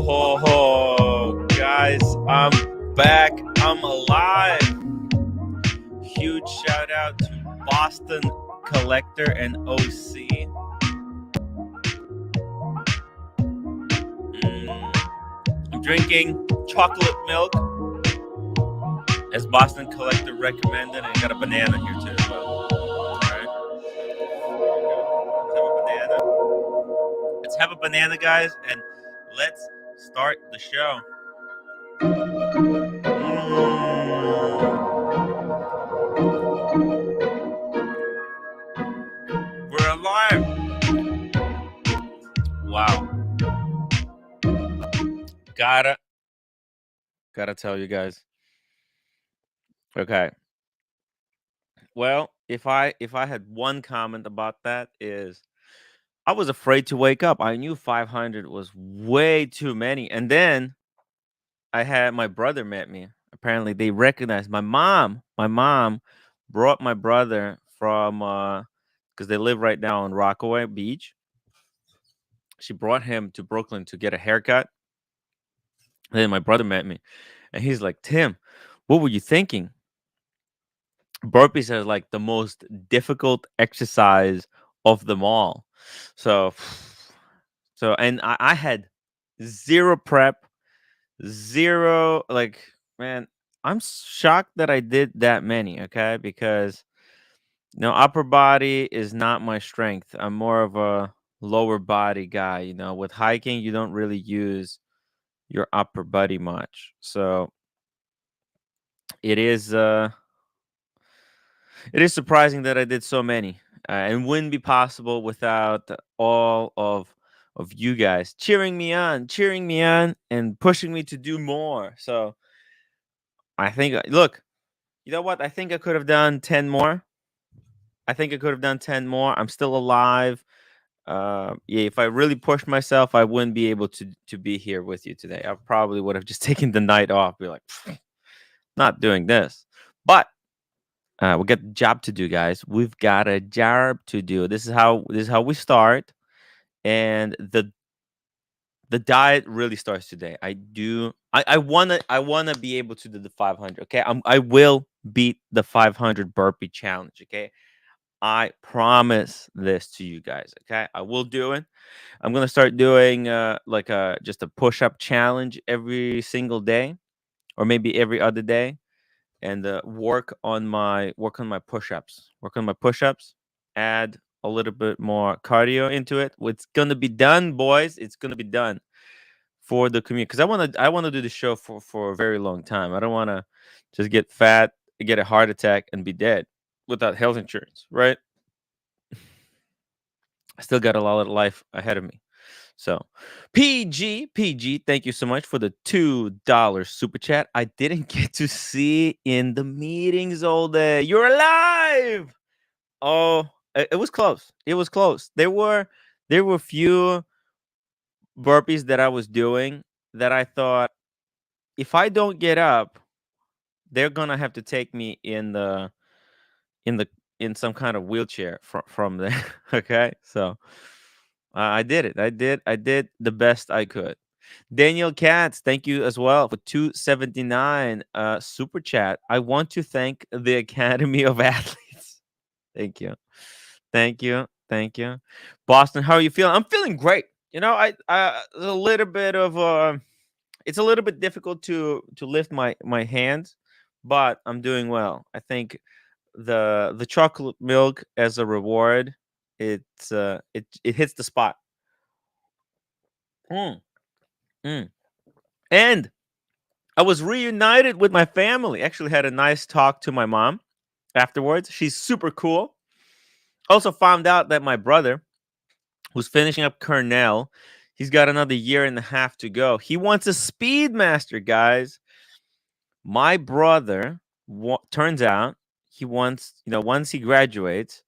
ho, ho. Guys, I'm back. I'm alive. Huge shout out to Boston Collector and OC. I'm drinking chocolate milk, as Boston Collector recommended, and I got a banana here too as well. All right. Let's have a banana, guys, and let's start the show. We're alive. Wow. Gotta tell you guys. Okay. Well, if I had one comment about that is I was afraid to wake up. I knew 500 was way too many. And then I had my brother met me. Apparently they recognized my mom. My mom brought my brother from because they live right now on Rockaway Beach. She brought him to Brooklyn to get a haircut. And then my brother met me. And he's like, Tim, what were you thinking? Burpees are like the most difficult exercise of them all. So and I had zero prep, zero, like, man, I'm shocked that I did that many, okay? Because upper body is not my strength. I'm more of a lower body guy. With hiking, you don't really use your upper body much. So it is surprising that I did so many, and wouldn't be possible without all of you guys cheering me on, and pushing me to do more. So I think, look, you know what? I think I could have done 10 more. I'm still alive. Yeah, if I really pushed myself, I wouldn't be able to be here with you today. I probably would have just taken the night off, be like, not doing this. But we got a job to do, guys. We've got a job to do. This is how we start, and the diet really starts today. I wanna be able to do the 500. Okay, I will beat the 500 burpee challenge. Okay, I promise this to you guys. Okay, I will do it. I'm gonna start doing just a push-up challenge every single day, or maybe every other day, and work on my push-ups. Add a little bit more cardio into it. It's gonna be done, boys. It's gonna be done for the community, because I want to do the show for a very long time. I don't want to just get fat, get a heart attack, and be dead without health insurance, right? I still got a lot of life ahead of me. So, PG, thank you so much for the $2 super chat. I didn't get to see in the meetings all day. You're alive. Oh, it was close. There were few burpees that I was doing that I thought, if I don't get up, they're gonna have to take me in some kind of wheelchair from there. Okay, so I did it. I did the best I could. Daniel Katz, thank you as well for 279 super chat. I want to thank the Academy of Athletes. Thank you. Boston, how are you feeling? I'm feeling great. I a little bit of it's a little bit difficult to lift my hands, but I'm doing well. I think the chocolate milk as a reward, it hits the spot. Mm, mm. And I was reunited with my family. Actually had a nice talk to my mom afterwards. She's super cool. Also found out that my brother, who's finishing up Cornell, he's got another year and a half to go. He wants a Speedmaster, guys. My brother, turns out, he wants, once he graduates,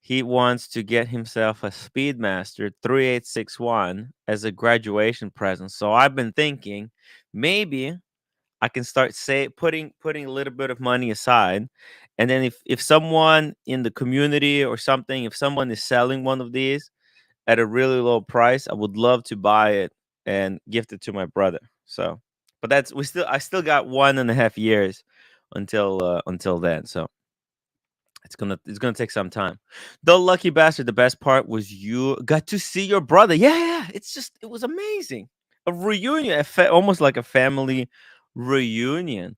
he wants to get himself a Speedmaster 3861 as a graduation present. So I've been thinking maybe I can start putting a little bit of money aside, and then if someone in the community or something, if someone is selling one of these at a really low price, I would love to buy it and gift it to my brother. So, but that's I still got 1.5 years until then. So it's gonna take some time. The lucky bastard. The best part was you got to see your brother. Yeah, yeah. It was amazing. A reunion, almost like a family reunion.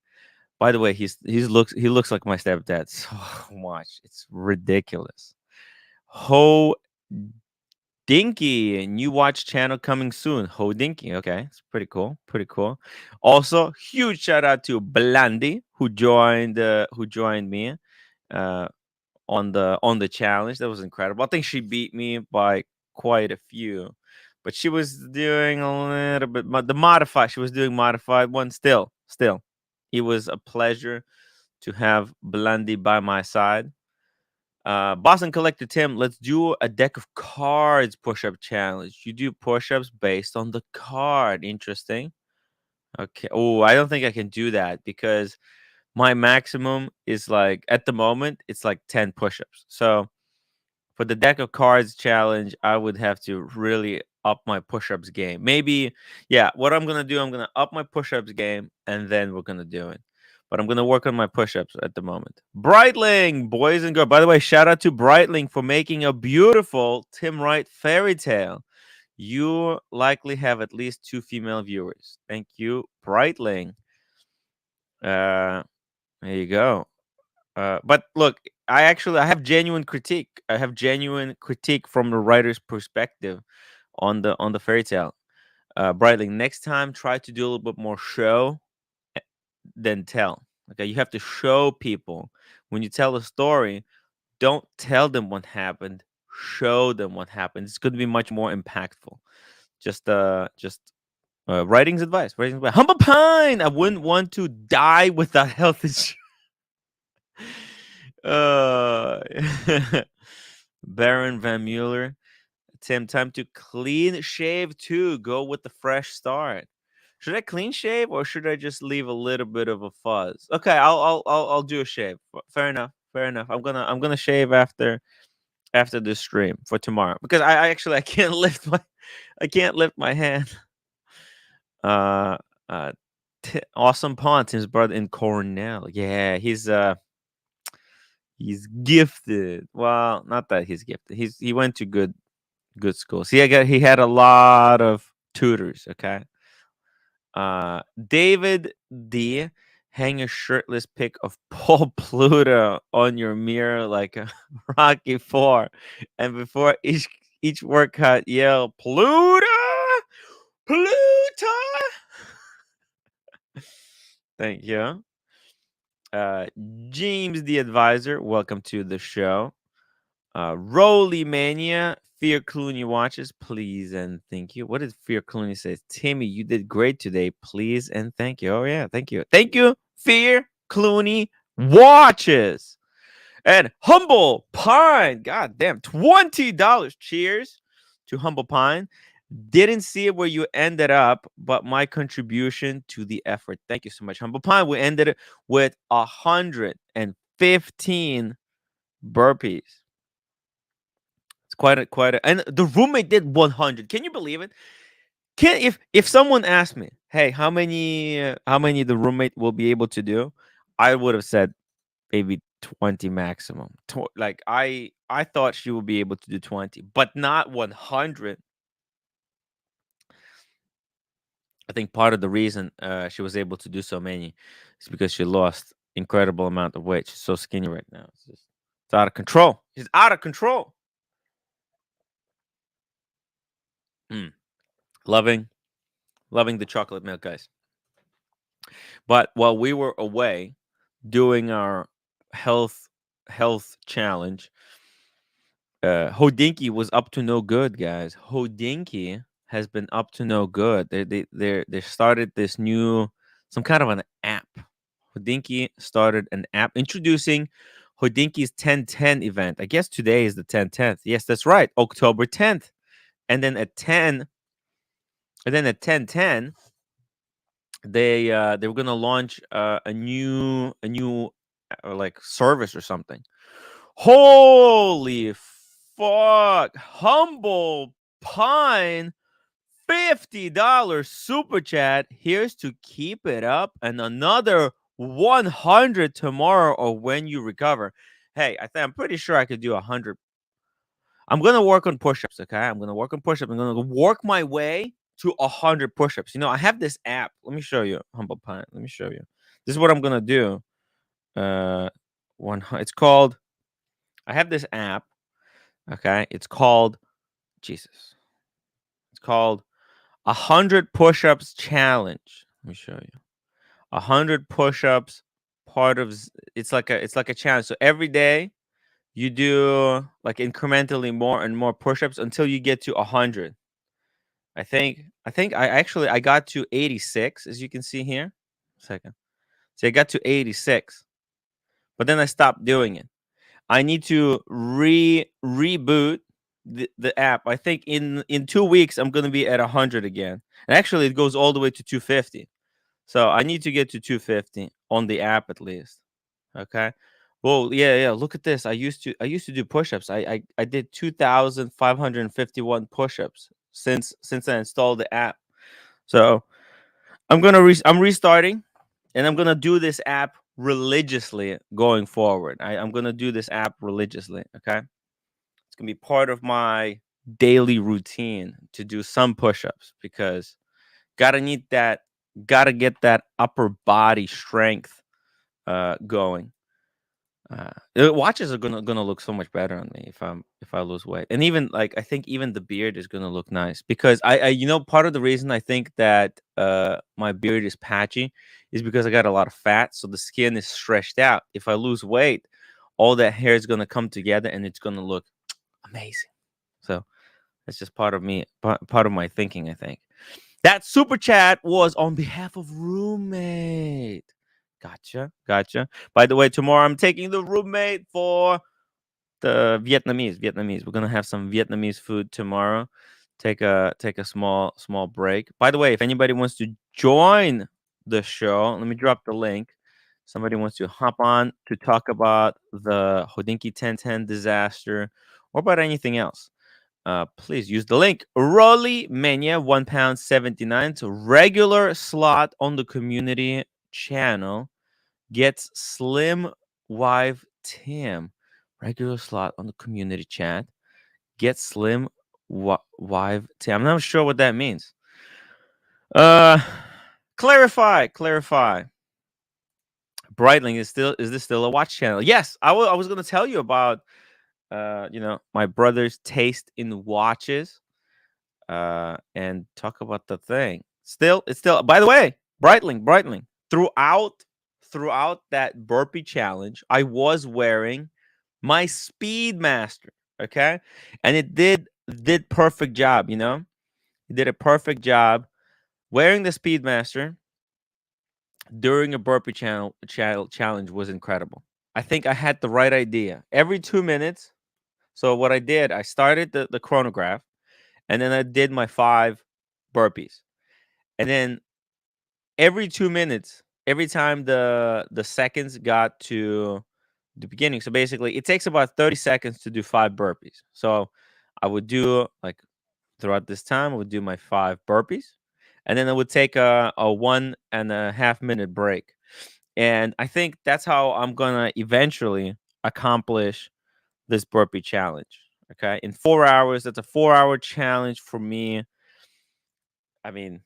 By the way, he looks like my stepdad so much. It's ridiculous. Hodinkee, new watch channel coming soon. Hodinkee, okay, it's pretty cool, pretty cool. Also, huge shout out to Blandi who joined me uh, on the challenge. That was incredible. I think she beat me by quite a few, but she was doing a little bit. The modified, she was doing modified one. Still, it was a pleasure to have Blandi by my side. Boston Collector Tim, let's do a deck of cards push-up challenge. You do push-ups based on the card. Interesting. Okay. Oh, I don't think I can do that because my maximum is like at the moment it's like 10 push-ups. So for the deck of cards challenge, I would have to really up my push-ups game. Maybe, yeah, what I'm gonna do, I'm gonna up my push-ups game and then we're gonna do it. But I'm gonna work on my push-ups at the moment. Brightling, boys and girls. By the way, shout out to Brightling for making a beautiful Tim Wright fairy tale. You likely have at least 2 female viewers. Thank you, Brightling. There you go. But look, I have genuine critique. I have genuine critique from the writer's perspective on the fairy tale. Brightling, next time try to do a little bit more show than tell. Okay, you have to show people when you tell a story. Don't tell them what happened. Show them what happened. It's going to be much more impactful. Just writing's advice. Writing's advice. Humble Pine. I wouldn't want to die without health insurance. Uh, Baron Van Mueller. Tim, time to clean shave too. Go with the fresh start. Should I clean shave or should I just leave a little bit of a fuzz? Okay, I'll do a shave. Fair enough. Fair enough. I'm gonna shave after this stream for tomorrow because I actually I can't lift my hand. Uh, uh, Awesome Pond, Tim's brother in Cornell. Yeah, he's gifted. Well, not that he's gifted. He went to good schools. He had a lot of tutors. Okay. David D, hang a shirtless pic of Paul Pluto on your mirror like a Rocky Four, and before each workout, yell Pluto, Pluto. Thank you. James the advisor, welcome to the show. Roly Mania, Fear Clooney watches, please and thank you. What did Fear Clooney say? Timmy, you did great today. Please and thank you. Oh yeah, thank you. Thank you, Fear Clooney watches. And Humble Pine, god damn, $20. Cheers to Humble Pine. Didn't see it where you ended up, but my contribution to the effort. Thank you so much, Humble Pine. We ended it with 115 burpees. It's quite a, and the roommate did 100. Can you believe it? Can if someone asked me, "Hey, how many the roommate will be able to do?" I would have said maybe 20 maximum. Like I thought she would be able to do 20, but not 100. I think part of the reason she was able to do so many is because she lost incredible amount of weight. She's so skinny right now. It's out of control. She's out of control. Mm. Loving the chocolate milk, guys. But while we were away doing our health challenge, Hodinkee was up to no good, guys. Hodinkee has been up to no good. They started this new some kind of an app. Hodinkee started an app introducing Hodinkee's 1010 event. I guess today is the 1010th. Yes, that's right, October 10th. And then at 1010 they were gonna launch a new like service or something. Holy fuck! Humble Pine $50 super chat. Here's to keep it up, and another 100 tomorrow or when you recover. Hey, I'm pretty sure I could do 100. I'm gonna work on push-ups. Okay, I'm gonna work on push-ups. I'm gonna work my way to 100 push-ups. You know, I have this app. Let me show you, Humble Pie. Let me show you. This is what I'm gonna do. It's called. I have this app. Okay, it's called Jesus. It's called 100 push-ups challenge. Let me show you. 100 push-ups. It's like a challenge. So every day you do like incrementally more and more push-ups until you get to 100. I got to 86, as you can see here. Second. So I got to 86, but then I stopped doing it. I need to reboot the app. I think in 2 weeks I'm gonna be at 100 again. And actually, it goes all the way to 250. So I need to get to 250 on the app at least. Okay. Well, yeah. Look at this. I used to do push-ups. I did 2,551 push-ups since I installed the app. So I'm restarting, and I'm gonna do this app religiously going forward. I'm gonna do this app religiously. Okay. It's gonna be part of my daily routine to do some push-ups because gotta need that, gotta get that upper body strength going. Watches are gonna look so much better on me if I lose weight, and even like I think even the beard is gonna look nice because part of the reason I think that my beard is patchy is because I got a lot of fat, so the skin is stretched out. If I lose weight, all that hair is gonna come together and it's gonna look amazing. So that's just part of me, part of my thinking. I think that super chat was on behalf of roommate. Gotcha. By the way, tomorrow I'm taking the roommate for the Vietnamese. We're gonna have some Vietnamese food tomorrow. Take a small break. By the way, if anybody wants to join the show, let me drop the link. Somebody wants to hop on to talk about the Hodinkee 1010 disaster or about anything else. Please use the link. Rolly Mania, £1.79. It's a regular slot on the community channel. Gets Slim Wife Tim. Regular slot on the community chat. Get Slim Wife Tim. I'm not sure what that means. Clarify. Breitling is this still a watch channel? Yes, I was gonna tell you about my brother's taste in watches. And talk about the thing. It's still. By the way, Breitling. Throughout that burpee challenge, I was wearing my Speedmaster. Okay, and it did perfect job. It did a perfect job wearing the Speedmaster during a burpee challenge was incredible. I think I had the right idea. Every 2 minutes. So what I did, I started the chronograph. And then I did my 5 burpees. And then every 2 minutes, every time the seconds got to the beginning. So basically, it takes about 30 seconds to do 5 burpees. So I would do like throughout this time, I would do my 5 burpees, and then I would take a 1.5 minute break. And I think that's how I'm gonna eventually accomplish this burpee challenge. Okay, in 4 hours, that's a 4-hour challenge for me. I mean,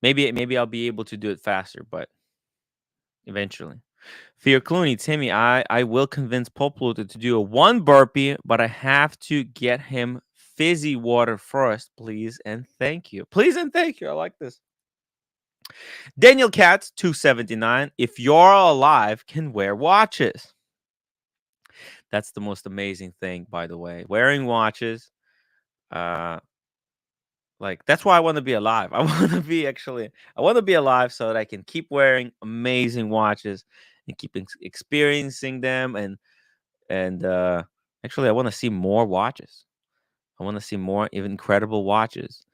maybe I'll be able to do it faster, but eventually. Fear Clooney, Timmy, I will convince Popluto to do a 1 burpee, but I have to get him fizzy water first, please and thank you. Please and thank you. I like this. Daniel Katz, 279. If you're alive, can wear watches. That's the most amazing thing, by the way. Wearing watches. Like that's why I want to be alive. I want to be alive so that I can keep wearing amazing watches and keep experiencing them and actually I want to see more watches. I want to see more even incredible watches.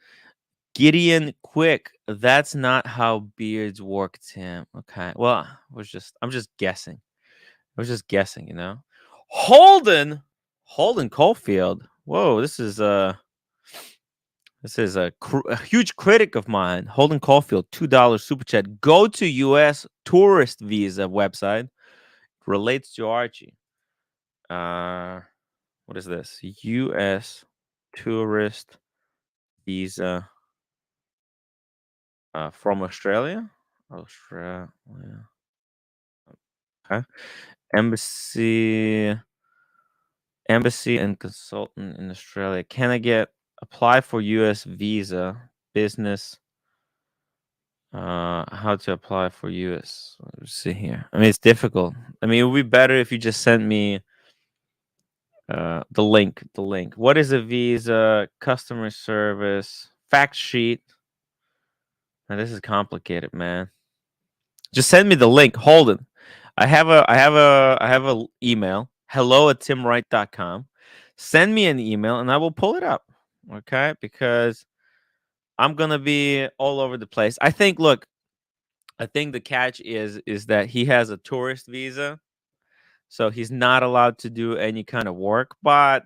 Gideon Quick, that's not how beards work, Tim. Okay. Well, I'm just guessing. I was just guessing. Holden Caulfield. Whoa, this is This is a huge critic of mine, Holden Caulfield, $2 super chat. Go to U.S. tourist visa website. Relates to Archie. What is this? U.S. tourist visa from Australia. Australia. Okay. Embassy and consultant in Australia. Can I apply for U.S. visa business? How to apply for U.S. Let's see here. I mean, it's difficult. I mean, it would be better if you just sent me the link. The link. What is a visa? Customer service fact sheet. Now, this is complicated, man. Just send me the link. Hold it. I have a email. hello@timwright.com. Send me an email and I will pull it up. Okay? Because I'm gonna be all over the place. I think the catch is that he has a tourist visa, so he's not allowed to do any kind of work. But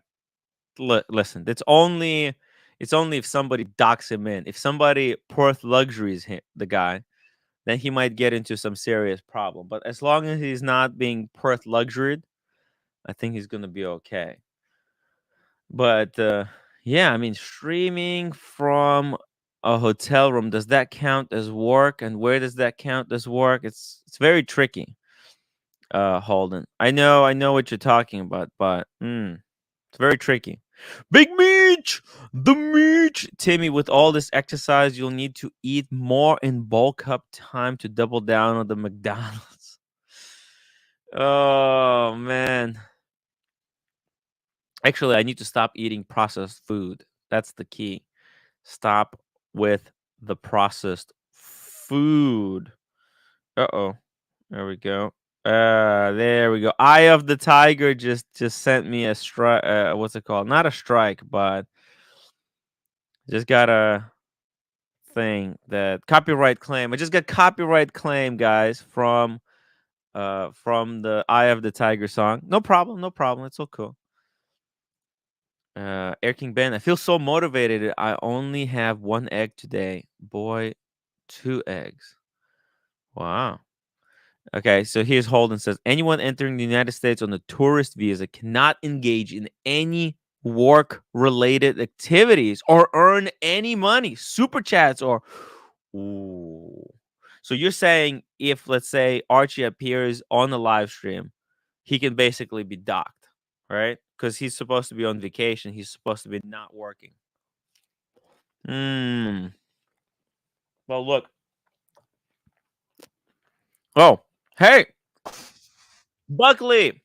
listen, it's only if somebody docks him in. If somebody Perth luxuries the guy, then he might get into some serious problem. But as long as he's not being Perth luxuried, I think he's gonna be okay. But yeah, I mean, streaming from a hotel room, does that count as work? And where does that count as work? It's very tricky, Holden. I know what you're talking about, but it's very tricky. Big Meech, the Meech, Timmy. With all this exercise, you'll need to eat more in bulk up time to double down on the McDonald's. Oh man. Actually, I need to stop eating processed food. That's the key. Stop with the processed food. Uh-oh. There we go. There we go. Eye of the Tiger just sent me a strike. What's it called? Not a strike, but just got a thing that copyright claim. I just got copyright claim, guys, from the Eye of the Tiger song. No problem, no problem. It's all cool. Air King Ben, I feel so motivated. I only have 1 egg today. Boy, 2 eggs. Wow. Okay, so here's Holden says anyone entering the United States on a tourist visa cannot engage in any work related activities or earn any money, super chats or ooh. So you're saying if let's say Archie appears on the live stream, he can basically be docked, right? Because he's supposed to be on vacation. He's supposed to be not working. Well, look. Oh, hey, Buckley.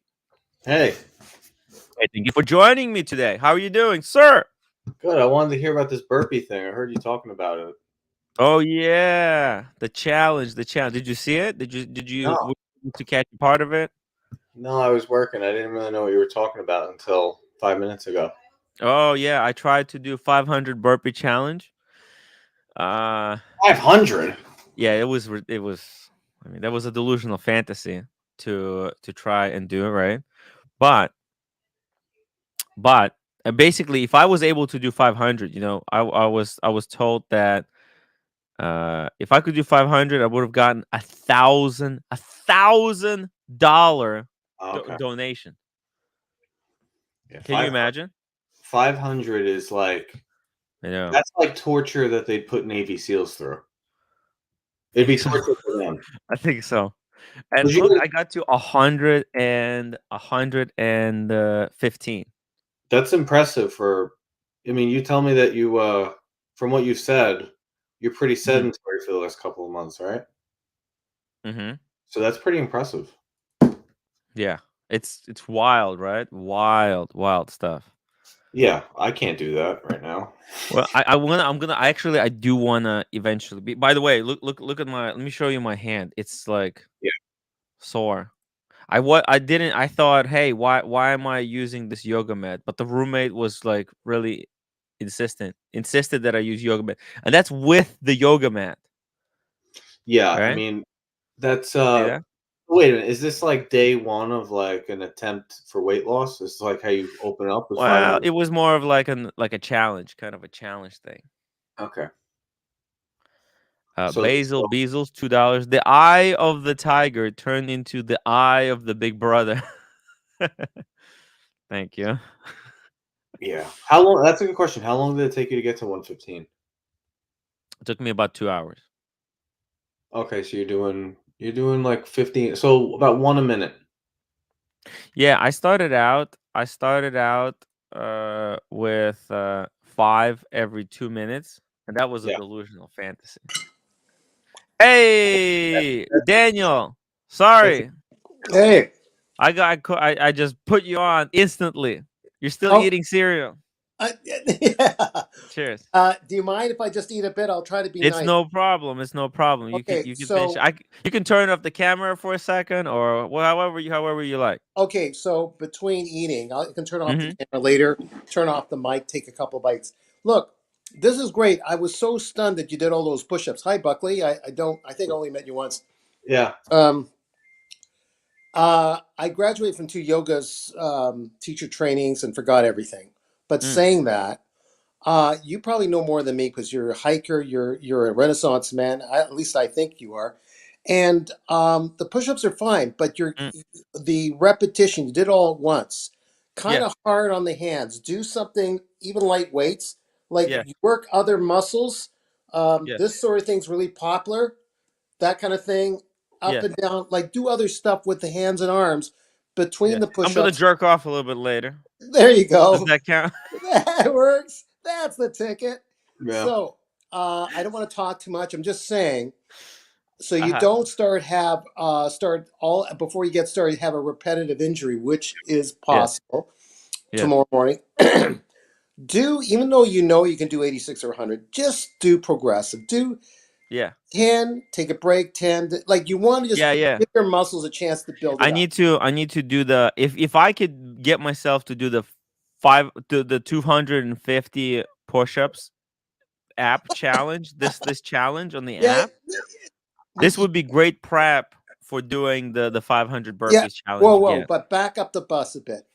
Hey. Hey, thank you for joining me today. How are you doing, sir? Good. I wanted to hear about this burpee thing. I heard you talking about it. Oh yeah, the challenge. Did you see it? Did you No. to catch part of it? No, I was working. I didn't really know what you were talking about until 5 minutes ago. Oh yeah, I tried to do 500 burpee challenge. 500. Yeah, it was. I mean, that was a delusional fantasy to try and do it, right? But basically, if I was able to do 500, I was told that if I could do 500, I would have gotten $1,000 Okay. donation. Yeah, Can you imagine? 500 is like that's like torture that they'd put Navy SEALs through. It'd be torture for them. I think so. And look, I got to 100 and 115. That's impressive for. I mean, you tell me that you, from what you said, you're pretty sedentary for the last couple of months, right? Mm-hmm. So that's pretty impressive. Yeah, it's wild, right? Wild stuff. Yeah, I can't do that right now. Well, I do wanna eventually be. By the way, look at my. Let me show you my hand. It's like sore. I thought, hey, why am I using this yoga mat? But the roommate was like really insisted that I use yoga mat, and that's with the yoga mat. Yeah, Right? I mean that's See that? wait a minute, is this like day one of like an attempt for weight loss? This is like how you open up with Well, 500. it was more of like a challenge, kind of a challenge thing. Okay. Basil Beezels, $2. The eye of the tiger turned into the eye of the big brother. Thank you. Yeah. How long? That's a good question. How long did it take you to get to 115? It took me about 2 hours. Okay, so you're doing like 15. So about one a minute. Yeah, I started out with 5 every 2 minutes, and that was a Yeah. delusional fantasy. Hey, Daniel. That's Sorry. Hey. I just put you on instantly. You're still Oh, eating cereal. yeah. Cheers. Do you mind if I just eat a bit? I'll try to be It's nice. no problem. It's no problem. Okay, You can finish. so You can turn off the camera for a second, or however you like. so between eating, I can turn off the Hmm. camera later, turn off the mic, take a couple bites. Look, this is great. I was so stunned that you did all those push-ups. Hi, Buckley. I think I only met you once. yeah. Um, I graduated from 2 yoga's teacher trainings and forgot everything. But Mm, saying that, you probably know more than me because you're a hiker. You're a Renaissance man. At least I think you are. And the push-ups are fine, but mm. the repetition. You did it all at once. Kind Yeah, of hard on the hands. Do something even light weights, like yeah, you work other muscles. yeah, This sort of thing's really popular. That kind of thing, up yeah, and down. Like do other stuff with the hands and arms between yeah. the I'm gonna push-ups. jerk off a little bit later. There you Does go. that count? That works. That's the ticket. Yeah. So I don't want to talk too much. I'm just saying, so you Uh-huh. don't start all before you get started have a repetitive injury, which is Yes, possible yes, tomorrow morning. Do even though you know you can do 86 or 100, just do progressive. Do yeah, 10, take a break. 10, like you want to just yeah, yeah. give your muscles a chance to build it up. I need to do the if I could get myself to do the 250 push-ups app challenge, this challenge on the Yeah, app, this would be great prep for doing the 500 yeah. burpees challenge Whoa, again. but back up the bus a bit.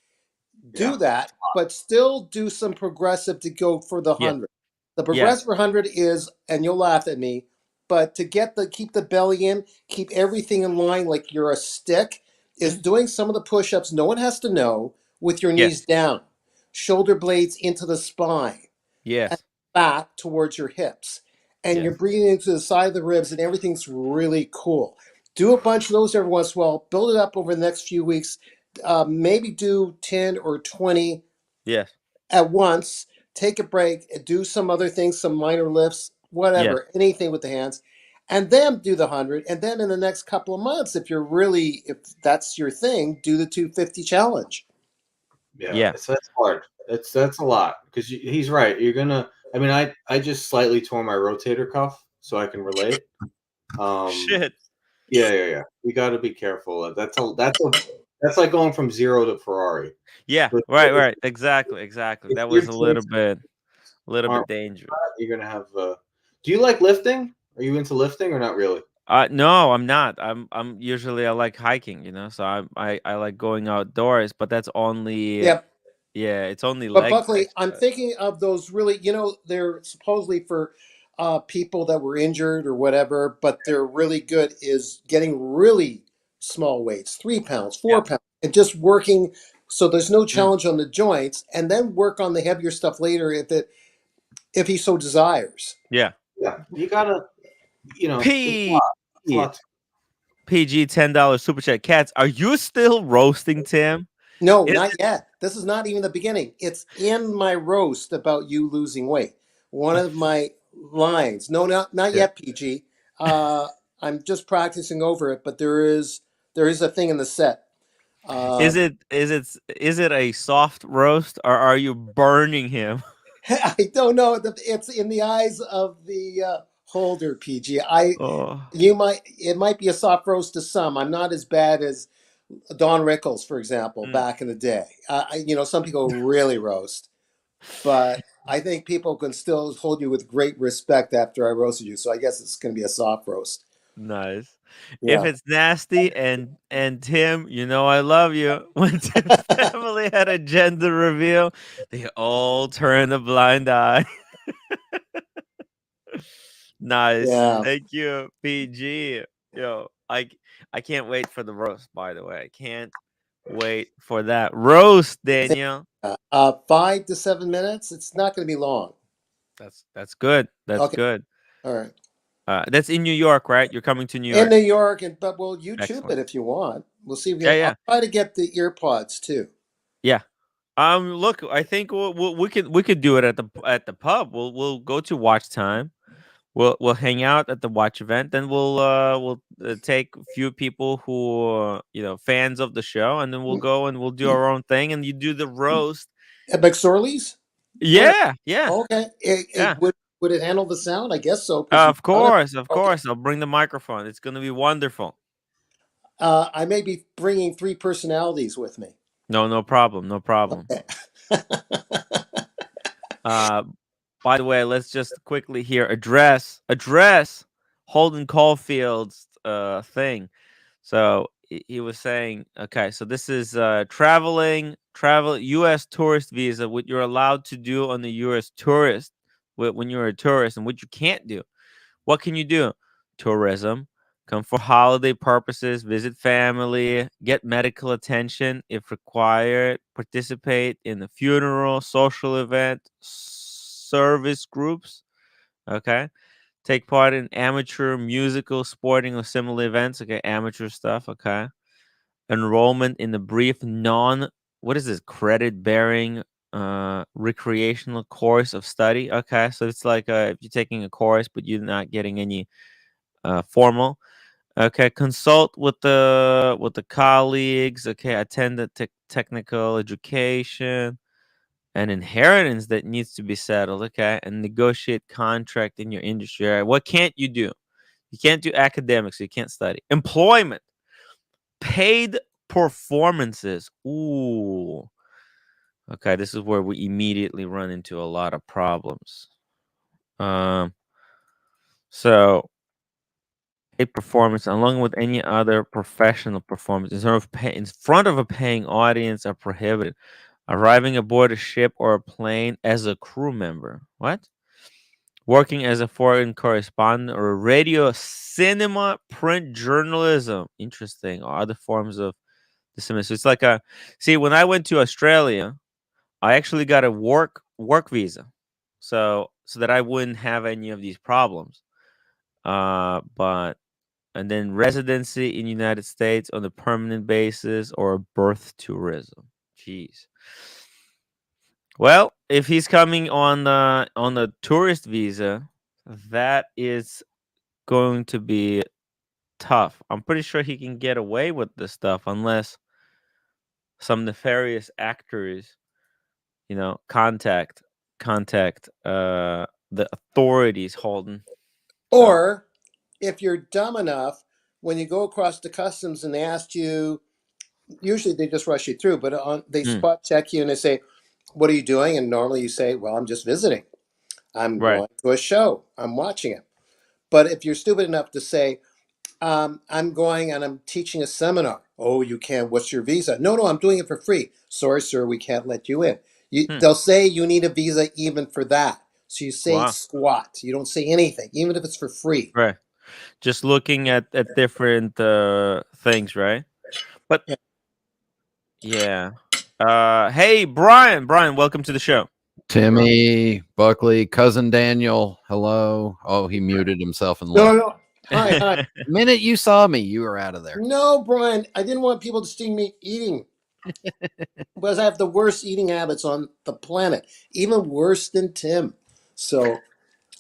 Yeah. Do that, but still do some progressive to go for the Yeah, 100. The yeah, progressive 100 is, and you'll laugh at me, but to keep the belly in, keep everything in line like you're a stick, is mm, doing some of the push-ups. No one has to know with your yes, knees down, shoulder blades into the spine, and yes, back towards your hips, and yes, you're breathing into the side of the ribs, and everything's really cool. Do a bunch of those every once in a while. Build it up over the next few weeks. Maybe do 10 or 20 yes, at once, take a break, do some other things, some minor lifts, yes, whatever, anything with the hands, and then do the 100. And then in the next couple of months, if that's your thing, do the 250 challenge. Yeah. yeah, That's hard. That's a lot because he's right. You're gonna. I mean, I just slightly tore my rotator cuff, so I can relate. Um. shit, Yeah. Yeah. Yeah. You got to be careful. That's like going from zero to Ferrari. yeah, But right, exactly. if That your was joints a little aren't, bit dangerous. you're gonna have. Do you like lifting? Are you into lifting or not really? No, I'm not. I'm usually I like hiking, so I like going outdoors, but that's only Yep. yeah, it's only But leg Buckley, I'm exercise. thinking of those really, they're supposedly for people that were injured or whatever, but they're really good is getting really small weights, 3 pounds, Yeah. 4 pounds, and just working so there's no Mm. challenge on the joints, and then work on the heavier stuff later if he so desires. Yeah. Yeah. You gotta. It's a P lot. It's a lot. PG $10 super chat. Cats, are you still roasting Tim? No, Is not yet. This is not even the beginning. It's in my roast about you losing weight. One of my lines. No, not Yeah. yet, PG. Uh, I'm just practicing over it, but there is a thing in the set. Uh, Is it a soft roast or are you burning him? I don't know. It's in the eyes of the holder, PG. I Oh, you might it might be a soft roast to some. I'm not as bad as Don Rickles, for example, mm, back in the day. Some people really roast. But I think people can still hold you with great respect after I roasted you. So I guess it's going to be a soft roast. nice. If Yeah. it's nasty and Tim, I love you. When Tim's family had a gender reveal, they all turned a blind eye. Nice. Yeah. Thank you, PG. Yo, I can't wait for the roast, by the way. I can't wait for that roast, I think Daniel. 5 to 7 minutes. It's not going to be long. That's good. That's Okay. good. All right. That's in New York, right? You're coming to New In York. New York, but we'll YouTube Excellent. it if you want. We'll see if we Yeah, can. yeah. I'll try to get the ear pods too. Yeah. Look, I think we could do it at the pub. We'll go to watch time. We'll hang out at the watch event. Then we'll take a few people who are, fans of the show, and then we'll go and we'll do our own thing. And you do the roast. At McSorley's? Where? Yeah, yeah, Okay. yeah. Would it handle the sound? I guess so. Of Okay. course, of course. I'll bring the microphone. It's gonna be wonderful. I may be bringing 3 personalities with me. No problem, no problem. Okay. By the way, let's just quickly here address Holden Caulfield's thing. So he was saying, okay, so this is travel U.S. tourist visa, what you're allowed to do on the U.S. tourist when you're a tourist, and what you can't do. What can you do? Tourism, come for holiday purposes, visit family, get medical attention if required, participate in the funeral, social event, service groups. Okay. Take part in amateur, musical, sporting, or similar events. Okay. Amateur stuff. Okay. Enrollment in the brief what is this? Credit bearing recreational course of study. Okay. So it's like if you're taking a course, but you're not getting any formal. Okay, consult with the colleagues. Okay, attend the technical education and inheritance that needs to be settled. Okay, and negotiate contract in your industry. All right, what can't you do? You can't do academics. You can't study. Employment, paid performances. Ooh. Okay, this is where we immediately run into a lot of problems. So a performance along with any other professional performance in front of a paying audience are prohibited. Arriving aboard a ship or a plane as a crew member. What? Working as a foreign correspondent or radio, cinema, print journalism. Interesting. Or other forms of dissemination. So it's like when I went to Australia, I actually got a work visa. So that I wouldn't have any of these problems. But and then residency in United States on a permanent basis or birth tourism. Jeez. Well, if he's coming on the tourist visa, that is going to be tough. I'm pretty sure he can get away with this stuff unless some nefarious actors, contact the authorities, Holden. Or if you're dumb enough, when you go across the customs and they ask you, usually they just rush you through, but they spot check you and they say, "What are you doing?" And normally you say, "Well, I'm just visiting. I'm Right. going to a show. I'm watching it." But if you're stupid enough to say, "I'm going and I'm teaching a seminar," "Oh, you can't. What's your visa?" "No, I'm doing it for free." "Sorry, sir, we can't let you in." They'll say you need a visa even for that. So you say Wow. squat. You don't say anything, even if it's for free. Right. Just looking at different things, right? But yeah. Hey, Brian, welcome to the show. Timmy, Buckley, cousin Daniel, hello. Oh, he muted himself and left. No. Hi. The minute you saw me, you were out of there. No, Brian, I didn't want people to see me eating. Because I have the worst eating habits on the planet, even worse than Tim. So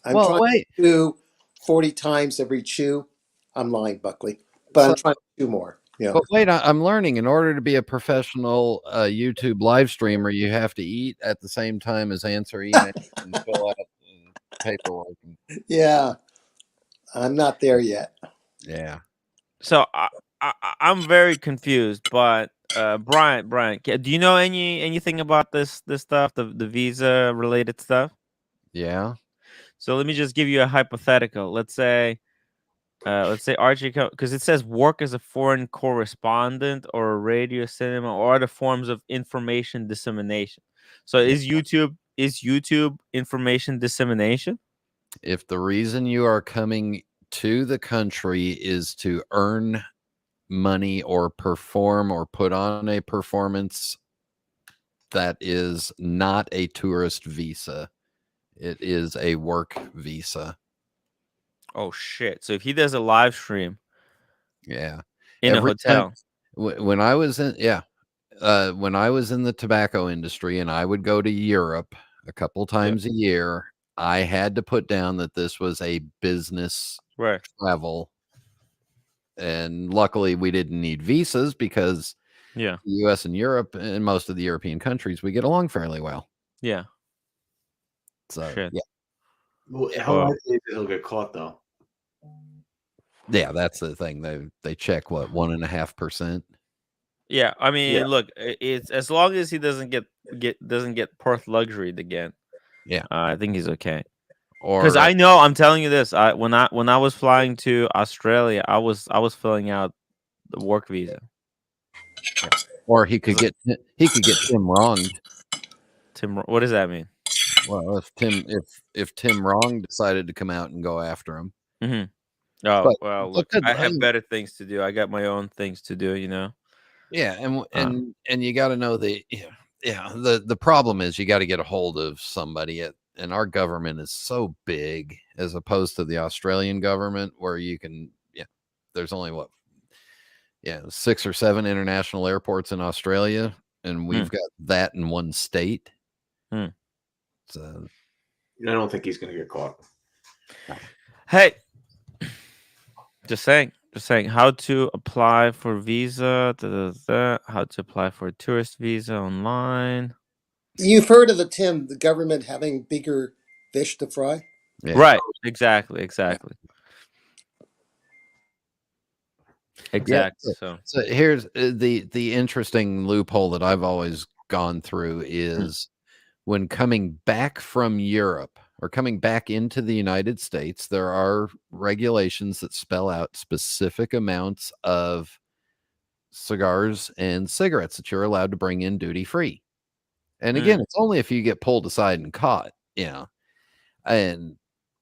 I'm trying to chew 40 times every chew. I'm lying, Buckley, but I'm trying to chew more. Yeah. But wait, I'm learning. In order to be a professional YouTube live streamer, you have to eat at the same time as answer emails and fill out paperwork. Yeah, I'm not there yet. Yeah. So I'm very confused, but Brian, do you know anything about this stuff, the visa related stuff? Yeah. So let me just give you a hypothetical. Let's say Archie, because it says work as a foreign correspondent or a radio, cinema, or other forms of information dissemination. So is YouTube information dissemination? If the reason you are coming to the country is to earn money or perform or put on a performance, that is not a tourist visa. It is a work visa. Oh shit! So if he does a live stream, Yeah, in a hotel, when I was in, when I was in the tobacco industry and I would go to Europe a couple times a year, I had to put down that this was a business travel. And luckily we didn't need visas because the US and Europe and most of the European countries, we get along fairly well. Yeah. So, shit. yeah. Well, how likely is he'll get caught, though? Yeah, that's the thing. They check what, 1.5%. Yeah, I mean, look, it's as long as he doesn't get Perth luxuried again. Yeah, I think he's okay. Or because I know, I'm telling you this. When I was flying to Australia, I was filling out the work visa. Or he could get Tim wronged. Tim, what does that mean? Well, if Tim Wrong decided to come out and go after him. Mm-hmm. Oh, But well, look, I have better things to do. I got my own things to do, you know. Yeah, and you got to know the problem is you got to get a hold of somebody and our government is so big as opposed to the Australian government where you can there's only 6 or 7 international airports in Australia and we've got that in one state. So I don't think he's going to get caught. Hey, just saying how to apply for visa, how to apply for a tourist visa online. You've heard of the government having bigger fish to fry? Yeah. Right. Exactly. Exactly. So here's the interesting loophole that I've always gone through is when coming back from Europe or coming back into the United States, there are regulations that spell out specific amounts of cigars and cigarettes that you're allowed to bring in duty free. And again, it's only if you get pulled aside and caught,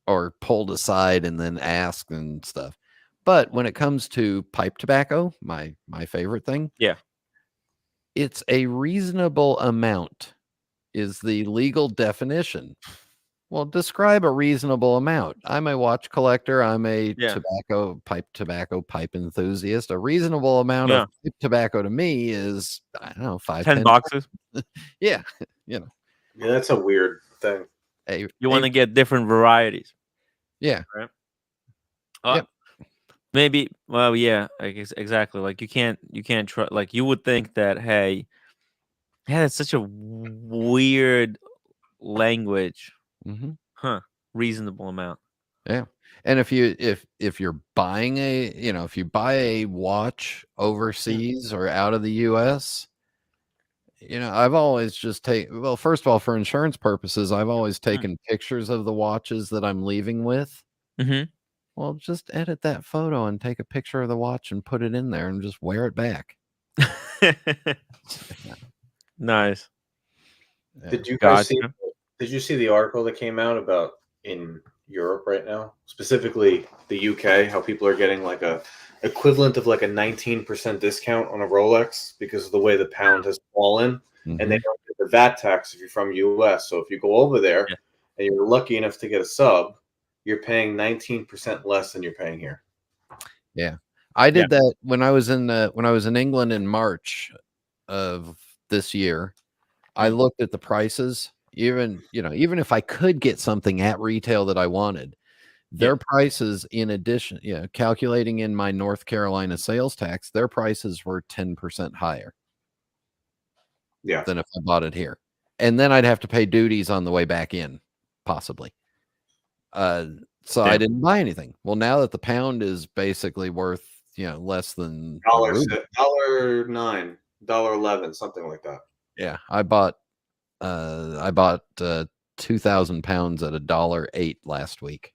or pulled aside and then asked and stuff. But when it comes to pipe tobacco, my favorite thing, it's a reasonable amount is the legal definition. Well, describe a reasonable amount. I'm a watch collector. I'm a tobacco pipe enthusiast. A reasonable amount of pipe tobacco to me is, I don't know, 10 boxes. Yeah, that's a weird thing. You want to get different varieties. Yeah. Right. Maybe. Well, yeah, exactly. Like you can't try. Like you would think that. Hey, it's such a weird language. Reasonable amount. Yeah. And if you're buying if you buy a watch overseas or out of the US, I've always just first of all, for insurance purposes, I've always taken pictures of the watches that I'm leaving with. Well, just edit that photo and take a picture of the watch and put it in there and just wear it back. Nice. Did you guys Did you see the article that came out about in Europe right now, specifically the UK, how people are getting like a equivalent of like a 19% discount on a Rolex because of the way the pound has fallen, and they don't get the VAT tax if you're from US. So if you go over there and you're lucky enough to get a sub, you're paying 19% less than you're paying here. Yeah, I did that when I was in England in March of this year. I looked at the prices. Even if I could get something at retail that I wanted, their prices, in addition, calculating in my North Carolina sales tax, their prices were 10% higher. Than if I bought it here. And then I'd have to pay duties on the way back in, possibly. So I didn't buy anything. Well, now that the pound is basically worth, less than $1.09, $1.11, something like that. Yeah, I bought 2,000 pounds at $1.08 last week.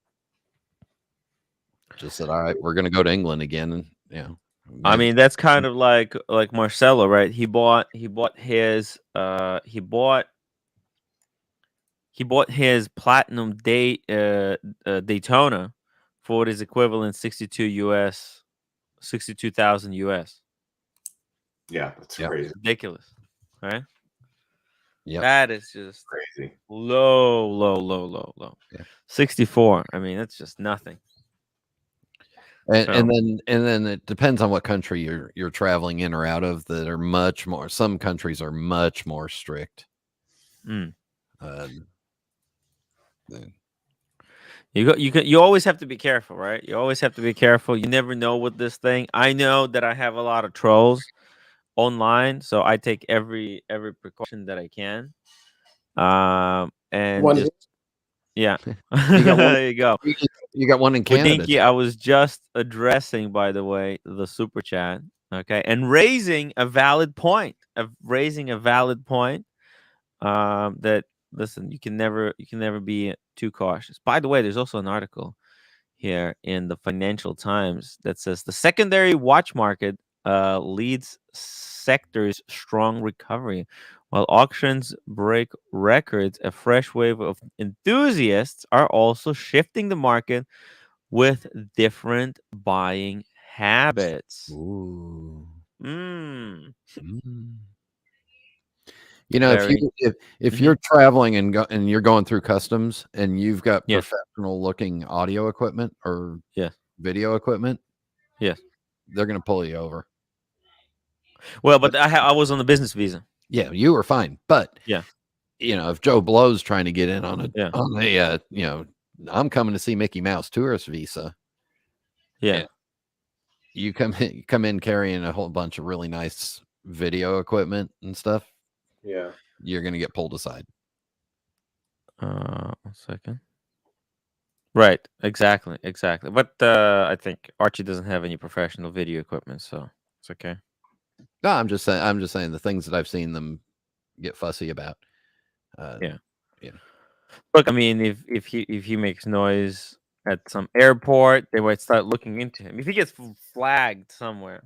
Just said, all right, we're gonna go to England again, and I mean, that's kind of like Marcelo, right? He bought He bought his platinum Daytona for what is equivalent 62,000 US. Yeah, that's crazy. Ridiculous, right? Yeah, that is just Crazy. low. Yeah. 64. I mean, that's just nothing. And then it depends on what country you're traveling in or out of. That are much more. Some countries are much more strict. Mm. Then- You always have to be careful, right? You always have to be careful. You never know with this thing. I know that I have a lot of trolls online, so I take every precaution that I can. And One just yeah, You got one- there you go. You got one in Canada. Hodinkee, I was just addressing, by the way, the super chat. Okay, and raising a valid point. That listen, you can never be too cautious. By the way, there's also an article here in the Financial Times that says the secondary watch market leads sector's strong recovery. While auctions break records, a fresh wave of enthusiasts are also shifting the market with different buying habits. Ooh. Mm. You know, Very. if you're traveling and you're going through customs and you've got Yes. professional looking audio equipment or Yes. video equipment, Yes. they're going to pull you over. Well, but I was on the business visa. Yeah, you were fine, but Yeah. you know, if Joe Blow's trying to get in on a Yeah. you know, I'm coming to see Mickey Mouse tourist visa. Yeah. You come in carrying a whole bunch of really nice video equipment and stuff. Yeah. You're going to get pulled aside. 1 second. Right. Exactly. But I think Archie doesn't have any professional video equipment, so it's okay. No, I'm just saying the things that I've seen them get fussy about. Yeah. Yeah. Look, I mean, if he makes noise at some airport, they might start looking into him. If he gets flagged somewhere,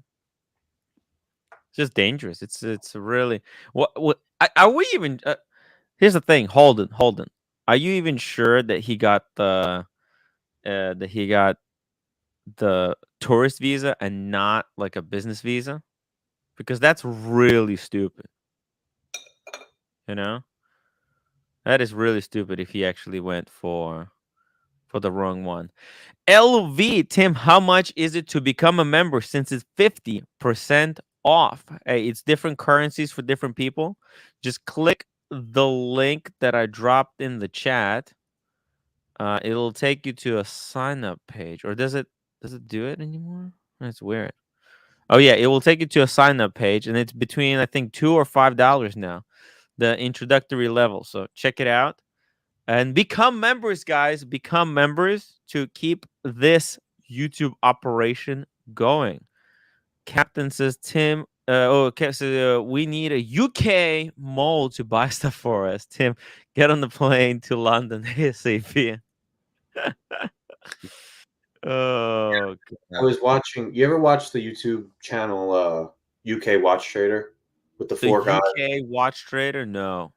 it's just dangerous. It's really what are we even? Here's the thing, Holden. Are you even sure that he got the tourist visa and not like a business visa? Because that's really stupid. You know, that is really stupid if he actually went for the wrong one. LV, Tim, how much is it to become a member since it's 50% off? Hey, it's different currencies for different people. Just click the link that I dropped in the chat. It'll take you to a sign up page, or does it do it anymore? That's weird. Oh yeah, it will take you to a sign up page, and it's between I think $2 or $5 now, the introductory level. So check it out and become members, guys. Become members to keep this YouTube operation going. Captain says, Tim. So we need a UK mole to buy stuff for us. Tim, get on the plane to London ASAP. Oh, I was watching. You ever watch the YouTube channel UK Watch Trader with the four guys? UK watch trader? No.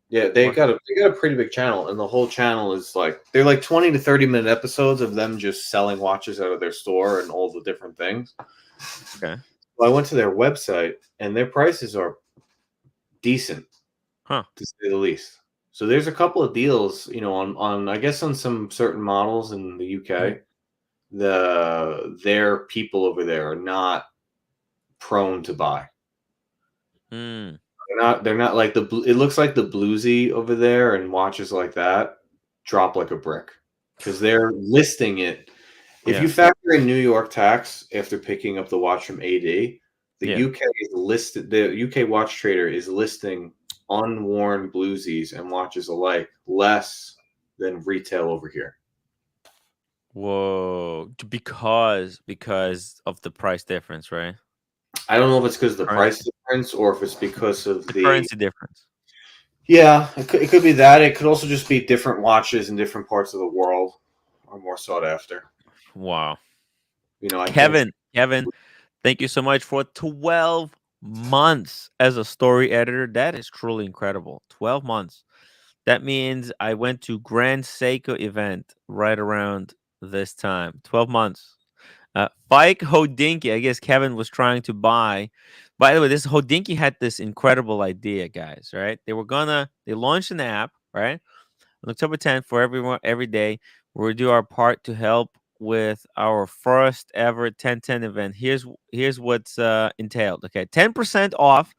Yeah, they got a pretty big channel, and the whole channel is like they're like 20 to 30-minute episodes of them just selling watches out of their store and all the different things. Okay. Well, I went to their website, and their prices are decent, to say the least. So there's a couple of deals, you know, on I guess on some certain models in the UK. Their people over there are not prone to buy. They're not like it looks like the bluesy over there and watches like that drop like a brick because they're listing it. If you factor in New York tax after picking up the watch from AD, the UK is listed. The UK Watch Trader is listing unworn bluesies and watches alike less than retail over here. Whoa! Because of the price difference, right? I don't know if it's because of the price difference or if it's because of the currency difference. Yeah, it could be that. It could also just be different watches in different parts of the world are more sought after. Wow. You know, Kevin, thank you so much for 12 months as a story editor. That is truly incredible. 12 months. That means I went to Grand Seiko event right around this time. 12 months. Bike Hodinkee. I guess Kevin was trying to buy. By the way, this Hodinkee had this incredible idea, guys. Right? They launched an app, right, on October 10th for everyone every day. We'll do our part to help with our first ever 1010 event. Here's what's entailed. Okay, 10% off.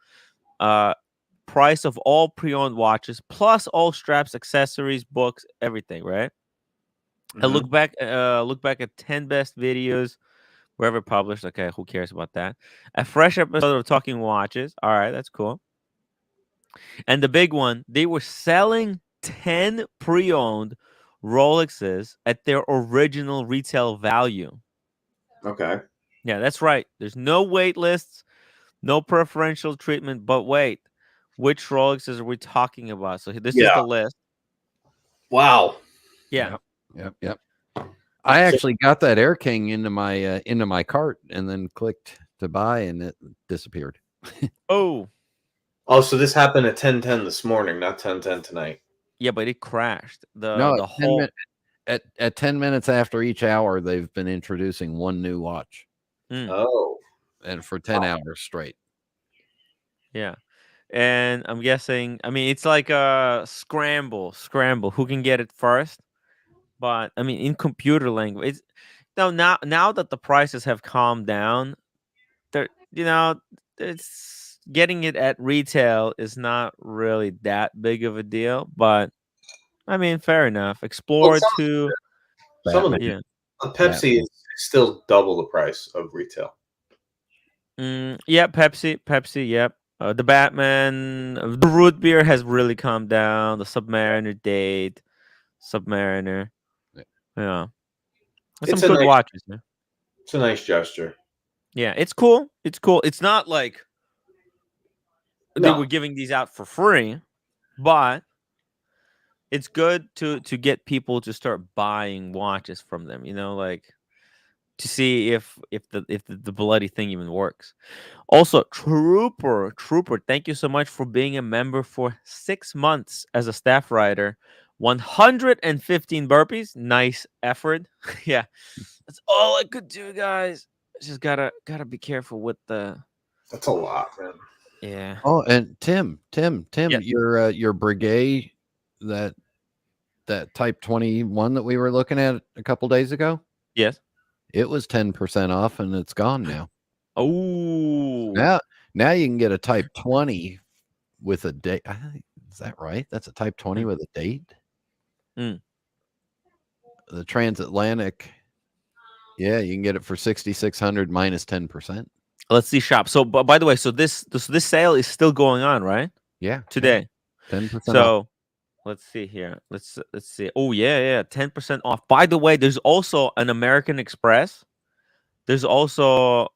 Price of all pre-owned watches plus all straps, accessories, books, everything. Right? I look back at 10 best videos wherever published. Okay, who cares about that? A fresh episode of Talking Watches. All right, that's cool. And the big one, they were selling 10 pre-owned Rolexes at their original retail value. Okay. Yeah, that's right. There's no wait lists, no preferential treatment. But wait, which Rolexes are we talking about? So this is the list. Wow. Yeah. Yep. I actually got that Air King into my cart and then clicked to buy, and it disappeared. Oh, so this happened at 10:10 this morning, not 10:10 tonight. yeah, but it crashed. No, The whole at 10 minutes after each hour, they've been introducing one new watch. Oh. And for 10 hours straight. Yeah. And I'm guessing, I mean, it's like a scramble, who can get it first. But I mean, in computer language, now that the prices have calmed down, it's getting it at retail is not really that big of a deal. But I mean, fair enough. Explorer 2. Some of them, Yeah. a Pepsi is still double the price of retail. Yeah, Pepsi. Yep. The Batman, the root beer has really calmed down. The Submariner date, Submariner. Yeah. Some good watches, man. It's a nice gesture. Yeah, it's cool. It's not like they were giving these out for free, but it's good to get people to start buying watches from them, like to see if the bloody thing even works. Also, Trooper, thank you so much for being a member for 6 months as a staff writer. 115 burpees. Nice effort. Yeah. That's all I could do, guys. Just gotta be careful with the. That's a lot, man. Yeah. Oh, and Tim, Yes. your Breguet, that Type 21 that we were looking at a couple days ago. Yes. It was 10% off, and it's gone now. Oh. Now you can get a Type 20 with a date. Is that right? That's a Type 20 with a date. The transatlantic. Yeah, you can get it for 6,600 minus 10%. Let's see shop. So, but by the way, so this sale is still going on, right? Yeah, today. 10%. So, off. let's see here. Let's see. Oh yeah, 10% off. By the way, there's also an American Express. There's also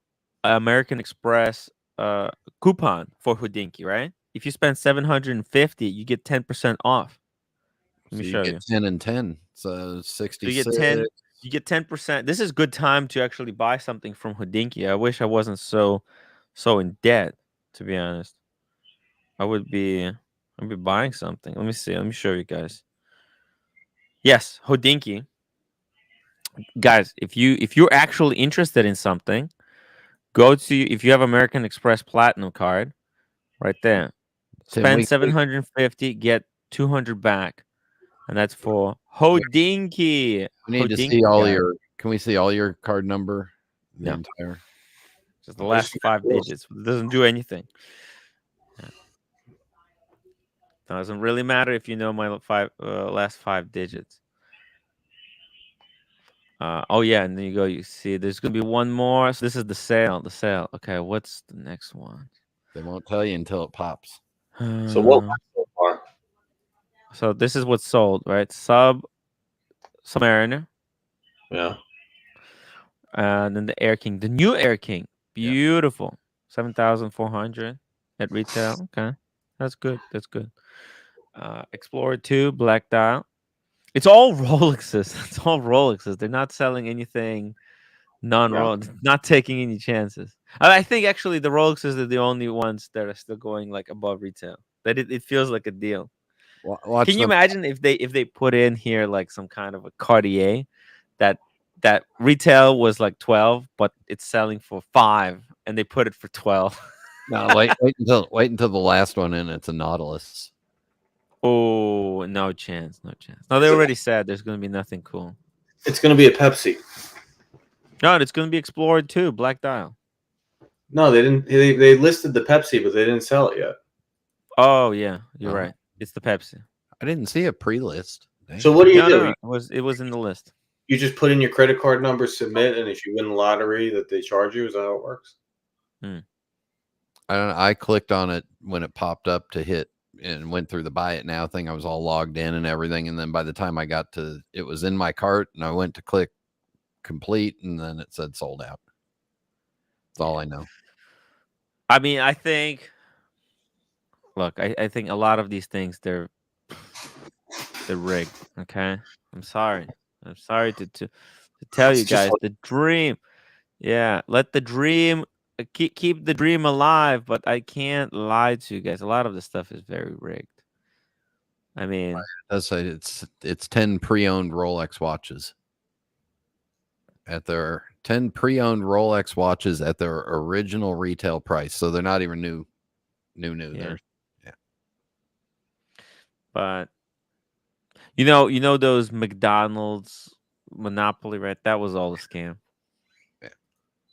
an American Express coupon for Hodinkee, right? If you spend $750, you get 10% off. Let me show you. 10 and 10. So 66. So you get 10%. This is good time to actually buy something from Hodinkee. I wish I wasn't so in debt, to be honest. I'd be buying something. Let me see. Let me show you guys. Yes, Hodinkee. Guys, if you're actually interested in something, if you have American Express Platinum card, right there. Spend $750, get $200 back. And that's for Hodinkee. We need to see all your. Can we see all your card number? The entire. Just the last 5 digits. It doesn't do anything. Doesn't really matter if you know my last 5 digits. Oh yeah, and then you go. You see, there's gonna be one more. So this is the sale. Okay, what's the next one? They won't tell you until it pops. So what so far? So this is what's sold, right? Submariner. Yeah. And then the Air King, the new Air King, beautiful, 7,400 at retail. Okay, that's good. Explorer 2, black dial. It's all Rolexes. They're not selling anything non-Rolex. Not taking any chances. I think actually the Rolexes are the only ones that are still going like above retail. That it feels like a deal. Watch Can you imagine if they put in here like some kind of a Cartier that retail was like 12, but it's selling for 5, and they put it for 12. No, wait until the last one in. It's a Nautilus. Oh, no chance, no chance. No, they already said there's going to be nothing cool. It's going to be a Pepsi. No, it's going to be Explorer 2, Black Dial. No, they didn't. They listed the Pepsi, but they didn't sell it yet. Oh yeah, you're right. It's the Pepsi. I didn't see a pre-list. So what do you do? No, it was in the list. You just put in your credit card number, submit, and if you win the lottery, that they charge you. Is that how it works? I don't know. I clicked on it when it popped up to hit and went through the buy it now thing. I was all logged in and everything, and then by the time I got to it was in my cart, and I went to click complete, and then it said sold out. That's all I know. I mean, I think. Look, I think a lot of these things they're rigged. Okay, I'm sorry to tell you guys the dream. Yeah, let the dream keep the dream alive. But I can't lie to you guys. A lot of the stuff is very rigged. I mean, It does say it's 10 pre-owned Rolex watches at their 10 pre-owned Rolex watches at their original retail price. So they're not even new. Yeah. But you know those McDonald's Monopoly, right? That was all a scam. Yeah.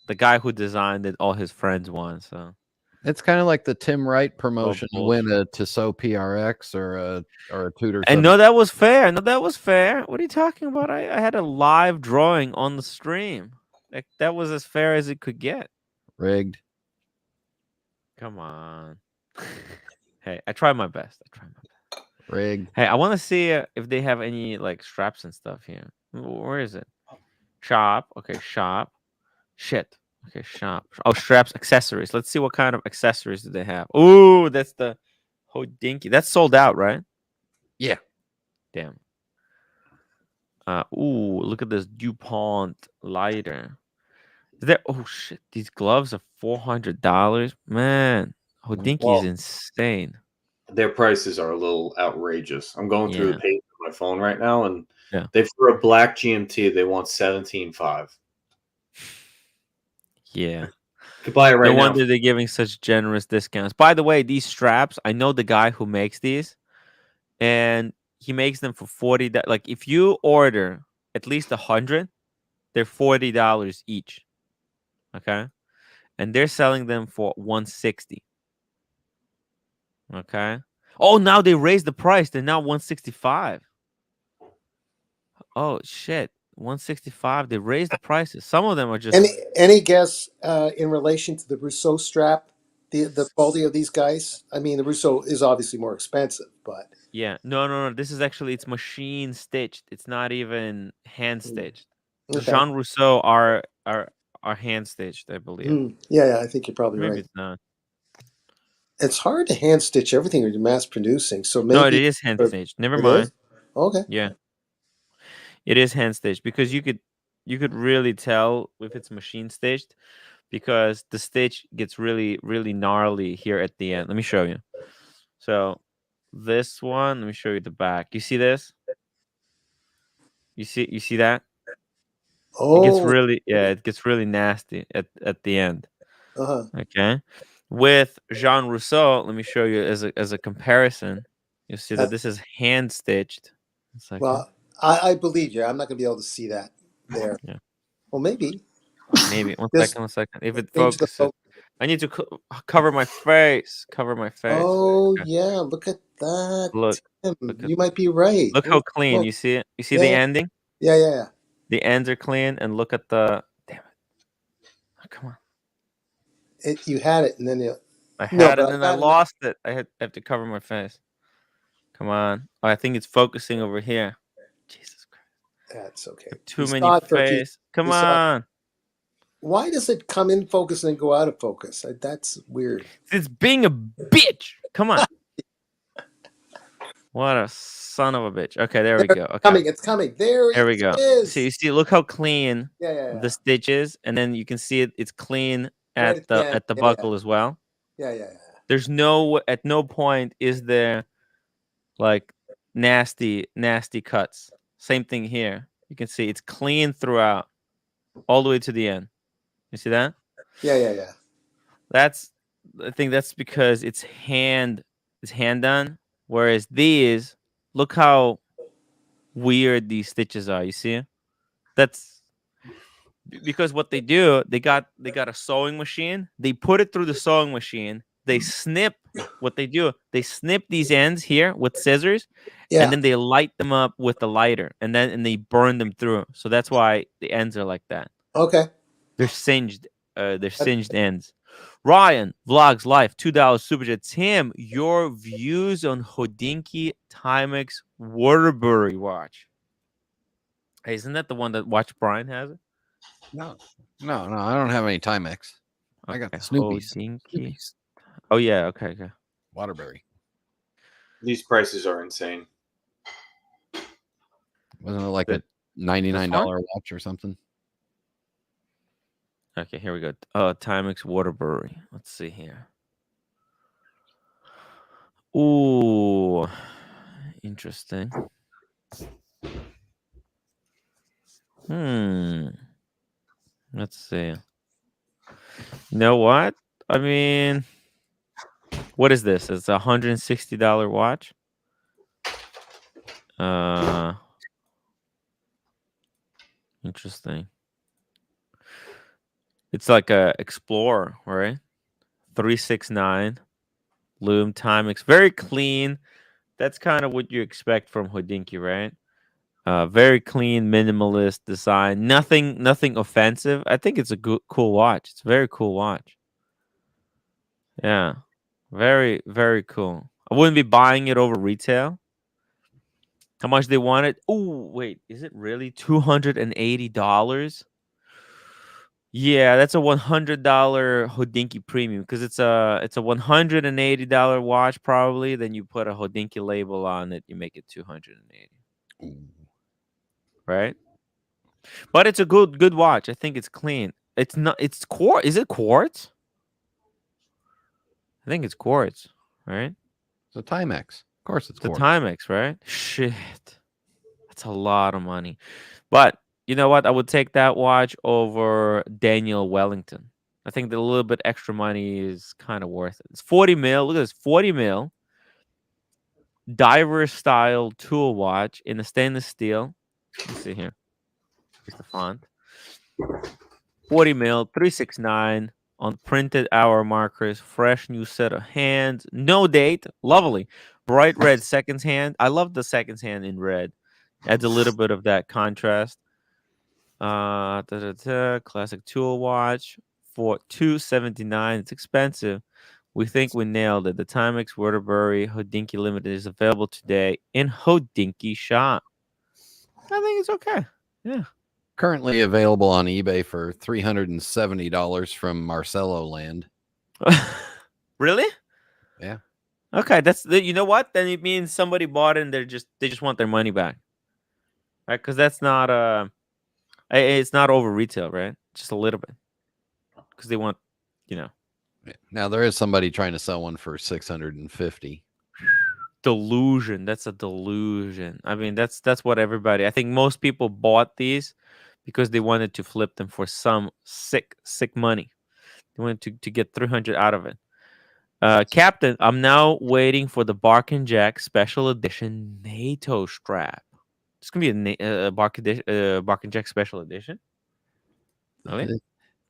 The guy who designed it, all his friends won. So it's kind of like the Tim Wright promotion. Win a Tissot PRX or a Tudor. And no, that was fair. No, that was fair. What are you talking about? I had a live drawing on the stream. That was as fair as it could get. Rigged. Come on. Hey, I tried my best. Rigged. Hey, I want to see if they have any like straps and stuff here. Where is it? Shop. Okay, shop. Shit. Okay, shop. Oh, straps, accessories. Let's see what kind of accessories do they have. Ooh, that's the Hodinkee. That's sold out, right? Yeah. Damn. Ooh, look at this DuPont lighter. Oh shit, these gloves are $400. Man, Hodinkee is insane. Their prices are a little outrageous. I'm going through the page on my phone right now, and they for a black GMT they want $17,500. Yeah, you could buy it right now. No wonder they're giving such generous discounts. By the way, these straps, I know the guy who makes these, and he makes them for $40. Like if you order at least 100, they're $40 each. Okay, and they're selling them for $160. Okay. Oh, now they raised the price. They're now $165. Oh shit, $165. They raised the prices. Some of them are just. Any guess in relation to the Rousseau strap? The quality of these guys. I mean, the Rousseau is obviously more expensive, but Yeah, no. This is actually it's machine stitched. It's not even hand stitched. okay. Jean Rousseau are hand stitched, I believe. Yeah, I think you're probably right. Maybe it's not. It's hard to hand stitch everything when you're mass producing. So maybe No, it is hand stitched. Never mind. Okay. Yeah, it is hand stitched because you could really tell if it's machine stitched because the stitch gets really gnarly here at the end. Let me show you. So this one, let me show you the back. You see this? You see that? Oh, it gets really nasty at the end. Okay. With Jean Rousseau, let me show you as a comparison. You'll see that this is hand stitched. Well, I believe you. I'm not going to be able to see that there. Yeah. Well, maybe. One second. If it focuses, I need to cover my face. Oh yeah, look at that. Look, you might be right. Look how clean. You see it? You see the ending? Yeah. The ends are clean, and look at the. Damn it! Oh, come on. You had it, and then I had it, and then I lost it. I have to cover my face. Come on! Oh, I think it's focusing over here. Jesus Christ! That's okay. Too many face. Come on! Why does it come in focus and then go out of focus? That's weird. It's being a bitch. Come on. What a son of a bitch. Okay, there we go. Okay. It's coming. There we go. So you see, look how clean the stitch is, and then you can see it's clean at the buckle as well. Yeah. There's at no point is there like nasty cuts. Same thing here. You can see it's clean throughout, all the way to the end. You see that? Yeah. I think that's because it's hand done. Whereas these, look how weird these stitches are. You see? That's because what they do, they got a sewing machine. They put it through the sewing machine. They snip. What they do, they snip these ends here with scissors, and then they light them up with the lighter, and they burn them through. So that's why the ends are like that. Okay. They're singed. They're singed ends. Ryan vlogs life $2 super chat. Tim, your views on Hodinkee Timex Waterbury watch. Hey, isn't that the one that Watch Brian has it? No, I don't have any Timex. I got the Snoopies. Hodinkee. Oh yeah, okay. Waterbury. These prices are insane. Wasn't it like a $99 watch or something? Okay, here we go. Timex Waterbury. Let's see here. Ooh, interesting. Let's see. You know what? I mean, what is this? It's a $160 watch. Interesting. It's like a Explorer, right? 369 lume Timex, very clean. That's kind of what you expect from Hodinkee, right? Very clean, minimalist design. Nothing offensive. I think it's a cool watch. It's a very cool watch. Yeah, very, very cool. I wouldn't be buying it over retail. How much they want it? Oh, wait, is it really $280? Yeah, that's a $100 Hodinkee premium because it's a $180 watch probably. Then you put a Hodinkee label on it, you make it $280. Right? But it's a good watch. I think it's clean. It's not. It's quartz. Is it quartz? I think it's quartz, right? It's a Timex. Of course, it's quartz. The Timex, right? Shit, that's a lot of money. But you know what? I would take that watch over Daniel Wellington. I think the little bit extra money is kind of worth it. It's 40 mil. Look at this, 40 mil. Diver style tool watch in the stainless steel. Let's see here. Here's the font. 40 mil, 369 on printed hour markers. Fresh new set of hands. No date. Lovely. Bright red seconds hand. I love the seconds hand in red. Adds a little bit of that contrast. Classic tool watch for $279. It's expensive. We think we nailed it. The Timex Waterbury Hodinkee Limited is available today in Hodinkee shop. I think it's okay. Yeah. Currently available on eBay for $370 from Marcelo Land. Really? Yeah. Okay, you know what? Then it means somebody bought it and they just want their money back. Right? Because that's not it's not over retail, right? Just a little bit. Because they want, Now there is somebody trying to sell one for $650. Delusion. That's a delusion. I mean, that's what everybody. I think most people bought these because they wanted to flip them for some sick money. They wanted to get 300 out of it. Captain, I'm now waiting for the Bark and Jack special edition NATO strap. It's gonna be a Bark and Jack special edition. Really?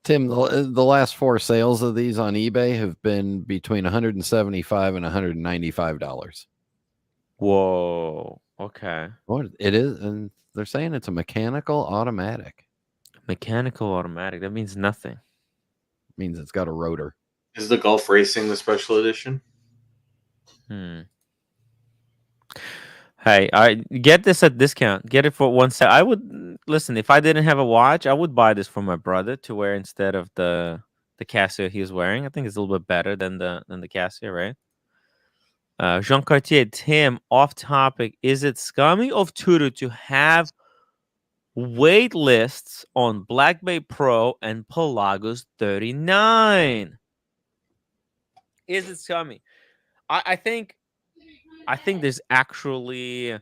Tim, the last 4 sales of these on eBay have been between $175 and $195. Whoa. Okay. What it is, and they're saying it's a mechanical automatic. Mechanical automatic. That means nothing. It means it's got a rotor. Is the Gulf Racing the special edition? Hey, I get this at discount. Get it for one set. I would listen. If I didn't have a watch, I would buy this for my brother to wear instead of the Casio he was wearing. I think it's a little bit better than the Casio, right? Jean Cartier, Tim, off topic. Is it scummy of Tudor to have wait lists on Black Bay Pro and Pelagos 39? Is it scummy? I think I think there's actually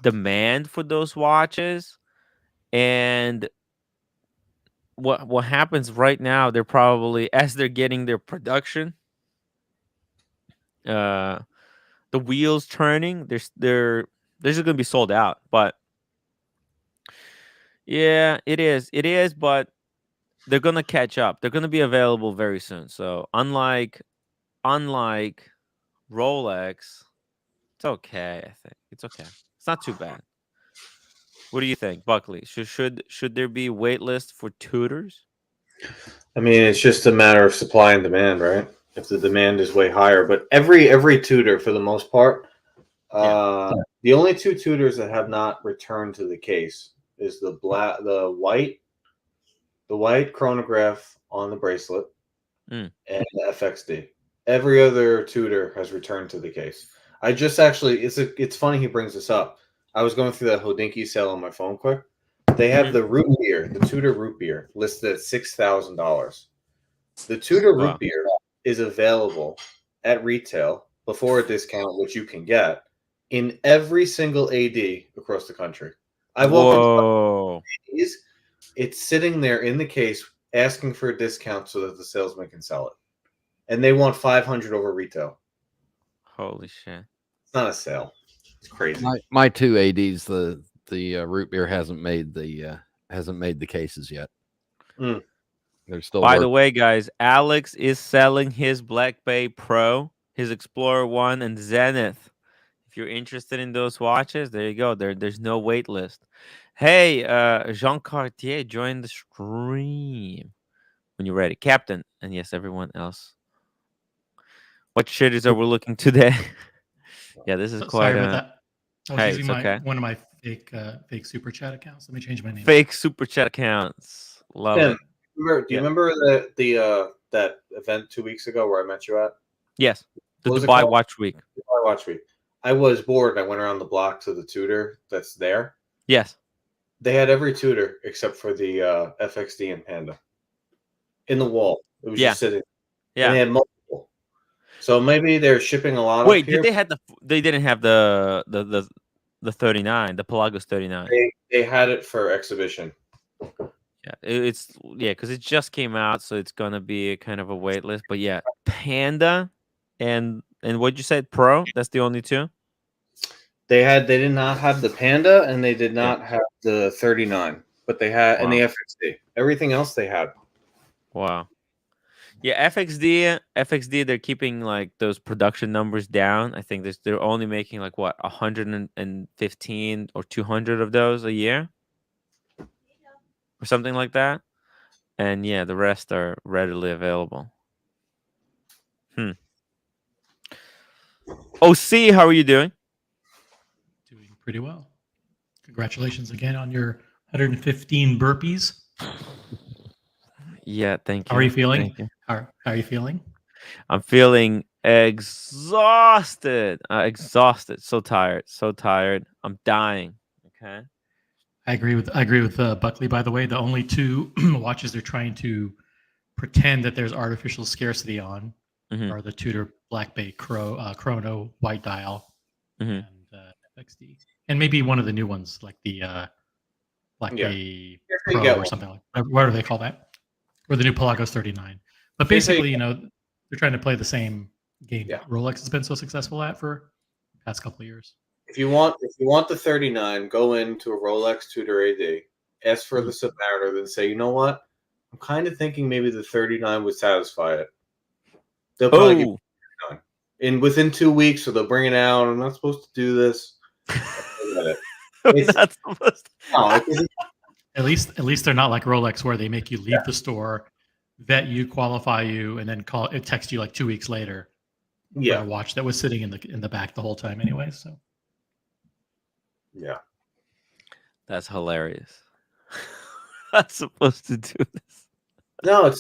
demand for those watches, and what happens right now, they're probably, as they're getting their production, the wheels turning, they're just gonna be sold out. But yeah, it is, but they're gonna catch up. They're gonna be available very soon. So unlike Rolex, it's okay. I think it's okay. It's not too bad. What do you think, Buckley? Should there be wait list for Tudors? I mean, it's just a matter of supply and demand, right? If the demand is way higher, but every Tudor, for the most part, the only two Tudors that have not returned to the case is the white chronograph on the bracelet, and the FXD. Every other Tudor has returned to the case. I just actually, it's funny he brings this up. I was going through that Hodinkee sale on my phone quick. They have the root beer, the Tudor root beer, listed at $6,000. The Tudor root beer is available at retail before a discount, which you can get in every single AD across the country. I've walked into ADs, it's sitting there in the case asking for a discount so that the salesman can sell it. And they want $500 over retail. Holy shit. It's not a sale. It's crazy. My two ADs, the root beer hasn't made the cases yet. They're still. By the way, guys, Alex is selling his Black Bay Pro, his Explorer 1, and Zenith. If you're interested in those watches, there you go. There's no wait list. Hey, Jean Cartier, join the stream when you're ready, Captain, and yes, everyone else. What shitters are we looking today? Yeah, this is quite. Sorry about that. I was using one of my fake super chat accounts. Let me change my name. Fake super chat accounts. Love it. Do you remember that event 2 weeks ago where I met you at? Yes, the Dubai Watch Week. Dubai Watch Week. I was bored. And I went around the block to the Tudor that's there. Yes, they had every Tudor except for the FXD and Panda in the wall. It was just sitting. Yeah, and they had multiple. So maybe they're shipping a lot. Wait, did they had They didn't have the 39, the Pelagos 39. They had it for exhibition. Yeah, because it just came out, so it's gonna be a kind of a wait list. But yeah, Panda and what'd you say, Pro? That's the only two. They did not have the Panda, and they did not have the 39, but they had and the FXD. Everything else they had. Wow. Yeah, FXD, they're keeping like those production numbers down. I think they're only making like 115 or 200 of those a year, or something like that. And yeah, the rest are readily available. OC, how are you doing? Doing pretty well. Congratulations again on your 115 burpees. Yeah, thank you. How are you feeling? How are you feeling? I'm feeling exhausted. So tired. I'm dying. Okay. I agree with Buckley. By the way, the only two watches they're trying to pretend that there's artificial scarcity on are the Tudor Black Bay Chrono white dial and FXD, and maybe one of the new ones like the Black Bay Pro or something like that. What do they call that? Or the new Pelagos 39. But basically, they're trying to play the same game Rolex has been so successful at for the past couple of years. If you want the 39, go into a Rolex Tudor AD, ask for the Submariner, then say, you know what? I'm kind of thinking maybe the 39 would satisfy it. They'll probably give you 39. And within 2 weeks, so they'll bring it out. I'm not supposed to do this. It's not supposed to. At least they're not like Rolex where they make you leave the store, vet you, qualify you, and then text you like 2 weeks later. Yeah, a watch that was sitting in the back the whole time anyway. So yeah, that's hilarious. Not supposed to do this. No, it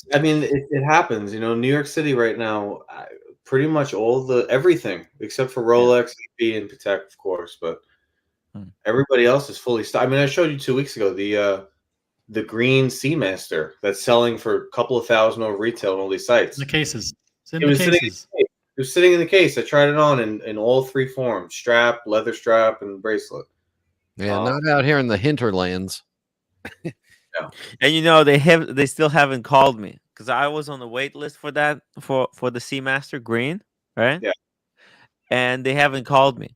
happens. New York City right now, pretty much everything except for Rolex, EP, and Patek, of course, but. Everybody else is fully stocked. I showed you 2 weeks ago the green Seamaster that's selling for a couple of thousand over retail on all these sites. The cases. It was sitting. It was sitting in the case. I tried it on in all three forms: strap, leather strap, and bracelet. Yeah, not out here in the hinterlands. Yeah. And they still haven't called me because I was on the wait list for that for the Seamaster Green, right? Yeah. And they haven't called me.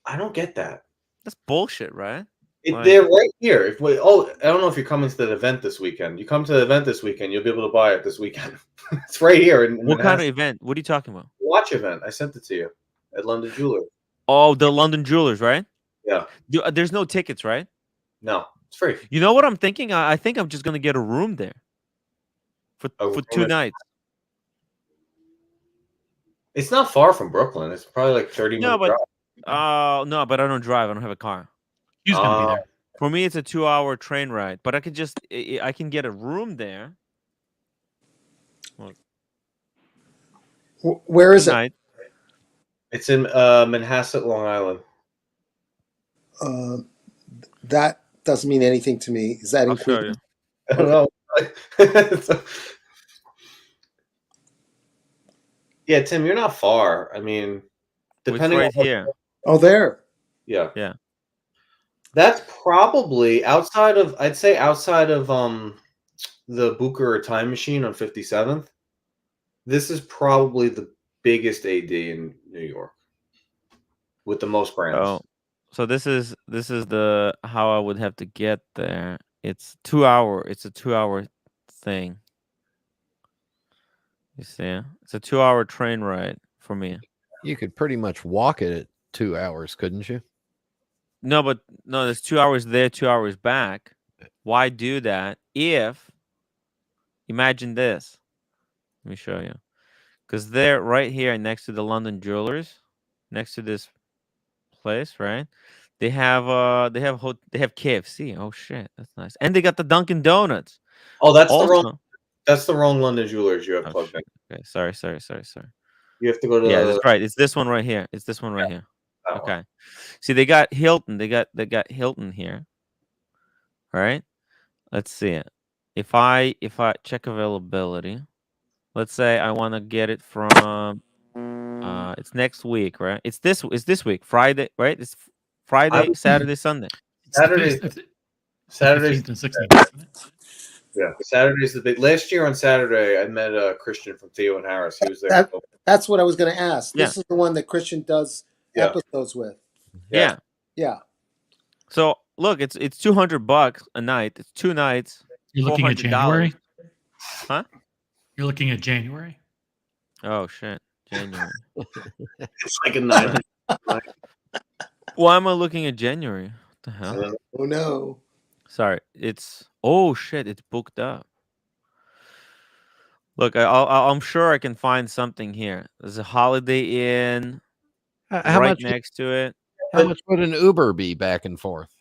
I don't get that. That's bullshit, right? They're right here. I don't know if you're coming to the event this weekend. You come to the event this weekend, you'll be able to buy it this weekend. It's right here. What kind of event? What are you talking about? Watch event. I sent it to you at London Jeweler. Oh, the London Jewelers, right? Yeah. There's no tickets, right? No, it's free. You know what I'm thinking? I think I'm just gonna get a room there for 2 nights. It's not far from Brooklyn. It's probably like 30 minutes. No, but I don't drive. I don't have a car. Who's gonna be there? For me, it's a 2-hour train ride, but I can get a room there. Where is it? It's in Manhasset, Long Island. That doesn't mean anything to me. Is that included? I don't know. Yeah, Tim, you're not far. I mean, depending right here. Oh, there. Yeah. Yeah. That's probably outside of the Booker Time Machine on 57th. This is probably the biggest AD in New York with the most brands. Oh, so this is the how I would have to get there. It's 2 hour. It's a 2-hour thing. You see, it's a 2-hour train ride for me. You could pretty much walk it at 2 hours, couldn't you? No, there's 2 hours there, 2 hours back. Why do that if? Imagine this. Let me show you. Because they're right here next to the London Jewelers, next to this place, right? They have KFC. Oh shit, that's nice. And they got the Dunkin' Donuts. Oh, that's the wrong London Jewelers you have plugged in. Okay, sorry. You have to go to that's right. It's this one right here. Here. Okay. One. See, they got Hilton. They got Hilton here. All right. Let's see it. If I check availability, let's say I want to get it from it's next week, right? It's this week, Friday, right? It's Friday, Saturday, Sunday. Saturday's and 16th, isn't it? Yeah, Saturday's the big. Last year on Saturday, I met Christian from Theo and Harris. He was there. That's what I was going to ask. This is the one that Christian does episodes with. Yeah. So look, it's $200 a night. It's 2 nights. You're looking at January? Huh? You're looking at January? Oh shit, January. It's like a 9. Why am I looking at January? What the hell? Oh no. Sorry, it's it's booked up. Look, I'm sure I can find something here. There's a Holiday Inn next to it. How much would an Uber be back and forth?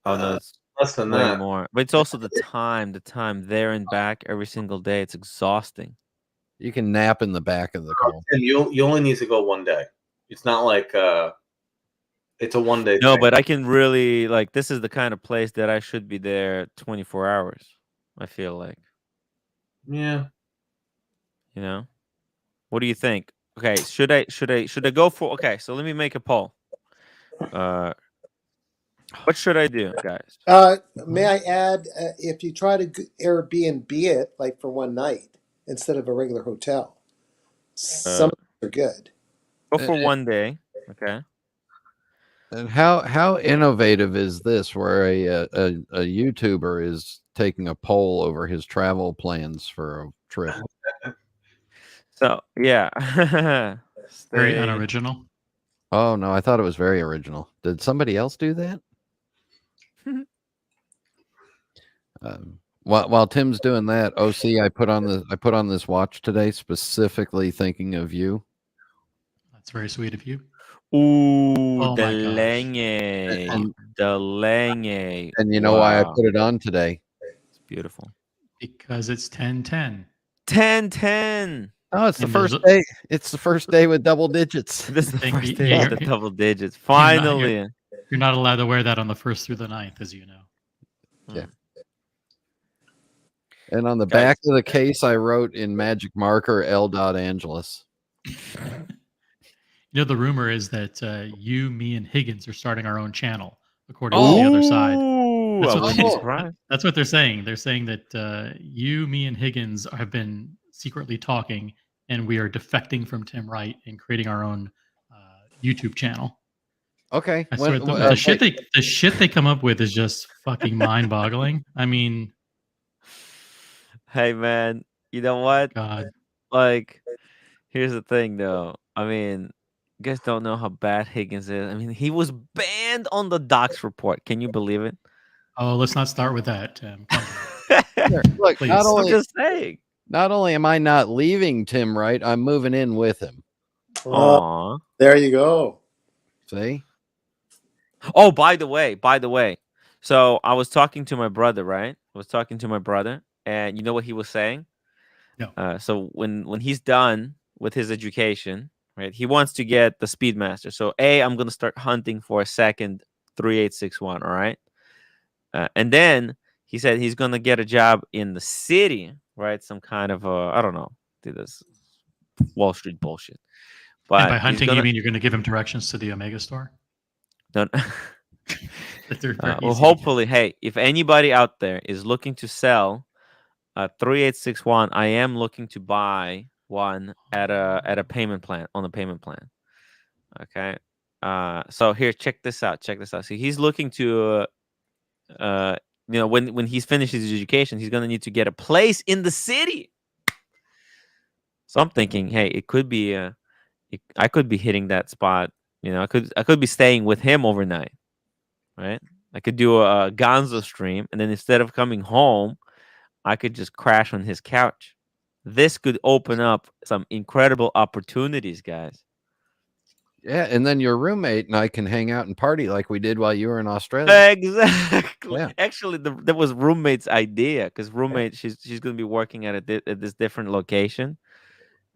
Oh no, it's less than way that. more. But it's also the time there and back every single day. It's exhausting. You can nap in the back of the car. And you only need to go one day. It's not like it's a 1 day. No, thing. but I can really this is the kind of place that I should be there 24 hours. I feel like. Yeah. You know? What do you think? Okay, should I go for so let me make a poll. What should I do, guys? May I add, if you try to Airbnb it like for one night instead of a regular hotel, some are good. Go for 1 day, okay. And how innovative is this? Where a YouTuber is taking a poll over his travel plans for a trip. So yeah, very unoriginal. Oh no, I thought it was very original. Did somebody else do that? While Tim's doing that, OC, I put on this watch today specifically thinking of you. That's very sweet of you. Ooh, the Lange. And you know why I put it on today? It's beautiful. Because it's 10-10. 10-10. Oh, it's the first day. It's the first day with double digits. This is the first day with the double digits. Finally. You're not allowed to wear that on the 1st through the 9th, as you know. Yeah. And on the back of the case, I wrote in magic marker L. Angeles. You know, the rumor is that you, me, and Higgins are starting our own channel, according to the other side. I wouldn't be surprised. That's what they're saying. They're saying that you, me, and Higgins have been secretly talking, and we are defecting from Tim Wright and creating our own YouTube channel. Okay. I swear, the shit they come up with is just fucking mind-boggling. I mean, hey man, you know what? God. Like, here's the thing, though. I mean, you guys don't know how bad Higgins is. I mean, he was banned on the Docs report. Can you believe it? Oh, let's not start with that, Tim. Look, Please. I'm just saying. not only am I not leaving Tim Wright, I'm moving in with him. Aww. There you go. See? Oh, by the way. So I was talking to my brother, right? And you know what he was saying? No. So when he's done with his education, right, he wants to get the Speedmaster. So I'm going to start hunting for a second 3861. All right. And then he said he's going to get a job in the city, right? Some kind of I don't know, do this Wall Street bullshit. But and by hunting, you mean you're going to give him directions to the Omega store? Don't. Well, hopefully, hey, if anybody out there is looking to sell a 3861, I am looking to buy one at a payment plan, on a payment plan. Okay. So here, check this out. So he's looking to when he's finished his education, he's gonna need to get a place in the city. So I'm thinking, hey, it could be I could be hitting that spot. You know, I could be staying with him overnight, right? I could do a Gonzo stream, and then instead of coming home, I could just crash on his couch. This could open up some incredible opportunities, guys. Yeah, and then your roommate and I can hang out and party like we did while you were in Australia. Exactly. Yeah. Actually, that was roommate's idea, because roommate, she's going to be working at this different location,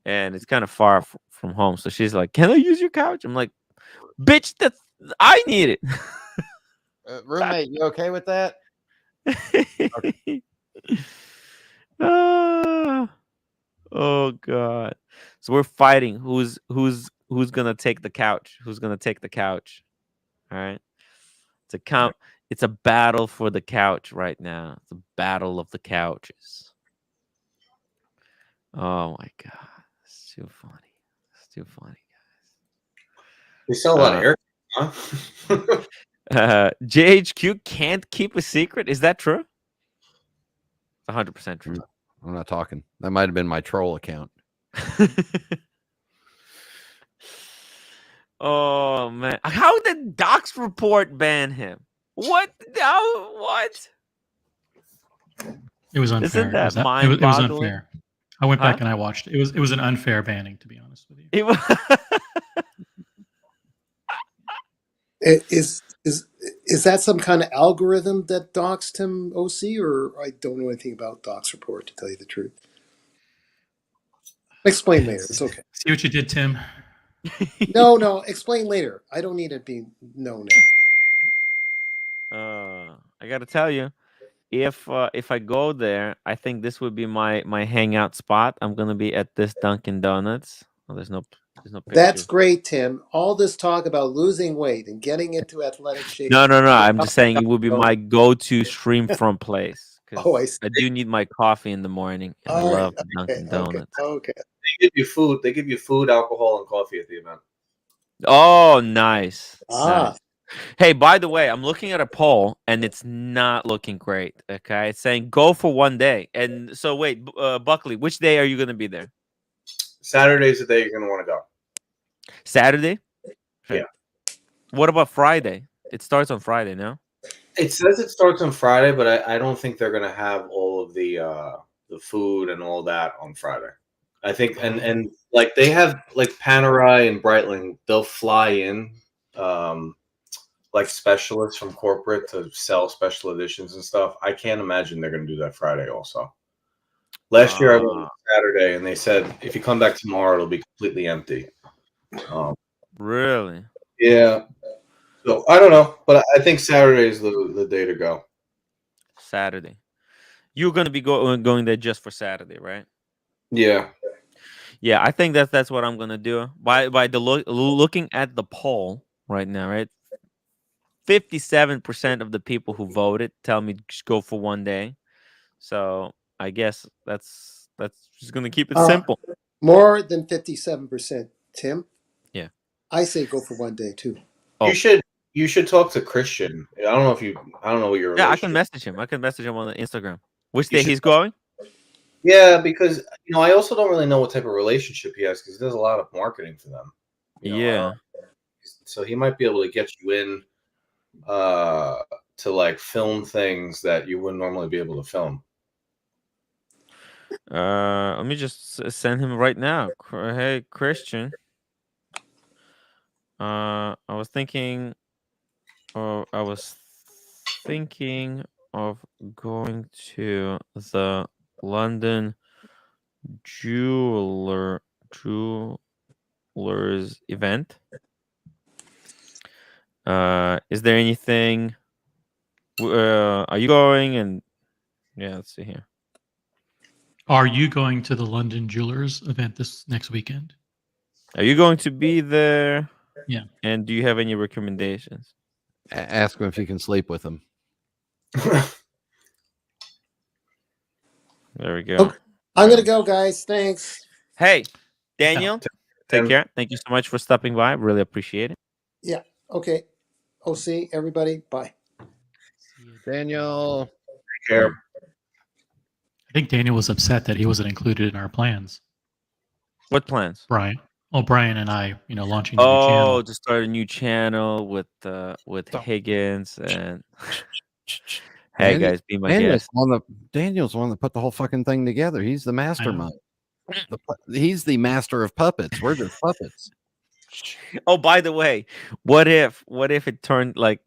and it's kind of far from home. So she's like, "Can I use your couch?" I'm like, "Bitch, I need it." Roommate, you okay with that? Okay. Oh God! So we're fighting. Who's gonna take the couch? Who's gonna take the couch? All right. It's a battle for the couch right now. It's a battle of the couches. Oh my God! It's too funny, guys. They sell a lot of air, huh? JHQ can't keep a secret. Is that true? It's 100% true. I'm not talking. That might have been my troll account. Oh man, how did Doc's report ban him? What? What? It was unfair. Isn't that it was unfair. I went back and I watched it. It was an unfair banning, to be honest with you. It was. Is that some kind of algorithm that doxed him, OC, or I don't know anything about Doc's report, to tell you the truth. Explain later. It's okay. See what you did, Tim? No. Explain later. I don't need it being known now. I got to tell you, if I go there, I think this would be my hangout spot. I'm gonna be at this Dunkin' Donuts. Oh, there's no picture. That's great, Tim. All this talk about losing weight and getting into athletic shape. No. I'm just saying it would be my go-to stream from place. Oh, I see. I do need my coffee in the morning, and I love Dunkin' Donuts. Okay. They give you food. They give you food, alcohol, and coffee at the event. Oh, nice. Nice. Hey, by the way, I'm looking at a poll, and it's not looking great. Okay, it's saying go for one day. And so, wait, Buckley, which day are you going to be there? Saturday's the day you're going to want to go. Saturday? Yeah. What about Friday? It starts on Friday, no? It says it starts on Friday, but I don't think they're going to have all of the food and all that on Friday. I think, and like they have like Panerai and Breitling, they'll fly in like specialists from corporate to sell special editions and stuff. I can't imagine they're going to do that Friday also. Last year I went on Saturday, and they said if you come back tomorrow, it'll be completely empty. Really? Yeah. So I don't know, but I think Saturday is the day to go. Saturday. You're going to be going there just for Saturday, right? Yeah. Yeah, I think that's what I'm gonna do. By the looking at the poll right now, right? 57% of the people who voted tell me just go for one day. So I guess that's just gonna keep it simple. More than 57%, Tim. Yeah. I say go for one day too. Oh. You should talk to Christian. I don't know what your Yeah, I relationship. can message him. I can message him on the Instagram. Which You day should he's going? Yeah, because I also don't really know what type of relationship he has because he does a lot of marketing for them. Yeah. So he might be able to get you in to like film things that you wouldn't normally be able to film. Let me just send him right now. Hey, Christian. I was thinking of going to the London jewelers event. Is there anything? Are you going? And yeah, let's see here. Are you going to the London Jewelers event this next weekend? Are you going to be there? Yeah. And do you have any recommendations? Ask him if you can sleep with him. There we go. Okay. I'm going to go, guys. Thanks. Hey, Daniel, take care. Thank you so much for stopping by. Really appreciate it. Yeah. Okay. OC, everybody. Bye. Daniel. Take care. I think Daniel was upset that he wasn't included in our plans. What plans? Brian. Well, Brian and I, launching the new channel. Oh, to start a new channel with Higgins and hey guys, be my guest. Daniel's the one that put the whole fucking thing together. He's the mastermind. He's the master of puppets. We're just puppets. Oh, by the way, what if it turned like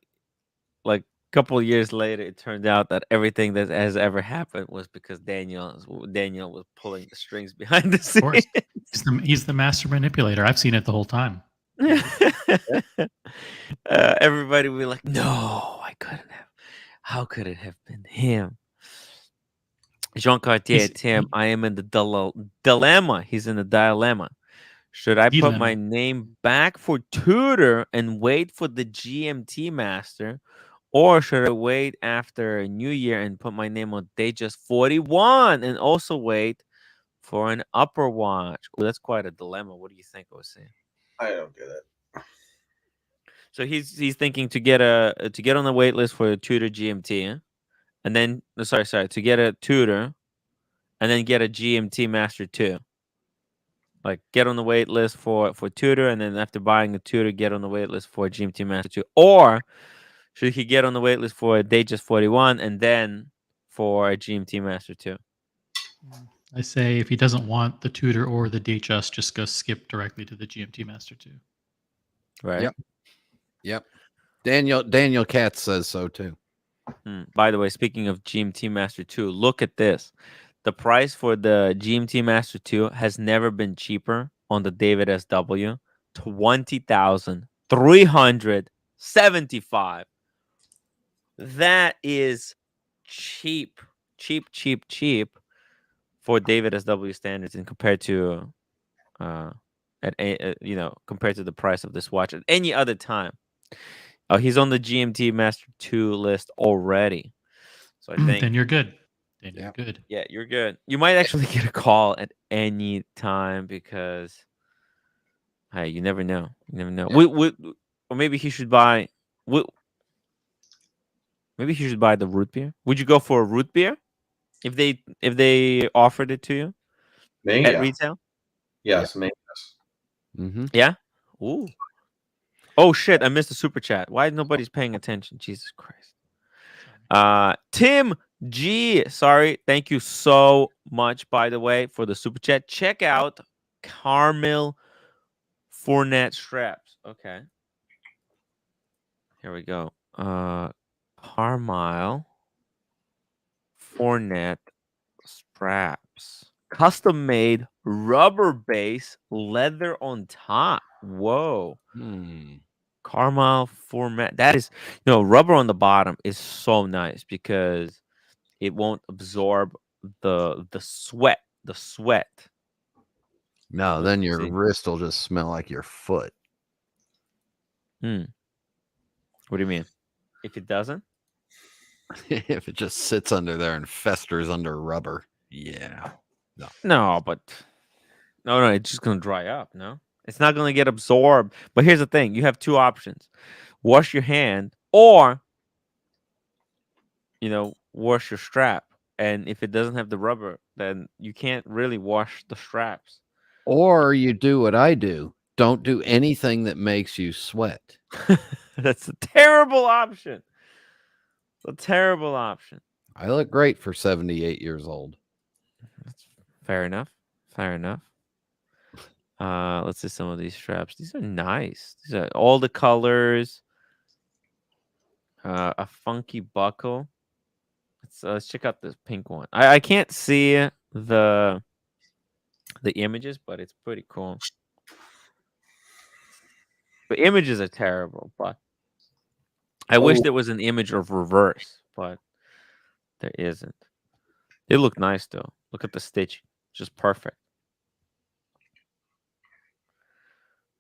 a couple of years later, it turned out that everything that has ever happened was because Daniel was pulling the strings behind the scenes. Of course. He's the master manipulator. I've seen it the whole time. Everybody will be like, no, I couldn't have. How could it have been him? Jean Cartier, Tim, I am in the dilemma. He's in the dilemma. Should I put my name back for Tudor and wait for the GMT master? Or should I wait after New Year and put my name on Datejust 41 and also wait for an upper watch? Oh, that's quite a dilemma. What do you think, OC? I don't get it. So he's thinking to get on the wait list for a Tudor GMT, and then to get a Tudor, and then get a GMT Master 2. Like get on the wait list for Tudor, and then after buying the Tudor, get on the wait list for a GMT Master 2. Or should he get on the wait list for a Datejust 41 and then for a GMT Master 2? I say if he doesn't want the Tudor or the Datejust, just go skip directly to the GMT Master 2. Right. Yep. Daniel Katz says so too. By the way, speaking of GMT Master 2, look at this. The price for the GMT Master 2 has never been cheaper on the David SW. $20,375. That is cheap for David SW standards, and compared to compared to the price of this watch at any other time. He's on the GMT Master 2 list already. So I think then you're good. You're good. Yeah, you're good. You might actually get a call at any time because hey, you never know. You never know. Yeah. Or maybe he should buy maybe he should buy the root beer. Would you go for a root beer if they offered it to you at retail? Yes, maybe. Mm-hmm. Yeah. Ooh. Oh shit! I missed the super chat. Why nobody's paying attention? Jesus Christ. Tim G. Sorry. Thank you so much, by the way, for the super chat. Check out Camille Fournet straps. Okay. Here we go. Camille Fournet straps. Custom made rubber base, leather on top. Whoa. Camille Fournet. That is, rubber on the bottom is so nice because it won't absorb the sweat. No, then your wrist will just smell like your foot. What do you mean? If it doesn't? If it just sits under there and festers under rubber. Yeah. No, but no, it's just gonna dry up. No, it's not gonna get absorbed. But here's the thing: you have two options: wash your hand, or wash your strap. And if it doesn't have the rubber, then you can't really wash the straps. Or you do what I do: don't do anything that makes you sweat. That's a terrible option. A terrible option. I look great for 78 years old. That's fair enough. Fair enough. Let's see some of these straps. These are nice. These are all the colors. A funky buckle. Let's check out this pink one. I can't see the images, but it's pretty cool. The images are terrible, but I wish there was an image of reverse, but there isn't. They look nice though. Look at the stitch, just perfect.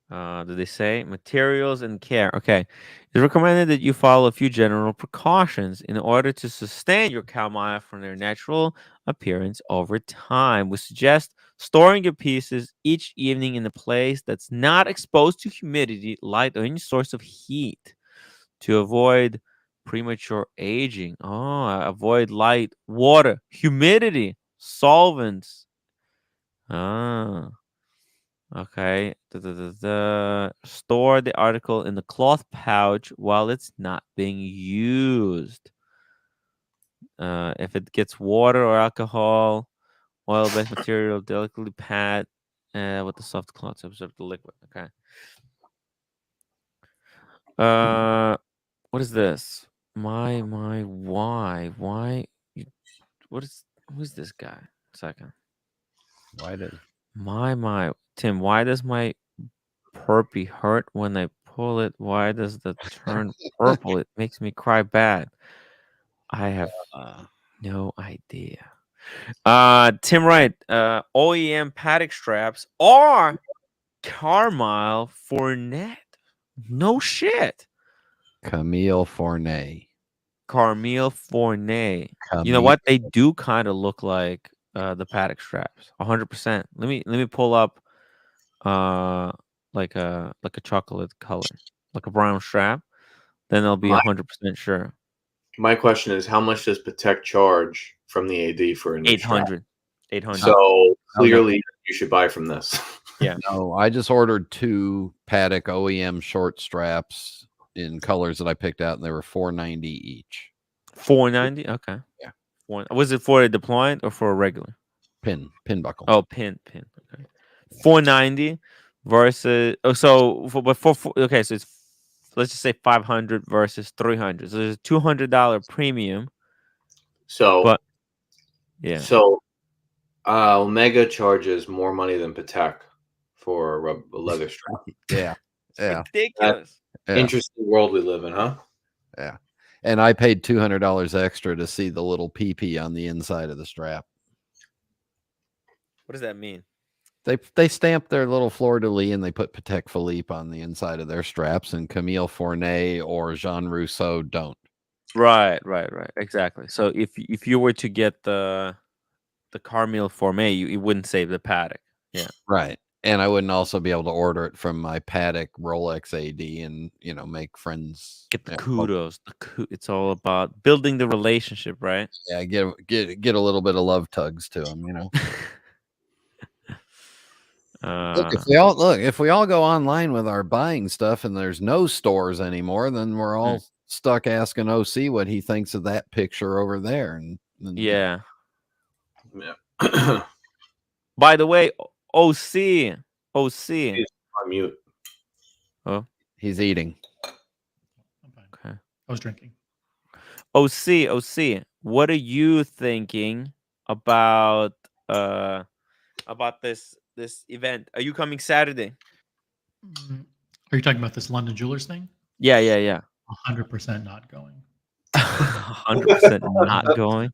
Did they say materials and care? Okay, it's recommended that you follow a few general precautions in order to sustain your Camille from their natural appearance over time. We suggest storing your pieces each evening in a place that's not exposed to humidity, light, or any source of heat to avoid premature aging. Avoid light, water, humidity, solvents. Okay. Store the article in the cloth pouch while it's not being used. If it gets water or alcohol, oil-based material, delicately pad with the soft cloth to absorb the liquid. Okay. What is this? Why? Who's this guy? Second. Tim, why does my Burpee hurt when I pull it? Why does the turn purple? It makes me cry bad. I have no idea. Tim Wright, OEM paddock straps are Camille Fournet. No shit. Camille Fournet. Camille Fournet. You know what? They do kind of look like the paddock straps. 100%. Let me pull up like a chocolate color, like a brown strap. Then I'll be 100% sure. My question is, how much does Patek charge from the AD for a new 800. strap? 800. So clearly you should buy from this. Yeah. No, I just ordered 2 Patek OEM short straps in colors that I picked out, and they were $490 each. $490? Okay. Yeah. Was it for a deployment or for a regular? Pin buckle. Oh, pin. Okay. $490 versus so it's let's just say 500 versus 300. So there's a $200 premium. So yeah. So Omega charges more money than Patek for a leather strap. Yeah. Ridiculous. Interesting world we live in, huh? Yeah. And I paid $200 extra to see the little PP on the inside of the strap. What does that mean? They stamped their little fleur-de-lis and they put Patek Philippe on the inside of their straps, and Camille Fournet or Jean Rousseau don't. Right. Exactly. So if you were to get the Camille Fournet, you wouldn't save the Patek. Yeah. Right. And I wouldn't also be able to order it from my Patek Rolex AD and, make friends. Get the kudos. It's all about building the relationship, right? Yeah, get a little bit of love tugs to them, Look, if we all go online with our buying stuff and there's no stores anymore, then we're all stuck asking OC what he thinks of that picture over there. And yeah. By the way, OC. He's on mute. Oh, he's eating. Okay. I was drinking. OC. What are you thinking about this event? Are you coming Saturday? Are you talking about this London Jewelers thing? Yeah. 100% not going. 100% not going.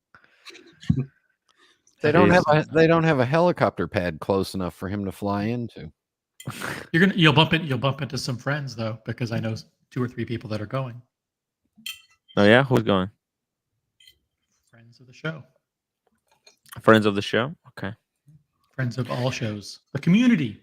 They don't have a helicopter pad close enough for him to fly into. You'll bump into some friends though, because I know 2 or 3 people that are going. Oh yeah, who's going? Friends of the show. Friends of the show. Okay. Friends of all shows. The community.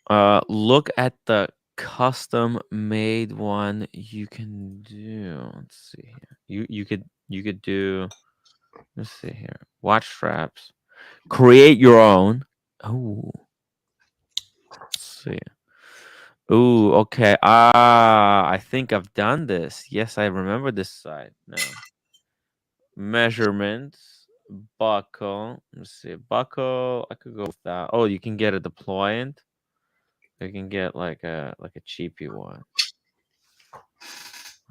Look at the custom made one you can do. Let's see here. You could do. Let's see here. Watch straps. Create your own. Oh. Let's see. Ooh, okay. I think I've done this. Yes, I remember this side now. Measurements, buckle. Let's see, buckle. I could go with that. Oh, you can get a deployant. You can get like a cheapy one.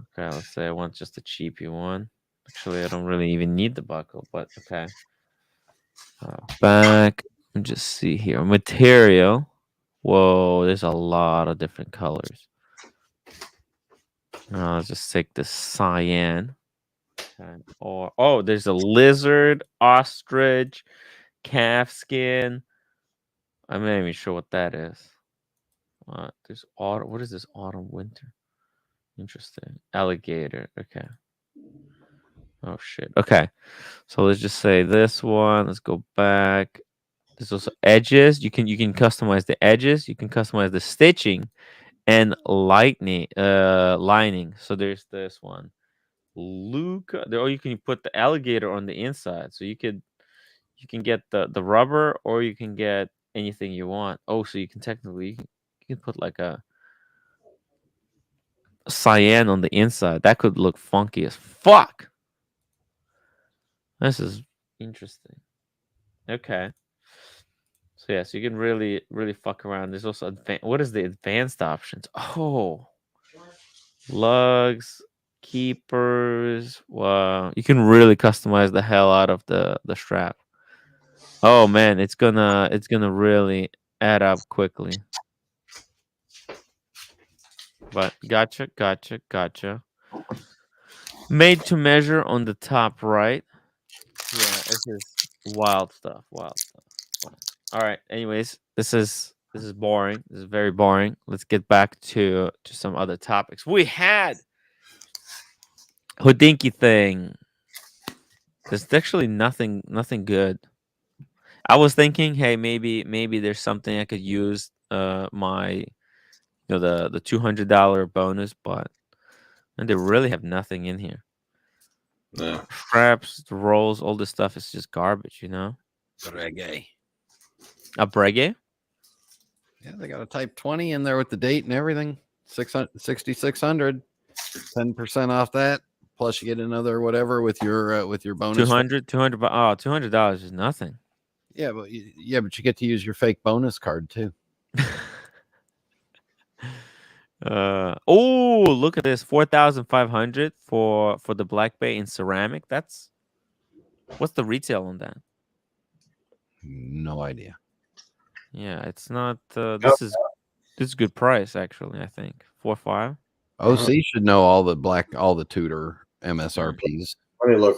Okay, let's say I want just a cheapy one. Actually, I don't really even need the buckle, but okay. Back. Let me just see here. Material. Whoa, there's a lot of different colors. I'll just take the cyan. Okay. Or there's a lizard, ostrich, calf skin. I'm not even sure what that is. There's autumn. What is this? Autumn, winter. Interesting. Alligator. Okay. Oh shit. Okay. So let's just say this one. Let's go back. There's also edges. You can customize the edges. You can customize the stitching and lining. So there's this one. Luca. Or you can put the alligator on the inside. So you can get the rubber, or you can get anything you want. Oh, so you can technically you can put like a cyan on the inside. That could look funky as fuck. This is interesting. Okay. So yeah, so you can really fuck around. There's also what is the advanced options? Oh, lugs, keepers. Wow, you can really customize the hell out of the strap. Oh man, it's gonna really add up quickly. But gotcha. Made to measure on the top right. Yeah, this is wild stuff. All right. Anyways, this is boring. This is very boring. Let's get back to some other topics. We had Hodinkee thing. There's actually nothing good. I was thinking, hey, maybe there's something I could use my the $200 bonus, but and they really have nothing in here. No. Straps, the rolls, all this stuff is just garbage, Reggae. A breguet? Yeah, they got a Type 20 in there with the date and everything. 6,600. 10% off that. Plus, you get another whatever with your bonus. 200. Oh, $200 is nothing. Yeah, but you get to use your fake bonus card too. Oh, look at this, 4,500 for the Black Bay in ceramic. What's the retail on that? No idea. Yeah, it's not. This is good price actually. I think 4.5. OC should know all the Tudor MSRPs. Let me look.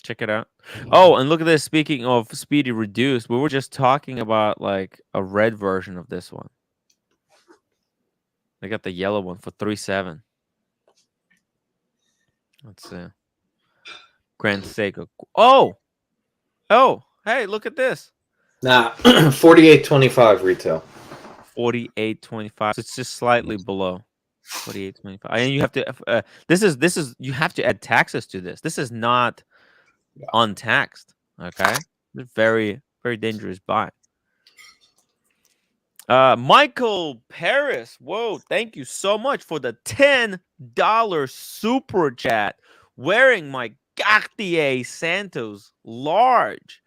Check it out. Oh, and look at this. Speaking of speedy reduced, we were just talking about like a red version of this one. They got the yellow one for 3.7. Let's see. Grand Seiko. Oh, hey, look at this. Nah, 48.25 retail. 48.25. So it's just slightly below 48.25. And you have to. This is you have to add taxes to this. This is not untaxed. Okay, it's very dangerous buy. Michael Paris, whoa, thank you so much for the $10 super chat. Wearing my Cartier Santos large.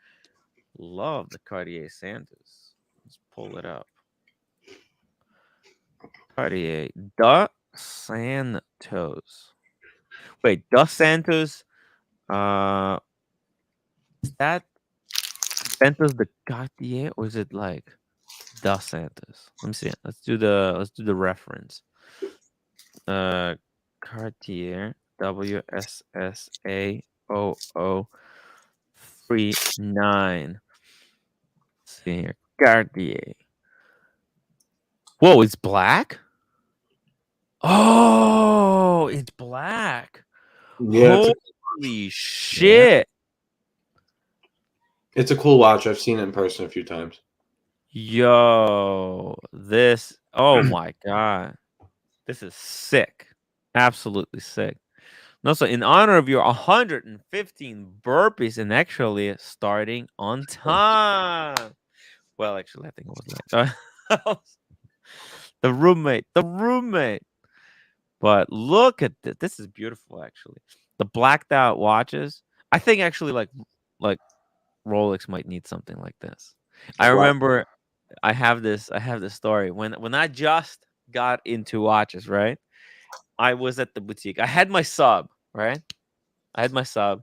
Love the Cartier Santos. Let's pull it up. Cartier the Santos. Wait, the Santos. Is that Santos the Cartier, or is it like the Santos? Let me see. Let's do the reference. Cartier WSSAOO 139. Let's see here. Cartier. Whoa, it's black? Oh, it's black. Yeah, Holy shit. it's a cool watch. I've seen it in person a few times. Yo, this. Oh my God. This is sick. Absolutely sick. And also, in honor of your 115 burpees and actually starting on time. Well, actually, I think it was late. The roommate. But look at this. This is beautiful, actually. The blacked out watches. I think actually, like Rolex might need something like this. I remember I have this story when I just got into watches, right? I was at the boutique. I had my sub, right? I had my sub.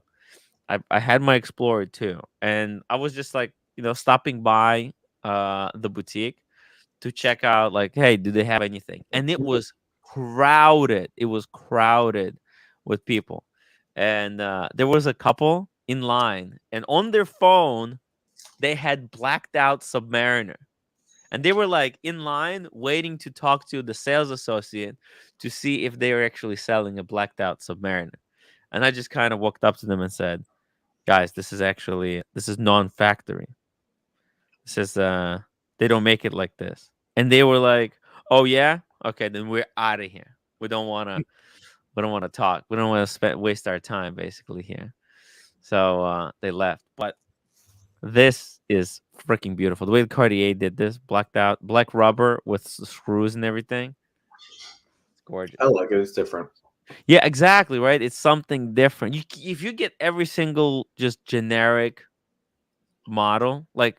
I had my Explorer too. And I was just like, stopping by the boutique to check out, like, hey, do they have anything? And it was crowded. It was crowded with people. And there was a couple in line, and on their phone, they had blacked out Submariner. And they were like in line waiting to talk to the sales associate to see if they were actually selling a blacked out Submariner. And I just kind of walked up to them and said, guys, this is non-factory. This is they don't make it like this. And they were like, oh yeah, okay, then we're out of here. We don't want to talk. We don't want to waste our time basically here. So they left. But this is freaking beautiful. The way Cartier did this, blacked out, black rubber with screws and everything. It's gorgeous. I like it. It's different. Yeah, exactly, right? It's something different. If you get every single just generic model, like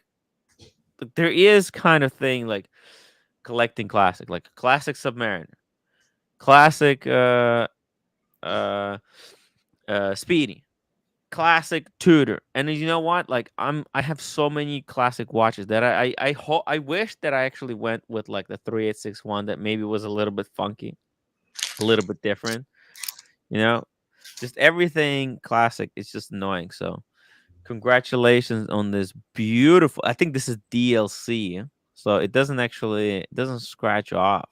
there is kind of thing like collecting classic, like classic Submariner, classic Speedy, classic Tudor. And you know what? Like I have so many classic watches that I wish that I actually went with like the 3861 that maybe was a little bit funky, a little bit different. Just everything classic. It's just annoying. So congratulations on this beautiful. I think this is DLC, so it doesn't scratch off.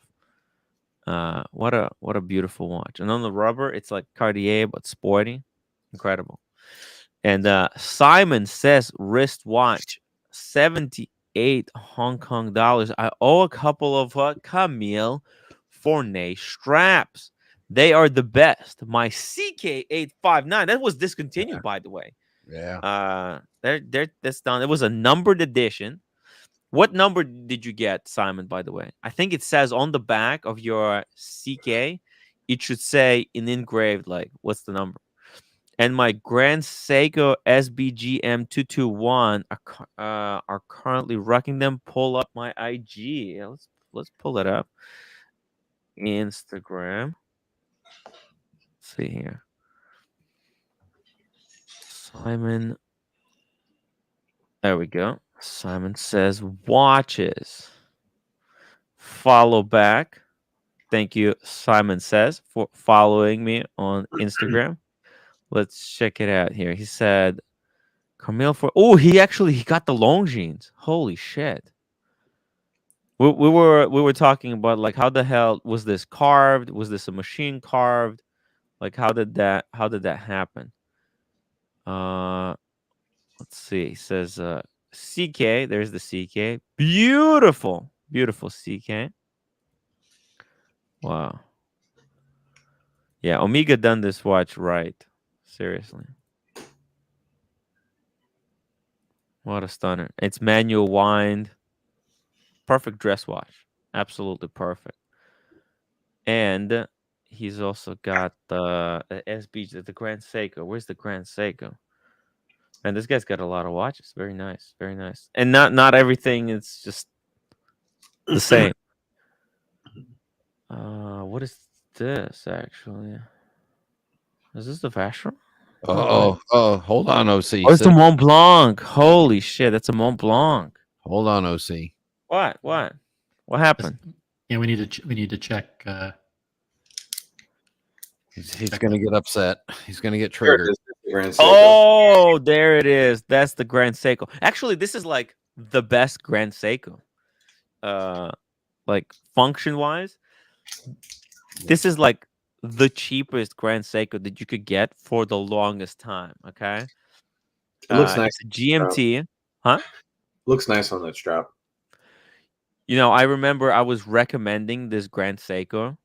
What a beautiful watch. And on the rubber, it's like Cartier but sporty, incredible. And Simon says wristwatch, 78 Hong Kong dollars. I owe a couple of Camille Fournet straps. They are the best. My CK859 that was discontinued, by the way. Yeah. That's done. It was a numbered edition. What number did you get, Simon, by the way? I think it says on the back of your CK, it should say in engraved, like, what's the number? And my Grand Seiko SBGM 221 are currently rocking them. Pull up my IG. Yeah, let's pull it up. Instagram. Let's see here. Simon. There we go. Simon says watches. Follow back. Thank you, Simon says, for following me on Instagram. Let's check it out here. He said, Camille he got the Longines. Holy shit. We were talking about like how the hell was this carved? Was this a machine carved? Like how did that happen? Let's see. He says CK. There's the CK. Beautiful CK. Wow. Yeah, Omega done this watch right. Seriously. What a stunner. It's manual wind. Perfect dress watch. Absolutely perfect. And he's also got the SB, the Grand Seiko. Where's the Grand Seiko? And this guy's got a lot of watches. Very nice. Very nice. And not everything is just the same. What is this actually? Is this the Vacheron? Hold on, OC. Oh, it's a Mont Blanc. Holy shit, that's a Mont Blanc. Hold on, OC. What happened? Yeah, we need to check. He's going to get upset. He's going to get triggered. Grand Seiko. Oh, there it is. That's the Grand Seiko. Actually, this is like the best Grand Seiko. Like function wise, this is like the cheapest Grand Seiko that you could get for the longest time. Okay, It looks nice. It's a GMT, huh? Looks nice on that strap. You know, I remember I was recommending this Grand Seiko,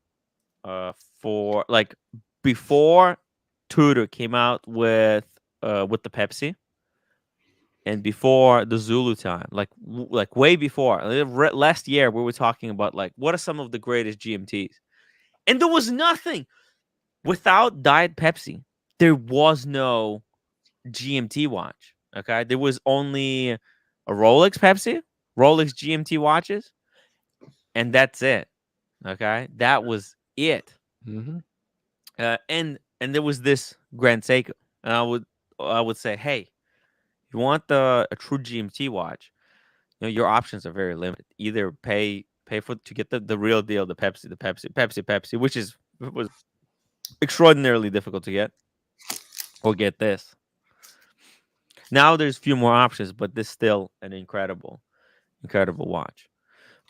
for like before Tudor came out with the Pepsi, and before the Zulu time, like way before. Last year, we were talking about like what are some of the greatest GMTs, and there was nothing without Diet Pepsi. There was no GMT watch. Okay, there was only a Rolex Pepsi, Rolex GMT watches, and that's it. Okay, that was it. Mm-hmm. And there was this Grand Seiko, and I would say, hey, you want a true GMT watch? You know, your options are very limited. Either pay to get the real deal, the Pepsi, which was extraordinarily difficult to get, or get this. Now there's few more options, but this is still an incredible watch.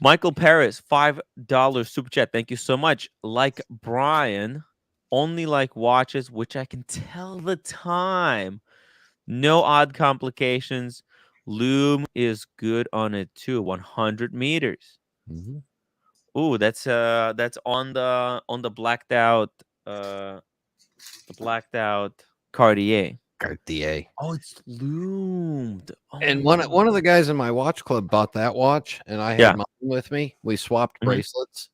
Michael Paris, $5 super chat. Thank you so much. Like Brian, only like watches which I can tell the time. No odd complications. Lume is good on it too. 100 meters. Mm-hmm. Ooh, that's on the blacked out Cartier. Cartier. Oh, it's loomed. Oh. And one of the guys in my watch club bought that watch, and I had mine with me. We swapped bracelets.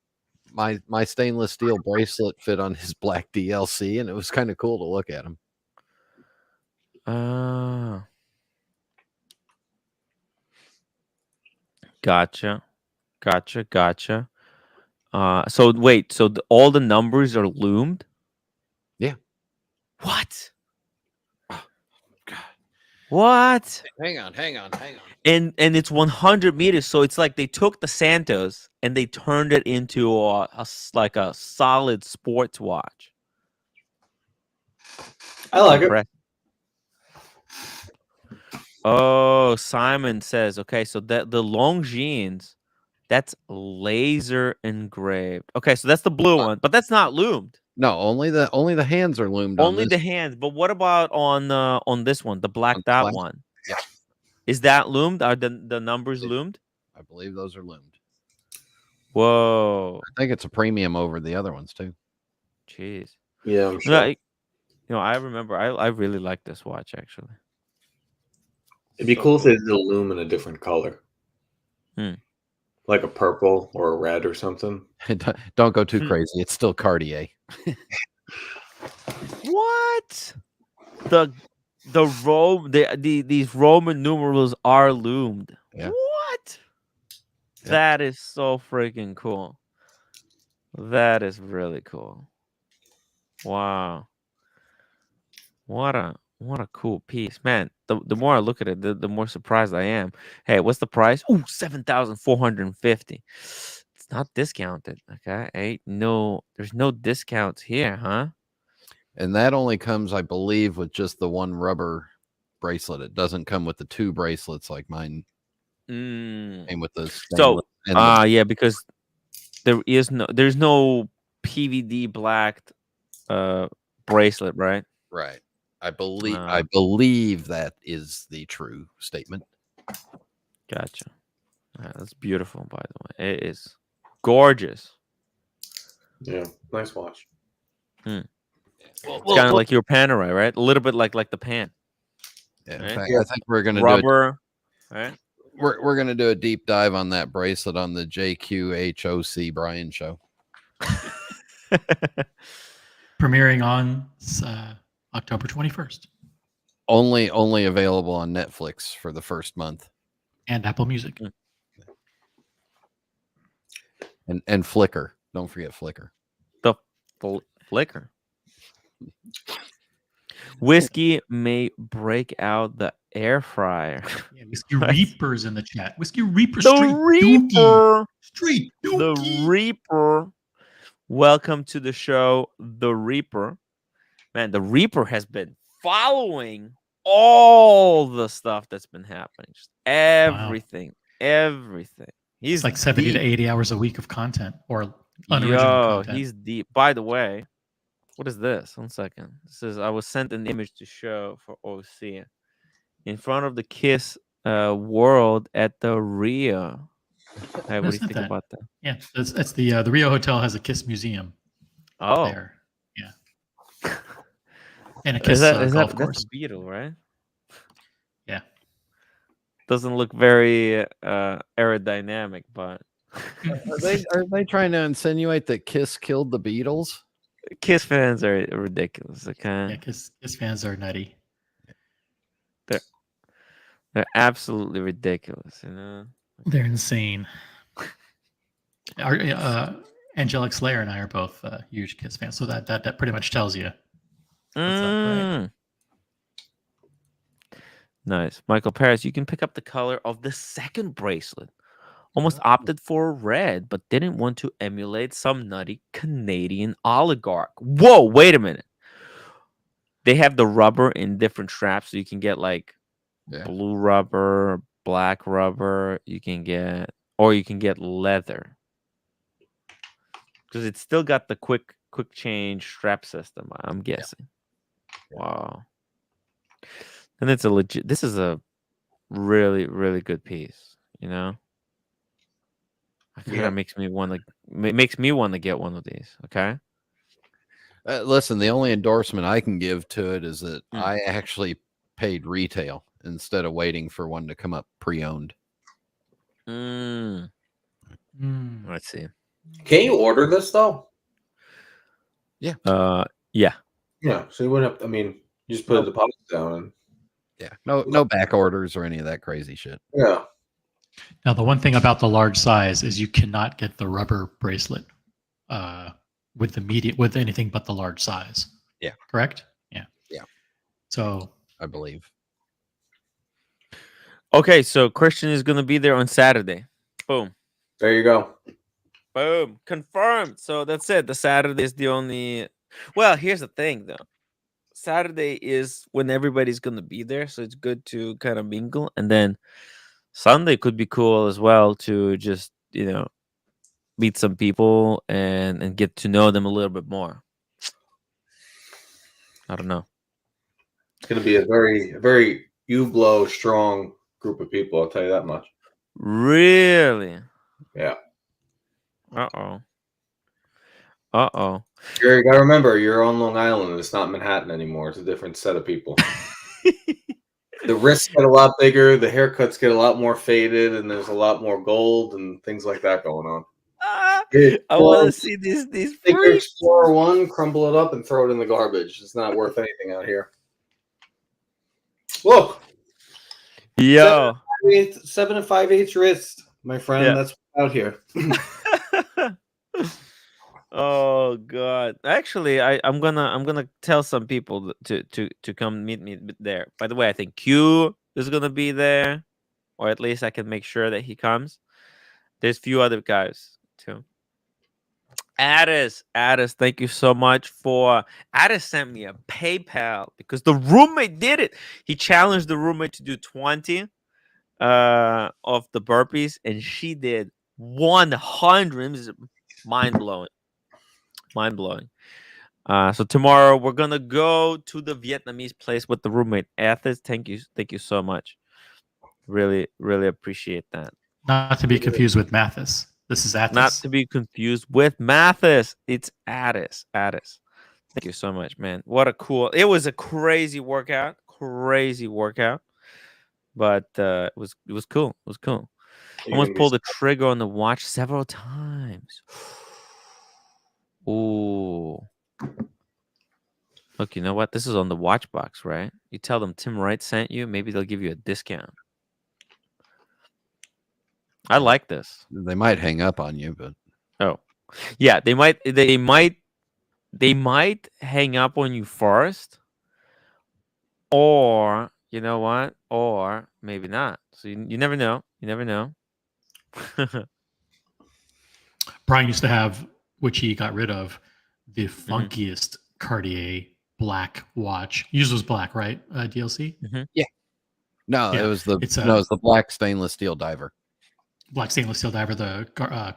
My stainless steel bracelet fit on his black DLC, and it was kind of cool to look at him. Gotcha. So wait, so all the numbers are loomed? Yeah. What? Oh, God. What? Hang on. And it's 100 meters, so it's like they took the Santos and they turned it into a solid sports watch. I like it. Oh, Simon says, okay, so that the Longines, that's laser engraved. Okay, so that's the blue one, but that's not loomed. No, only the hands are loomed. Only the hands. But what about on this one, the blacked out one? Yeah. Is that loomed? Are the numbers loomed? I believe those are loomed. Whoa. I think it's a premium over the other ones too. Jeez. Yeah, I'm sure. I remember I really like this watch actually. It'd be cool if they did the lume in a different color. Like a purple or a red or something. Don't go too crazy. It's still Cartier. What? These Roman numerals are loomed. Yeah. What? Yeah. That is so freaking cool. That is really cool. Wow. What a cool piece, man. The more I look at it, the more surprised I am. Hey, what's the price? Ooh, 7,450. It's not discounted. Okay. There's no discounts here, huh? And that only comes, I believe, with just the one rubber bracelet. It doesn't come with the two bracelets like mine. Came with the yeah, because there's no PVD blacked bracelet, right? Right. I believe that is the true statement. Gotcha. That's beautiful, by the way. It is gorgeous. Yeah, nice watch. It's kind of like your Panerai, right? A little bit like the Pan. Yeah, right? in fact, I think we're gonna rubber. Right? We're gonna do a deep dive on that bracelet on the JQHOC Brian show. Premiering on October 21st. Only available on Netflix for the first month. And Apple Music. And Flickr. Don't forget Flickr. The Flickr. Whiskey may break out the air fryer. Yeah, Whiskey Reaper's in the chat. Whiskey Reaper. The Reaper. Street The Reaper. Welcome to the show, The Reaper. Man, The Reaper has been following all the stuff that's been happening. Just everything. He's It's like 70 deep. to 80 hours a week of content or unoriginal content. He's deep. By the way, what is this? 1 second. This is I was sent an image to show for OC in front of the Kiss World at the Rio. Hey, what do you think about that? Yeah, it's the Rio Hotel has a Kiss museum. Oh, there. Yeah. And a Kiss golf course. That's a Beetle, right? Yeah. Doesn't look very aerodynamic, but Are they trying to insinuate that Kiss killed the Beatles? Kiss fans are ridiculous. Okay. Yeah, Kiss fans are nutty. They're absolutely ridiculous. You know. They're insane. Angelic Slayer and I are both huge Kiss fans, so that pretty much tells you. What's up, right? Nice. Michael Paris, you can pick up the color of the second bracelet. Almost opted for red, but didn't want to emulate some nutty Canadian oligarch. Whoa, wait a minute. They have the rubber in different straps, so you can get like blue rubber, black rubber. You can get leather. Because it's still got the quick change strap system, I'm guessing. Yeah. Wow. And it's this is a really, really good piece, you know? It makes me want to get one of these, okay? Listen, the only endorsement I can give to it is that I actually paid retail instead of waiting for one to come up pre-owned. Let's see. Can you order this though? Yeah. Yeah. Yeah. So you wouldn't have. I mean, you just put a deposit down. And... Yeah. No back orders or any of that crazy shit. Yeah. Now, the one thing about the large size is you cannot get the rubber bracelet with anything but the large size. Yeah. Correct? Yeah. Yeah. So I believe. Okay, so Christian is going to be there on Saturday. Boom. There you go. Boom. Confirmed. So that's it. The Saturday is the only... Well, here's the thing, though. Saturday is when everybody's going to be there, so it's good to kind of mingle. And then Sunday could be cool as well to just, meet some people and get to know them a little bit more. I don't know. It's going to be a very Hublot strong group of people, I'll tell you that much. Really? Yeah. Uh-oh. You got to remember, you're on Long Island. It's not Manhattan anymore. It's a different set of people. The wrists get a lot bigger. The haircuts get a lot more faded, and there's a lot more gold and things like that going on. I want to see these Take your Explorer 1, crumble it up, and throw it in the garbage. It's not worth anything out here. Look. Yo. 7 5/8 wrist, my friend. Yeah. That's out here. Oh God! Actually, I'm gonna tell some people to come meet me there. By the way, I think Q is gonna be there, or at least I can make sure that he comes. There's a few other guys too. Addis, thank you so much for. Addis sent me a PayPal because the roommate did it. He challenged the roommate to do 20 of the burpees, and she did 100. This is mind blowing. So tomorrow we're gonna go to the Vietnamese place with the roommate. Athos, thank you so much. Really, really appreciate that. Not to be confused with Mathis. This is Athos. Not to be confused with Mathis. It's Addis. Thank you so much, man. It was a crazy workout. But it was cool. Almost pulled the trigger on the watch several times. Ooh. Look, you know what? This is on the watch box, right? You tell them Tim Wright sent you, maybe they'll give you a discount. I like this. They might hang up on you, but yeah, they might hang up on you first, or you know what? Or maybe not. So you never know. Brian used to have, which he got rid of, the funkiest Cartier black watch. Yours was black, right? DLC. Yeah. No, Yeah, it was the it's the black stainless steel diver. Black stainless steel diver, the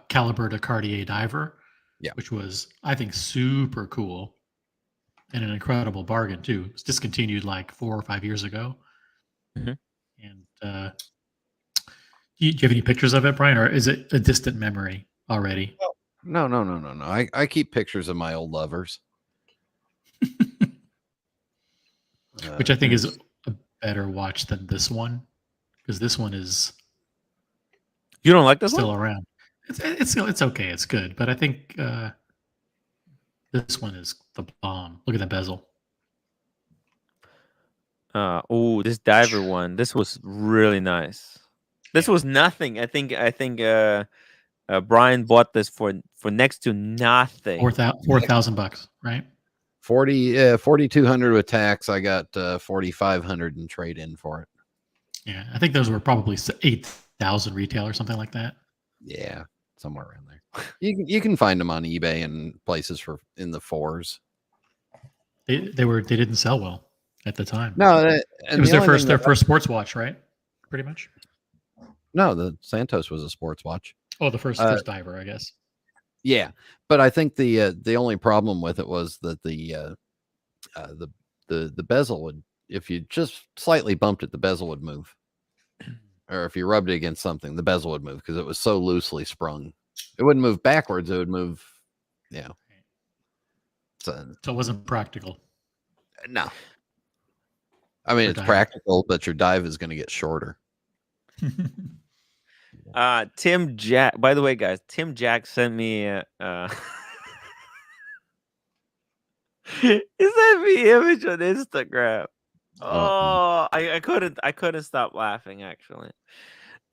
caliber to Cartier diver. Yeah. Which was, I think, super cool and an incredible bargain too. It was discontinued like 4 or 5 years ago. And do you have any pictures of it, Brian, or is it a distant memory already? No. I keep pictures of my old lovers. Which I think is a better watch than this one, because this one is You don't like this still one? around. It's okay. It's good, but I think this one is the bomb. Look at the bezel. Oh, this diver one. This was really nice. This was nothing. I think Brian bought this for next to nothing. $4,000, right? 4,200 with tax. I got 4,500 in trade in for it. Yeah, I think those were probably 8,000 retail or something like that. Yeah, somewhere around there. You can find them on eBay and places for in the fours. They didn't sell well at the time. No, it was their first sports watch, right? Pretty much. No, the Santos was a sports watch. Oh, the first diver, I guess. Yeah, but I think the only problem with it was that the bezel would, if you just slightly bumped it, the bezel would move, or if you rubbed it against something, the bezel would move because it was so loosely sprung. It wouldn't move backwards; it would move, So it wasn't practical. No, I mean it's practical, but your dive is going to get shorter. Tim Jack. By the way, guys, Tim Jack sent me he sent me an image on Instagram. Oh, I couldn't stop laughing. Actually,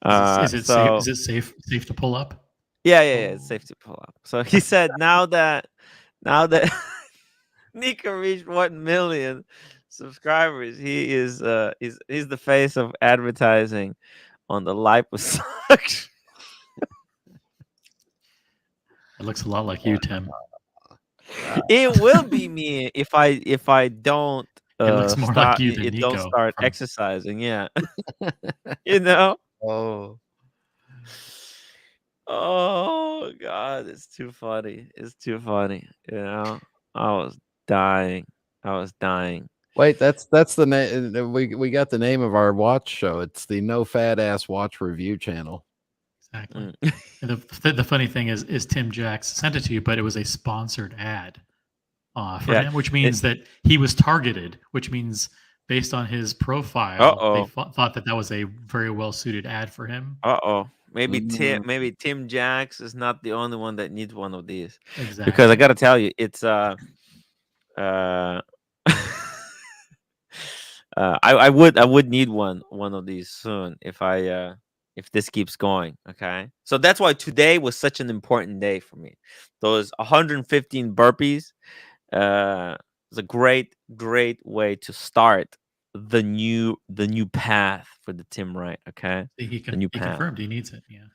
is it safe to pull up? Yeah, it's safe to pull up. So he said, now that Nico reached 1 million subscribers, he is he's the face of advertising on the liposuction. It looks a lot like you, Tim. It will be me if I don't. It looks more like you than Nico. Don't start exercising. Yeah, you know. Oh God, it's too funny. It's too funny. You know, I was dying. Wait, that's the name. We got the name of our watch show. It's the No Fat Ass Watch Review Channel. Exactly. And the funny thing is Tim Jacks sent it to you, but it was a sponsored ad for him, which means that he was targeted. Which means based on his profile, they thought that was a very well suited ad for him. Maybe Tim Jacks is not the only one that needs one of these. Exactly. Because I gotta tell you, it's I would need one of these soon if this keeps going. Okay, so that's why today was such an important day for me. Those 115 burpees is a great way to start the new path for the Tim Wright. Okay, he confirmed he needs it. Yeah.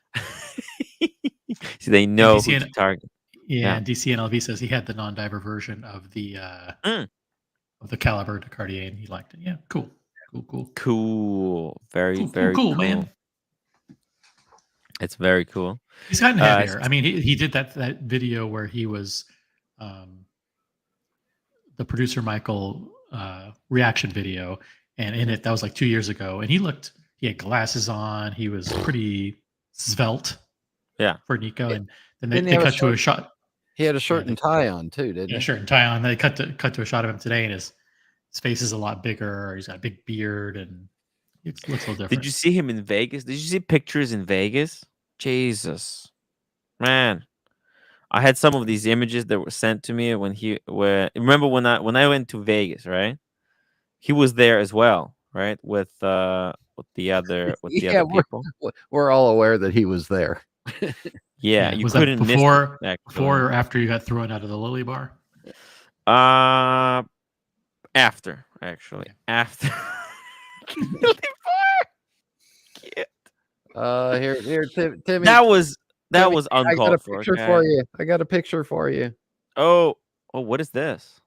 See, they know who to target. Yeah, and DCNLV says he had the non-diver version of the caliber to Cartier, and he liked it. Yeah, cool. Very cool, man. It's very cool. He's gotten heavier. I mean, he did that video where he was the producer Michael reaction video, and in it that was like 2 years ago, and he had glasses on. He was pretty svelte. Yeah, for Nico, and then they cut to a shot. He had a shirt and tie on too, didn't he? Yeah, shirt and tie on. They cut to a shot of him today, and his face is a lot bigger. He's got a big beard, and it looks a little different. Did you see him in Vegas? Did you see pictures in Vegas? Jesus, man, I had some of these images that were sent to me remember when I went to Vegas, right? He was there as well, right? With the other people. We're all aware that he was there. Yeah, you couldn't miss it, before or after you got thrown out of the Lily Bar? After, actually. After. Lily Bar. Here, Timmy. That was uncalled for. I got a picture for you. Oh, what is this?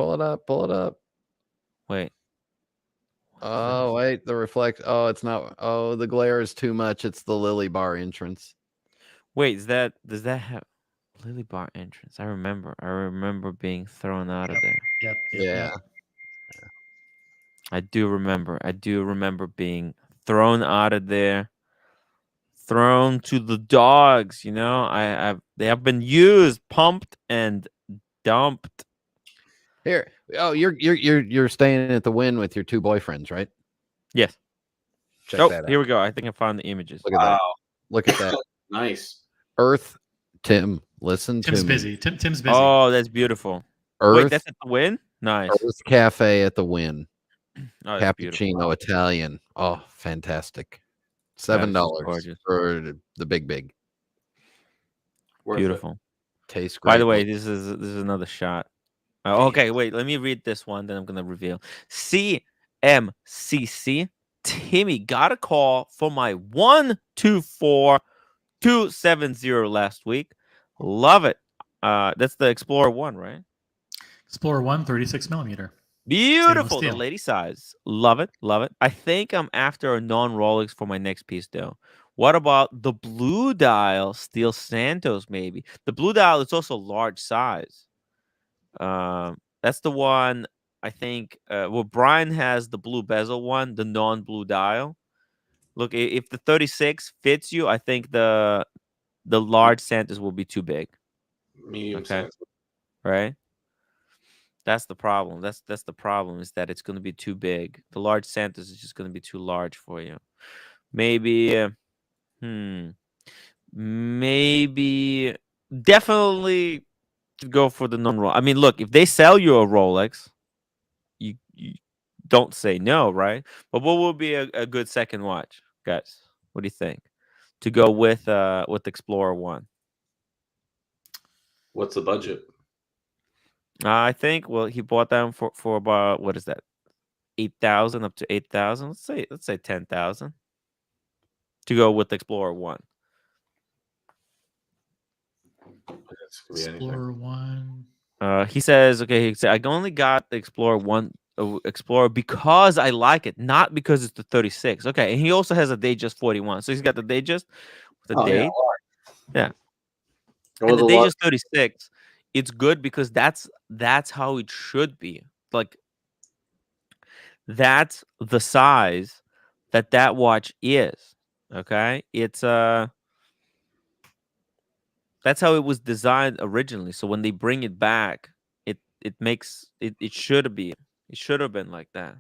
Pull it up. Pull it up. Wait. Oh, wait. The reflect. Oh, it's not. Oh, the glare is too much. It's the Lily Bar entrance. Wait, does that have Lily Bar entrance? I remember being thrown out of there. Yep. Yeah. I do remember being thrown out of there. Thrown to the dogs, you know. They have been used, pumped, and dumped. Here. Oh, you're staying at the Wynn with your two boyfriends, right? Yes. Check that out. Here we go. I think I found the images. Look at that. Look at that. Nice. Earth. Tim, listen Tim's to busy. me. Tim's busy. Oh, that's beautiful. Earth. Wait, that's at the Wynn? Nice. Earth Cafe at the Wynn. Oh, that's beautiful. Cappuccino Italian. Oh, fantastic. $7 gorgeous. for the big. Beautiful. Tastes great. By the way, this is another shot. Okay, wait. Let me read this one. Then I'm gonna reveal. CMCC. Timmy got a call for my 124270 last week. Love it. That's the Explorer 1, right? Explorer 1, 36mm. Beautiful. The lady size. Love it. I think I'm after a non-Rolex for my next piece, though. What about the blue dial steel Santos, maybe? The blue dial is also large size. That's the one, I think. Well, Brian has the blue bezel one, the non-blue dial. Look, if the 36 fits you, I think the large Santos will be too big. Medium Okay. size. Right? That's the problem. That's the problem, is that it's going to be too big. The large Santos is just going to be too large for you. Maybe, definitely go for the non-Rolex. I mean, look, if they sell you a Rolex, you don't say no, right? But what will be a good second watch, guys? What do you think? To go with Explorer 1. What's the budget? I think, well, he bought them for about, what is that? 8,000 up to 8,000. Let's say 10,000 to go with Explorer 1. Explorer 1. He says, okay, I only got the Explorer 1 Explorer because I like it, not because it's the 36. Okay, and he also has a Datejust 41. So he's got the Datejust with the date. Yeah. And the Datejust 36, it's good because that's how it should be. Like, that's the size that watch is. Okay? It's that's how it was designed originally. So when they bring it back, it makes it should have been like that.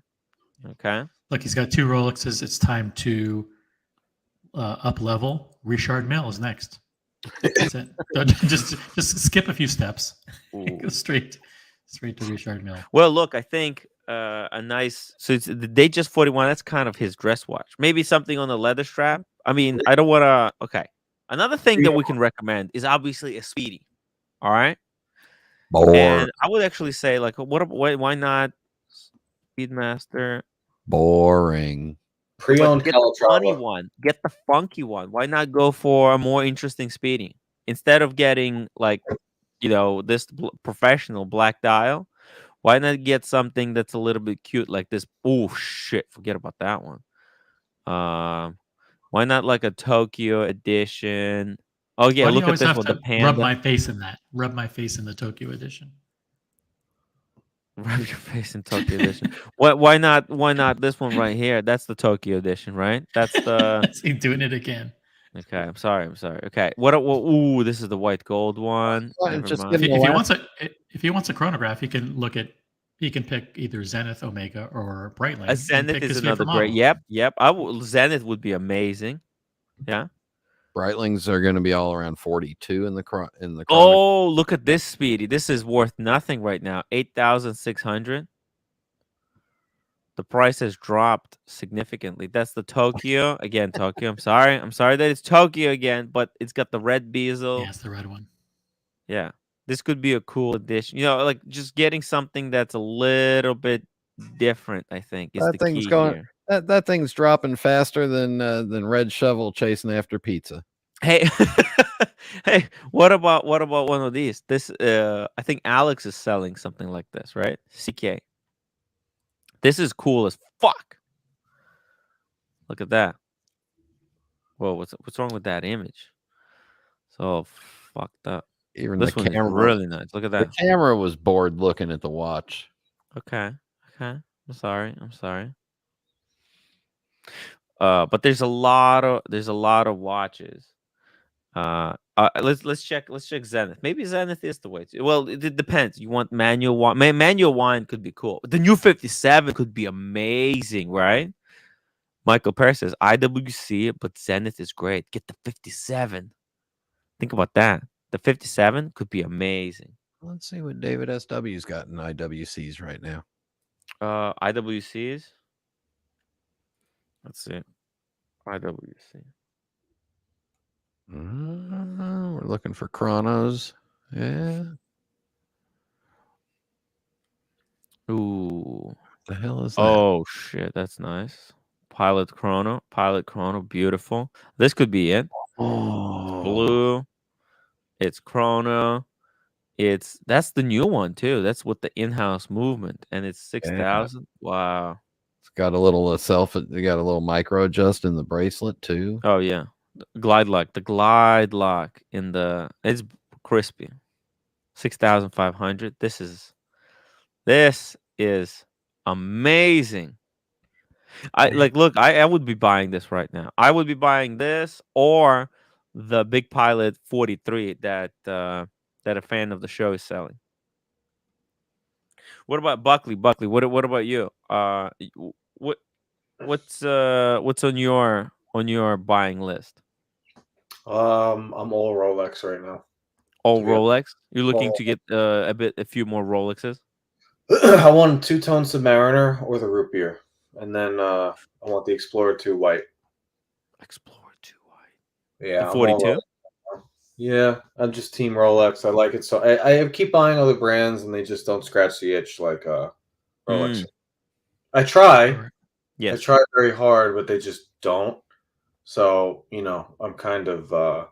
Okay? Look, he's got two Rolexes. It's time to up level. Richard Mille is next. That's it. just skip a few steps. Go straight to Richard Mille. Well, look, I think a nice. So it's the Datejust 41. That's kind of his dress watch. Maybe something on the leather strap. I mean, I don't want to. Okay. Another thing that we can recommend is obviously a Speedy. All right. And I would actually say, like, why not Speedmaster? Boring. Pre-owned Get the funny one. Get the funky one. Why not go for a more interesting Speedy instead of getting, like, this professional black dial? Why not get something that's a little bit cute like this? Oh shit! Forget about that one. Why not like a Tokyo edition? Oh yeah, Why look do you at this always one. have The to Panda. rub my face in that. Rub my face in the Tokyo edition. Rub your face in Tokyo edition. Why not this one right here? That's the Tokyo edition, right? That's the. He's doing it again. Okay, I'm sorry. Okay, ooh, this is the white gold one. If he wants a chronograph, he can pick either Zenith, Omega, or Breitling. A Zenith is another great. Yep. Zenith would be amazing. Yeah. Breitlings are going to be all around 42 in the. Oh, look at this Speedy. This is worth nothing right now. 8,600. The price has dropped significantly. That's the Tokyo. Again, Tokyo. I'm sorry that it's Tokyo again, but it's got the red bezel. Yeah, it's the red one. Yeah. This could be a cool addition. Like just getting something that's a little bit different, I think, is the key here. That thing's dropping faster than Red Shovel chasing after pizza. Hey, hey, what about one of these? This I think Alex is selling something like this, right? CK. This is cool as fuck. Look at that. Whoa, what's wrong with that image? So fucked up. Even This the one is camera, really nice. Look at the that. camera was bored looking at the watch. Okay. I'm sorry. But there's a lot of watches. Let's check Zenith. Maybe Zenith is the way to. Well, it depends. You want manual wine? Manual wine could be cool. The new 57 could be amazing, right? Michael Perry says IWC, but Zenith is great. Get the 57. Think about that. The 57 could be amazing. Let's see what David SW's got in IWCs right now. IWCs. Let's see. IWC. We're looking for chronos. Yeah. Ooh. What the hell is that? Oh shit, that's nice. Pilot chrono, beautiful. This could be it. Oh, Blue. It's chrono. That's the new one too. That's with the in-house movement, and it's 6,000. Wow. It's got a little they got a little micro adjust in the bracelet too. Oh yeah. The glide lock it's crispy. 6,500. This is amazing. I would be buying this right now. I would be buying this or the Big Pilot 43 that a fan of the show is selling. What about Buckley? What about you? What's on your buying list? I'm all Rolex right now. All Rolex? You're looking to get a few more Rolexes? I want two-tone Submariner or the root beer, and then I want the Explorer 2 white. Explorer 2 white. Yeah, The 42. Yeah, I'm just team Rolex. I like it so. I keep buying other brands, and they just don't scratch the itch like Rolex. I try. Yes. I try very hard, but they just don't. So I'm kind of I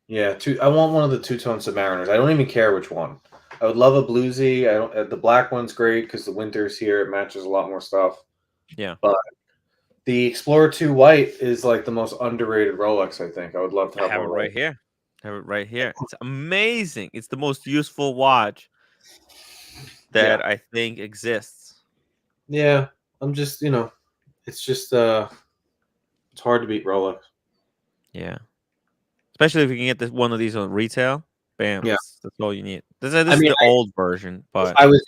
want one of the two-tone Submariners. I don't even care which one. I would love a bluesy. I don't. The black one's great because the winter's here. It matches a lot more stuff. Yeah. But the Explorer 2 white is like the most underrated Rolex, I think. I would love to have it one right here. Have it right here. It's amazing. It's the most useful watch that I think exists. Yeah. I'm just, it's just it's hard to beat Rolex. Yeah. Especially if you can get one of these on retail. Bam. Yeah. That's all you need. This is the old version, but if I was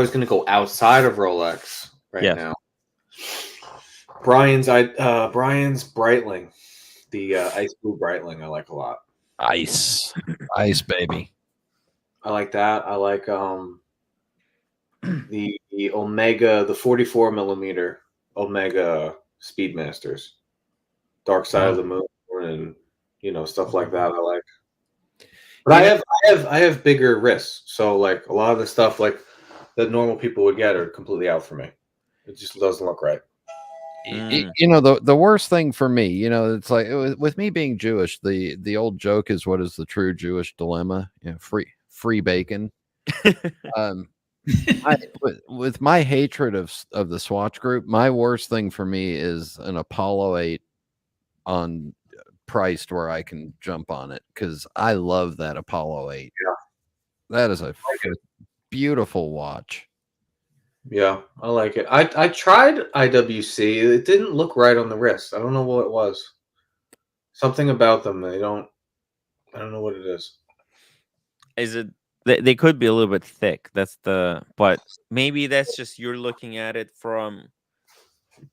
gonna go outside of Rolex now, Brian's Breitling, the ice blue Breitling, I like a lot. Ice baby. I like that. I like the Omega, the 44 millimeter Omega Speedmasters, Dark Side of the Moon, and stuff like that. I like. But I have bigger wrists, so like a lot of the stuff like that normal people would get are completely out for me. It just doesn't look right. The worst thing for me, it's like with me being Jewish, the old joke is, what is the true Jewish dilemma? Free bacon. With my hatred of the Swatch Group, my worst thing for me is an Apollo 8 on priced where I can jump on it, because I love that Apollo 8. Yeah, that is a beautiful watch. Yeah, I like it. I tried IWC. It didn't look right on the wrist. I don't know what it was. Something about them. I don't know what it is. Is it? They could be a little bit thick. But maybe that's just you're looking at it from.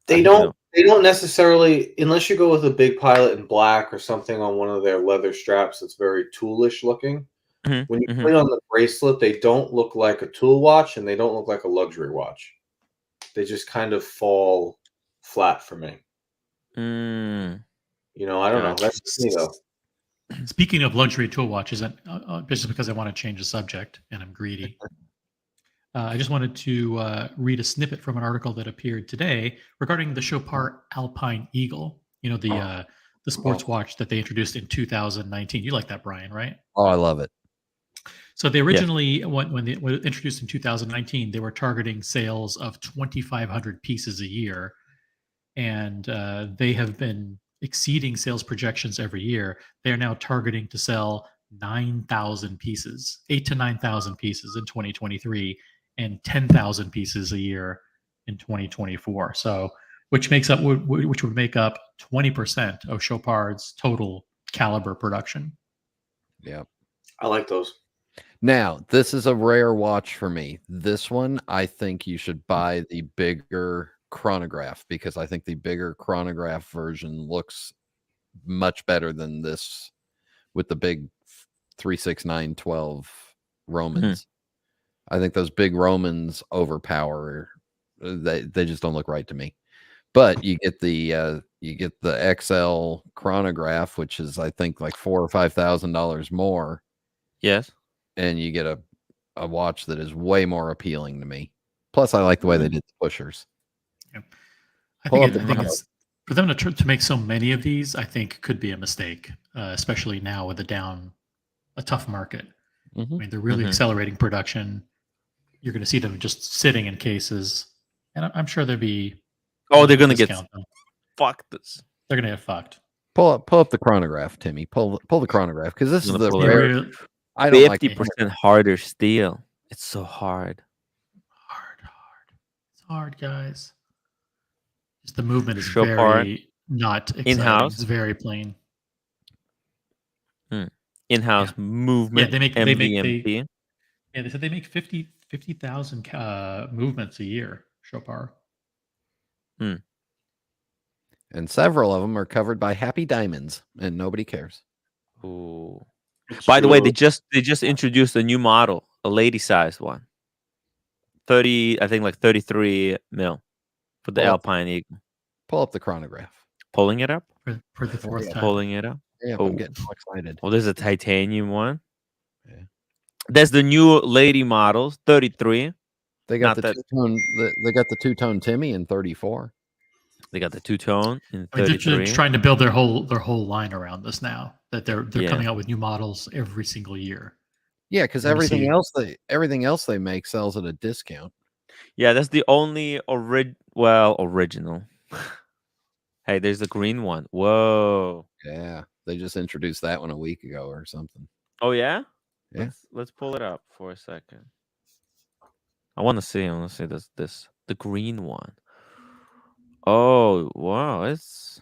They don't necessarily, unless you go with a Big Pilot in black or something on one of their leather straps that's very toolish looking. Mm-hmm. When you put it on the bracelet, they don't look like a tool watch and they don't look like a luxury watch. They just kind of fall flat for me. I don't know. That's me though. Speaking of luxury tool watches, and just because I want to change the subject and I'm greedy, I just wanted to read a snippet from an article that appeared today regarding the Chopard Alpine Eagle. The the sports watch that they introduced in 2019. You like that, Brian, right? Oh, I love it. So they originally, when they were introduced in 2019, they were targeting sales of 2,500 pieces a year, and they have been exceeding sales projections every year. They are now targeting to sell 9,000 pieces, 8 to 9,000 pieces in 2023, and 10,000 pieces a year in 2024. So, which would make up 20% of Chopard's total caliber production. Yeah, I like those. Now, this is a rare watch for me. This one, I think you should buy the bigger chronograph, because I think the bigger chronograph version looks much better than this with the big 36912 Romans. I think those big Romans overpower. They just don't look right to me. But you get the XL chronograph, which is I think like $4,000 or $5,000 more. Yes. And you get a watch that is way more appealing to me. Plus, I like the way they did the pushers. Yeah. I think it's for them to make so many of these. I think could be a mistake, especially now with a tough market. I mean, they're really accelerating production. You're going to see them just sitting in cases, and I'm sure there'll be. Oh, they're going to get fucked. They're going to get fucked. Pull up the chronograph, Timmy. Pull the chronograph, because this is the rare. I don't 50% harder steel. It's so hard. It's hard, guys. Just the movement is Chopard, very not exciting. In-house. It's very plain. In-house movement. Yeah, they said they make 50,000 movements a year. Chopard. And several of them are covered by happy diamonds, and nobody cares. Ooh. By the way, they just introduced a new model, a lady-sized one. 30, I think like 33 mil for the Alpine Eagle. Pull up the chronograph. Pulling it up? For the fourth time. Pulling it up? Yeah, I'm getting so excited. Oh, there's a titanium one. Yeah. There's the new lady models, 33. They got two-tone. They got the two-tone Timmy in 34. They got the two-tone in 33. They're just trying to build their whole line around this now. That they're coming out with new models every single year. Yeah, because everything else they make sells at a discount. Yeah, that's the only original. Hey, there's the green one. Whoa. Yeah, they just introduced that one a week ago or something. Oh yeah? Yeah. Let's pull it up for a second. I want to see this the green one. Oh, wow. It's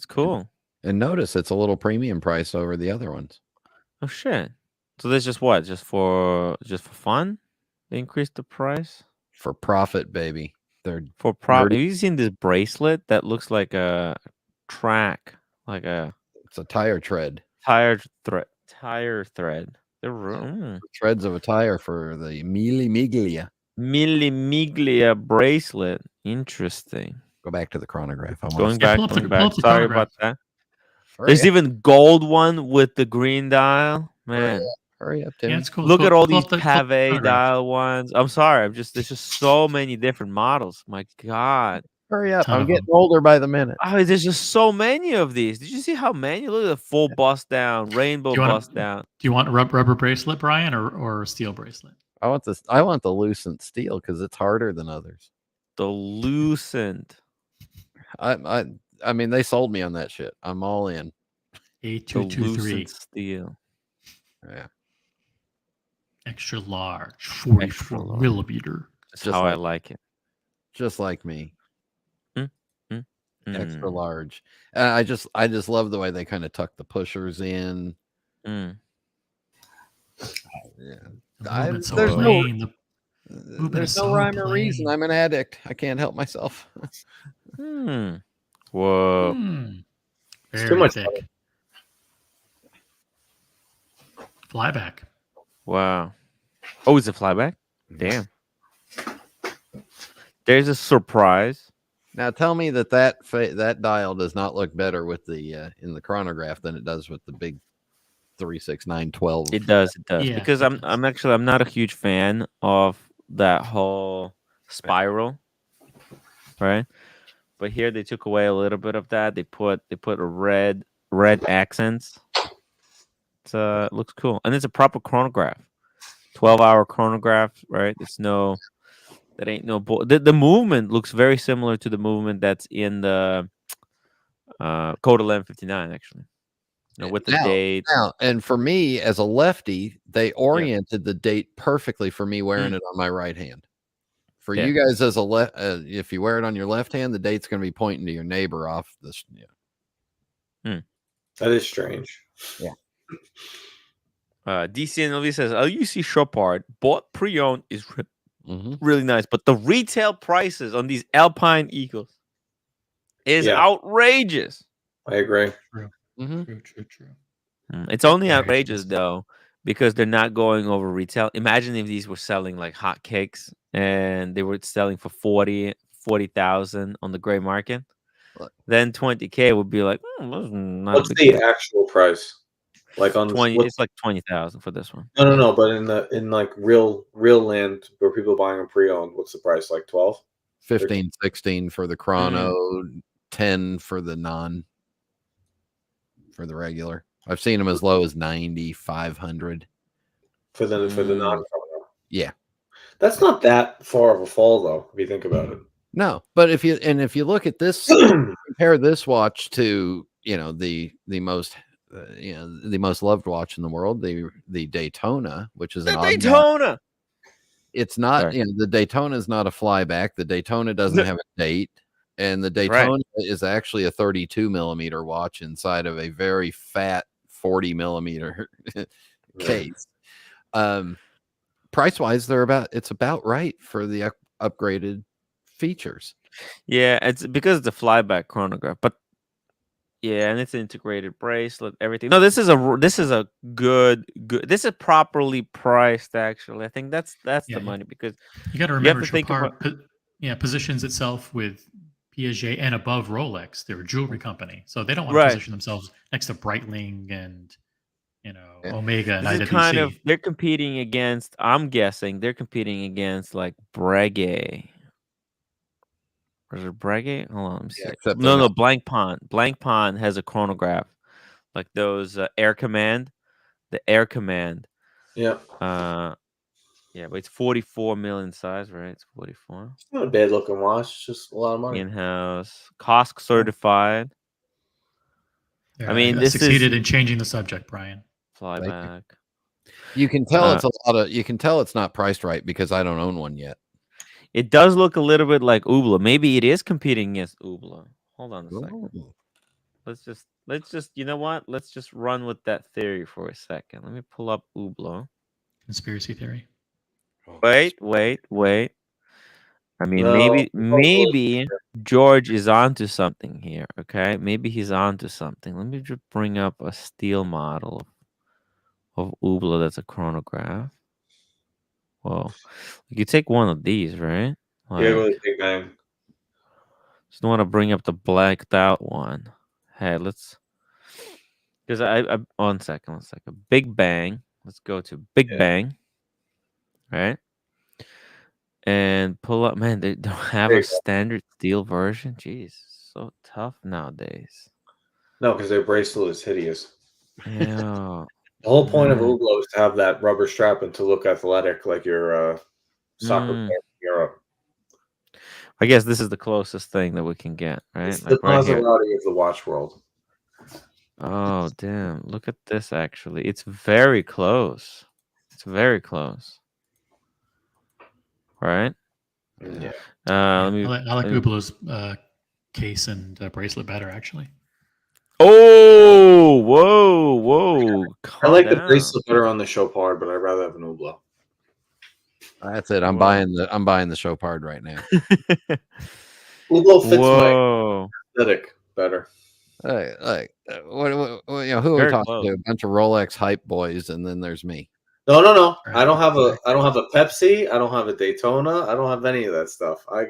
cool. And notice it's a little premium price over the other ones. Oh shit. So there's just what? Just for fun? They increased the price? For profit, baby. They're for profit. Have you seen this bracelet that looks like a track? It's a tire tread. Tire thread. They're threads of a tire for the Mille Miglia bracelet. Interesting. Go back to the chronograph. Going back. Sorry about that. There's even gold one with the green dial. Man, hurry up, Tim. Yeah, it's cool. Look at all these pave dial ones. I'm sorry. there's just so many different models. My God. Hurry up. I'm getting older by the minute. Oh, there's just so many of these. Did you see how many? Look at the full bust down, rainbow bust down. Do you want a rubber bracelet, Brian, or a steel bracelet? I want this. I want the Lucent steel because it's harder than others. The Lucent. I mean, they sold me on that shit. I'm all in. A223 steel. Yeah. Extra large, 44 millimeter. That's how I like it. Just like me. Extra large. I just love the way they kind of tuck the pushers in. Yeah. There's no rhyme or reason. I'm an addict. I can't help myself. Whoa. It's too much thick. Flyback. Wow. Oh, it's a flyback? Damn. There's a surprise. Now tell me that dial does not look better with the in the chronograph than it does with the big 36912. It does. Yeah, because I'm not a huge fan of that whole spiral, right? but here they took away a little bit of that. They put a red accents. It looks cool, and it's a proper chronograph, 12-hour chronograph, right? That ain't no the movement looks very similar to the movement that's in the Code 1159, actually. With the date. Now, and for me as a lefty, they oriented the date perfectly for me wearing it on my right hand. For you guys as a if you wear it on your left hand, the date's going to be pointing to your neighbor off this. That is strange. Yeah. DC and Elvis says, LUC Chopard bought pre-owned is really nice, but the retail prices on these Alpine Eagles is outrageous. I agree. True. True. It's only outrageous though because they're not going over retail. Imagine if these were selling like hotcakes and they were selling for 40,000 on the gray market. Then 20K would be like, what's the actual price? Like on 20, it's like 20,000 for this one. No, but in like real land where people buying them pre-owned, what's the price? Like 12, 15, 16 for the chrono, 10 for the for the regular. I've seen them as low as 90, 500 for the non-chrono. Yeah, that's not that far of a fall though, if you think about it. No, but if you look at this, compare this watch to the most the most loved watch in the world, the Daytona, which is Daytona. It's not the Daytona is not a flyback. The Daytona doesn't have a date, and the Daytona is actually a 32 millimeter watch inside of a very fat 40 millimeter case. Price wise, it's about right for the upgraded features. Yeah, it's because it's a flyback chronograph, but and it's an integrated bracelet, everything. No, this is a good. This is properly priced. Actually, I think that's the money, because you got to remember Chopard positions itself with Piaget and above Rolex. They're a jewelry company, so they don't want to position themselves next to Breitling and Omega and IWC. They're competing against. I'm guessing they're competing against like Breguet. Or is it Breguet? Hold on, let me see. No, Blank Pond. Blank Pond has a chronograph, like those Air Command. The Air Command. Yeah. But it's 44 million size, right? It's 44. It's not a bad looking watch. It's just a lot of money. In-house, COSC certified. Yeah, I mean, this succeeded in changing the subject, Brian. Flyback. You can tell it's a lot of. You can tell it's not priced right because I don't own one yet. It does look a little bit like Hublot. Maybe it is competing against Hublot. Hold on a second. Let's just you know what? Let's just run with that theory for a second. Let me pull up Hublot. Conspiracy theory. Wait. I mean, maybe George is onto something here. Okay, maybe he's onto something. Let me just bring up a steel model of Hublot that's a chronograph. Whoa, you take one of these, right? Like, really big bang. Just want to bring up the blacked out one. Hey, let's, because I one second. Big Bang. Let's go to Big Bang. Right. And pull up, man. They don't have a standard steel version. Jeez, so tough nowadays. No, because their bracelet is hideous. Yeah. The whole point of Hublot is to have that rubber strap and to look athletic, like your soccer player in Europe. I guess this is the closest thing that we can get, right? It's the Maserati of the watch world. Oh, damn. Look at this, actually. It's very close. Right? Yeah. I like Hublot's case and bracelet better, actually. Oh, whoa. I like the bracelet better on the Chopard, but I'd rather have an Hublot. That's it. I'm buying the Chopard right now. Hublot fits my aesthetic better. Who are we talking to? A bunch of Rolex hype boys, and then there's me. No. I don't have a Pepsi. I don't have a Daytona. I don't have any of that stuff. I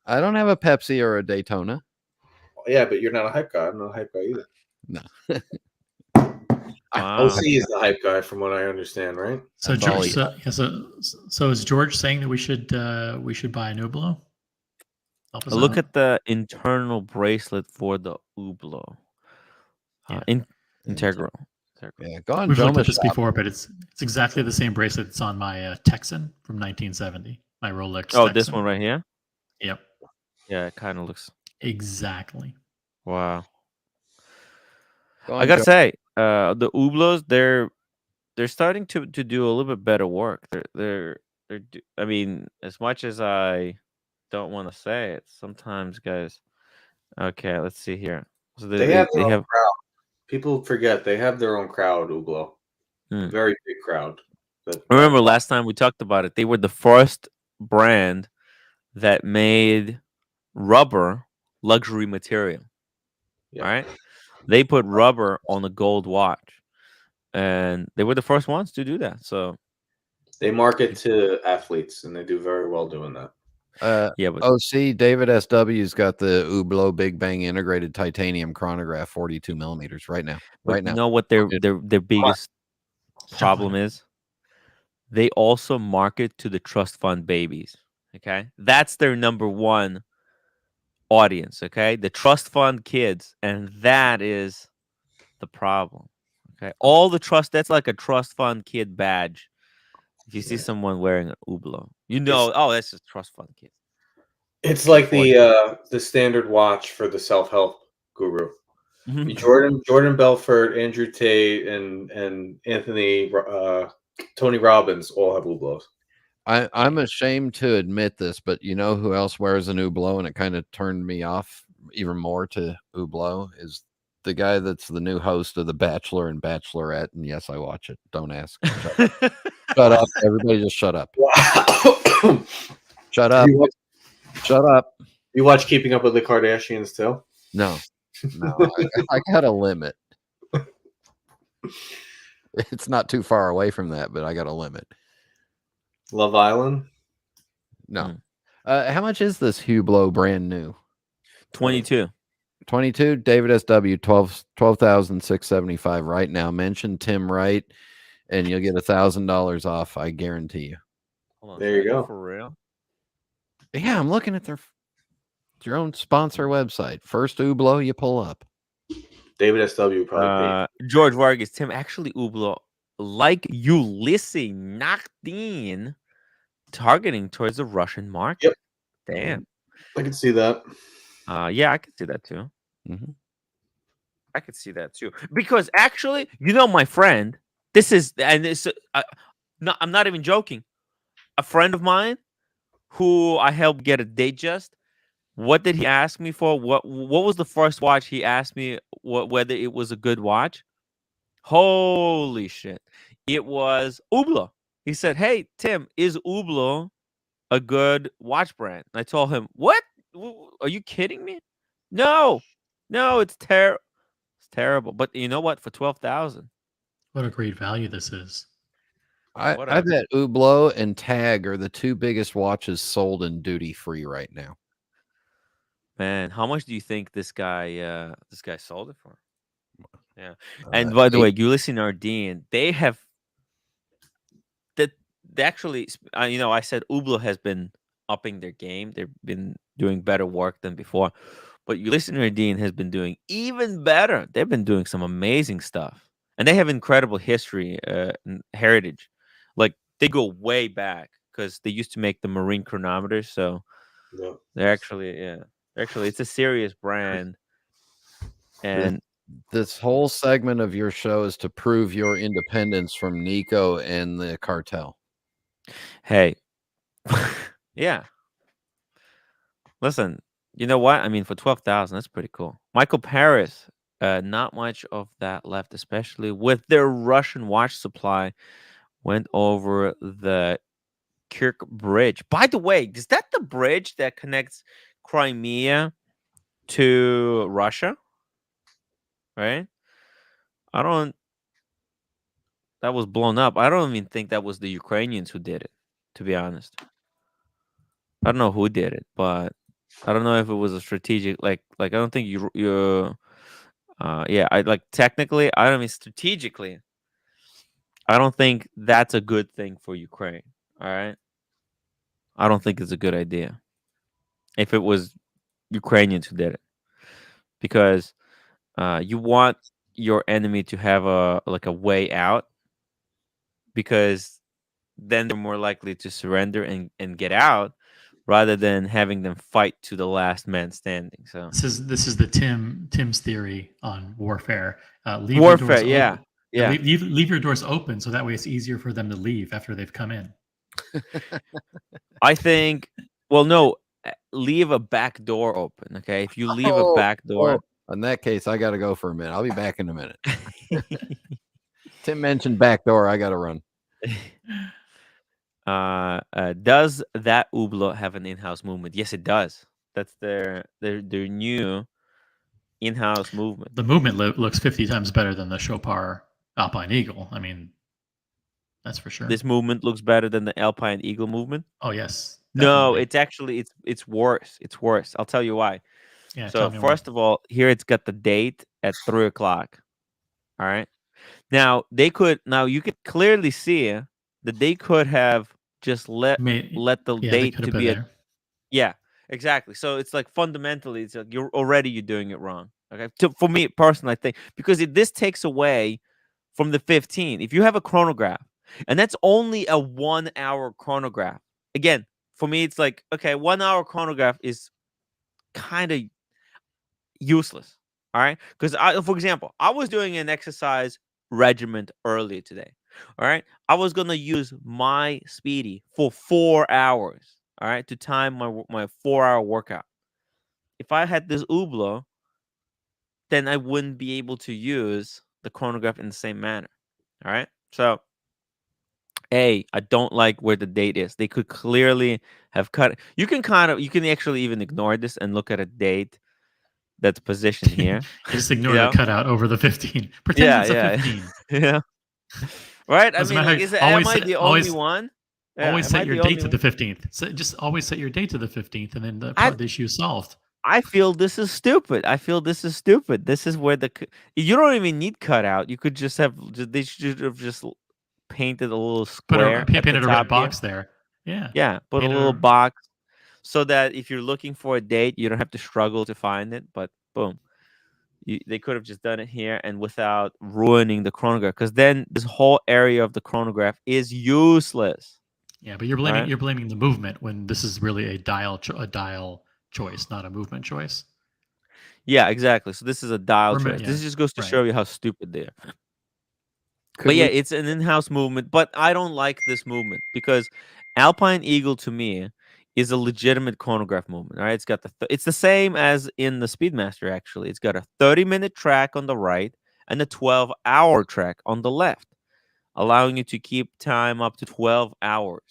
don't have a Pepsi or a Daytona. Yeah, but you're not a hype guy. I'm not a hype guy either. No. OC is the hype guy, from what I understand, right? So George, so is George saying that we should buy a Hublot? Look at the internal bracelet for the Hublot. Integral. Yeah, go on. We've looked at this before, but it's exactly the same bracelet that's on my Texan from 1970. My Rolex. Oh, Texan. this one right here. Yep. Yeah, it kind of looks exactly. Wow. I gotta say, the Hublots, they're starting to do a little bit better work. I mean, as much as I don't want to say it, sometimes, guys. Okay, let's see here. So they have their own crowd. People forget they have their own crowd, Hublot. A very big crowd. Remember last time we talked about it, they were the first brand that made rubber luxury material. All right. They put rubber on a gold watch, and they were the first ones to do that. So they market to athletes, and they do very well doing that. OC David SW's got the Hublot Big Bang integrated titanium chronograph 42 millimeters right now. You know what their biggest problem is? They also market to the trust fund babies. Okay, that's their number one audience. Okay, the trust fund kids, and that is the problem. Okay, all the trust, that's like a trust fund kid badge. If you see someone wearing an Hublot, that's a trust fund kid. It's like the standard watch for the self-help guru. Jordan Belfort, Andrew Tate, and Anthony Tony Robbins all have Hublots. I'm ashamed to admit this, but you know who else wears an Hublot, and it kind of turned me off even more to Hublot is the guy that's the new host of The Bachelor and Bachelorette. And yes, I watch it. Don't ask. Shut up. Everybody just shut up. Wow. Shut up. Shut up. You watch Keeping Up with the Kardashians too? No. I got a limit. It's not too far away from that, but I got a limit. Love Island? No. How much is this Hublot brand new? 22. 22. David SW 12,675 right now. Mention Tim Wright, and you'll get $1,000 off. I guarantee you. Hold on, there you go. For real? Yeah, I'm looking at your own sponsor website. First Hublot you pull up. David SW probably paid. George Vargas, Tim, actually Hublot, like Ulysses Nachdin, targeting towards the Russian market. Yep. Damn. I can see that. Yeah, I could see that too. Mm-hmm. I could see that too. Because actually, my friend, I'm not even joking. A friend of mine who I helped get a Datejust, what did he ask me for? What was the first watch he asked me whether it was a good watch? Holy shit. It was Hublot. He said, "Hey, Tim, is Hublot a good watch brand?" And I told him, "What? Are you kidding me? No, it's terrible. It's terrible." But you know what? For 12,000. What a great value this is. I bet Hublot and Tag are the two biggest watches sold in duty free right now. Man, how much do you think this guy sold it for? Yeah. And by the way, Ulysses Nardin, they have that. They actually, I said Hublot has been upping their game. They've been doing better work than before, but Ulysses Nardin has been doing even better. They've been doing some amazing stuff, and they have incredible history and heritage. Like they go way back because they used to make the marine chronometers. So they're actually, it's a serious brand. And this whole segment of your show is to prove your independence from Nico and the cartel. Hey, yeah. Listen, you know what? I mean, for 12,000, that's pretty cool. Michael Paris, not much of that left, especially with their Russian watch supply. Went over the Kirk Bridge. By the way, is that the bridge that connects Crimea to Russia? Right? That was blown up. I don't even think that was the Ukrainians who did it, to be honest. I don't know who did it, but I don't know if it was a strategic, like I don't think technically, I don't mean strategically. I don't think that's a good thing for Ukraine. All right. I don't think it's a good idea. If it was Ukrainians who did it, because you want your enemy to have a way out, because then they're more likely to surrender and get out, rather than having them fight to the last man standing. So this is the Tim's theory on warfare. Leave warfare, your doors yeah. open. Leave your doors open, so that way it's easier for them to leave after they've come in. I think. Well, no, leave a back door open. Okay, if you leave a back door. In that case, I got to go for a minute. I'll be back in a minute. Tim mentioned back door. I got to run. Does that Hublot have an in-house movement? Yes, it does. That's their new in-house movement. The movement looks 50 times better than the Chopard Alpine Eagle. I mean, that's for sure. This movement looks better than the Alpine Eagle movement. Oh yes. Definitely. No, Definitely. it's actually it's worse. It's worse. I'll tell you why. Yeah. So first of all, here it's got the date at 3:00. All right. Now you could clearly see that they could have just let the date to be there. Yeah, exactly. So it's like fundamentally, it's like you're doing it wrong. Okay, for me personally, I think because this takes away from the 15. If you have a chronograph, and that's only a 1 hour chronograph. Again, for me, it's like, okay, 1 hour chronograph is kind of useless. All right, because for example, I was doing an exercise regiment earlier today. All right, I was gonna use my Speedy for 4 hours. All right, to time my 4-hour workout. If I had this Hublot, then I wouldn't be able to use the chronograph in the same manner. All right, so I don't like where the date is. They could clearly have cut. You can actually even ignore this and look at a date that's positioned here. Just ignore the cutout over the 15. Pretend it's a 15. Yeah. Right? I mean, am I the only one? Always set your date to the 15th. So just always set your date to the 15th, and then the issue is solved. I feel this is stupid. This is where you don't even need cutout. You could just have. They should have just painted a little square. Painted a red box there. Yeah. Yeah. Put a little box so that if you're looking for a date, you don't have to struggle to find it. But boom. They could have just done it here and without ruining the chronograph, because then this whole area of the chronograph is useless. Yeah, but you're blaming the movement when this is really a dial choice, not a movement choice. Yeah, exactly. So this is a dial choice. This just goes to show you how stupid they are. But yeah, it's an in-house movement. But I don't like this movement because Alpine Eagle to me is a legitimate chronograph movement. All right, it's got it's the same as in the Speedmaster. Actually, it's got a 30-minute track on the right and a 12-hour track on the left, allowing you to keep time up to 12 hours.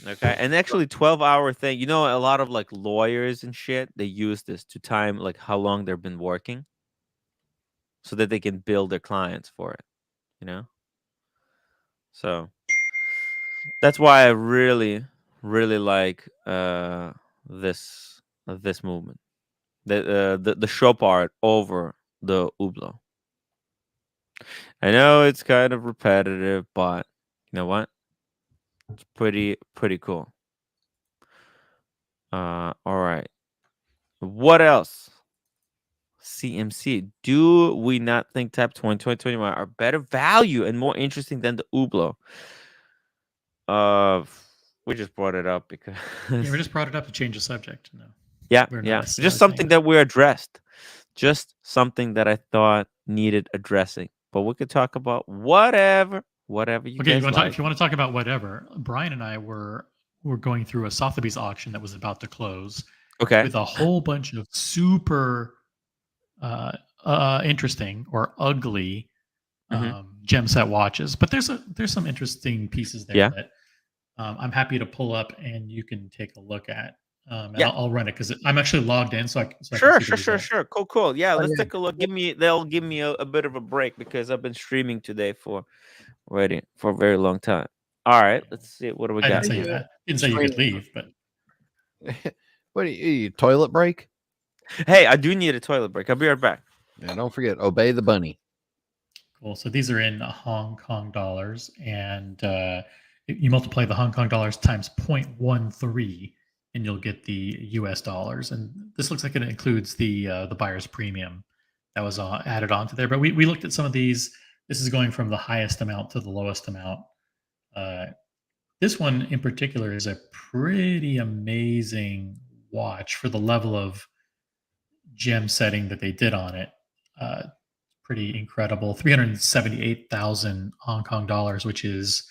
Okay, and actually 12-hour thing, a lot of like lawyers and shit, they use this to time like how long they've been working so that they can bill their clients for it, So that's why I really, really like this movement. The Chopard over the Hublot. I know it's kind of repetitive, but you know what? It's pretty cool. All right. What else? CMC. Do we not think Type 2021 are better value and more interesting than the Hublot? We just brought it up because we just brought it up to change the subject. No. Yeah. Just something that we addressed. Just something that I thought needed addressing. But we could talk about whatever you guys like. If you want to talk about whatever, Brian and I were going through a Sotheby's auction that was about to close. Okay. With a whole bunch of super interesting or ugly gem set watches, but there's some interesting pieces there that I'm happy to pull up and you can take a look at. I'll run it because I'm actually logged in, so I can sure. Cool. Yeah, let's take a look. They'll give me a bit of a break because I've been streaming today for a very long time. All right, let's see what do we got. Didn't say you could leave, but what are you toilet break? Hey, I do need a toilet break. I'll be right back. Yeah, don't forget, obey the bunny. Cool. So these are in Hong Kong dollars, and you multiply the Hong Kong dollars times 0.13, and you'll get the US dollars. And this looks like it includes the buyer's premium that was added onto there. But we looked at some of these. This is going from the highest amount to the lowest amount. This one in particular is a pretty amazing watch for the level of gem setting that they did on it. Pretty incredible. 378,000 Hong Kong dollars, which is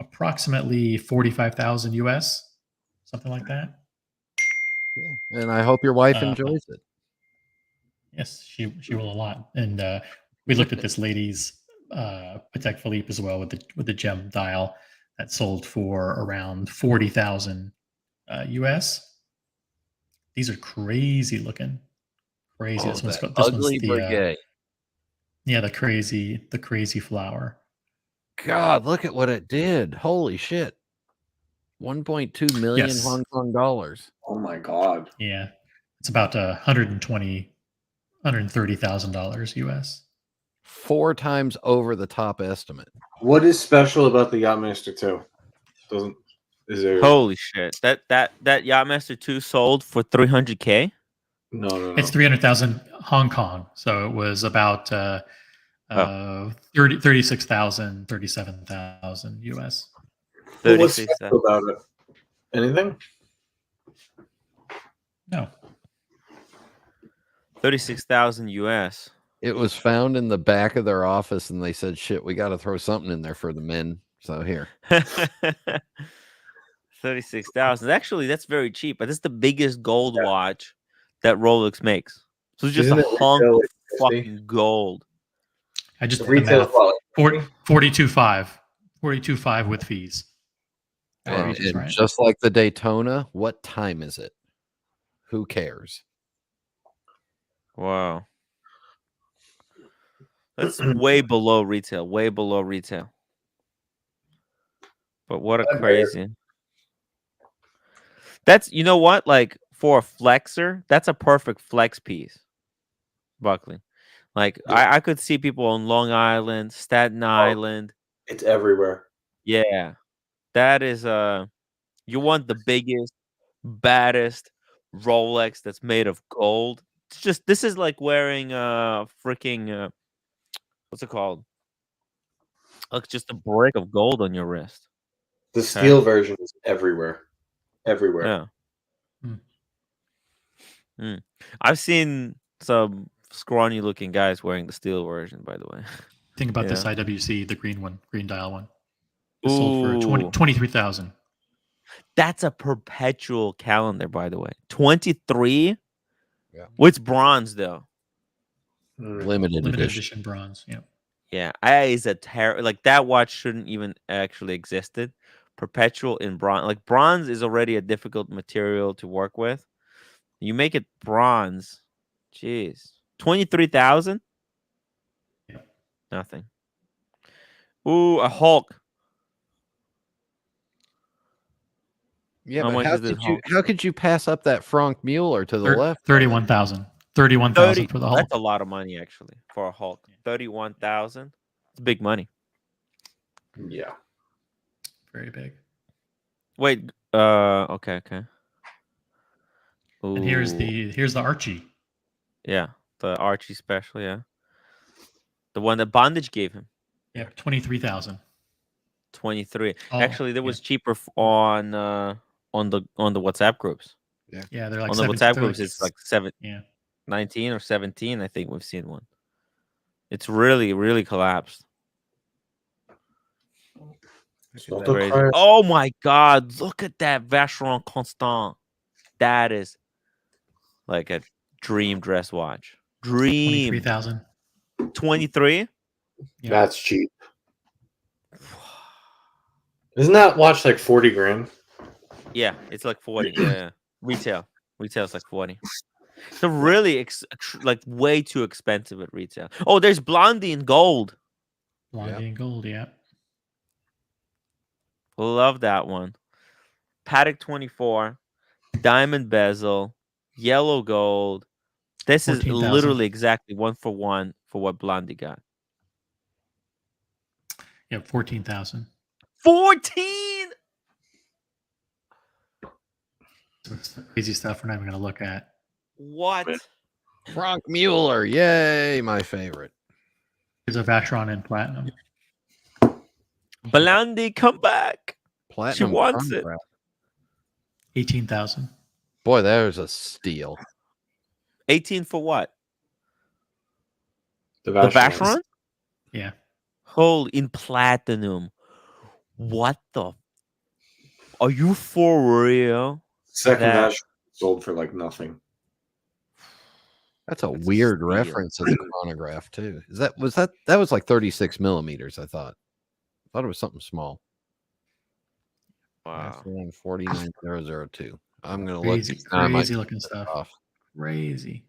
approximately 45,000 US, something like that. And I hope your wife enjoys it. Yes, she will a lot. And we looked at this lady's Patek Philippe as well with the gem dial that sold for around 40,000 US. These are crazy looking. Crazy. Oh, this one's ugly brigade. The crazy flower. God, look at what it did. Holy shit. 1.2 million Hong Kong dollars. Oh my God. Yeah. It's about $130,000 US. 4 times over the top estimate. What is special about the Yachtmaster 2? Holy shit. That Yachtmaster 2 sold for 300K? No. It's 300,000 Hong Kong. So it was about 36,000, 37,000 US. What's special about it? Anything? No. 36,000 US. It was found in the back of their office, and they said, "Shit, we got to throw something in there for the men." So here, 36,000. Actually, that's very cheap. But it's the biggest gold watch that Rolex makes. So it's just a hunk of fucking gold. I just did the math. 42.5 with fees. And just like the Daytona, what time is it? Who cares? Wow. That's way below retail. Way below retail. But what a crazy. That's, you know what? Like, for a flexor, that's a perfect flex piece. Buckley. Like, I could see people on Long Island, Staten Island. It's everywhere. Yeah. That is you want the biggest, baddest Rolex that's made of gold. It's just, this is like wearing freaking what's it called? Like just a brick of gold on your wrist. The steel version is everywhere. Yeah. I've seen some scrawny looking guys wearing the steel version, by the way. Think about this IWC, the green dial one. It sold for 23,000. That's a perpetual calendar, by the way. 23? Yeah. What's bronze, though? Limited edition bronze, yeah. Yeah, is a like that watch shouldn't even actually existed. Perpetual in bronze. Like bronze is already a difficult material to work with. You make it bronze. Jeez. 23,000? Yeah. Nothing. Ooh, a Hulk. Yeah, but how could you pass up that Franck Mueller to the left? 31,000. 31,000 for the Hulk. That's a lot of money, actually, for a Hulk. 31,000. It's big money. Yeah. Very big. Wait. Okay. Ooh. And here's the Archie. Yeah, the Archie special. Yeah, the one that Bondage gave him. Yeah, 23,000. 23. Actually, there was cheaper on the WhatsApp groups. Yeah, they're like on the WhatsApp groups. It's like 19 or 17. I think we've seen one. It's really collapsed. Crazy. Oh my God! Look at that Vacheron Constant. That is like a dream dress watch. Dream. 23,000. 23? Yeah. That's cheap. Isn't that watch like 40 grand? Yeah, it's like 40. Yeah. Retail is like 40. So really, like way too expensive at retail. Oh, there's Blondie in gold. Blondie in gold, yeah. Love that one. Patek 24, diamond bezel, yellow gold. This 14, is literally exactly 1-for-1 for what Blondie got. Yeah, 14,000. 14. some crazy stuff we're not even going to look at. What? Frank Mueller, yay, my favorite. There's a Vacheron in platinum. Blondie, come back. Platinum. She wants it. 18,000. Boy, there's a steal. 18 for what? The The Vacheron? Yeah. Holy, in platinum. What the? Are you for real? Second That- Vacheron sold for like nothing. That's a That's a weird steal. reference of the chronograph too. That was like 36 millimeters, I thought. I thought it was something small. Wow. 49002. I'm gonna Crazy, look. I might crazy looking take it stuff. off. Crazy.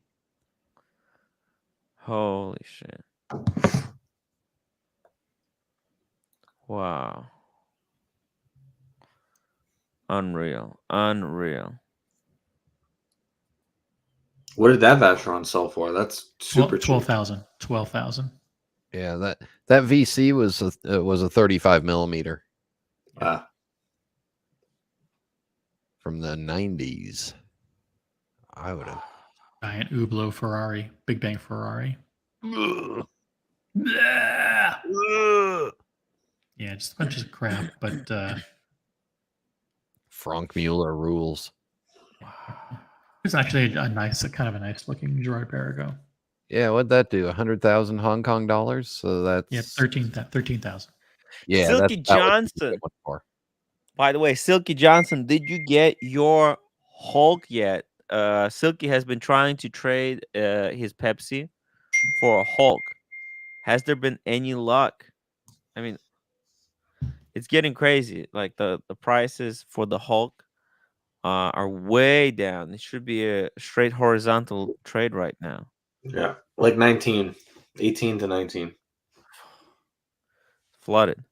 Holy shit. Wow. Unreal. Unreal. What did that Vacheron sell for? That's super cheap. 12,000. 12,000. Yeah, that VC was a 35 millimeter from the 90s. I would have. Giant Hublot Ferrari. Big Bang Ferrari. Yeah, just a bunch of crap, but Frank Mueller rules. it's actually a nice looking Gerard Perregaux. Yeah, what'd that do? 100,000 Hong Kong dollars. So that's 13,000. Yeah, Silky that would be Johnson. good one for. By the way, Silky Johnson, did you get your Hulk yet? Silky has been trying to trade his Pepsi for a Hulk. Has there been any luck? I mean, it's getting crazy. Like the prices for the Hulk are way down. It should be a straight horizontal trade right now. Yeah, like 18 to 19. Flooded.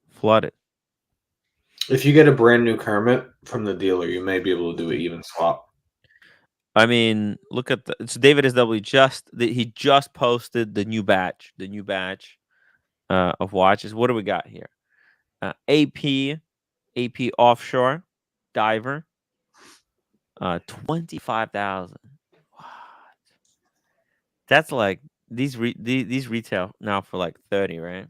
If you get a brand new Kermit from the dealer, you may be able to do an even swap. I mean, look at it's David SW. He just posted the new batch of watches. What do we got here? AP offshore diver, 25,000. What? That's like these retail now for like 30, right?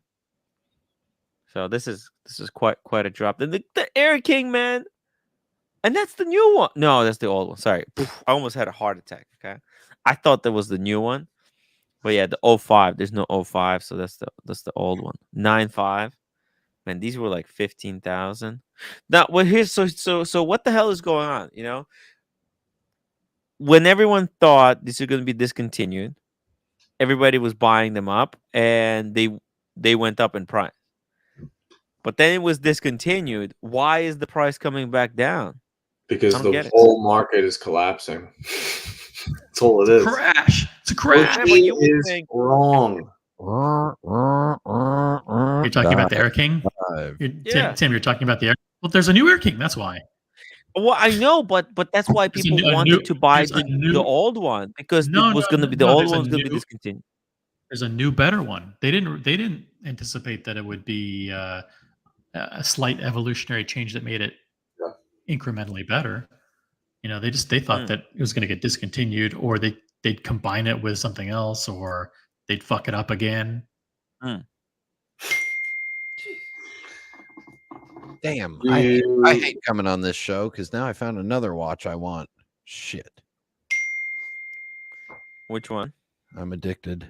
So this is quite a drop. Then the Air King, man. And that's the new one. No, that's the old one. Sorry. I almost had a heart attack. Okay. I thought that was the new one. But yeah, the 05. There's no 05, so that's the old one. 95. Man, these were like 15,000. Now, here's so what the hell is going on? You know? When everyone thought these are gonna be discontinued, everybody was buying them up and they went up in price. But then it was discontinued. Why is the price coming back down? Because the whole market is collapsing. That's all it is. It's a crash. Which is wrong. You're talking about the Air King? Tim, you're talking about the Air King? Well, there's a new Air King. That's why. Well, I know, but that's why people wanted to buy the old one because it was going to be the old one was going to be discontinued. There's a new, better one. They didn't anticipate that it would be a slight evolutionary change that made it incrementally better. You know, they thought that it was going to get discontinued, or they'd combine it with something else, or they'd fuck it up again. Damn, I hate coming on this show because now I found another watch I want. Shit. Which one? I'm addicted.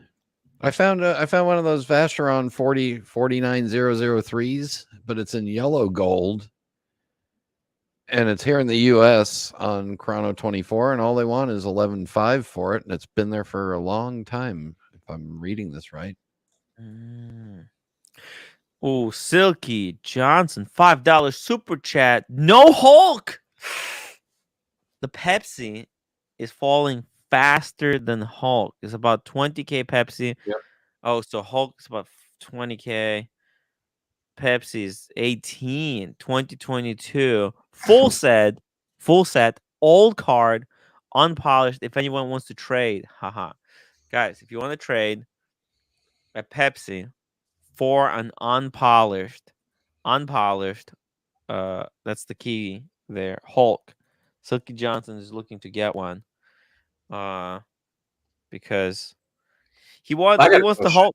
I found one of those Vacheron 49003s, but it's in yellow gold. And it's here in the US on Chrono 24, and all they want is 11.5 for it, and it's been there for a long time, if I'm reading this right. Oh, Silky Johnson, $5 super chat. No Hulk. The Pepsi is falling faster than Hulk. It's about 20K Pepsi. Yep. Oh, so Hulk is about 20K. Pepsi's 18, 2022. Full set, old card, unpolished. If anyone wants to trade, haha. Guys, if you want to trade a Pepsi for an unpolished, that's the key there, Hulk, Silky Johnson is looking to get one, because he wants the whole.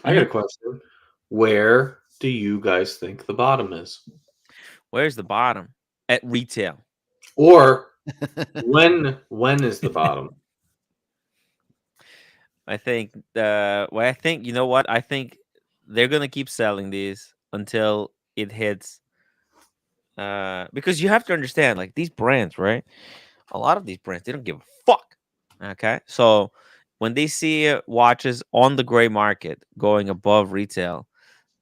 I got a question. Where do you guys think the bottom is? Where's the bottom? At retail. Or when is the bottom? I think I think, you know what? I think they're gonna keep selling these until it hits, because you have to understand, like, these brands, right? A lot of these brands, they don't give a fuck. Okay, so when they see watches on the gray market going above retail,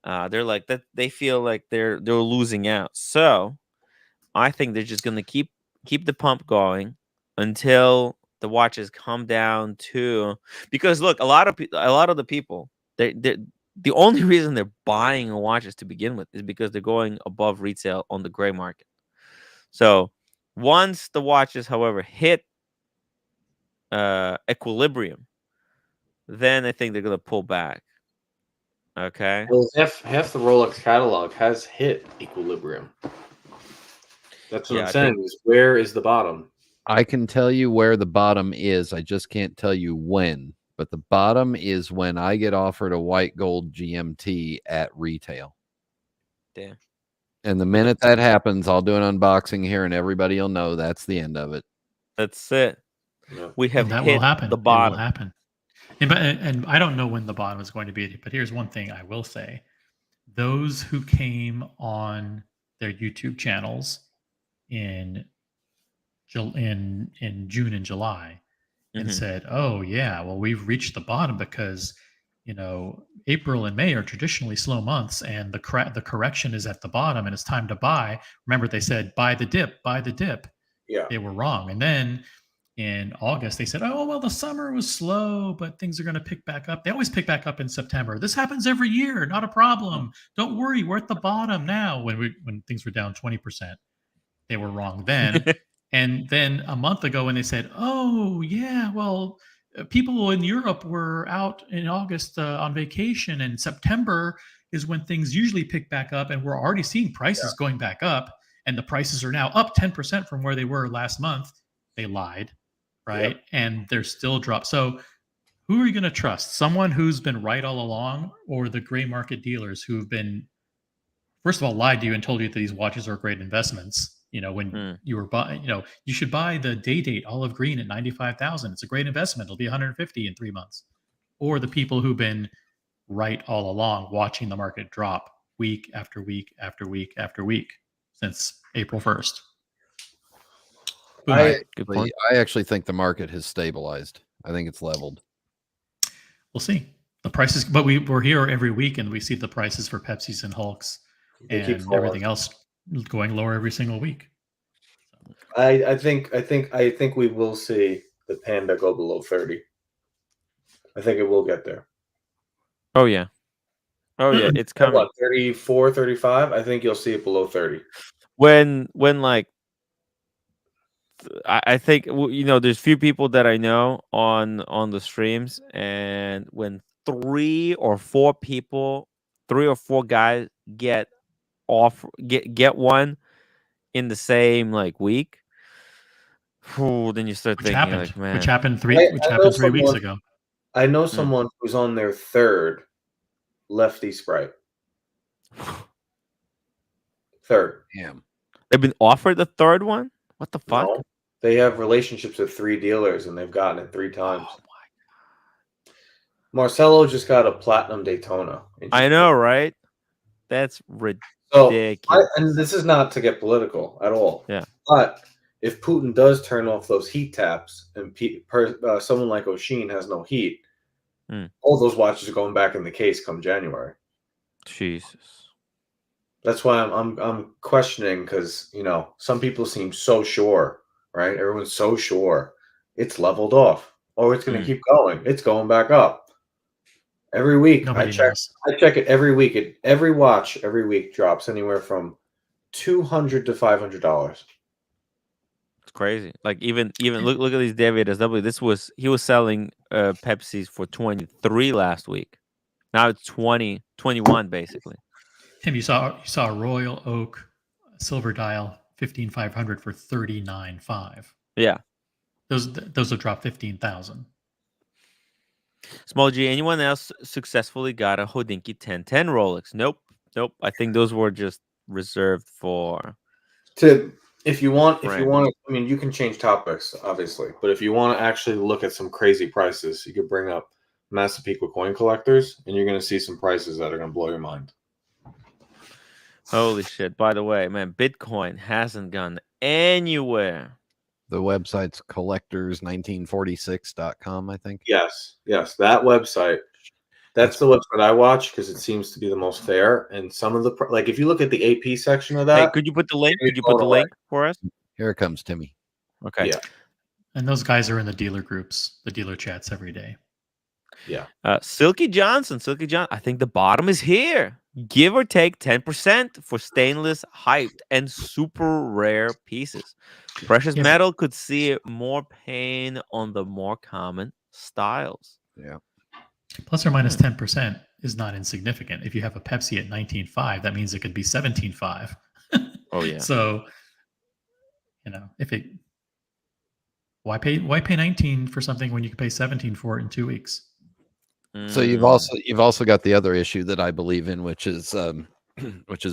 they're like that. They feel like they're losing out. So I think they're just gonna keep the pump going until the watches come down to, because look, a lot of the people, they the only reason they're buying watches to begin with is because they're going above retail on the gray market. So once the watches, however, hit equilibrium, then I think they're gonna pull back. Okay. Well, half the Rolex catalog has hit equilibrium. That's what I'm saying. Is where is the bottom? I can tell you where the bottom is. I just can't tell you when. But the bottom is when I get offered a white gold GMT at retail. Damn. And the minute that happens, I'll do an unboxing here, and everybody will know that's the end of it. That's it. Yeah. We have that hit will happen. The bottom. It will happen. And I don't know when the bottom is going to be, but here's one thing I will say. Those who came on their YouTube channels in June and July and said, "Oh yeah, well, we've reached the bottom because, April and May are traditionally slow months, and the correction is at the bottom, and it's time to buy." Remember, they said, "Buy the dip, buy the dip." Yeah, they were wrong. And then in August, they said, "Oh well, the summer was slow, but things are going to pick back up." They always pick back up in September. This happens every year, not a problem. Don't worry, we're at the bottom now. When things were down 20%, they were wrong then. And then a month ago, when they said, "Oh yeah, well, people in Europe were out in August on vacation, and September is when things usually pick back up, and we're already seeing prices going back up, and the prices are now up 10% from where they were last month." They lied, right? Yep. And they're still dropped. So who are you going to trust? Someone who's been right all along, or the gray market dealers who've been, first of all, lied to you and told you that these watches are great investments? When you were buying, you should buy the date olive green at 95,000. It's a great investment. It'll be 150 in 3 months. Or the people who've been right all along, watching the market drop week after week after week after week since April 1st. I actually think the market has stabilized. I think it's leveled. We'll see the prices, but we're here every week and we see the prices for Pepsis and Hulks and everything else going lower every single week. I think we will see the Panda go below 30. I think it will get there. Oh yeah. It's coming. What, 34, 35? I think you'll see it below 30. When like, I think, there's few people that I know on the streams, and when 3 or 4 guys get one in the same like week, then you start thinking, like, man, which happened 3 weeks ago. I know someone who's on their 3rd lefty Sprite. 3rd. Damn. They've been offered the 3rd one? What the fuck? No, they have relationships with 3 dealers and they've gotten it 3 times. Oh my God. Marcelo just got a platinum Daytona. I know, right? That's ridiculous. And this is not to get political at all. Yeah. But if Putin does turn off those heat taps and someone like Oshin has no heat, all those watches are going back in the case come January. Jesus. That's why I'm questioning, because some people seem so sure, right? Everyone's so sure it's leveled off, or it's going to keep going. It's going back up every week. I check it every week. Every watch every week drops anywhere from $200 to $500. It's crazy. Like even look at these David SW. He was selling Pepsis for 23 last week. Now it's 21 basically. Tim, you saw a Royal Oak silver dial 15500 for 39.5. Yeah. Those will drop 15,000. Small G, anyone else successfully got a Hodinkee 1010 Rolex? Nope. I think those were just reserved for. If you want, I mean, you can change topics, obviously, but if you want to actually look at some crazy prices, you could bring up Massapequa coin collectors, and you're going to see some prices that are going to blow your mind. Holy shit! By the way, man, Bitcoin hasn't gone anywhere. The website's collectors1946.com, I think. Yes, that website. That's the website I watch because it seems to be the most fair. And some of the if you look at the AP section of that, hey, could you put the link? Could you put the link for us? Here it comes, Timmy. Okay. Yeah. And those guys are in the dealer groups, the dealer chats every day. Yeah. Silky Johnson. I think the bottom is here. Give or take 10% for stainless, hyped, and super rare pieces. Precious metal could see more pain on the more common styles. Yeah. Plus or minus 10% is not insignificant. If you have a Pepsi at 19.5, that means it could be 17.5. Oh yeah. So, why pay 19 for something when you can pay 17 for it in 2 weeks? So you've also got the other issue that I believe in, which is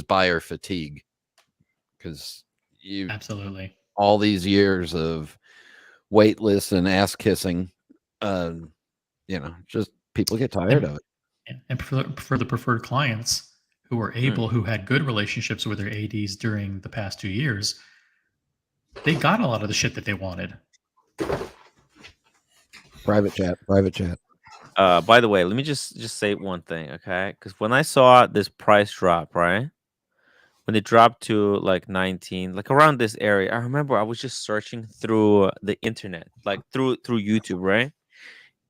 buyer fatigue, because absolutely all these years of wait lists and ass kissing, just people get tired of it. And for the preferred clients who were able, who had good relationships with their ADs during the past 2 years, they got a lot of the shit that they wanted. Private chat. By the way, let me just say one thing, okay? Because when I saw this price drop, right, when it dropped to like 19, like around this area, I remember I was just searching through the internet, like through YouTube, right?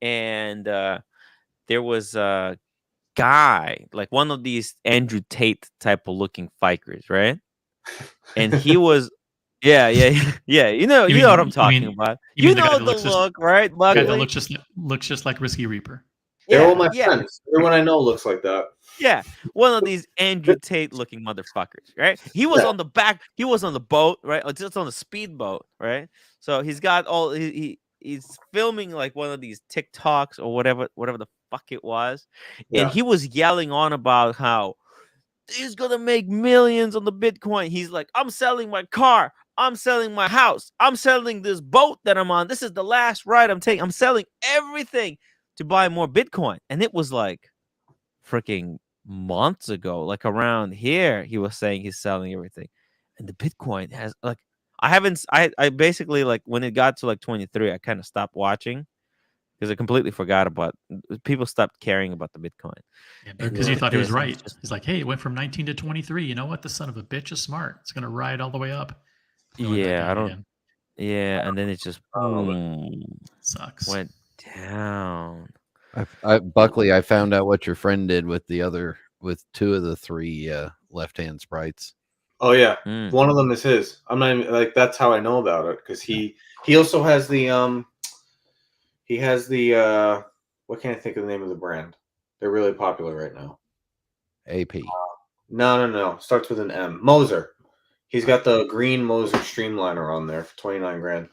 And there was a guy, like one of these Andrew Tate type of looking fikers, right? And he was. Yeah. You know what I'm talking about. You know the look, right? Buckley? The guy that looks just like Risky Reaper. They're all my friends. Everyone I know looks like that. Yeah, one of these Andrew Tate looking motherfuckers, right? He was on the back. He was on the boat, right? Or just on the speedboat, right? So he's got all. He's filming like one of these TikToks or whatever the fuck it was, and he was yelling on about how he's gonna make millions on the Bitcoin. He's like, I'm selling my car. I'm selling my house. I'm selling this boat that I'm on. This is the last ride I'm taking. I'm selling everything to buy more Bitcoin. And it was like freaking months ago, like around here, he was saying he's selling everything. And the Bitcoin has like, I basically like when it got to like 23, I kind of stopped watching because I completely forgot about people stopped caring about the Bitcoin. Yeah, because you thought he was right. He's like, hey, it went from 19 to 23. You know what? The son of a bitch is smart. It's going to ride all the way up. Yeah, I don't. Again. Yeah, and then it just sucks. Went down. Buckley, I found out what your friend did with two of the three left-hand sprites. Oh yeah, one of them is his. I'm not even, like that's how I know about it because he also has the what can't I think of the name of the brand? They're really popular right now. AP. No. Starts with an M. Moser. He's got the green Moser Streamliner on there for 29 grand.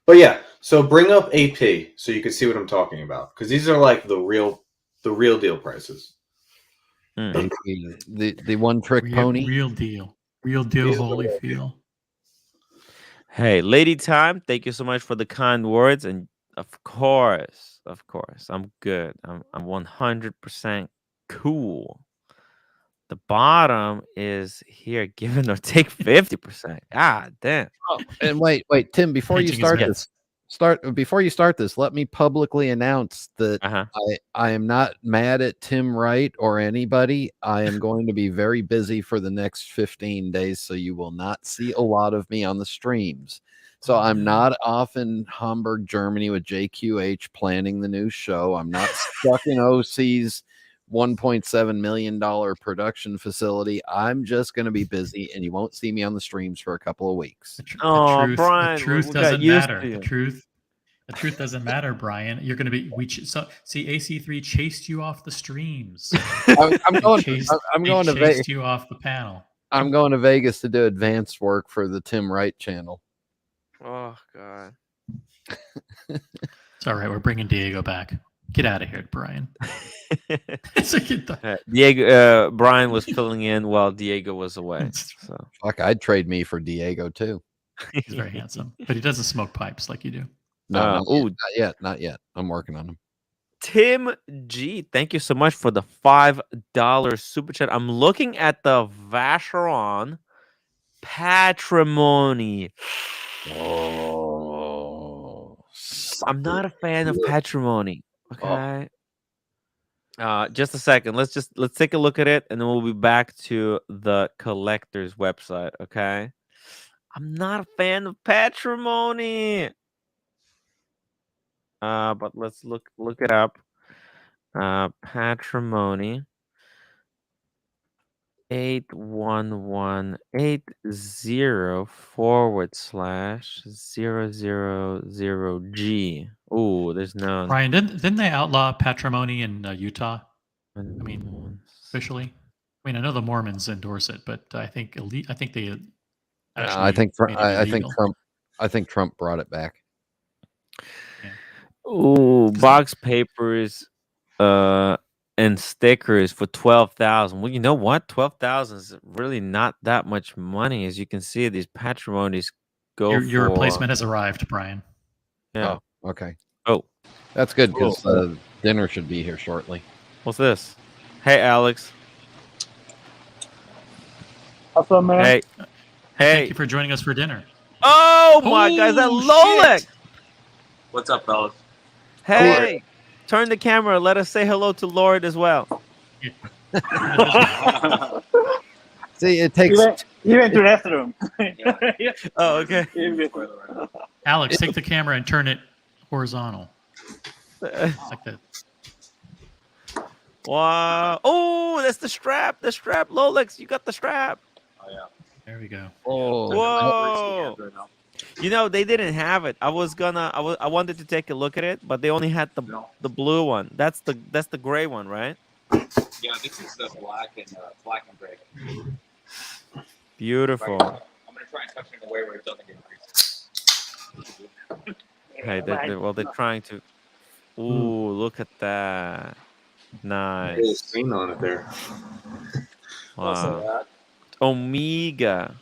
But yeah, so bring up AP so you can see what I'm talking about because these are like the real deal prices. AP, the one trick pony. Real deal, Holyfield. Hey, Lady Time, thank you so much for the kind words, and of course, I'm good. I'm 100% cool. The bottom is here, give or take 50%. God damn. Oh, and wait, Tim, before you start this, let me publicly announce that I am not mad at Tim Wright or anybody. I am going to be very busy for the next 15 days, so you will not see a lot of me on the streams. So I'm not off in Hamburg, Germany with JQH planning the new show. I'm not stuck in OC's $1.7 million production facility. I'm just going to be busy, and you won't see me on the streams for a couple of weeks. Brian, the truth doesn't matter. The truth doesn't matter, Brian. You're going to be. See, AC3 chased you off the streams. I'm going to chased you off the panel. I'm going to Vegas to do advanced work for the Tim Wright channel. Oh God. It's all right. We're bringing Diego back. Get out of here, Brian. Diego, Brian was filling in while Diego was away. So fuck, I'd trade me for Diego too. He's very handsome, but he doesn't smoke pipes like you do. No, not yet. I'm working on him. Tim G, thank you so much for the $5 super chat. I'm looking at the Vacheron Patrimony. Oh, I'm not a fan of Patrimony. Okay. Just a second. Let's take a look at it, and then we'll be back to the collector's website. Okay. I'm not a fan of Patrimony. But let's look it up. Patrimony 81180/000G. Oh, there's none. Brian, didn't they outlaw Patrimony in Utah? I mean, officially. I mean, I know the Mormons endorse it, but I think they. I think Trump brought it back. Yeah. Oh, box papers, and stickers for 12,000. Well, you know what? 12,000 is really not that much money. As you can see, these Patrimonies go. Your replacement has arrived, Brian. Yeah. Oh, okay. Oh, that's good because dinner should be here shortly. What's this? Hey, Alex. What's up, man? Hey. Thank you for joining us for dinner. Oh my God, is that Rolex? What's up, fellas? Hey, turn the camera. Let us say hello to Lord as well. See, it takes. He went to the restroom. Oh, okay. Alex, take the camera and turn it horizontal. Like that. Wow. Oh, that's the strap. The strap, Rolex. You got the strap. Oh, yeah. There we go. Oh, whoa. You know, they didn't have it. I wanted to take a look at it, but they only had the blue one. That's the gray one, right? Yeah, this is the black and gray. Beautiful. I'm gonna try and touch it in a way where it doesn't get greasy. Hey, they're trying to. Ooh, look at that. Nice. There's a screen on it there. Wow. Omega.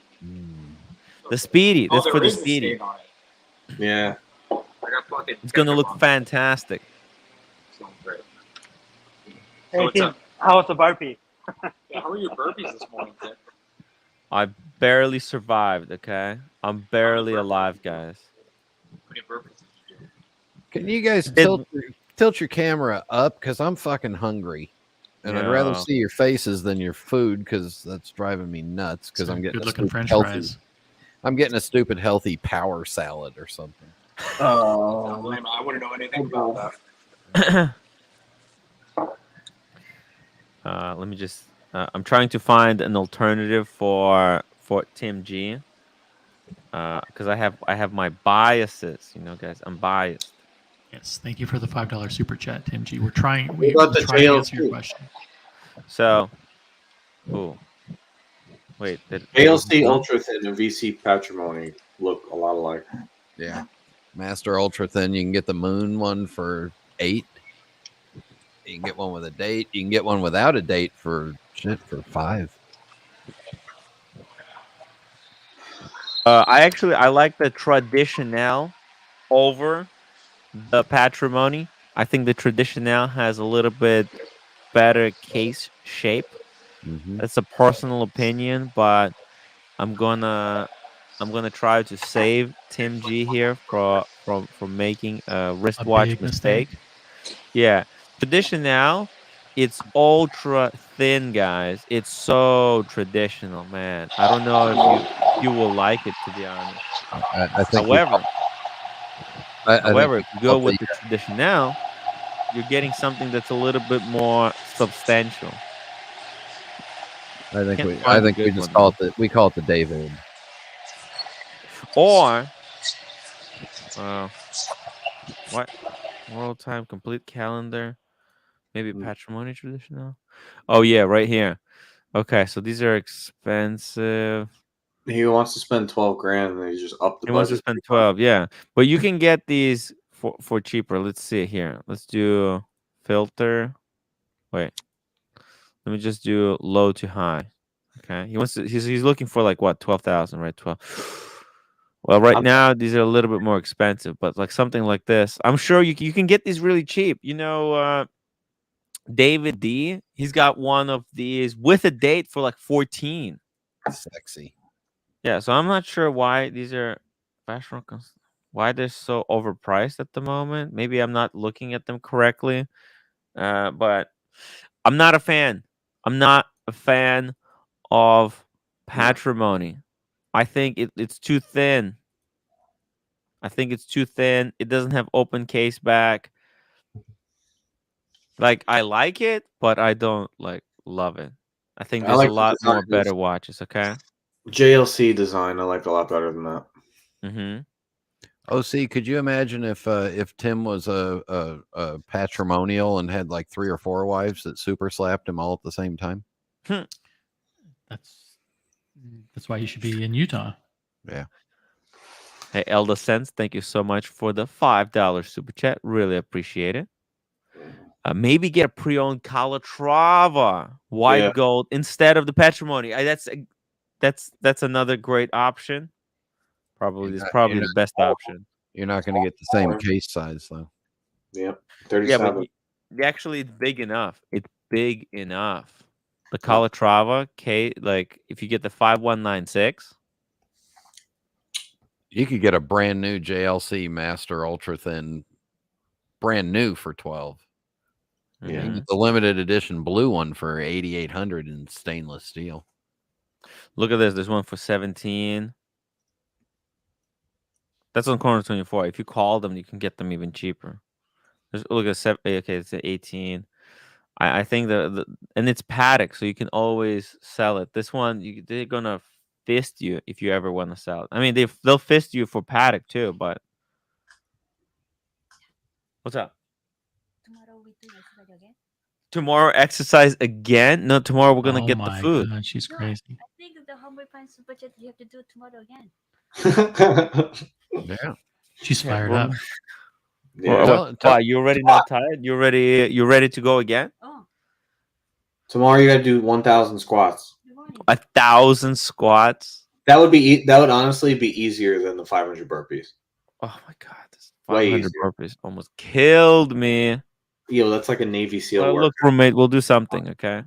The Speedy. That's for the Speedy. Yeah. It's gonna look fantastic. Hey, Tim, how was the burpee? Yeah, how are your burpees this morning, Tim? I barely survived, okay? I'm barely alive, guys. How many burpees did you do? Can you guys tilt your camera up? Because I'm fucking hungry. And I'd rather see your faces than your food because that's driving me nuts because I'm getting good-looking French healthy. fries. I'm getting a stupid healthy power salad or something. I wouldn't know anything about that. Let me just. I'm trying to find an alternative for Tim G. Because I have my biases, you know, guys. I'm biased. Yes, thank you for the $5 super chat, Tim G. We're trying. We're trying to answer your question. So, wait. ALC Ultra Thin and VC Patrimony look a lot alike. Yeah. Master Ultra Thin, you can get the Moon one for $8. You can get one with a date. You can get one without a date for $5. I like the Traditional over the Patrimony. I think the Traditional has a little bit better case shape. That's a personal opinion, but I'm gonna try to save Tim G here from making a wristwatch mistake. Yeah, Traditional, it's ultra thin, guys. It's so traditional, man. I don't know if you will like it, to be honest. However, if you go with the Traditional, you're getting something that's a little bit more substantial. I think we just call it the David. Or what? World Time Complete Calendar. Maybe Patrimony Traditional. Oh yeah, right here. Okay, so these are expensive. He wants to spend 12 grand, and he just up the He budget. wants to spend 12, yeah. But you can get these for cheaper. Let's see here. Let's do filter. Wait. Let me just do low to high. Okay. He's looking for like what, 12,000, right? 12. Well, right now these are a little bit more expensive, but like something like this, I'm sure you can get these really cheap. David D, he's got one of these with a date for like 14. Sexy. Yeah, so I'm not sure why these are why they're so overpriced at the moment. Maybe I'm not looking at them correctly. But I'm not a fan. I'm not a fan of Patrimony. I think it's too thin. I think it's too thin. It doesn't have open case back. Like, I like it, but I don't like love it. I think I there's like a the lot more design. better watches. Okay. JLC design, I like a lot better than that. Mm-hmm. OC, could you imagine if Tim was a patrimonial and had like 3 or 4 wives that super slapped him all at the same time? That's why you should be in Utah. Yeah. Hey, Elda Sense, thank you so much for the $5 super chat. Really appreciate it. Maybe get a pre-owned Calatrava white gold instead of the Patrimony. That's another great option. Probably the best option. You're not going to get the same case size though. Yep, 37. Yeah, but actually, it's big enough. It's big enough. The Calatrava, like if you get the 5196. You could get a brand new JLC Master Ultra Thin, brand new for 12. Yeah, the limited edition blue one for 8,800 in stainless steel. Look at this. There's one for 17. That's on Corner 24. If you call them, you can get them even cheaper. Look at 7. Okay, it's 18. I think and it's paddock, so you can always sell it. This one, they're gonna fist you if you ever want to sell it. I mean, they'll fist you for paddock too, but what's up? Tomorrow we do exercise again. Tomorrow exercise again? No, tomorrow we're gonna get the food. God, she's crazy. I think the Humble Fine Super Chat you have to do it tomorrow again. Yeah, she's fired up. Yeah. Why, you already not tired? You ready to go again? Oh. Tomorrow you got to do 1,000 squats. 1,000 squats. That would honestly be easier than the 500 burpees. Oh my god, this 500 burpees almost killed me. Yo, that's like a Navy SEAL work. Look, roommate, we'll do something, okay?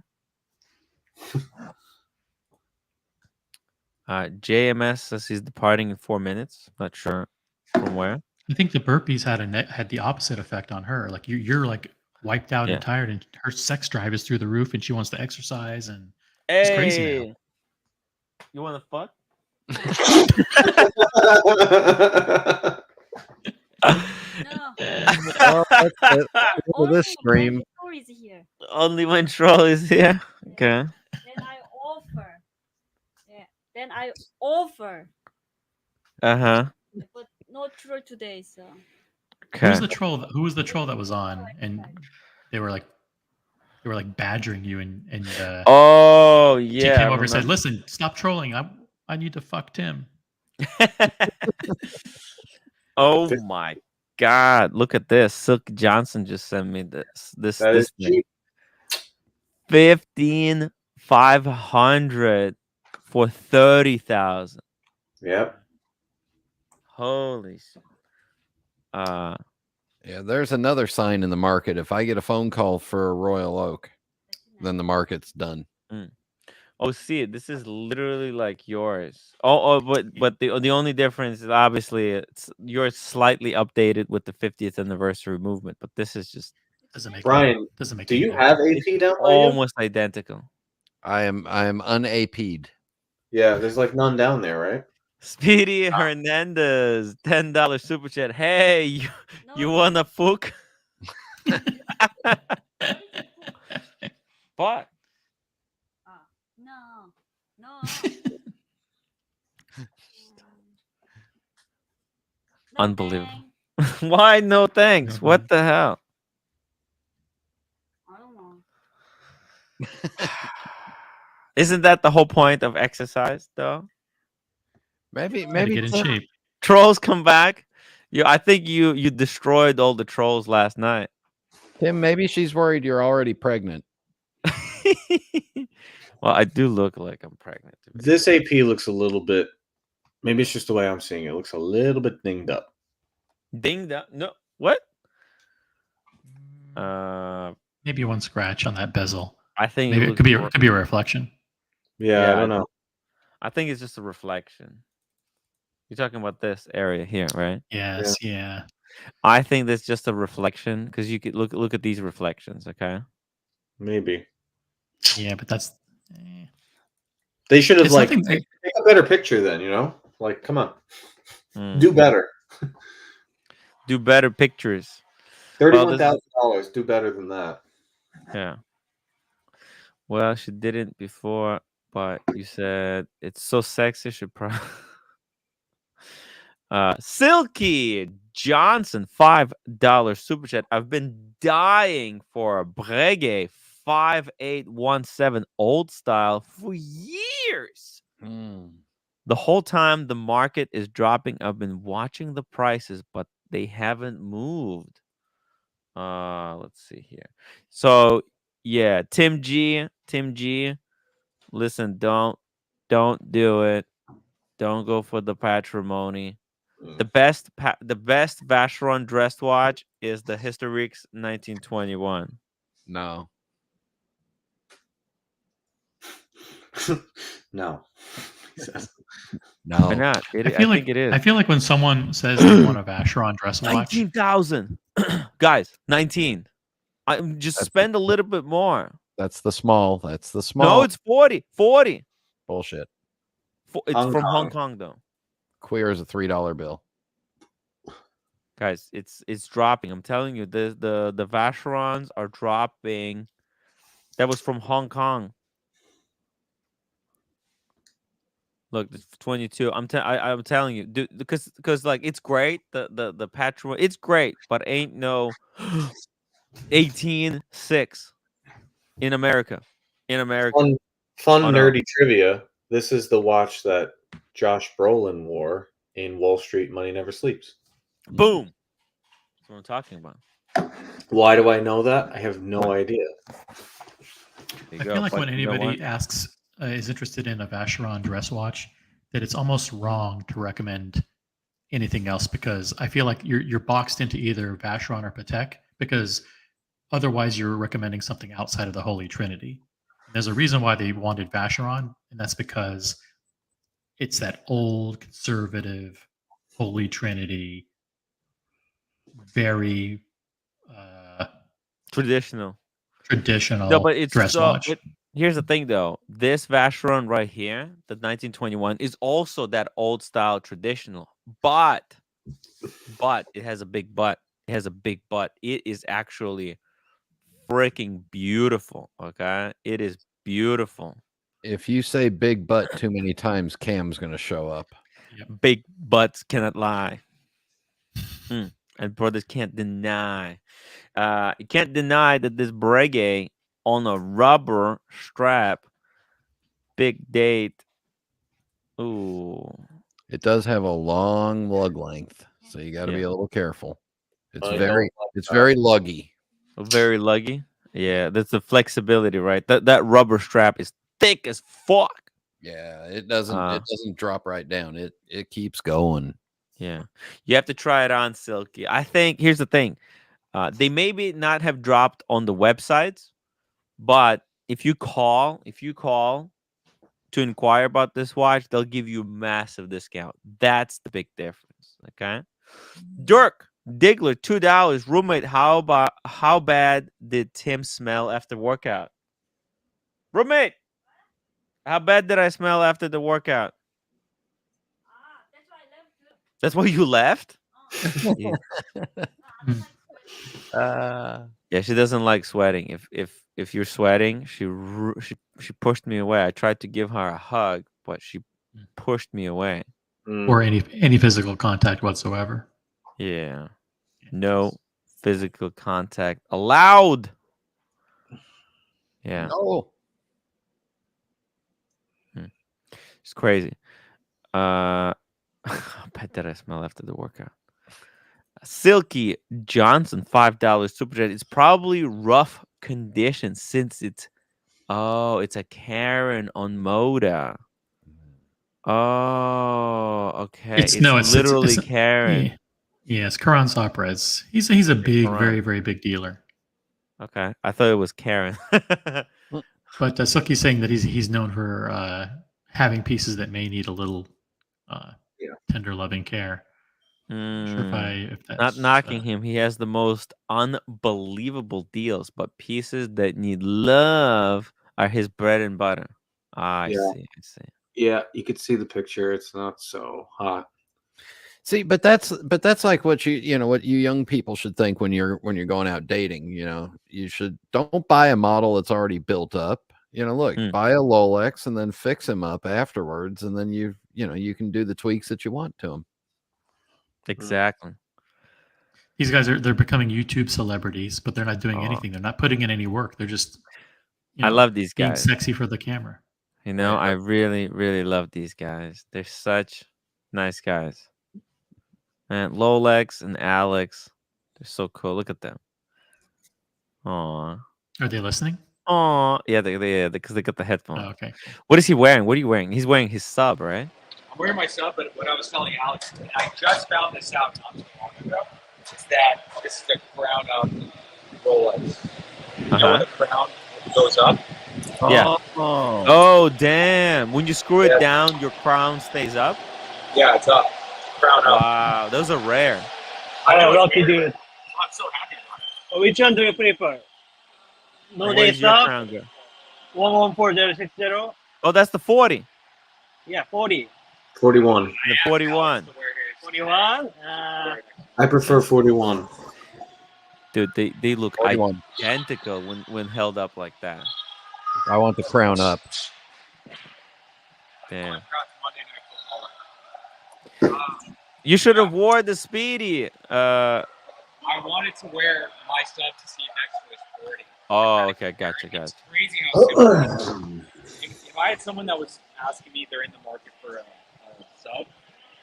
JMS says he's departing in 4 minutes. Not sure from where. I think the burpees had the opposite effect on her. Like you're like wiped out and tired, and her sex drive is through the roof, and she wants to exercise, and she's crazy now. You want to fuck? No. This stream. Only when Troll is here. Only when Troll is here. Okay. Then I offer. Uh-huh. But no troll today, so. Okay. Who was the troll that was on, and they were like badgering you, and oh yeah, she came over and said, "Listen, stop trolling. I need to fuck Tim." Oh my god, look at this. Silk Johnson just sent me this thing. 15,500 for 30,000. Yep. Holy shit. Yeah, there's another sign in the market. If I get a phone call for a Royal Oak, then the market's done. Oh, see, this is literally like yours. But the only difference is obviously yours slightly updated with the 50th anniversary movement, but this is just Brian. Do you have AP down there? Almost identical. I am unap'd. Yeah, there's like none down there, right? Speedy Hernandez, $10 super chat. Hey, you wanna fuck? But no. Unbelievable. Why no thanks? What the hell? I don't know. Isn't that the whole point of exercise, though? Maybe get in shape. Trolls come back. I think you destroyed all the trolls last night. Tim, maybe she's worried you're already pregnant. Well, I do look like I'm pregnant. This AP looks a little bit. Maybe it's just the way I'm seeing it. It looks a little bit dinged up. Dinged up? No. What? Maybe one scratch on that bezel. I think maybe it could be a reflection. Yeah, I don't know. I think it's just a reflection. You're talking about this area here, right? Yes, yeah. I think that's just a reflection because you could look at these reflections, okay? Maybe. Yeah, but that's. They should have take a better picture then, you know? Like, come on, do better. Do better pictures. $31,000. Do better than that. Yeah. Well, she didn't before, but you said it's so sexy. She probably. Silky Johnson, $5 super chat. I've been dying for a Breguet 5817 old style for years. The whole time the market is dropping, I've been watching the prices, but they haven't moved. Let's see here. So yeah, Tim G, listen, don't do it. Don't go for the Patrimony. The best Vacheron dress watch is the Historiques 1921. No. No. No. Why not? I think it is. I feel like when someone says they want a Vacheron dress watch, 19,000, guys, 19. I just spend a little bit more. That's the small. No, it's 40. Bullshit. It's from Hong Kong though. Queer is a $3 bill. Guys, it's dropping. I'm telling you, the Vacherons are dropping. That was from Hong Kong. Look, it's 22. I'm telling you, because like it's great. The Patrimony, it's great, but ain't no 18.6 in America. Fun nerdy trivia. This is the watch that Josh Brolin wore in Wall Street Money Never Sleeps. Boom. That's what I'm talking about. Why do I know that? I have no idea. I feel like when anybody asks, is interested in a Vacheron dress watch, that it's almost wrong to recommend anything else because I feel like you're boxed into either Vacheron or Patek because otherwise you're recommending something outside of the Holy Trinity. And there's a reason why they wanted Vacheron, and that's because it's that old conservative Holy Trinity, very traditional. No, but it's dress watch. Here's the thing, though. This Vacheron right here, the 1921, is also that old style traditional, but it has a big butt. It has a big butt. It is actually freaking beautiful. Okay, it is beautiful. If you say big butt too many times, Cam's gonna show up. Yep. Big butts cannot lie. And brothers can't deny. You can't deny that this Breguet on a rubber strap, big date. Ooh. It does have a long lug length, so you got to be a little careful. It's very luggy. Very luggy. Yeah, that's the flexibility, right? That rubber strap is thick as fuck. Yeah, it doesn't drop right down. It keeps going. Yeah, you have to try it on, Silky. I think here's the thing: they maybe not have dropped on the websites, but if you call to inquire about this watch, they'll give you a massive discount. That's the big difference. Okay, Dirk Diggler, $2. Roommate, how bad did Tim smell after workout? Roommate, how bad did I smell after the workout? That's why you left? Yeah, she doesn't like sweating. If you're sweating, she pushed me away. I tried to give her a hug, but she pushed me away. Or any physical contact whatsoever. Yeah. No physical contact allowed. Yeah. No. It's crazy. I bet that I smell after the workout. Silky Johnson, $5 super chat. It's probably rough condition since it's a Karen on Moda. Oh, okay. It's literally Karen. Yeah, it's Karan's Opera. He's a big, very, very big dealer. Okay, I thought it was Karen. But Silky's saying that he's known for having pieces that may need a little tender, loving care. Sure if that's not knocking him. He has the most unbelievable deals, but pieces that need love are his bread and butter. I see. Yeah, you could see the picture. It's not so hot. See, but that's like what what you young people should think when you're going out dating. You don't buy a model that's already built up. Look, buy a Rolex and then fix him up afterwards, and then you can do the tweaks that you want to him. Exactly. These guys they're becoming YouTube celebrities, but they're not doing anything. They're not putting in any work. They're just I love these being guys. sexy for the camera. I really, really love these guys. They're such nice guys. And Rolex and Alex, they're so cool. Look at them. Aw. Are they listening? Aw. Yeah, because they got the headphones. Oh, okay. What is he wearing? What are you wearing? He's wearing his sub, right? I'm wearing my sub, but what I was telling Alex, and I just found this out not too long ago, is that this is a crown up Rolex. You know when the crown goes up? Yeah. Oh, damn. When you screw it down, your crown stays up? Yeah, it's up. Crown up. Wow, those are rare. I know, lucky dude. I'm so happy about it. So which one do you prefer? No Where's days your up, crown go? 114060. Oh, that's the 40. Yeah, 40. 41. The 41. 41? I prefer 41. Dude, they look 41. identical when held up like that. I want the crown up. Damn. You should have wore the Speedy. I wanted to wear my stuff to see next to his 40. Oh, okay, gotcha. It's crazy how simple it is. If I had someone that was asking me they're in the market for a sub,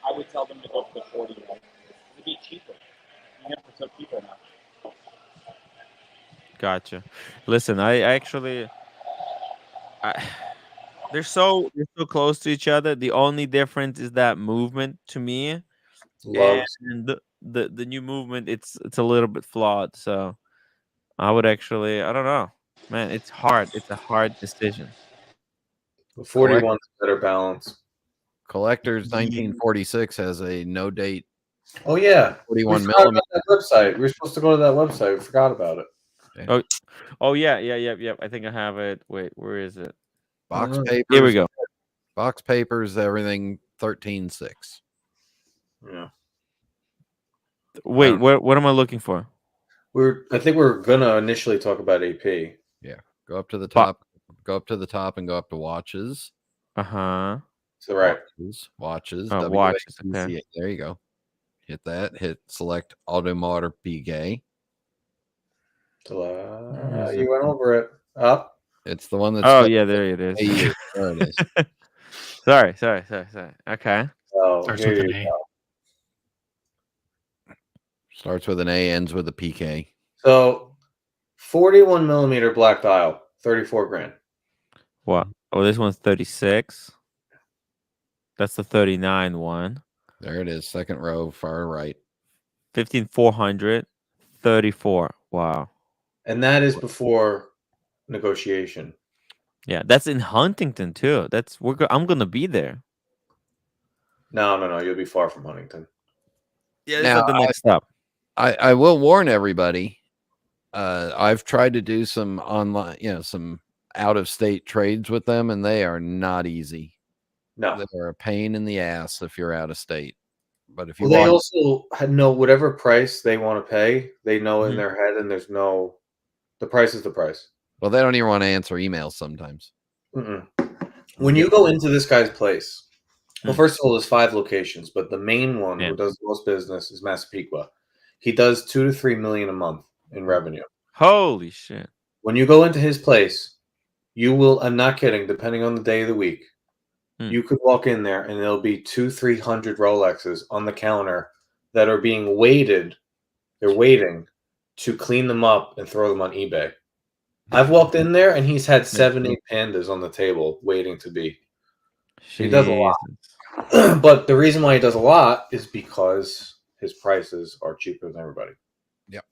I would tell them to go for the 40. It'd be cheaper. You have to tell people now. Gotcha. Listen, I actually they're so close to each other. The only difference is that movement to me. And the new movement, it's a little bit flawed. So I would actually, I don't know, man. It's hard. It's a hard decision. The 41's better balance. Collector's 1946 has a no date. Oh yeah, 41 we millimeter. that website. We were supposed to go to that website. We forgot about it. Okay. Oh yeah. I think I have it. Wait, where is it? Box papers. Here we go. Box papers, everything 13.6. Yeah. Wait, what am I looking for? I think we're gonna initially talk about AP. Yeah. Go up to the top. Go up to the top and go up to watches. Uh-huh. So right. Watches. Oh, watches. Okay. There you go. Hit that. Hit select Automotor PK. You went over it. Up. It's the one that's. Oh yeah, there it is. There it is. Sorry. Okay. Oh, Starts with an A. Starts with an A, ends with a PK. So 41 millimeter black dial, 34 grand. What? Oh, this one's 36. That's the 39 one. There it is. Second row, far right. 15,400, 34. Wow. And that is before negotiation. Yeah, that's in Huntington too. I'm gonna be there. No. You'll be far from Huntington. Yeah, that's the next stop. I will warn everybody. I've tried to do some online, some out of state trades with them, and they are not easy. No, they're a pain in the ass if you're out of state. But if you they also know whatever price they want to pay, they know in their head, and the price is the price. Well, they don't even want to answer emails sometimes. When you go into this guy's place, well, first of all, there's 5 locations, but the main one who does the most business is Massapequa. He does 2 to 3 million a month in revenue. Holy shit! When you go into his place, you will. I'm not kidding. Depending on the day of the week, You could walk in there and there'll be 200-300 Rolexes on the counter that are being waited. They're waiting to clean them up and throw them on eBay. I've walked in there and he's had 7-8 pandas on the table waiting to be. He does a lot. But the reason why he does a lot is because his prices are cheaper than everybody. Yep.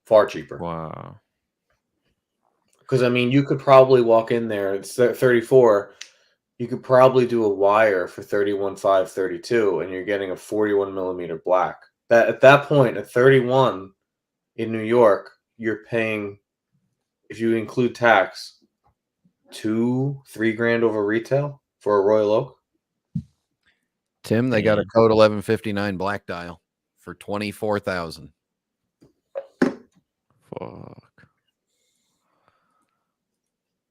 Far cheaper. Wow. Because, I mean, you could probably walk in there, it's 34, you could probably do a wire for 31.5, 32, and you're getting a 41 millimeter black. That at that point, at 31 in New York, you're paying, if you include tax, $2-3 grand over retail for a Royal Oak. Tim, they got a code 1159 black dial for 24,000. Fuck.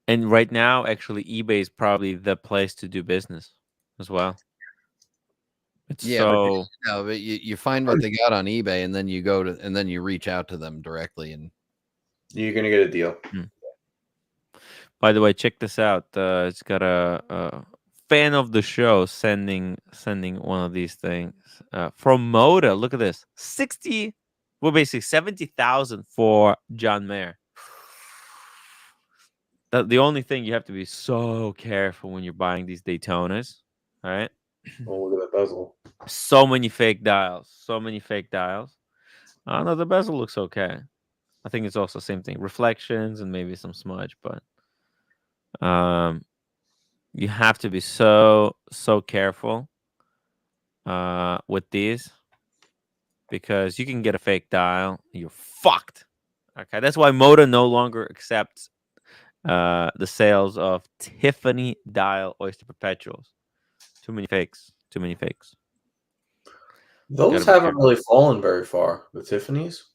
And right now, actually, eBay is probably the place to do business as well. It's so. But you find what they got on eBay, and then you go to, and then you reach out to them directly, and you're gonna get a deal. By the way, check this out. It's got a fan of the show sending one of these things from Moda. Look at this, basically 70,000 for John Mayer. The only thing you have to be so careful when you're buying these Daytonas, all right? Oh, look at that bezel. So many fake dials. No, the bezel looks okay. I think it's also the same thing. Reflections and maybe some smudge, but you have to be so careful with these because you can get a fake dial. You're fucked. Okay, that's why Moda no longer accepts the sales of Tiffany dial Oyster Perpetuals. Too many fakes. Those haven't really fallen very far. The Tiffany's.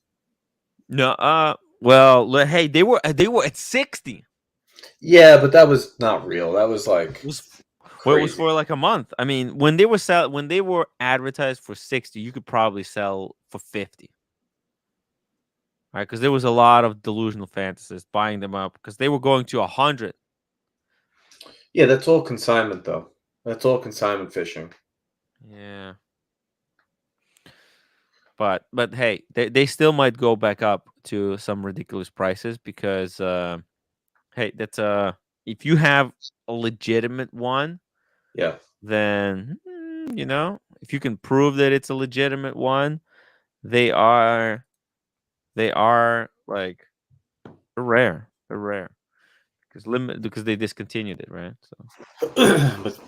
No. Well, hey, they were at 60. Yeah, but that was not real. That was like it was for like a month. I mean, when they were advertised for 60, you could probably sell for 50. Right, because there was a lot of delusional fantasists buying them up because they were going to 100. Yeah, that's all consignment, though. That's all consignment fishing. Yeah. But hey, they still might go back up to some ridiculous prices because hey, that's if you have a legitimate one, yeah, then if you can prove that it's a legitimate one, they are like rare. They're rare because they discontinued it, right? So but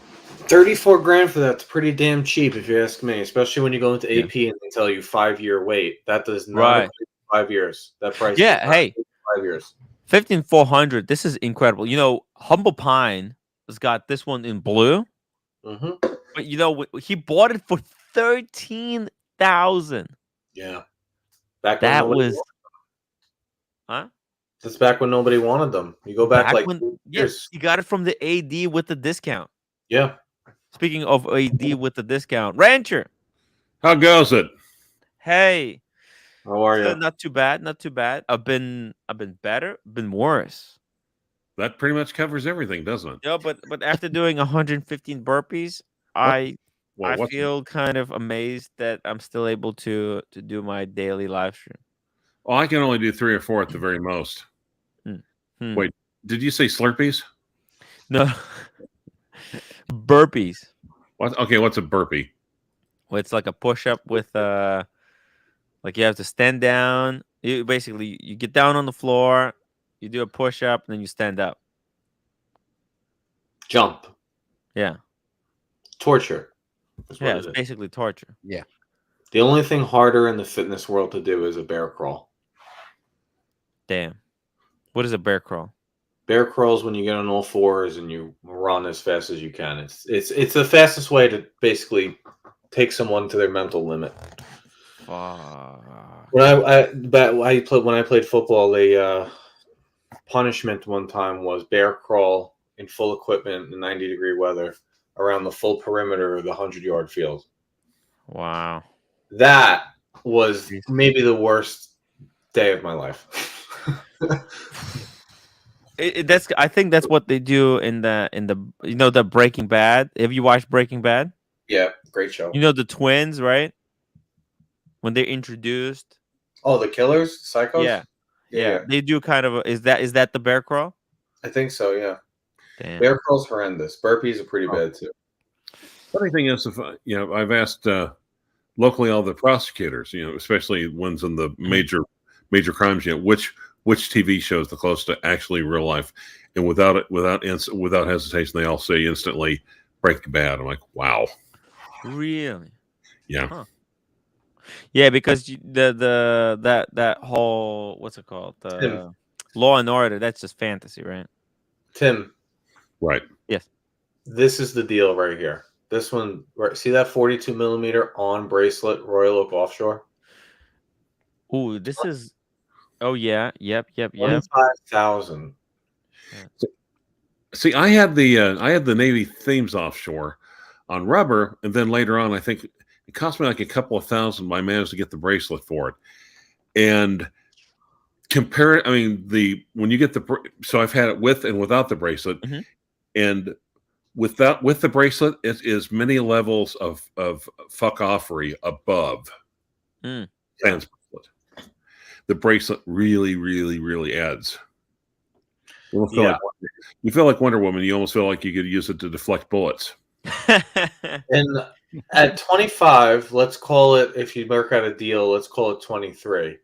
34 grand for that's pretty damn cheap if you ask me, especially when you go into AP and they tell you 5-year wait. That does not equate to 5 years. That price. Yeah, hey, 5 years. 15,400. This is incredible. Humble Pine has got this one in blue. Mm-hmm. But he bought it for 13,000. Yeah, that was. Huh? That's back when nobody wanted them. You go back like yes, you got it from the AD with the discount. Yeah. Speaking of AD with the discount, Rancher, how goes it? Hey, how are you? Not too bad. I've been better, been worse. That pretty much covers everything, doesn't it? Yeah, but after doing 115 burpees, I feel kind of amazed that I'm still able to do my daily live stream. Oh, I can only do 3 or 4 at the very most. Wait, did you say Slurpees? No. Burpees. What? Okay, what's a burpee? Well, it's like a push-up with like you have to stand down. You get down on the floor, you do a push-up, and then you stand up. Jump. Yeah. Torture. Yeah, it's basically torture. Yeah. The only thing harder in the fitness world to do is a bear crawl. Damn. What is a bear crawl? Bear crawls when you get on all fours and you run as fast as you can. It's the fastest way to basically take someone to their mental limit. When I played football, the punishment one time was bear crawl in full equipment in 90-degree weather around the full perimeter of the 100-yard field. Wow. That was maybe the worst day of my life. I think that's what they do in the the Breaking Bad. Have you watched Breaking Bad? Yeah, great show. You know the twins, right? When they're introduced. Oh, the killers, psychos. Yeah. They do kind of. Is that the bear crawl? I think so. Yeah. Damn. Bear crawl's horrendous. Burpees are pretty bad too. Funny thing is, if I've asked locally all the prosecutors, especially ones in the major crimes, which TV shows the closest to actually real life, and without hesitation, they all say instantly Breaking Bad. I'm like, wow, really? Yeah. Huh. Yeah, because that whole what's it called, Law and Order, that's just fantasy, right? Tim, right? Yes. This is the deal right here. This one, right? See that 42 millimeter on bracelet, Royal Oak Offshore. Ooh, this is. Oh yeah, yep. 25,000. See, I had the Navy themes offshore on rubber, and then later on, I think it cost me like a couple of thousand. I managed to get the bracelet for it, and compare it. I mean, when you get so I've had it with and without the bracelet, and with the bracelet, it is many levels of fuck-offery above trans bracelet. The bracelet really, really, really adds. You feel like Wonder Woman. You almost feel like you could use it to deflect bullets. And at 25, let's call it, if you work out a deal, let's call it 23.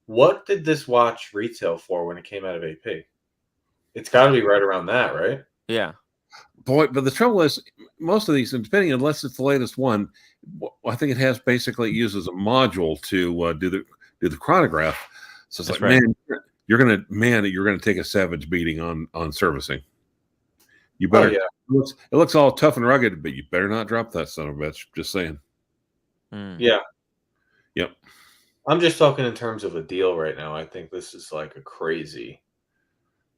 What did this watch retail for when it came out of AP? It's got to be right around that, right? Yeah. Boy, but the trouble is, most of these, and depending unless it's the latest one, I think it uses a module to do the chronograph. So it's That's like, right. you're gonna take a savage beating on servicing. You better. Oh, yeah. It looks all tough and rugged, but you better not drop that son of a bitch. Just saying. Yeah. Yep. I'm just talking in terms of a deal right now. I think this is like a crazy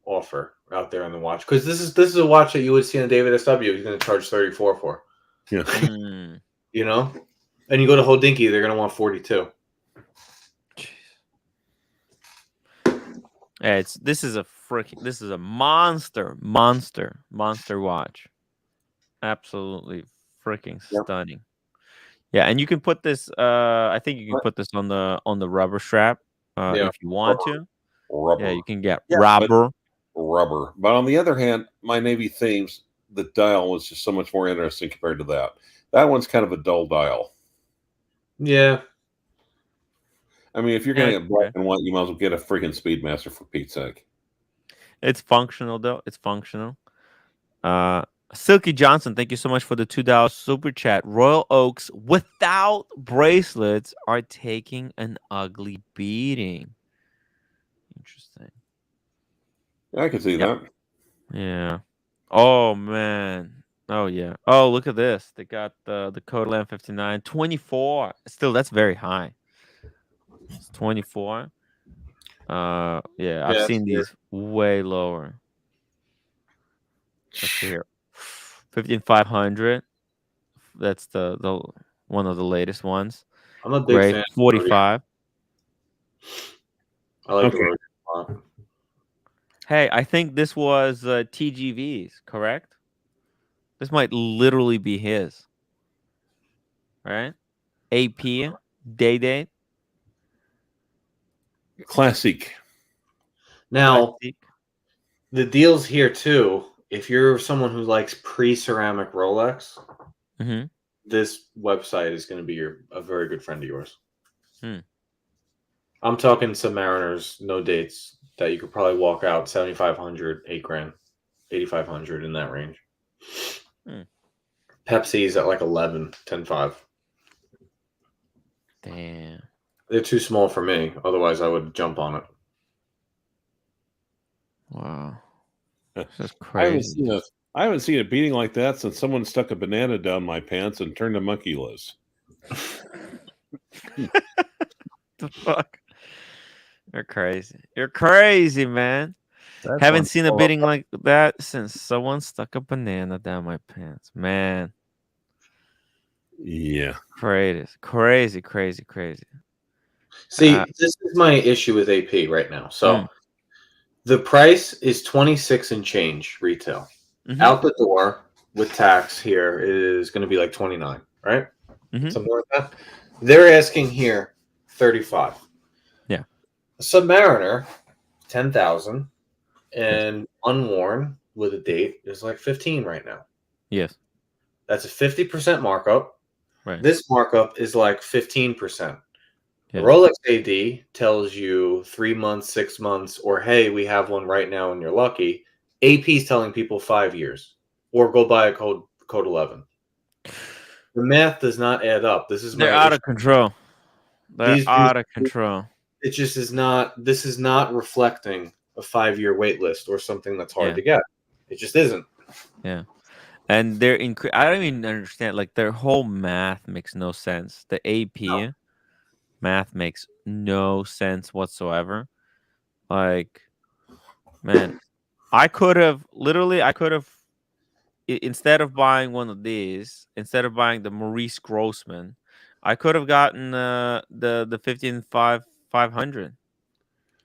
offer out there on the watch, because this is a watch that you would see on David SW. He's going to charge 34 for. Yeah. And you go to Hodinkee, they're going to want 42. Yeah, this is a monster watch. Absolutely freaking stunning. Yeah, and you can put this. I think you can put this on the rubber strap if you want to. Rubber. Yeah, you can get rubber. But on the other hand, my Navy themes, the dial was just so much more interesting compared to that. That one's kind of a dull dial. Yeah. I mean, if you're going to get black and white, you might as well get a freaking Speedmaster, for Pete's sake. It's functional, though. It's functional. Silky Johnson, thank you so much for the $2 super chat. Royal Oaks without bracelets are taking an ugly beating. Interesting. I can see that. Yeah. Oh, man. Oh, yeah. Oh, look at this. They got the Codeland 59. 24. Still, that's very high. It's 24. Yeah, I've seen these way lower. Let's see here. 15,500. That's the one of the latest ones. I'm a big fan. 45. I like the Rodian a lot. Hey, I think this was TGV's, correct? This might literally be his. Right? AP, day. Classic. Now, the deal's here too. If you're someone who likes pre-ceramic Rolex, this website is going to be a very good friend of yours. I'm talking Submariners, no dates, that you could probably walk out 7,500, $8,000, 8,500 in that range. Pepsi's at like 11, 10.5. Damn. They're too small for me. Otherwise, I would jump on it. Wow. That's crazy. I haven't seen a beating like that since someone stuck a banana down my pants and turned a monkey loose. The fuck? You're crazy. You're crazy, man. Haven't seen a beating like that since someone stuck a banana down my pants. Man. Yeah. Crazy. See, this is my issue with AP right now. So The price is 26 and change retail. Out the door with tax here is going to be like 29, right? Something like that. They're asking here 35. Yeah. A Submariner, 10,000, and unworn with a date is like 15 right now. Yes. That's a 50% markup. Right. This markup is like 15%. Yeah. The Rolex AD tells you 3 months, 6 months, or hey, we have one right now and you're lucky. AP is telling people 5 years, or go buy a code 11. The math does not add up. They're out of control. They're out of control. It just is not. This is not reflecting a 5-year wait list or something that's hard to get. It just isn't. Yeah. And they're I don't even understand. Like, their whole math makes no sense. The AP math makes no sense whatsoever. Like, man, I could have instead of buying one of these, instead of buying the Maurice Grossman, I could have gotten the 500.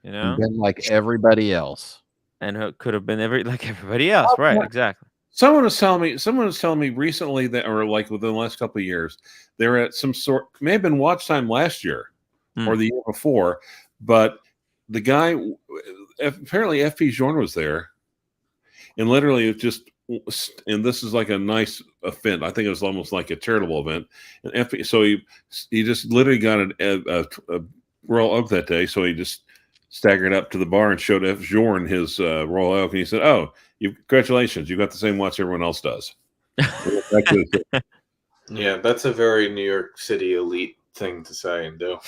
You know, and been like everybody else, and it could have been everybody else, right? Exactly. Someone was telling me recently that, or like within the last couple of years, they were at some sort, may have been watch time last year or the year before, but the guy, apparently FP Journe was there, and literally it just, and this is like a nice event. I think it was almost like a charitable event. And FP, so he just literally got a Royal Oak that day, so he just staggered up to the bar and showed F. Journe his Royal Oak, and he said, "Oh, congratulations, you got the same watch everyone else does." Yeah, that's a very New York City elite thing to say and do.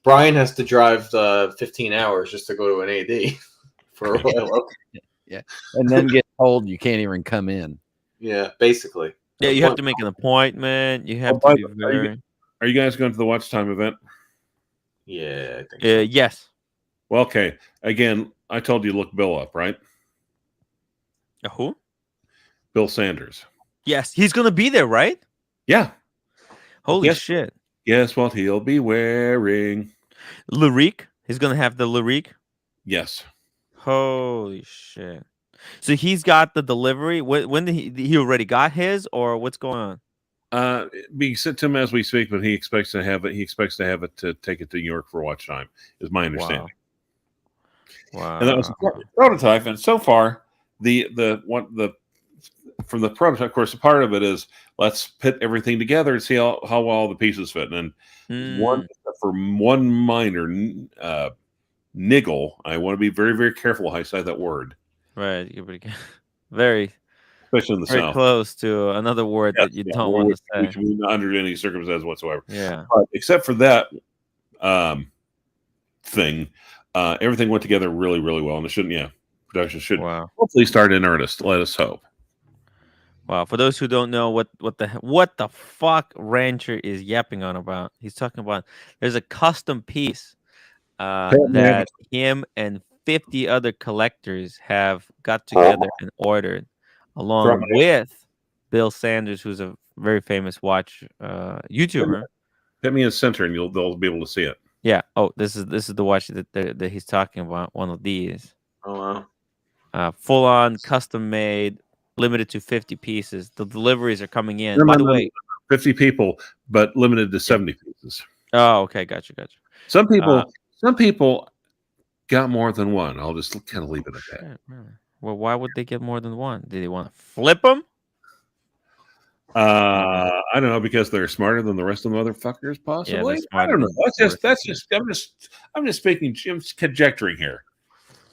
Brian has to drive 15 hours just to go to an AD for a Royal Oak. Yeah, and then get told you can't even come in. Yeah, basically. Yeah, you have to make an appointment. You have to be very. Are you guys going to the watch time event? Yeah, I think so. Yes. Well, okay. Again, I told you to look Bill up, right? Who? Bill Sanders. Yes, he's gonna be there, right? Yeah. Holy shit! Guess what he'll be wearing? Lyrique. He's gonna have the Lyrique. Yes. Holy shit! So he's got the delivery. When did he already got his, or what's going on? Being sent to him as we speak, but he expects to have it. He expects to have it to take it to New York for watch time. Is my understanding. Wow. And that was a prototype, and so far from the prototype, of course, a part of it is let's put everything together and see how well all the pieces fit. And one minor niggle, I want to be very, very careful how I say that word. Right, very, especially in the very South, close to another word that you don't want to say. Which not under any circumstance whatsoever. Yeah. But except for that thing, everything went together really, really well, and it shouldn't. Yeah, production should hopefully start in earnest. Let us hope. Wow. For those who don't know what the fuck Rancher is yapping on about, he's talking about there's a custom piece that him and 50 other collectors have got together and ordered, along with Bill Sanders, who's a very famous watch YouTuber. Hit me in the center, and they'll be able to see it. Yeah. Oh, this is the watch that he's talking about. One of these. Oh wow. Full on custom made. Limited to 50 pieces. The deliveries are coming in. By the way, 50 people, but limited to 70 pieces. Oh, okay, gotcha. Some people got more than one. I'll just kind of leave it at that. Well, why would they get more than one? Did they want to flip them? I don't know, because they're smarter than the rest of the motherfuckers, possibly. Yeah, I don't know. I'm just speaking. Jim's conjecturing here,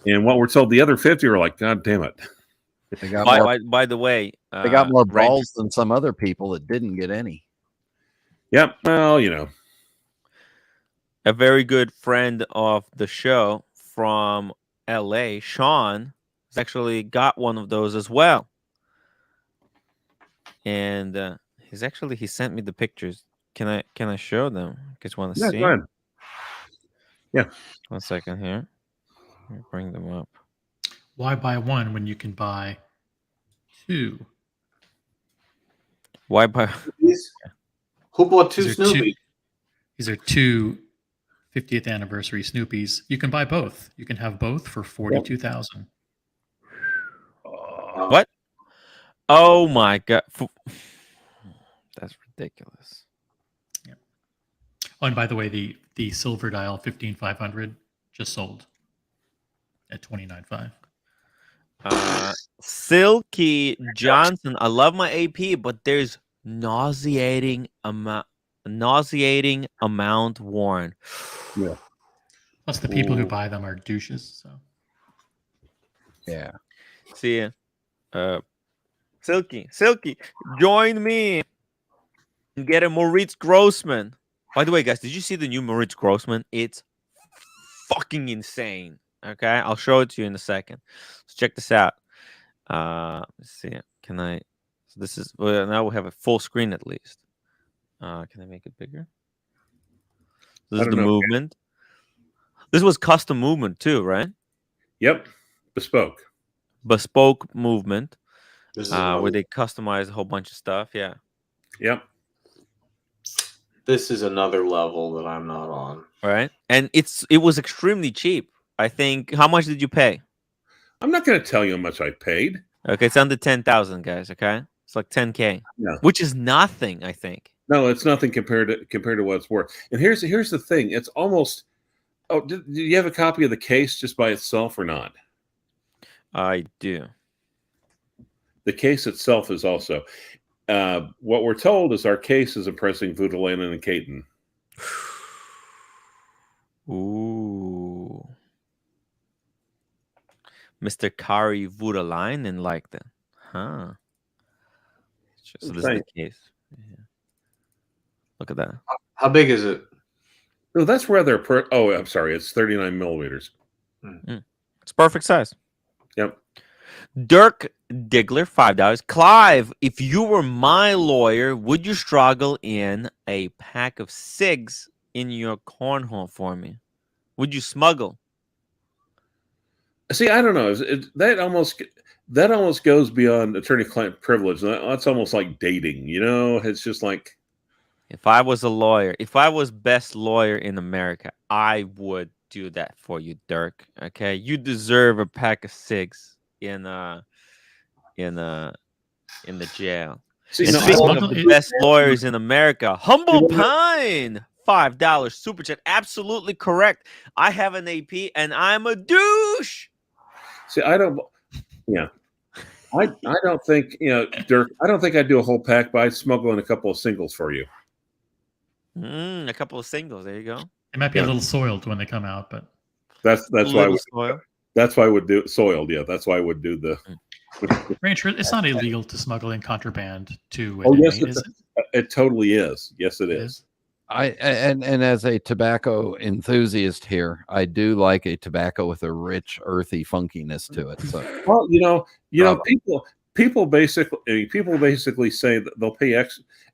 and what we're told, the other 50 are like, God damn it. They got by the way, they got more balls than some other people that didn't get any. Yep. Well, you know, a very good friend of the show from LA, Sean, has actually got one of those as well. And he sent me the pictures. Can I show them? Because want to see. Go ahead. Yeah. 1 second here. Let me bring them up. Why buy one when you can buy two? Why buy these? Who bought two Snoopy? These are two 50th anniversary Snoopy's. You can buy both. You can have both for $42,000. What? Oh my god, that's ridiculous. Yeah. Oh, and by the way, the silver dial 15500 just sold at $29,500. Silky Johnson, I love my AP, but there's nauseating amount worn. Yeah. Plus, the people who buy them are douches. So Yeah. See ya. Silky, join me and get a Moritz Grossman. By the way, guys, did you see the new Moritz Grossman? It's fucking insane. Okay, I'll show it to you in a second. Let's check this out. Let's see. Can I? So this is now we have a full screen at least. Can I make it bigger? This is the movement. This was custom movement too, right? Yep, bespoke movement. Where they customized a whole bunch of stuff. Yeah. Yep. This is another level that I'm not on. Right, and it was extremely cheap. I think. How much did you pay? I'm not going to tell you how much I paid. Okay, it's under 10,000, guys. Okay, it's like 10K, which is nothing. I think. No, it's nothing compared to what it's worth. And here's the thing: it's almost. Oh, do you have a copy of the case just by itself or not? I do. The case itself is also. What we're told is our case is impressing Voutilanen and Caton. Ooh. Mr. Kari Voutilanen liked it. Huh. So this is the case. Yeah. Look at that. How big is it? No, that's rather. I'm sorry. It's 39 millimeters. It's perfect size. Yep. Dirk Diggler, $5. Clive, if you were my lawyer, would you struggle in a pack of cigs in your cornhole for me? Would you smuggle? See, I don't know. That almost goes beyond attorney-client privilege. That's almost like dating. You know, it's just like. If I was a lawyer, if I was best lawyer in America, I would do that for you, Dirk. Okay, you deserve a pack of cigs in the jail. See, speaking of the best lawyers in America, Humble Pine, $5 super chat. Absolutely correct. I have an AP and I'm a douche. See, I don't. Yeah, I don't think Dirk. I don't think I'd do a whole pack, but I'd smuggle in a couple of singles for you. A couple of singles. There you go. It might be a little soiled when they come out, but that's why that's why I would do soiled. Yeah, that's why I would do the. Rancher, it's not illegal to smuggle in contraband to. Oh yes, it totally is. Yes, it is. And as a tobacco enthusiast here, I do like a tobacco with a rich, earthy funkiness to it. So, well, people basically say that they'll pay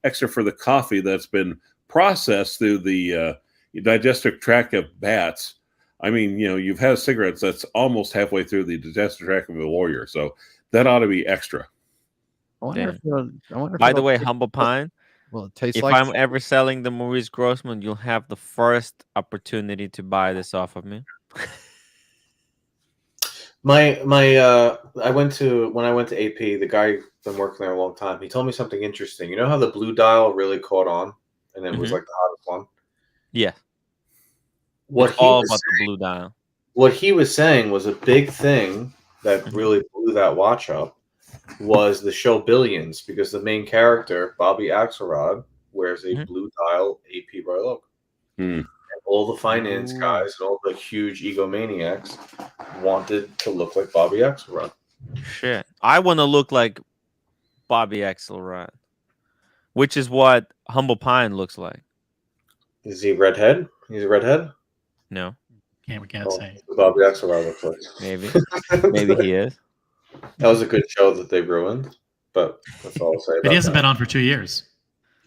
extra for the coffee that's been processed through the digestive tract of bats. I mean, you've had cigarettes that's almost halfway through the digestive tract of a lawyer, so that ought to be extra. I wonder if by the way, Humble Pine. Well, it tastes if like. I'm ever selling the Maurice Grossman, you'll have the first opportunity to buy this off of me. When I went to AP, the guy been working there a long time. He told me something interesting. You know how the blue dial really caught on, and it was like the hottest one. Yeah. It's all about the blue dial. What he was saying was a big thing that really blew that watch up was the show Billions, because the main character, Bobby Axelrod, wears a blue dial AP Royal Oak. And all the finance guys and all the huge egomaniacs wanted to look like Bobby Axelrod. Shit. I want to look like Bobby Axelrod, which is what Humble Pine looks like. Is he redhead? He's a redhead? No. We can't say. Bobby Axelrod looks like. Maybe. Maybe he is. That was a good show that they ruined, but that's all I'll say about But he hasn't that. been on for 2 years,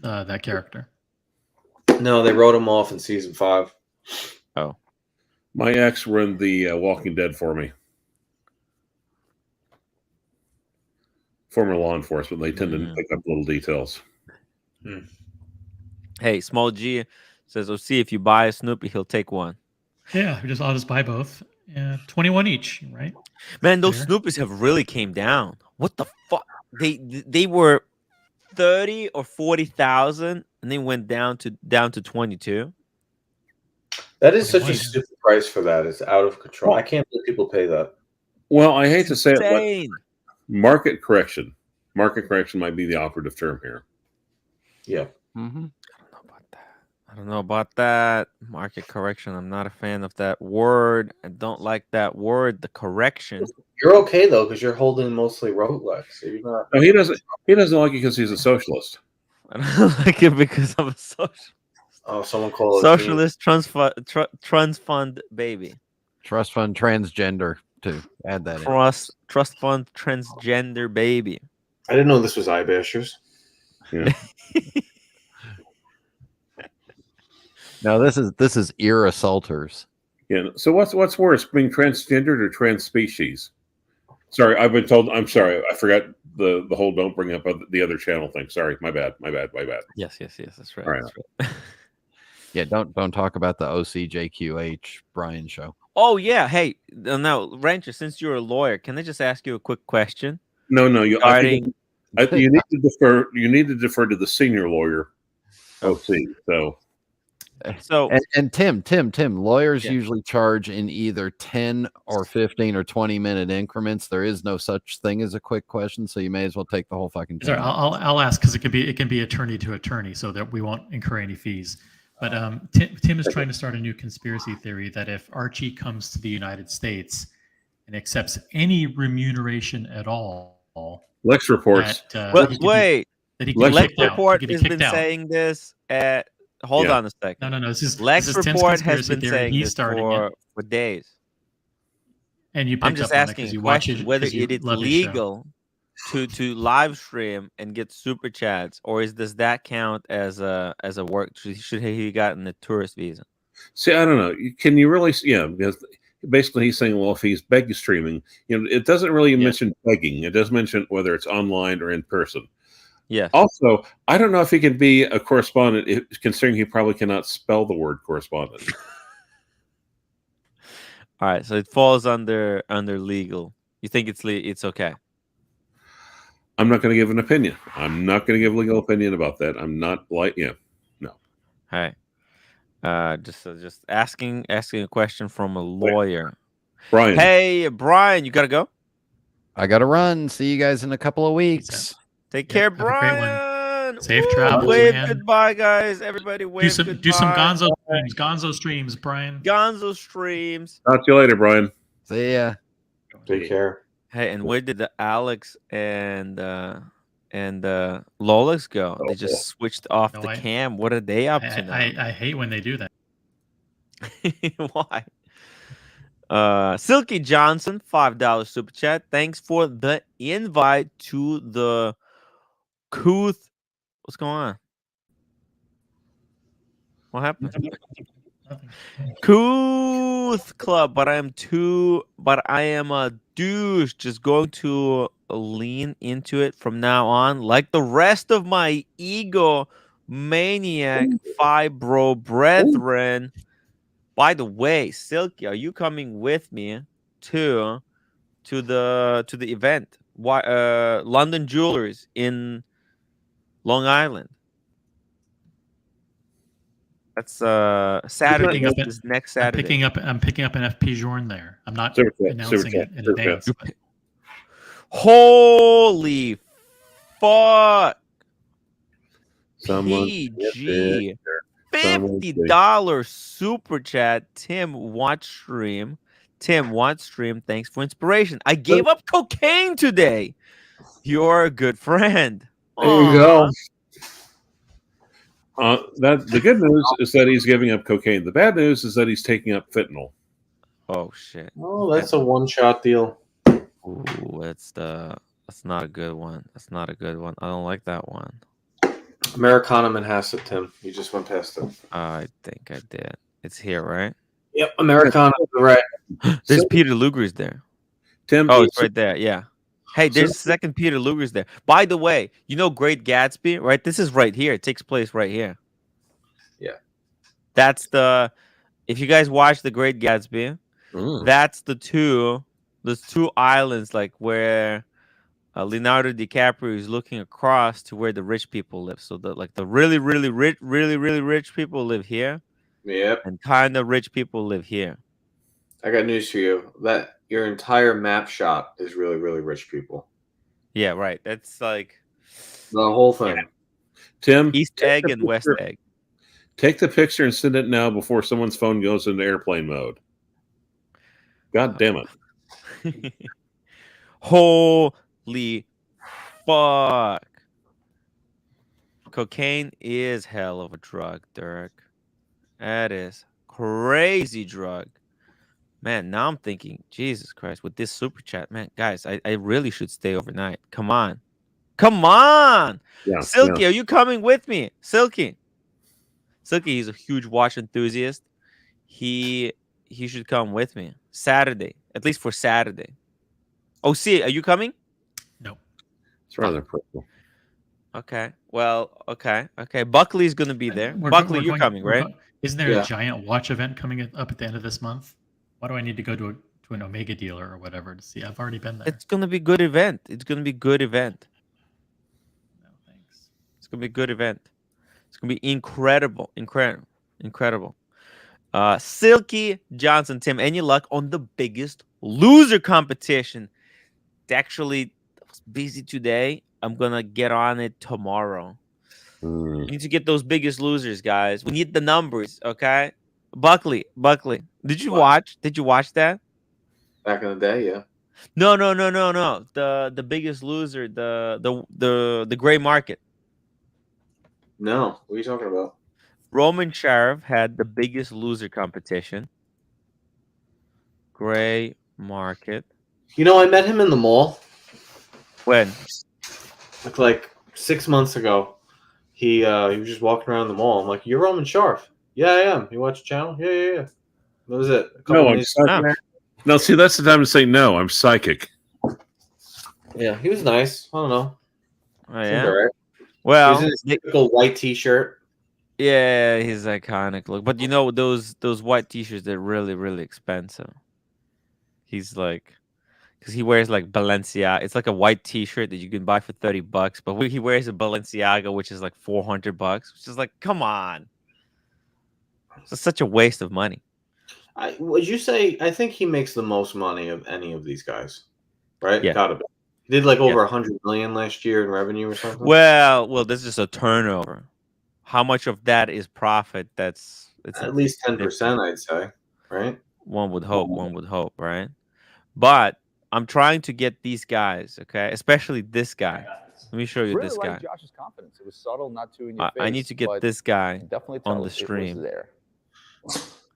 that character. No, they wrote him off in season 5. Oh. My ex run the Walking Dead for me. Former law enforcement, they tend to pick up little details. Hey, Small G, Says, "Oh, see if you buy a Snoopy, he'll take one." Yeah, I'll just buy both. 21 each, right? Man, those There. Snoopies have really came down. What the fuck? They were 30 or 40,000, and they went down to 22. That is such a 21. stupid price for that. It's out of control. I can't believe people pay that. Well, I hate to say it, but Insane. market correction. Market correction might be the operative term here. Yeah. Mm-hmm. I don't know about that. Market correction. I'm not a fan of that word. I don't like that word, the correction. You're okay though, because you're holding mostly Rolex. So you're not. No, he doesn't. He doesn't like it because he's a socialist. I don't like it because I'm a socialist. Oh, someone call it Socialist trust fund baby. Trust fund transgender too. Add that. Trust fund transgender baby. I didn't know this was eye bashers. Yeah. No, this is ear assaulters. Yeah. So what's worse, being transgendered or trans species? Sorry, I've been told. I'm sorry, I forgot the whole don't bring up the other channel thing. Sorry, my bad. Yes, that's right. All right. That's right. Yeah, don't talk about the OCJQH Brian show. Oh yeah, hey, now Rancher, since you're a lawyer, can I just ask you a quick question? No, you Regarding- you need to defer. You need to defer to the senior lawyer. OC. So and Tim, lawyers Yeah. usually charge in either 10 or 15 or 20-minute increments. There is no such thing as a quick question, so you may as well take the whole fucking 10 Sorry, minutes. I'll ask because it can be attorney to attorney, so that we won't incur any fees. But Tim is trying to start a new conspiracy theory that if Archie comes to the United States and accepts any remuneration at all, Lex reports. but wait, that he can Lex kicked out. Report He can be has kicked been out. saying this at. Hold on a second. No. This is Lex Tim's Report has conspiracy been theory. saying He's this starting it, for days. and you picked I'm just up on it asking 'cause a you watch question it, whether 'cause you it is love his show. legal to live stream and get super chats, or does that count as a work? Should he gotten a tourist visa? See, I don't know. Can you really? Yeah, because basically he's saying, well, if he's beg streaming, it doesn't really mention begging. It does mention whether it's online or in person. Yes. Also, I don't know if he can be a correspondent, considering he probably cannot spell the word correspondent. All right, so it falls under legal. You think it's okay? I'm not going to give an opinion. I'm not going to give a legal opinion about that. I'm not no. All right. Just asking a question from a lawyer. Brian. Hey, Brian, you gotta go. I gotta run. See you guys in a couple of weeks. Take care, have a great Brian. one. Safe travels, Wave man. goodbye, guys. Everybody, wave Do some goodbye. Gonzo streams, Brian. Gonzo streams. Talk to you later, Brian. See ya. Take care. Hey, and where did the Alex and Lolex go? They just switched off the cam. What are they up to now? I hate when they do that. Why? Silky Johnson, $5 super chat. Thanks for the invite to the Couth. What's going on? What happened? Couth Club, but I am a douche. Just going to lean into it from now on, like the rest of my ego maniac fibro brethren. By the way, Silky, are you coming with me to the event? London Jewelers in Long Island. That's Saturday. This next Saturday. I'm picking up an FP Journe there. I'm not announcing it in advance. But... Holy fuck! PG. $50 super chat. Tim watch stream. Thanks for inspiration. I gave up cocaine today. You're a good friend. There you go. The good news is that he's giving up cocaine. The bad news is that he's taking up fentanyl. Oh shit. Oh, that's a one-shot deal. Ooh, that's not a good one. That's not a good one. I don't like that one. Americana Manhasset, Tim. You just went past it. I think I did. It's here, right? Yep, Americana. Right. There's Peter Luger's there. Tim. Oh, it's right there. Yeah. Hey, there's a second Peter Luger's there. By the way, you know Great Gatsby, right? This is right here. It takes place right here. Yeah. That's the. If you guys watch The Great Gatsby, that's those two islands, like where Leonardo DiCaprio is looking across to where the rich people live. So the really rich people live here. Yep. And kind of rich people live here. I got news for you. That your entire map shot is really rich people. Yeah, right. That's like the whole thing. Yeah. Tim, East Egg and West Egg. Take the picture and send it now before someone's phone goes into airplane mode. God damn it. Holy fuck. Cocaine is hell of a drug, Dirk. That is crazy drug. Man, now I'm thinking, Jesus Christ, with this super chat, man, guys, I really should stay overnight. Come on. Come on. Yeah, Silky, are you coming with me? Silky, he's a huge watch enthusiast. He should come with me. Saturday, at least for Saturday. Oh, see, are you coming? No. It's rather purple. Okay. Well, okay. Buckley's going to be there. Buckley, you're coming, right? Isn't there a giant watch event coming up at the end of this month? Why do I need to go to an Omega dealer or whatever to see? I've already been there. It's going to be a good event. No, thanks. It's going to be a good event. It's going to be incredible. Silky Johnson, Tim, any luck on the Biggest Loser competition? Actually, I was busy today. I'm going to get on it tomorrow. We need to get those Biggest Losers, guys. We need the numbers, okay? Buckley. Did you watch that? Back in the day, yeah. No. The Biggest Loser, the gray market. No, what are you talking about? Roman Sheriff had the Biggest Loser competition. Gray market. You know, I met him in the mall. When? Like 6 months ago. He was just walking around the mall. I'm like, "You're Roman Sheriff." "Yeah, I am." "You watch the channel?" Yeah. That was it. No, I'm psychic. No, see, that's the time to say no. I'm psychic. Yeah, he was nice. I don't know. Oh, yeah. Right. Well, he was in his typical white T-shirt. Yeah, his iconic look. But you know, those white T-shirts, they're really expensive. He's like, because he wears like Balenciaga. It's like a white T-shirt that you can buy for $30, but he wears a Balenciaga, which is like $400, which is like, come on. It's such a waste of money. Would you say? I think he makes the most money of any of these guys, right? Yeah. Gotta be. He did like over 100 million last year in revenue or something. Well, this is a turnover. How much of that is profit? It's at least 10%, I'd say, right? One would hope, right? But I'm trying to get these guys, okay? Especially this guy. Let me show you this guy. Josh's confidence. It was subtle, not too in your face. I need to get this guy definitely on the stream. There.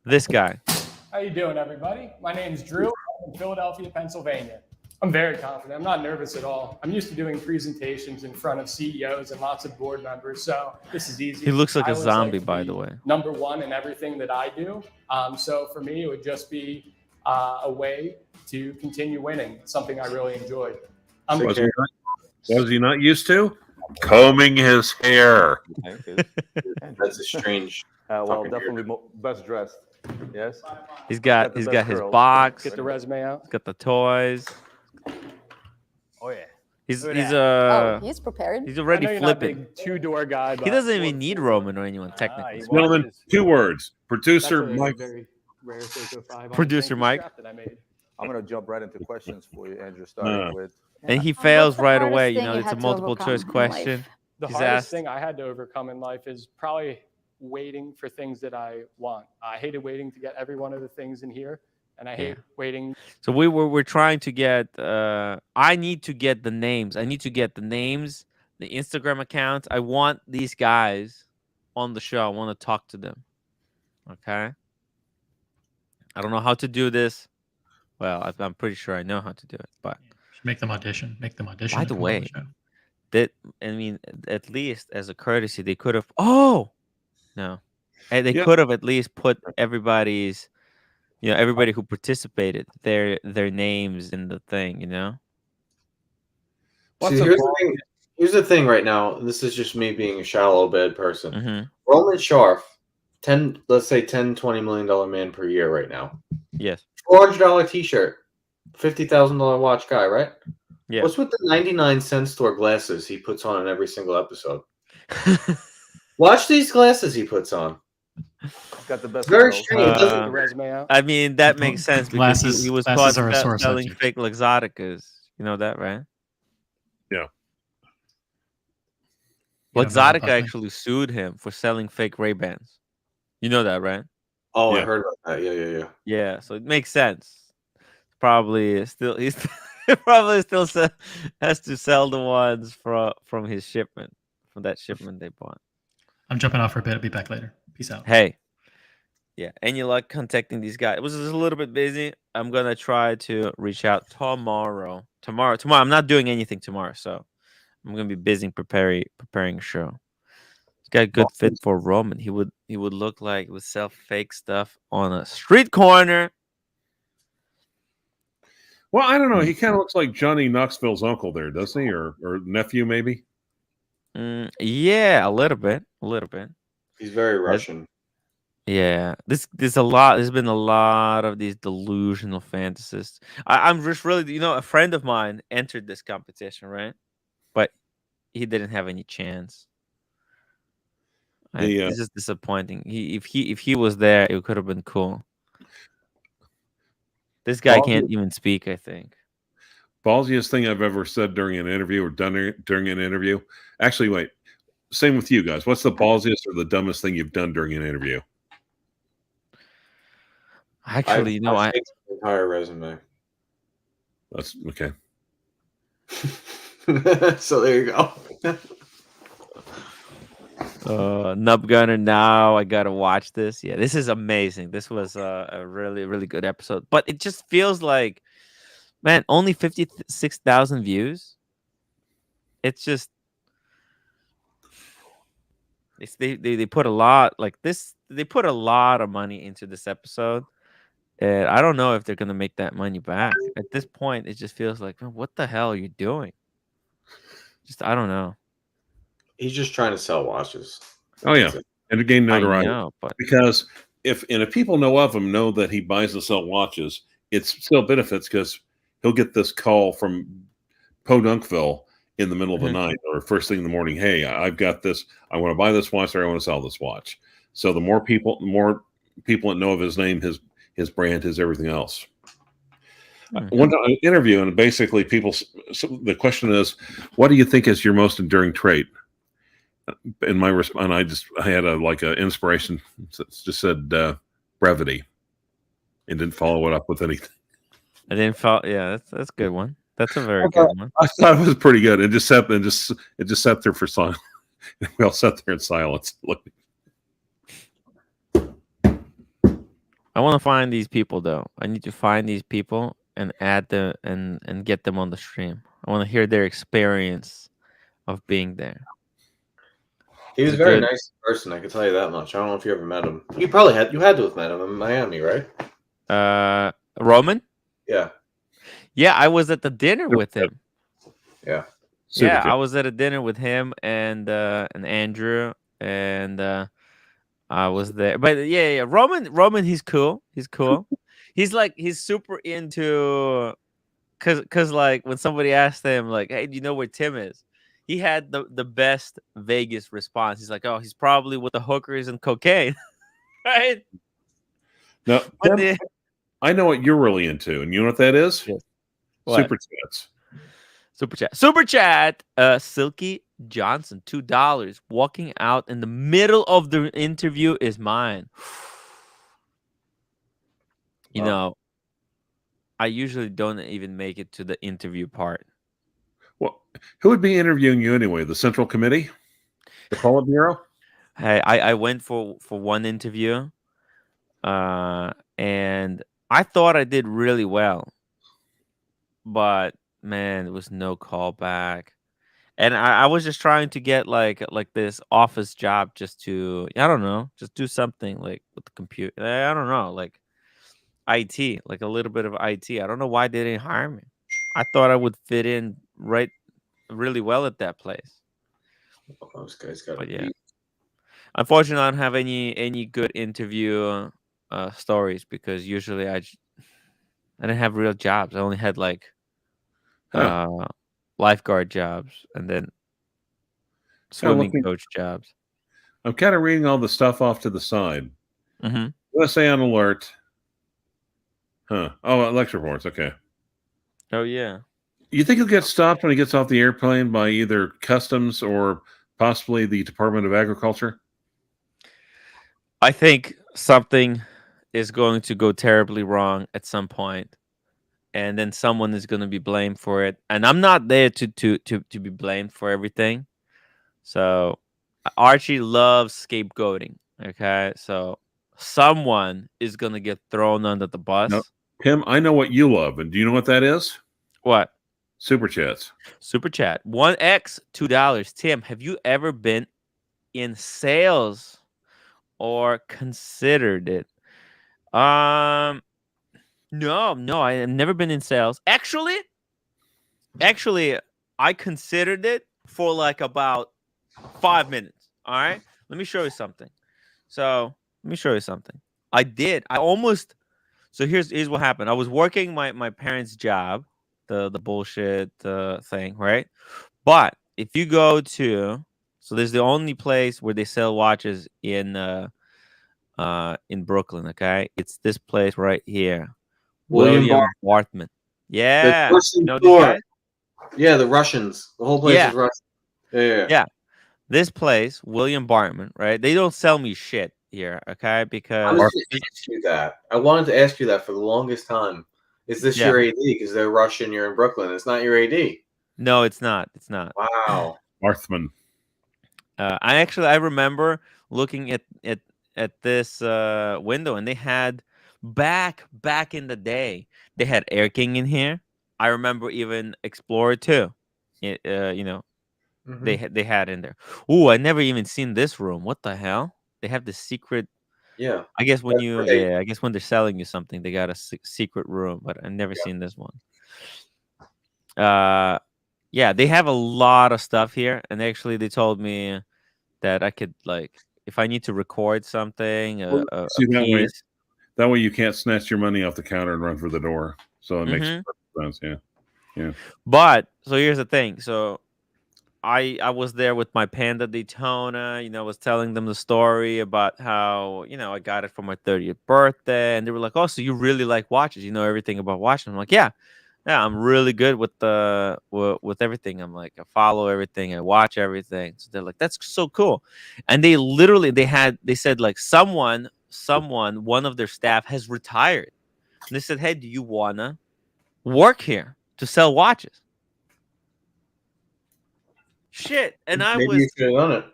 This guy. How you doing, everybody? My name's Drew. I'm in Philadelphia, Pennsylvania. I'm very confident. I'm not nervous at all. I'm used to doing presentations in front of CEOs and lots of board members, so this is easy. He looks like a zombie, by the way. Number one in everything that I do. So for me, it would just be a way to continue winning. It's something I really enjoyed. Was he not used to combing his hair? That's a strange. Well, definitely best dressed. Yes. He's got his box. Get the resume out. He's got the toys. Oh yeah. He's prepared. He's already flipping. Two-door guy. He doesn't even need Roman or anyone technically. Gentlemen, 2 words. Producer Mike. Producer Mike. I'm gonna jump right into questions for you, Andrew. Starting with. And he fails right away. You know, it's a multiple choice question. The hardest thing I had to overcome in life is probably waiting for things that I want. I hated waiting to get every one of the things in here, and I hate waiting. So we're trying to get. I need to get the names. I need to get the names, the Instagram accounts. I want these guys on the show. I want to talk to them. Okay. I don't know how to do this. Well, I'm pretty sure I know how to do it, but make them audition. By the way, at least as a courtesy, they could have. Oh. No, and they could have at least put everybody's, everybody who participated, their names in the thing, See, here's the thing right now. This is just me being a shallow bed person. Roman Sheriff let's say $10-20 million man per year right now. Yes. $400 t-shirt, $50,000 watch guy, right? Yeah. What's with the 99-cent store glasses he puts on in every single episode? Watch these glasses he puts on. He's got the best. Very strange. The resume out. I mean, that makes sense because Glasses- he was glasses caught are a sore selling subject. fake Luxotticas. You know that, right? Yeah. Yeah, Luxottica Buckley. actually sued him for selling fake Ray-Bans. You know that, right? Oh, I Yeah. heard about that. Yeah. Yeah, so it makes sense. Probably still he's probably still has to sell the ones from his shipment, from that shipment they bought. I'm jumping off for a bit. I'll be back later. Peace out. Hey, yeah, any luck contacting these guys? It was just a little bit busy. I'm gonna try to reach out tomorrow. Tomorrow, I'm not doing anything tomorrow, so I'm gonna be busy preparing a show. He's got a good fit for Roman. He would look like he would sell fake stuff on a street corner. Well, I don't know. He kind of looks like Johnny Knoxville's uncle there, doesn't he? Or nephew, maybe? Yeah, a little bit. He's very Russian. Yeah, there's been a lot of these delusional fantasists. I'm just really, a friend of mine entered this competition, right? But he didn't have any chance. It's just disappointing. If he was there, it could have been cool. This guy can't even speak, I think. Ballsiest thing I've ever said during an interview or done during an interview. Actually, wait. Same with you guys. What's the ballsiest or the dumbest thing you've done during an interview? Actually, I faked the entire resume. That's okay. So there you go. Nub Gunner, now I gotta watch this. Yeah, this is amazing. This was a really, really good episode. But it just feels like, man, only 56,000 views. It's just they put a lot like this. They put a lot of money into this episode, and I don't know if they're gonna make that money back. At this point, it just feels like, man, what the hell are you doing? I don't know. He's just trying to sell watches. Oh yeah, and to gain notoriety. I know, but because if people know of him, know that he buys and sells watches, it still benefits because he'll get this call from Podunkville in the middle of the night or first thing in the morning. Hey, I've got this. I want to buy this watch or I want to sell this watch. So the more people that know of his name, his brand, his everything else. One time I interview, and basically the question is, what do you think is your most enduring trait? In my response, I had an inspiration. Just said brevity, and didn't follow it up with anything. I didn't follow. Yeah, that's a good one. That's a very good one. I thought it was pretty good. It just sat there for silence. We all sat there in silence. Looking. I want to find these people though. I need to find these people and add them and get them on the stream. I want to hear their experience of being there. He was a very nice person, I can tell you that much. I don't know if you ever met him. You had to have met him in Miami, right? Roman? Yeah. Yeah, I was at the dinner with him. Yeah. Yeah, I was at a dinner with him and Andrew, and I was there. But yeah. Roman, he's cool. He's super into, cause like when somebody asked him like, hey, do you know where Tim is? He had the best Vegas response. He's like, oh, he's probably with the hookers and cocaine. Right? Now, Tim, I know what you're really into, and you know what that is? Yes. Super chats. Super chat. Silky Johnson, $2. Walking out in the middle of the interview is mine. You know, I usually don't even make it to the interview part. Well, who would be interviewing you anyway? The Central Committee? The Politburo? Hey, I went for one interview, and I thought I did really well, but man, there was no callback, and I was just trying to get like this office job just to, I don't know, just do something like with the computer. I don't know, like IT, like a little bit of IT. I don't know why they didn't hire me. I thought I would fit in really well at that place. Those guys got yeah. Unfortunately, I don't have any good interview stories because usually I didn't have real jobs. I only had like lifeguard jobs and then swimming coach jobs. I'm kind of reading all the stuff off to the side. Mm-hmm. USA on alert. Huh. Oh, lecture reports. Okay. Oh, yeah. You think he'll get stopped when he gets off the airplane by either customs or possibly the Department of Agriculture? I think something is going to go terribly wrong at some point, and then someone is going to be blamed for it. And I'm not there to be blamed for everything. So Archie loves scapegoating. Okay, so someone is going to get thrown under the bus. No. Tim, I know what you love, and do you know what that is? What? Super chats. Super chat. 1x, $2. Tim, have you ever been in sales or considered it? No, I have never been in sales. Actually, I considered it for like about 5 minutes. All right, let me show you something. I did. I almost. So here's what happened. I was working my parents' job, the bullshit thing, right? But if you go to, so there's the only place where they sell watches in Brooklyn. Okay, it's this place right here, William Bartman. Yeah, the guys? Yeah, the Russians. The whole place is Russian. Yeah. This place, William Bartman, right? They don't sell me shit here, okay? Because I wanted to ask you that for the longest time. Is this your AD? Because they're Russian. You're in Brooklyn. It's not your AD. No, it's not. It's not. Wow, Bartman. I remember looking at this window, and they had back in the day, they had Air King in here. I remember even Explorer 2. They had in there. Ooh, I never even seen this room. What the hell? They have the secret. Yeah. I guess when they're selling you something, they got a secret room, but I've never seen this one. Yeah, they have a lot of stuff here, and actually they told me that I could, like, if I need to record something, that way you can't snatch your money off the counter and run for the door. So it makes sense. Yeah. But so here's the thing. So I was there with my Panda Daytona, was telling them the story about how, I got it for my 30th birthday. And they were like, oh, so you really like watches, you know everything about watches. I'm like, yeah, I'm really good with everything. I'm like, I follow everything, I watch everything. So they're like, that's so cool. And they literally, they said like someone, one of their staff has retired. And they said, hey, do you wanna work here to sell watches? Shit, and Maybe you should have done it.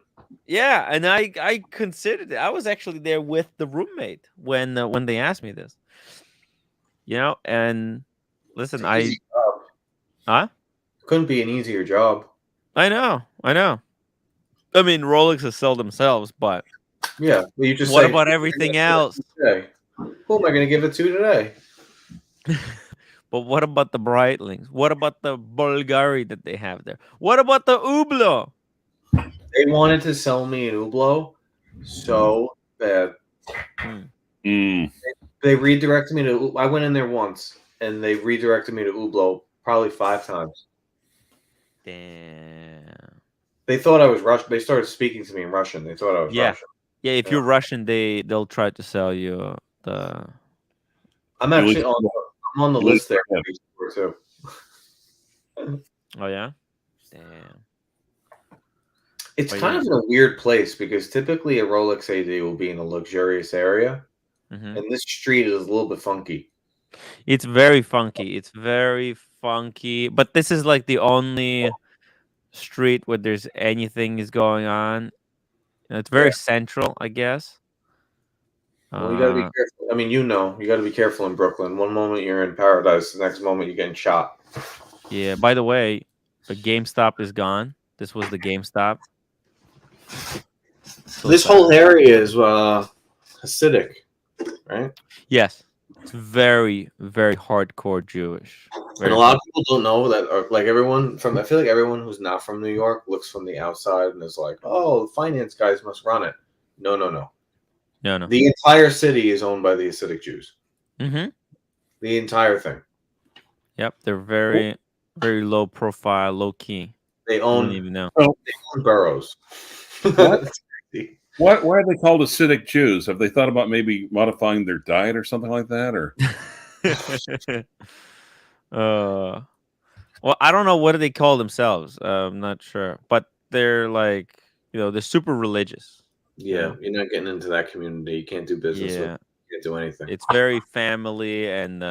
Yeah, and I considered it. I was actually there with the roommate when they asked me this. And listen, couldn't be an easier job. I know. I mean, Rolex has sold themselves, but yeah, you just what about everything else? Who am I going to give it to today? But what about the Breitlings? What about the Bulgari that they have there? What about the Hublot? They wanted to sell me an Hublot so bad. They redirected me to. I went in there once, and they redirected me to Hublot probably 5 times. Damn. They thought I was Russian. They started speaking to me in Russian. They thought I was Russian. Yeah, if you're Russian, they'll try to sell you the. I'm actually on the list there too. Oh yeah, damn. It's kind of in a weird place because typically a Rolex AD will be in a luxurious area, and this street is a little bit funky. It's very funky. But this is like the only street where there's anything is going on. It's very central, I guess. Well, you got to be careful. I mean, you got to be careful in Brooklyn. One moment you're in paradise, the next moment you're getting shot. Yeah. By the way, the GameStop is gone. This was the GameStop. This whole area is Hasidic, right? Yes. It's very, very hardcore Jewish. And a lot of people don't know that. Like I feel like everyone who's not from New York looks from the outside and is like, "Oh, the finance guys must run it." No. No. The entire city is owned by the Hasidic Jews. Mm-hmm. The entire thing. Yep, they're very, very low profile, low key. They You own. wouldn't even know. They own boroughs. Why are they called Hasidic Jews? Have they thought about maybe modifying their diet or something like that? Or well, I don't know what do they call themselves. I'm not sure, but they're like, they're super religious. Yeah, you're not getting into that community. You can't do business with. You can't do anything. It's very family and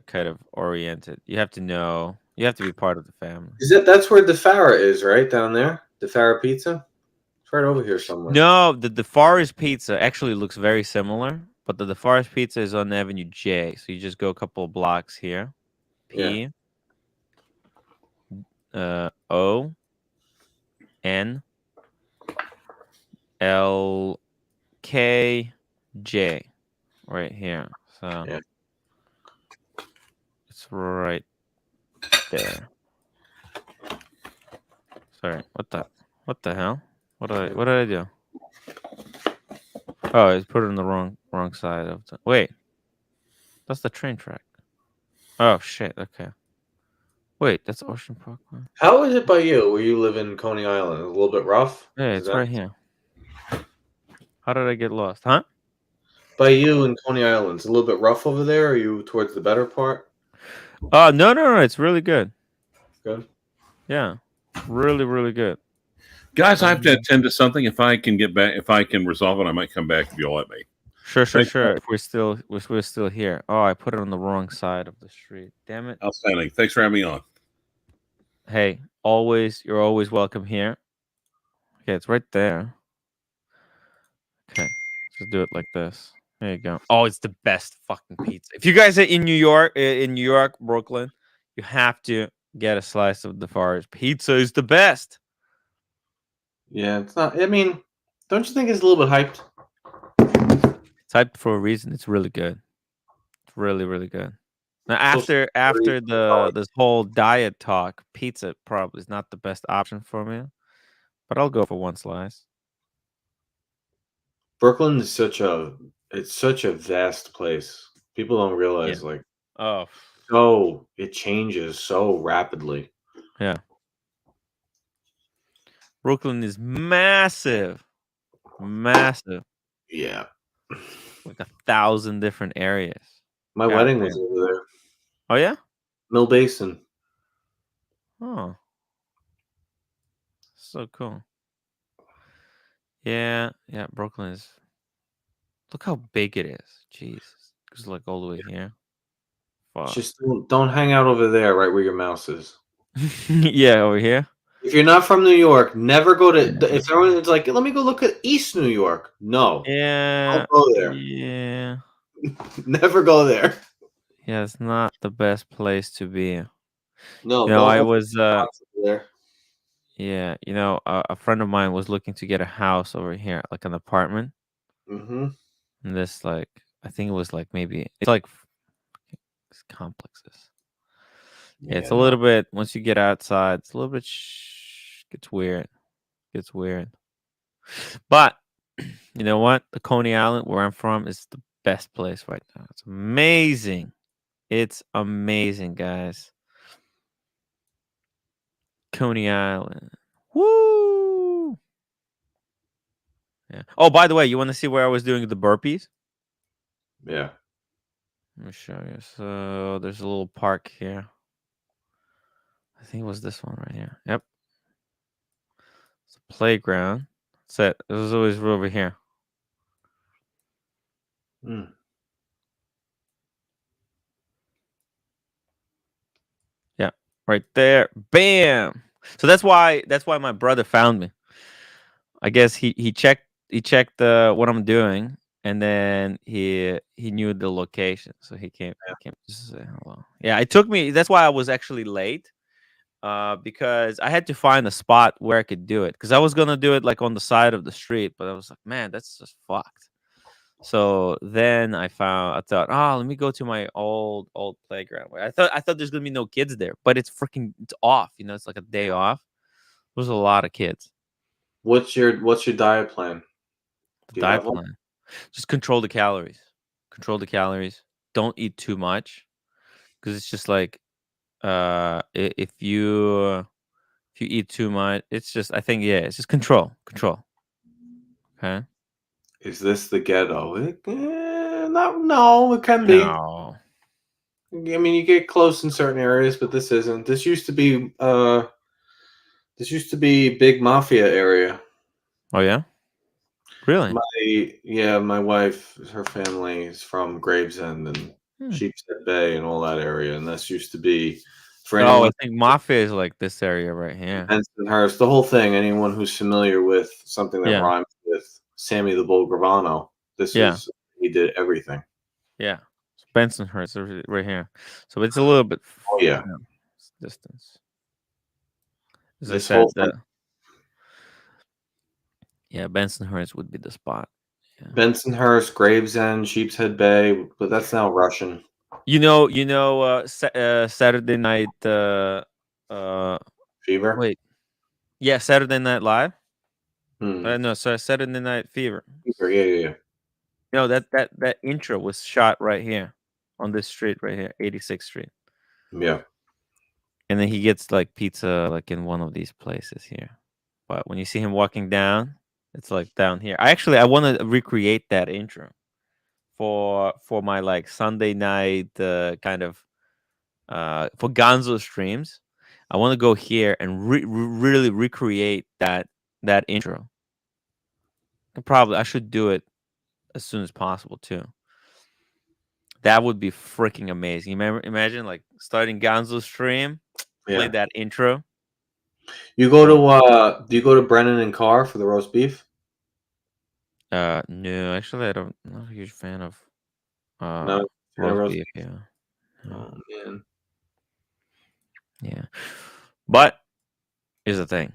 kind of oriented. You have to know. You have to be part of the family. That's where the Farah is, right down there? The Farah Pizza. It's right over here somewhere. No, the Forest Pizza actually looks very similar, but the Forest Pizza is on Avenue J. So you just go a couple of blocks here. P. O. N. L. K. J. Right here. So it's right there. Sorry. What the hell? What did I do? Oh, I put it on the wrong side of the. Wait. That's the train track. Oh shit. Okay. Wait, that's Ocean Park. How is it by you? Where you live in Coney Island? A little bit rough? Yeah, it's right here. How did I get lost? Huh? By you in Coney Island, it's a little bit rough over there. Are you towards the better part? No. It's really good. Good. Yeah, really, really good. Guys, I have to attend to something. If I can get back, if I can resolve it, I might come back if you'll let me. Sure. If we're still here. Oh, I put it on the wrong side of the street. Damn it. Outstanding. Thanks for having me on. Hey, you're always welcome here. Okay, it's right there. Okay, just do it like this. There you go. Oh, it's the best fucking pizza. If you guys are in New York, Brooklyn, you have to get a slice of the Forest Pizza. Is the best. Yeah, it's not. I mean, don't you think it's a little bit hyped? It's hyped for a reason. It's really good. It's really, really good. Now, after this whole diet talk, pizza probably is not the best option for me, but I'll go for one slice. Brooklyn is such a vast place. People don't realize it changes so rapidly. Yeah. Brooklyn is massive. Massive. Yeah. Like 1,000 different areas. My wedding was over there. Oh yeah? Mill Basin. Oh. So cool. Yeah, Brooklyn is. Look how big it is. Jeez. It's like all the way here. Fuck. Just don't hang out over there, right where your mouse is. Yeah, over here. If you're not from New York, never go to. If everyone's like, let me go look at East New York. No. Yeah. Don't go there. Yeah. Never go there. Yeah, it's not the best place to be. No. I was. There. Yeah, a friend of mine was looking to get a house over here, like an apartment. Mm-hmm. And this, I think it was maybe it's like these complexes. Yeah, it's a little bit. Once you get outside, it's a little bit. Gets weird. Gets weird. But you know what? The Coney Island, where I'm from, is the best place right now. It's amazing. It's amazing, guys. Coney Island. Woo! Yeah. Oh, by the way, you want to see where I was doing the burpees? Yeah. Let me show you. So there's a little park here. I think it was this one right here. Yep. It's a playground. That's it. It was always over here. Yeah, right there. Bam. So that's why my brother found me. I guess he checked what I'm doing, and then he knew the location, so he came to say hello. Yeah, it took me. That's why I was actually late, because I had to find a spot where I could do it. Because I was gonna do it on the side of the street, but I was like, man, that's just fucked. So then I thought, let me go to my old playground. I thought there's gonna be no kids there, but it's off. It's like a day off. There's a lot of kids. What's your diet plan? The diet plan. Just control the calories. Control the calories. Don't eat too much, because it's just like if you eat too much, it's just I think it's just control. Okay. Is this the ghetto? No, it can be. No. I mean, you get close in certain areas, but this isn't. This used to be big mafia area. Oh yeah. Really? My wife, her family is from Gravesend and Sheepshead Bay and all that area, and this used to be for anyone. I think mafia is like this area right here. Bensonhurst, the whole thing. Anyone who's familiar with something that rhymes with Sammy the Bull Gravano, he did everything. Yeah, Bensonhurst right here. So it's a little bit. Distance. As I said, Bensonhurst would be the spot. Yeah. Bensonhurst, Gravesend, Sheepshead Bay, but that's now Russian. Saturday Night Fever. Wait, Saturday Night Live. No, sorry, Saturday Night Fever. Yeah. No, that intro was shot right here on this street right here, 86th Street. Yeah. And then he gets like pizza like in one of these places here. But when you see him walking down, it's like down here. I want to recreate that intro for my like Sunday night kind of for Gonzo streams. I want to go here and really recreate that intro. I should do it as soon as possible too. That would be freaking amazing. Imagine like starting Gonzo stream, play that intro. You go to do you go to Brennan and Carr for the roast beef? No, actually I'm not a huge fan of roast beef. Yeah. Oh man. Yeah. But here's the thing.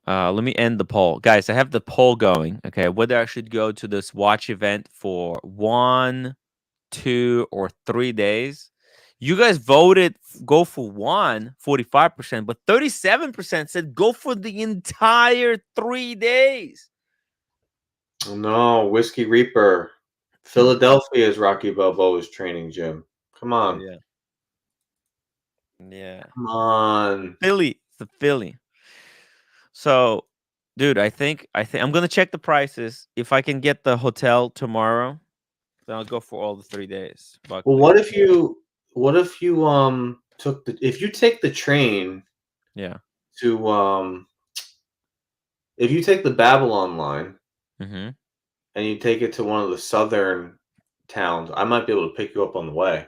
Let me end the poll. Guys, I have the poll going. Okay, whether I should go to this watch event for 1, 2, or 3 days. You guys voted go for 45%, but 37% said go for the entire 3 days. Oh, no, Whiskey Reaper. Philadelphia is Rocky Balboa's training gym. Come on. Yeah. Come on. Philly. It's the Philly. So, dude, I think I'm gonna check the prices. If I can get the hotel tomorrow, then I'll go for all the 3 days. Buckley. Well, what if you if you take the train to if you take the Babylon line and you take it to one of the southern towns, I might be able to pick you up on the way.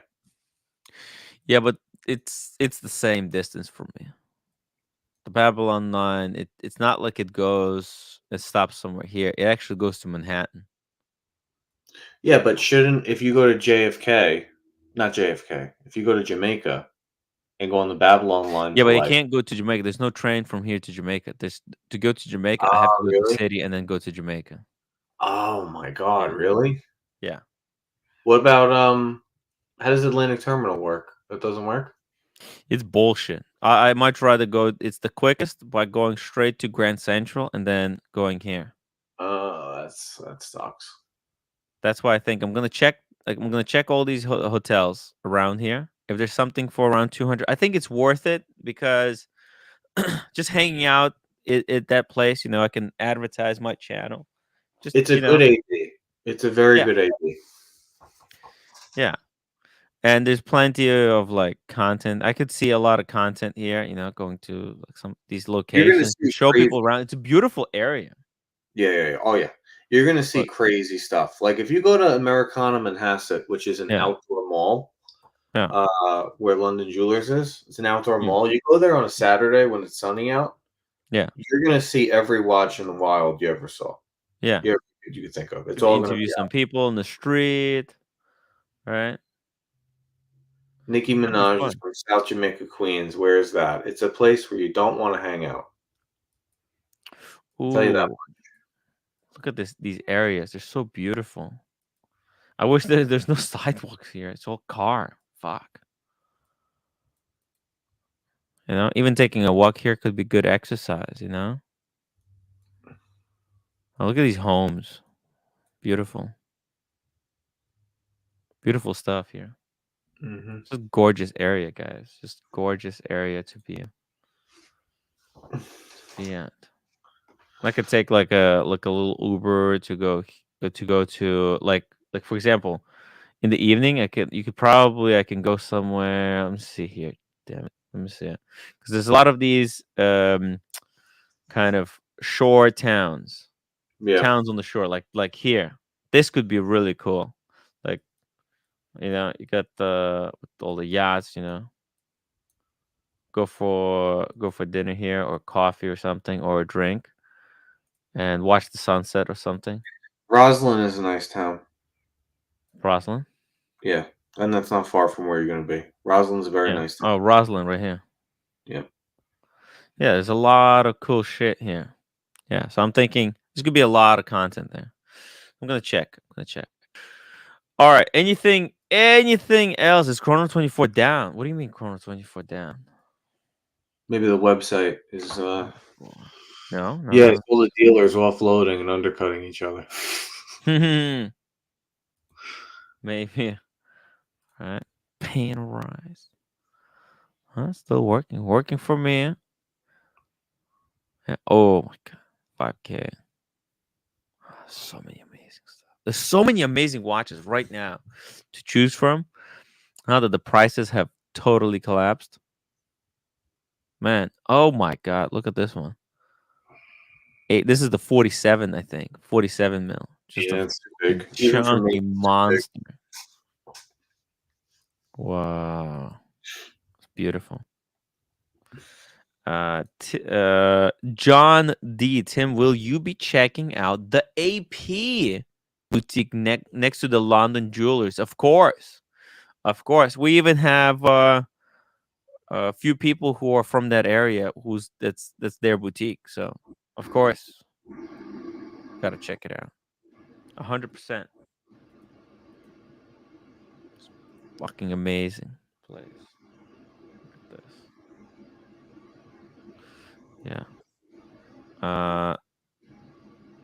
Yeah, but it's the same distance for me. The Babylon line, it's not like it stops somewhere here. It actually goes to Manhattan. Yeah, but if you go to JFK, not JFK, if you go to Jamaica and go on the Babylon line. Yeah, but you can't go to Jamaica. There's no train from here to Jamaica. To go to Jamaica, I have to go to the city and then go to Jamaica. Oh my God, really? Yeah. What about how does Atlantic Terminal work? That doesn't work? It's bullshit. I might rather go. It's the quickest by going straight to Grand Central and then going here. That sucks. That's why I think I'm gonna check. Like I'm gonna check all these hotels around here. If there's something for around 200, I think it's worth it because just hanging out at that place, I can advertise my channel. It's a good AD. It's a very good AD. Yeah. And there's plenty of like content. I could see a lot of content here, going to like some these locations to show people around. It's a beautiful area. Yeah. Oh yeah. You're gonna see crazy stuff. Like if you go to Americana Manhasset, which is an outdoor mall, where London Jewelers is. It's an outdoor mall. You go there on a Saturday when it's sunny out. Yeah. You're gonna see every watch in the wild you ever saw. Yeah. You could think of. It's all gonna interview be some people in the street. Right. Nicki Minaj is from South Jamaica, Queens. Where is that? It's a place where you don't want to hang out. I'll tell you that much. Look at these areas. They're so beautiful. I wish there's no sidewalks here. It's all car. Fuck. Even taking a walk here could be good exercise, Oh, look at these homes. Beautiful. Beautiful stuff here. It's a gorgeous area, guys. Just gorgeous area to be at. I could take like a little Uber to go to like for example, in the evening I can go somewhere. Let me see here. Damn it. Let me see it. Because there's a lot of these kind of shore towns. Yeah. Towns on the shore, like here. This could be really cool. Like, you got all the yachts, Go for dinner here or coffee or something or a drink and watch the sunset or something. Roslyn is a nice town. Roslyn? Yeah. And that's not far from where you're going to be. Roslyn's a very nice town. Oh, Roslyn right here. Yeah. Yeah, there's a lot of cool shit here. Yeah, so I'm thinking there's going to be a lot of content there. I'm going to check. All right. Anything else? Is Chrono 24 down? What do you mean Chrono 24 down? Maybe the website is No. Yeah, all the dealers offloading and undercutting each other. Maybe. All right. Paying a rise. Huh? Still working. Working for me. Yeah. Oh my god. 5K. So many amazing stuff. There's so many amazing watches right now to choose from. Now that the prices have totally collapsed. Man, oh my god, look at this one. This is the 47, I think. 47 mil. Just it's too big. Chunky monster. Wow. It's beautiful. John D. Tim, will you be checking out the AP boutique next to the London Jewelers? Of course. Of course. We even have a few people who are from that area that's their boutique. So, of course, gotta check it out. 100%. It's fucking amazing place. Look at this. Yeah.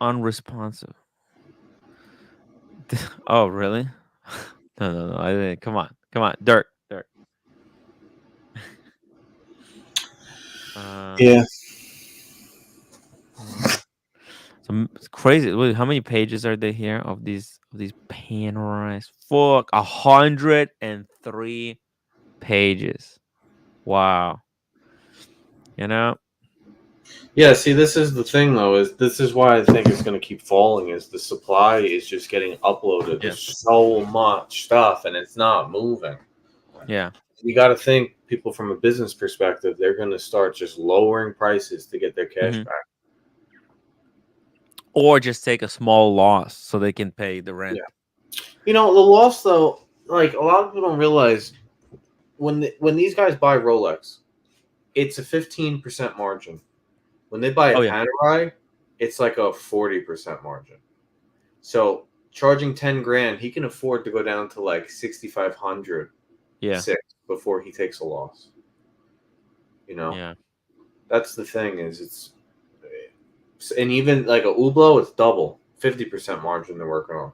Unresponsive. Oh, really? No. I didn't. Come on. Dirt. Yeah. It's crazy. Wait, how many pages are there here of these panorized? Fuck, 103 pages. Wow. Yeah, see, this is the thing, though. This is why I think it's going to keep falling. Is the supply is just getting uploaded. There's so much stuff, and it's not moving. Yeah. You got to think, people from a business perspective, they're going to start just lowering prices to get their cash back. Or just take a small loss so they can pay the rent. Yeah. The loss, though, like a lot of people don't realize when these guys buy Rolex, it's a 15% margin. When they buy a Panerai, it's like a 40% margin. So charging 10 grand, he can afford to go down to like 6,500 before he takes a loss. Yeah. That's the thing and even like a Hublot, it's double 50% margin they're working on.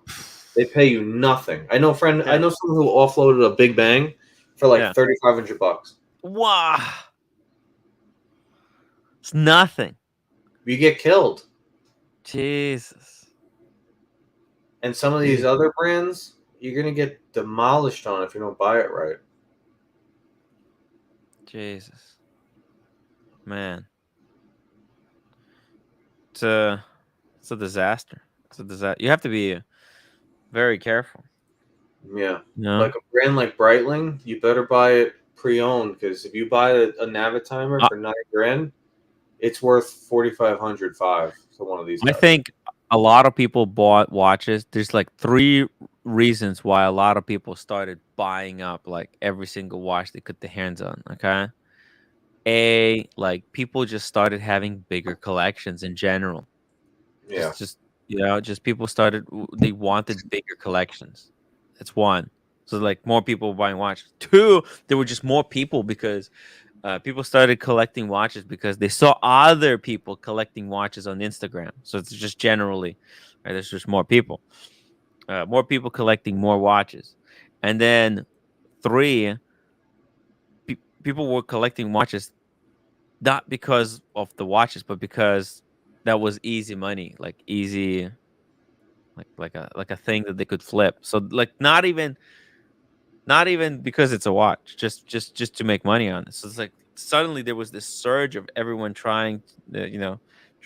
They pay you nothing. I know someone who offloaded a Big Bang for like $3,500. Wow. It's nothing. You get killed. Jesus. And some of these other brands, you're going to get demolished on if you don't buy it right. Jesus. Man. It's a disaster. You have to be very careful. Yeah. Like a brand like Breitling, you better buy it pre-owned, because if you buy a Navitimer for $9 grand, it's worth $4,500 for one of these guys. I think a lot of people bought watches. There's like 3 reasons why a lot of people started buying up like every single watch they could their hands on. Okay. Like people just started having bigger collections in general. Yeah. Just people they wanted bigger collections. That's one. So like more people were buying watches. 2, there were just more people because people started collecting watches because they saw other people collecting watches on Instagram. So it's just generally, right, there's just more people collecting more watches. And then 3, people were collecting watches not because of the watches, but because that was easy money, like easy, like a thing that they could flip. So like not even because it's a watch, just to make money on it. So it's like suddenly there was this surge of everyone trying to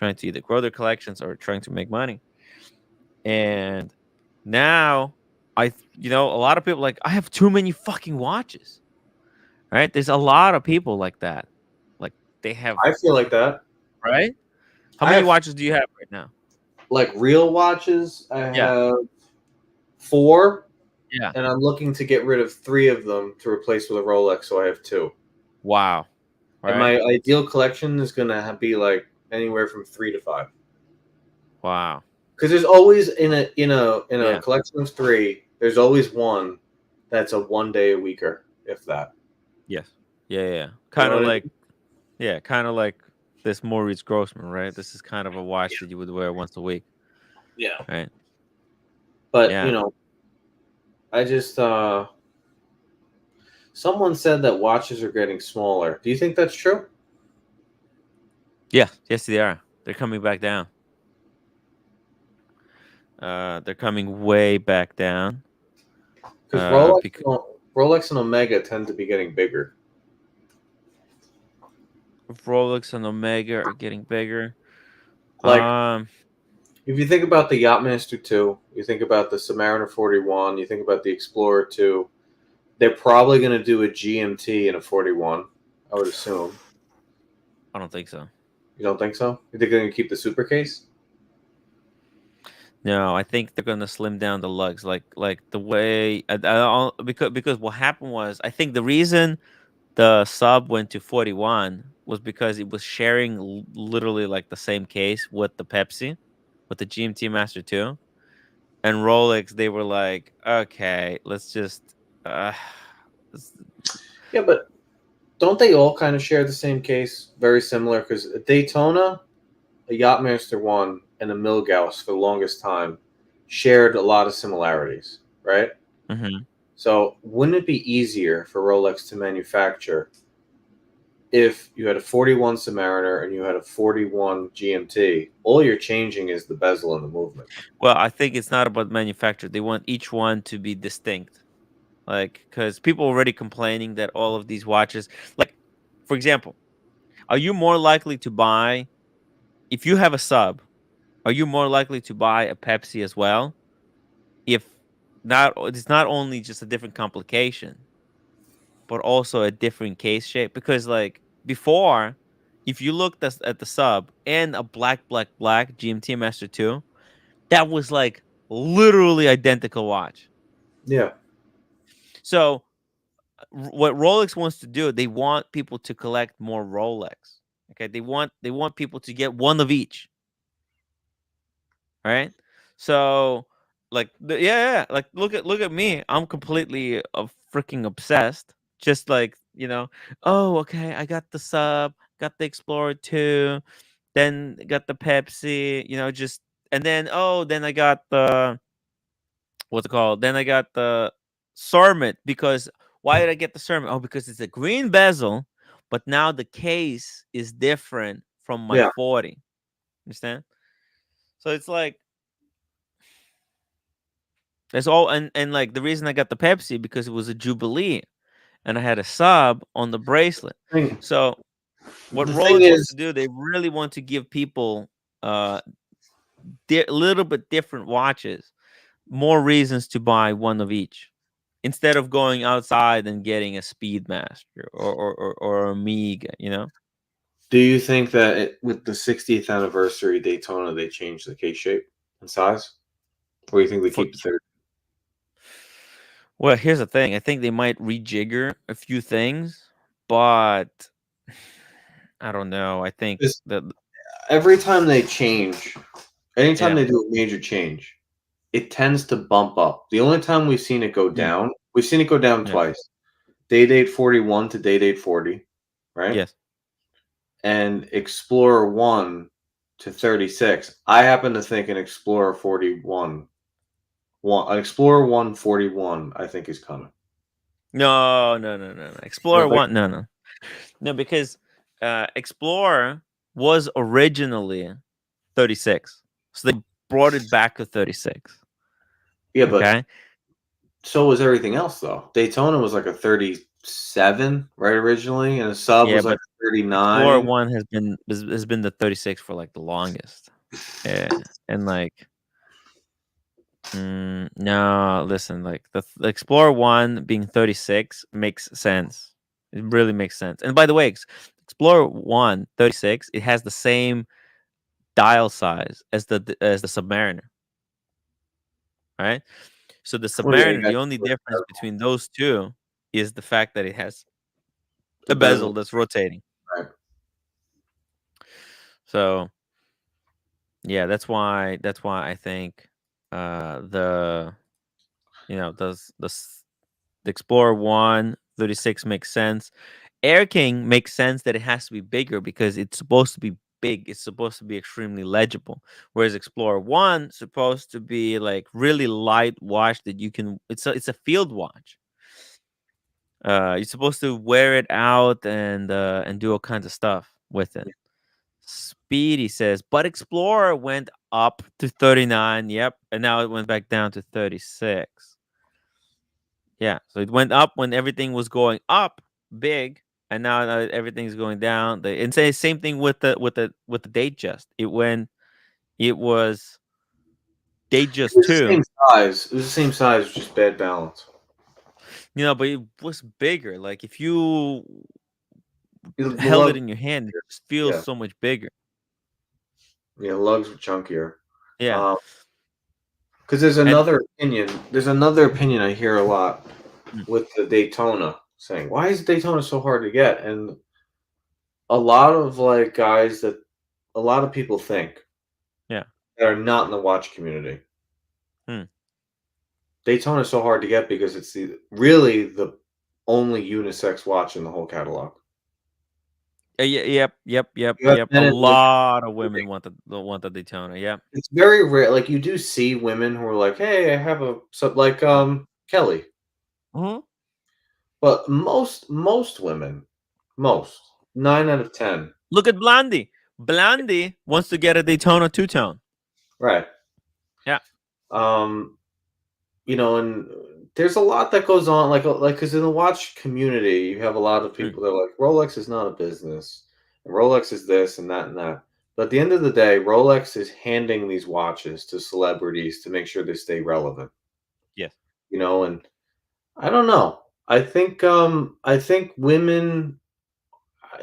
either grow their collections or trying to make money. And now a lot of people like, I have too many fucking watches. Right? There's a lot of people like that. Like they have. I feel like that. Right? How many watches do you have right now? Like real watches, I Yeah. have 4. Yeah. And I'm looking to get rid of 3 of them to replace with a Rolex, so I have 2. Wow. Right. And my ideal collection is gonna be like anywhere from 3 to 5. Wow. Because there's always in a collection of 3, there's always one that's a 1 day a weeker, if that. Yes. Yeah. Kind of like, kind of like this Maurice Grossman, right? This is kind of a watch that you would wear once a week. Yeah. Right. But I just someone said that watches are getting smaller. Do you think that's true? Yeah. Yes, they are. They're coming back down. They're coming way back down. Because Rolex and Omega tend to be getting bigger. Rolex and Omega are getting bigger. Like, if you think about the Yachtmaster 2, you think about the Submariner 41, you think about the Explorer 2, they're probably going to do a GMT in a 41, I would assume. I don't think so. You don't think so? You think they're going to keep the super case? No, I think they're going to slim down the lugs, like the way because what happened was, I think the reason the sub went to 41 was because it was sharing literally like the same case with the Pepsi, with the GMT Master 2, and Rolex. They were like, okay, let's just. Yeah, but don't they all kind of share the same case? Very similar, because Daytona, a Yachtmaster 1, and a Milgauss for the longest time shared a lot of similarities, right? Mm-hmm. So wouldn't it be easier for Rolex to manufacture if you had a 41 Submariner and you had a 41 GMT? All you're changing is the bezel and the movement. Well, I think it's not about manufacture. They want each one to be distinct. Like, because people are already complaining that all of these watches, like, for example, are you more likely to buy, if you have a sub, are you more likely to buy a Pepsi as well? If not, it's not only just a different complication, but also a different case shape. Because like before, if you looked at the sub and a black GMT Master 2, that was like literally identical watch. Yeah. So what Rolex wants to do, they want people to collect more Rolex. Okay, they want people to get one of each. Right? So like like look at me. I'm completely freaking obsessed. Just like, oh, okay, I got the sub, got the Explorer 2, then got the Pepsi, just, and then then I got the, what's it called? Then I got the Cermet. Because why did I get the Cermet? Oh, because it's a green bezel, but now the case is different from my 40. Understand? So it's like, that's all. And like the reason I got the Pepsi, because it was a Jubilee and I had a sub on the bracelet. So what Rolex wants to do, they really want to give people a little bit different watches, more reasons to buy one of each, instead of going outside and getting a Speedmaster or a Omega, Do you think that with the 60th anniversary Daytona, they changed the case shape and size? Or do you think they keep the 30? Well, here's the thing. I think they might rejigger a few things, but I don't know. I think that every time they change, anytime they do a major change, it tends to bump up. The only time we've seen it go down, we've seen it go down twice. Day date 41 to day date 40, right? Yes. And Explorer 1 to 36. I happen to think an Explorer 41, an Explorer 141, I think is coming. No. Explorer 1, no, because Explorer was originally 36, so they brought it back to 36. Yeah, but so was everything else though. Daytona was like a 37, right, originally, and a sub was like 39. Explorer 1 has been the 36 for like the longest. And like no, listen, like the Explorer 1 being 36 makes sense. It really makes sense. And by the way, Explorer 1 36, it has the same dial size as the Submariner. Right? So the Submariner, the only difference between those two is the fact that it has a bezel that's rotating. Right. So yeah, that's why I think the Explorer 1 36 makes sense. Air King makes sense that it has to be bigger because it's supposed to be big. It's supposed to be extremely legible. Whereas Explorer 1 supposed to be like really light watch that you can. It's a field watch. You're supposed to wear it out and do all kinds of stuff with it. Speedy says, but Explorer went up to 39. Yep, and now it went back down to 36. Yeah, so it went up when everything was going up big, and now everything's going down. And say same thing with the Datejust. It was Datejust 2. Same size. It was the same size, just bad balance. But it was bigger. Like if you held it in your hand, it just feels so much bigger. Yeah, lugs were chunkier. Yeah. Because there's another opinion. There's another opinion I hear a lot with the Daytona saying, why is Daytona so hard to get? And a lot of like guys that a lot of people think that are not in the watch community. Daytona is so hard to get because it's really the only unisex watch in the whole catalog. Yep. A lot of women want the Daytona. Yeah, it's very rare. Like you do see women who are like, "Hey, I have a like Kelly." But most women, 9 out of 10. Look at Blondie. Blondie wants to get a Daytona two-tone. Right. Yeah. And there's a lot that goes on, like because in the watch community, you have a lot of people that are like, Rolex is not a business, and Rolex is this and that and that. But at the end of the day, Rolex is handing these watches to celebrities to make sure they stay relevant. Yes. And I don't know. I think women.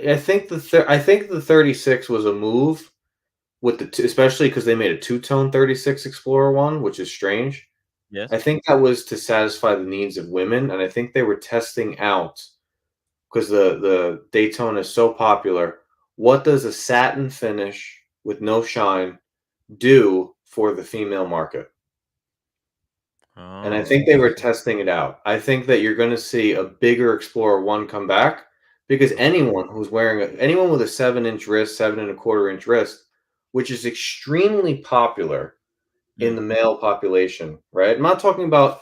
I think the 36 was a move with especially because they made a two-tone 36 Explorer 1, which is strange. Yes. I think that was to satisfy the needs of women, and I think they were testing out because the Daytona is so popular. What does a satin finish with no shine do for the female market? And I think they were testing it out. I think that you're going to see a bigger Explorer 1 come back because anyone with a 7-inch wrist, 7.25-inch wrist, which is extremely popular in the male population, right? I'm not talking about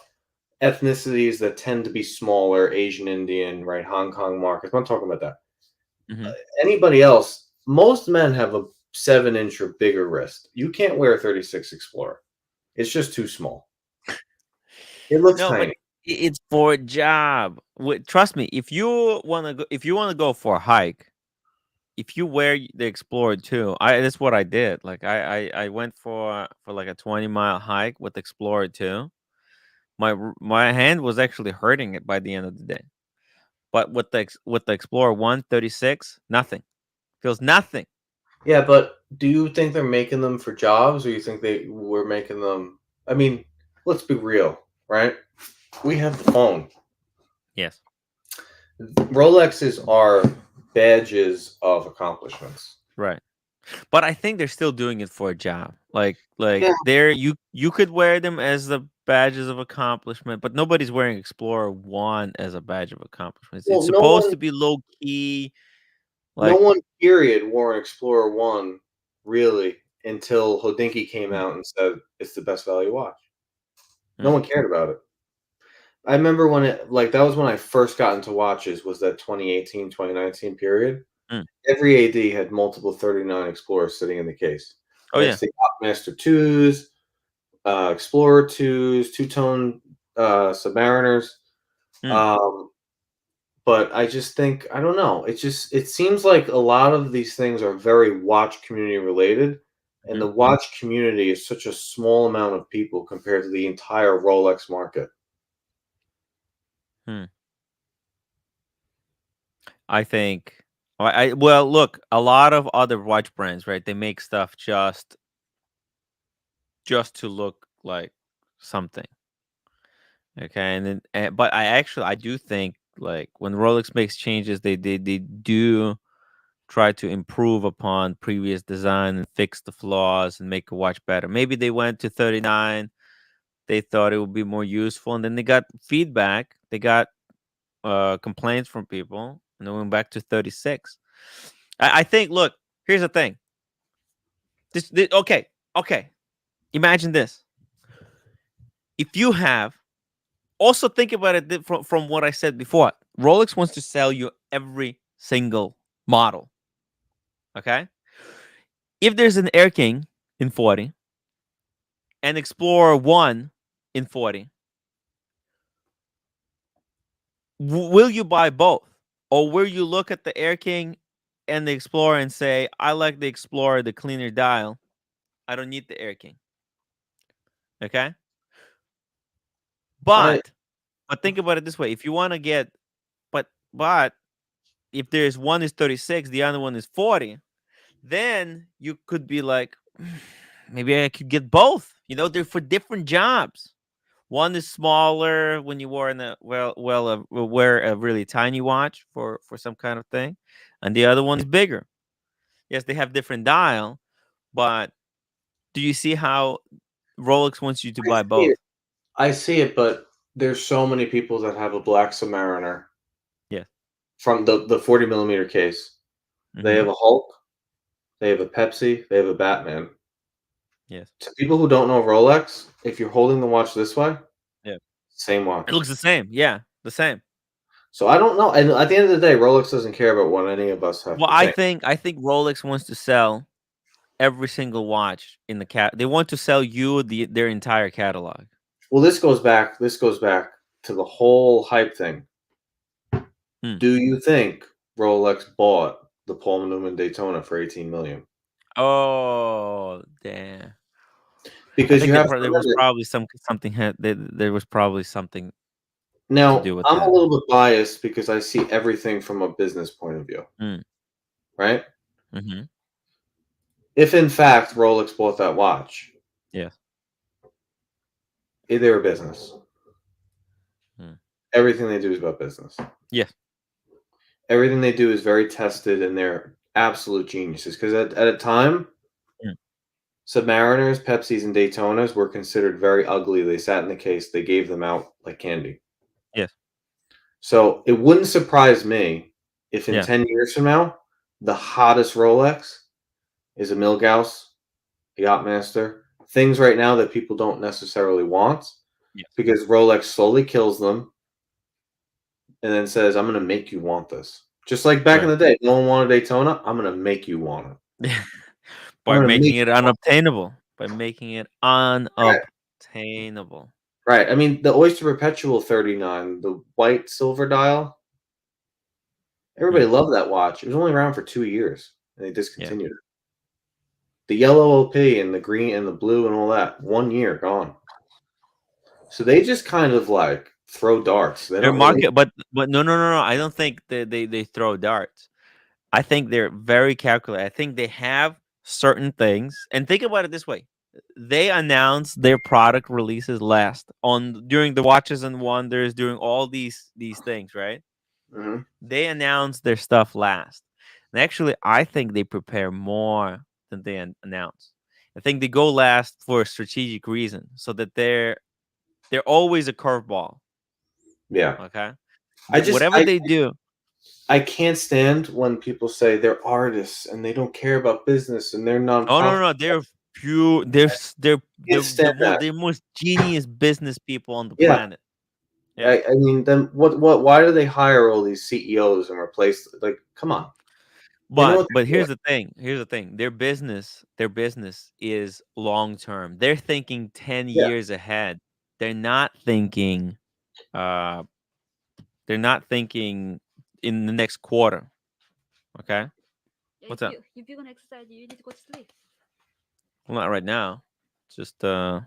ethnicities that tend to be smaller, Asian, Indian, right? Hong Kong markets. I'm not talking about that. Anybody else, most men have a 7-inch or bigger wrist. You can't wear a 36 Explorer. It's just too small. It looks tiny. It's for a job. Trust me, if you want to go for a hike, if you wear the Explorer 2, that's what I did. Like I went for like a 20-mile hike with Explorer 2. My hand was actually hurting it by the end of the day. But with the Explorer 1 36, nothing. Feels nothing. Yeah, but do you think they're making them for jobs, or you think they were making them? I mean, let's be real, right? We have the phone. Yes. Rolexes are badges of accomplishments. Right. But I think they're still doing it for a job. Like you could wear them as the badges of accomplishment, but nobody's wearing Explorer 1 as a badge of accomplishment. It's supposed to be low key, no one period wore an Explorer 1 really until Hodinkee came out and said it's the best value watch. No one cared about it. I remember when that was when I first got into watches, was that 2018, 2019 period. Every AD had multiple 39 Explorers sitting in the case. Oh, yeah. The Yachtmaster 2s, Explorer 2s, two-tone Submariners. But I just think, I don't know. It seems like a lot of these things are very watch community related. And the watch community is such a small amount of people compared to the entire Rolex market. I think, well, look, a lot of other watch brands, right? They make stuff just to look like something. Okay, and then, but I do think, like, when Rolex makes changes, they do try to improve upon previous design and fix the flaws and make a watch better. Maybe they went to 39, they thought it would be more useful, and then they got feedback, they got complaints from people, and they went back to 36. I think, look, here's the thing. This okay. Imagine this. If you have, also think about it from what I said before. Rolex wants to sell you every single model. Okay? If there's an Air King in 40, an Explorer 1 in 40, will you buy both? Or will you look at the Air King and the Explorer and say, I like the Explorer, the cleaner dial. I don't need the Air King. Okay? But think about it this way. If you want to get, but if there's one is 36, the other one is 40, then you could be like, maybe I could get both. You know, they're for different jobs. One is smaller when you wear a really tiny watch for some kind of thing, and the other one is bigger. Yes, they have different dial, but do you see how Rolex wants you to buy both? I see it, but there's so many people that have a black Submariner. Yeah. From the 40 millimeter case. They have a Hulk, they have a Pepsi, they have a Batman. Yes. To people who don't know Rolex, if you're holding the watch this way, same watch. It looks the same. Yeah, the same. So I don't know. And at the end of the day, Rolex doesn't care about what any of us have. Well, I think Rolex wants to sell every single watch in the cat. They want to sell you their entire catalog. Well, this goes back to the whole hype thing. Do you think Rolex bought the Paul Newman Daytona for $18 million? Oh, damn! Because there was probably something. There was probably something. Now, to do with I'm that. a little bit biased because I see everything from a business point of view. Right? Mm-hmm. If in fact Rolex bought that watch, they're a business. Everything they do is about business. Yes. Everything they do is very tested, and they're absolute geniuses. Because at a time, Submariners, Pepsis, and Daytonas were considered very ugly. They sat in the case. They gave them out like candy. Yes. So it wouldn't surprise me if in 10 years from now, the hottest Rolex is a Milgauss, a Yachtmaster, things right now that people don't necessarily want, because Rolex slowly kills them and then says, I'm going to make you want this. Just like back in the day, no one wanted Daytona. I'm going to make you want it. By making it unobtainable. By making it unobtainable. Right. I mean, the Oyster Perpetual 39, the white silver dial, everybody loved that watch. It was only around for 2 years, and they discontinued it. The yellow OP and the green and the blue and all that, 1 year gone. So they just kind of like throw darts. Their market, but no. I don't think they throw darts. I think they're very calculated. I think they have certain things, and think about it this way: they announce their product releases last during the Watches and Wonders, during all these things, right? Mm-hmm. They announce their stuff last. And actually, I think they prepare more than they announce. I think they go last for a strategic reason, so that they're always a curveball. Yeah. Okay. Whatever they do. I can't stand when people say they're artists and they don't care about business and they're Oh non-profit. no, they're pure. Can't stand that. They're most genius business people on the Yeah. planet. Yeah. I mean, then why do they hire all these CEOs and replace? Like, come on. But here's the thing. Here's the thing. Their business is long term. They're thinking 10 years ahead. They're not thinking in the next quarter. Okay? What's up? If you're gonna exercise, you need to go to sleep. Well, not right now. Just we're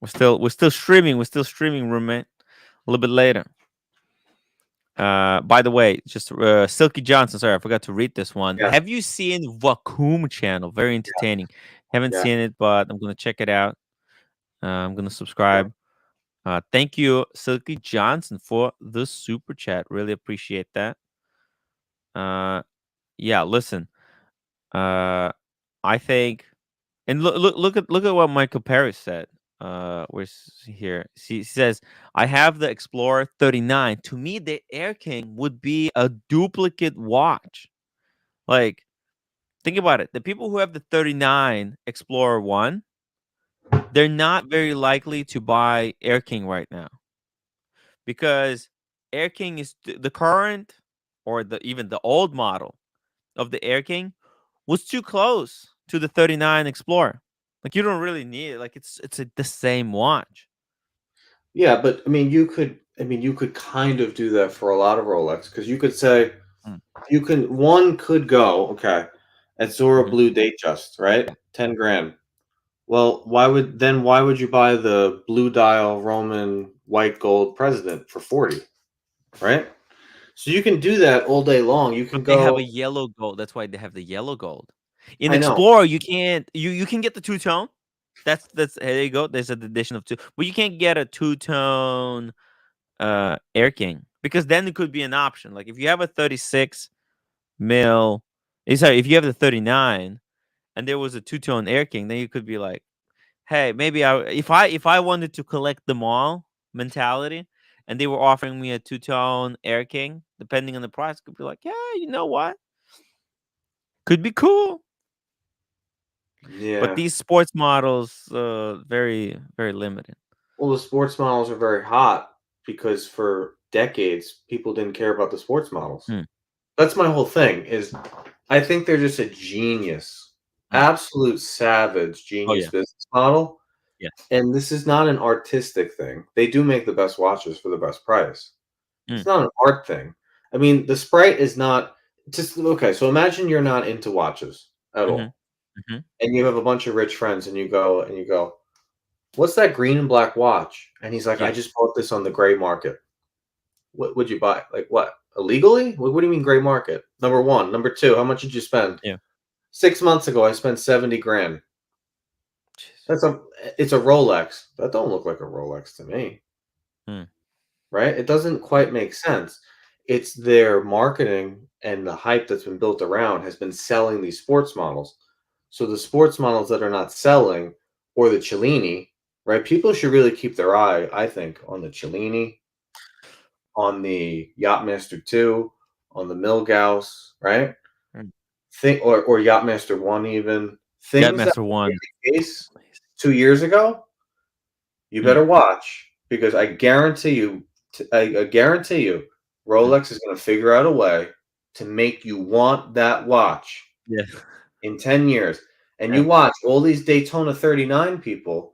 still streaming. We're still streaming, roommate. A little bit later. By the way, just Silky Johnson. Sorry, I forgot to read this one. Yeah. Have you seen Vacuum channel? Very entertaining. Haven't seen it, but I'm gonna check it out. I'm gonna subscribe. Thank you, Silky Johnson, for the super chat. Really appreciate that. Yeah, listen. I think, and look at what Michael Paris said. Where's here? He says, I have the Explorer 39. To me, the Air King would be a duplicate watch. Like, think about it. The people who have the 39 Explorer 1, they're not very likely to buy Air King right now. Because Air King is the current or even the old model of the Air King was too close to the 39 Explorer. Like, you don't really need it. Like, it's the same watch. Yeah, but I mean, you could kind of do that for a lot of Rolex because you could say one could go at Zora Blue Datejust, right? 10 grand. Well, why would you buy the blue dial Roman white gold president for 40, right? So you can do that all day long. You can They have a yellow gold. That's why they have the yellow gold. In Explorer, you can't. You can get the two-tone. That's there you go. There's an addition of two, but you can't get a two-tone Air King because then it could be an option. Like if you have a 36 mil, sorry, if you have the 39 and there was a two-tone Air King, then you could be like, hey, maybe if I wanted to collect them all mentality, and they were offering me a two-tone Air King, depending on the price, could be like, yeah, you know what, could be cool. Yeah. But these sports models, very, very limited. Well, the sports models are very hot because for decades people didn't care about the sports models. That's my whole thing. Is I think they're just a genius, absolute savage genius business model. Yeah. And this is not an artistic thing. They do make the best watches for the best price. It's not an art thing. I mean, the Sprite is not just okay. So imagine you're not into watches at all. And you have a bunch of rich friends, and you go, what's that green and black watch? And he's like, I just bought this on the gray market. What would you buy? Like what? Illegally? What do you mean gray market? Number one. Number two, how much did you spend? Yeah. 6 months ago, I spent 70 grand. It's a Rolex. That don't look like a Rolex to me. Right? It doesn't quite make sense. It's their marketing and the hype that's been built around has been selling these sports models. So the sports models that are not selling, or the Cellini, right? People should really keep their eye, I think, on the Cellini, on the Yachtmaster 2, on the Milgauss, right? Or Yachtmaster 1 even. Things Yachtmaster that 1 were the case 2 years ago, you better watch, because I guarantee you, Rolex is going to figure out a way to make you want that watch. Yeah. In 10 years. And you watch all these Daytona 39 people,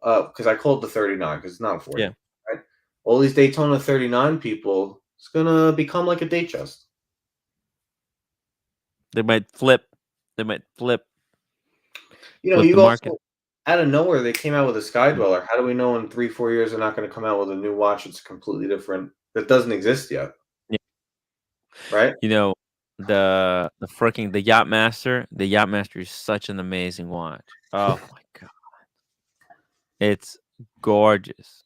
because I call it the 39 because it's not a 40. Yeah. Right? All these Daytona 39 people, it's going to become like a Datejust. They might flip. You know, you also, out of nowhere, they came out with a Sky Dweller. How do we know in 3-4 years they're not going to come out with a new watch that's completely different, that doesn't exist yet? Yeah. Right? You know, the Yachtmaster is such an amazing watch. Oh my god, it's gorgeous,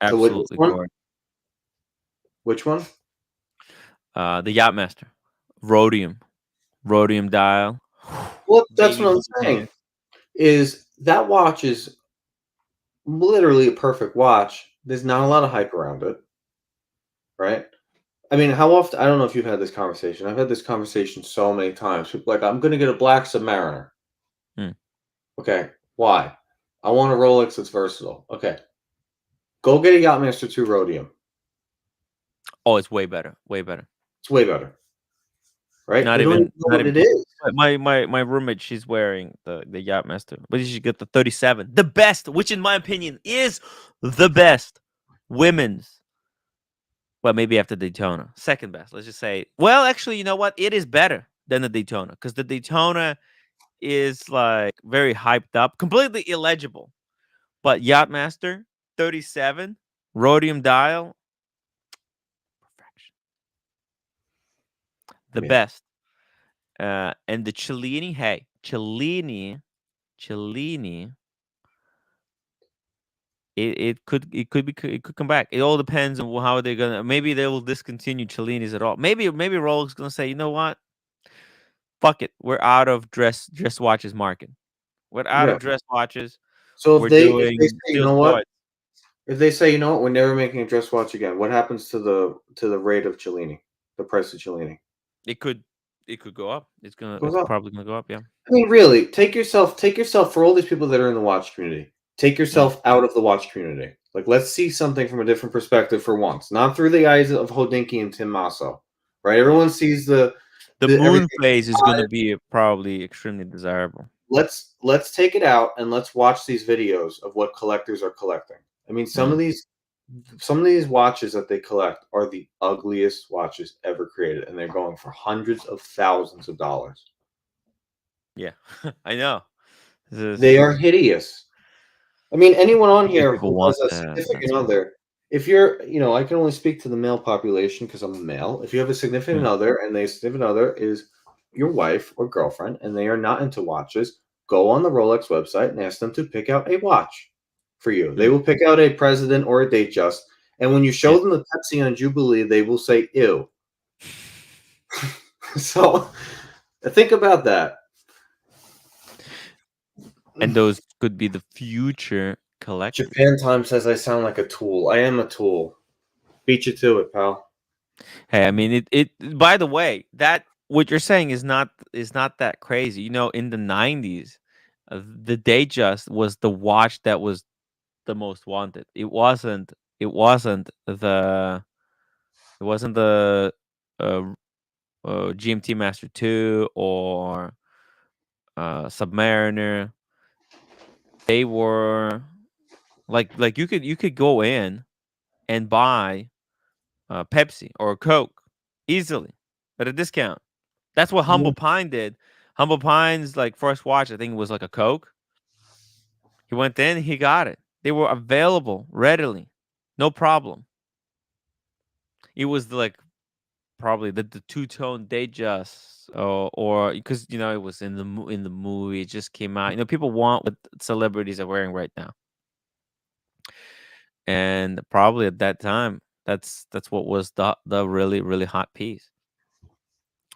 absolutely gorgeous. Which one? The Yachtmaster, rhodium dial. Well, that's what I'm saying. Is that watch is literally a perfect watch. There's not a lot of hype around it, right? I mean, how often? I don't know if you've had this conversation. I've had this conversation so many times. People like, I'm going to get a black Submariner. Okay, why? I want a Rolex that's versatile. Okay, go get a Yachtmaster 2 Rhodium. Oh, it's way better. Way better. It's way better. Right? Not We don't even know not what even it is. my roommate, she's wearing the Yachtmaster, but you should get the 37, the best, which in my opinion is the best women's. Well, maybe after Daytona, second best. Let's just say. Well, actually, you know what? It is better than the Daytona because the Daytona is like very hyped up, completely illegible. But Yachtmaster 37 rhodium dial, perfection, the best. And the Cellini, hey, Cellini, it could come back. It all depends on how they're gonna. Maybe they will discontinue Cellinis at all. Maybe Rolex gonna say, you know what? Fuck it, we're out of dress watches market. We're out of dress watches. So we're if they doing say, you know what? droids. If they say, you know what, we're never making a dress watch again, what happens to the rate of Cellini, the price of Cellini? It could go up. It's up. probably gonna go up. Yeah. I mean, really, take yourself for all these people that are in the watch community. Take yourself out of the watch community. Like, let's see something from a different perspective for once, not through the eyes of Hodinkee and Tim Masso, right? Everyone sees the moon phase is going to be probably extremely desirable. Let's take it out and let's watch these videos of what collectors are collecting. I mean, some of these watches that they collect are the ugliest watches ever created, and they're going for hundreds of thousands of dollars. Yeah, I know. They are hideous. I mean, anyone on here who has a significant other, if you're, I can only speak to the male population because I'm a male. If you have a significant other and the significant other is your wife or girlfriend and they are not into watches, go on the Rolex website and ask them to pick out a watch for you. They will pick out a President or a Datejust. And when you show them the Pepsi on Jubilee, they will say, ew. So think about that. And those could be the future collectors. Japan Time says I sound like a tool. I am a tool. Beat you to it, pal. Hey, I mean, it. By the way, that what you're saying is not that crazy. In the 90s, the Datejust was the watch that was the most wanted. It wasn't the GMT Master 2 or Submariner. They were like you could go in and buy Pepsi or Coke easily at a discount. That's what Humble Pine did. Humble Pine's first watch, I think, was like a Coke. He went in, he got it. They were available readily, no problem. It was probably the two-tone Datejust. Or because it was in the movie, it just came out. People want what celebrities are wearing right now, and probably at that time, that's what was the really really hot piece.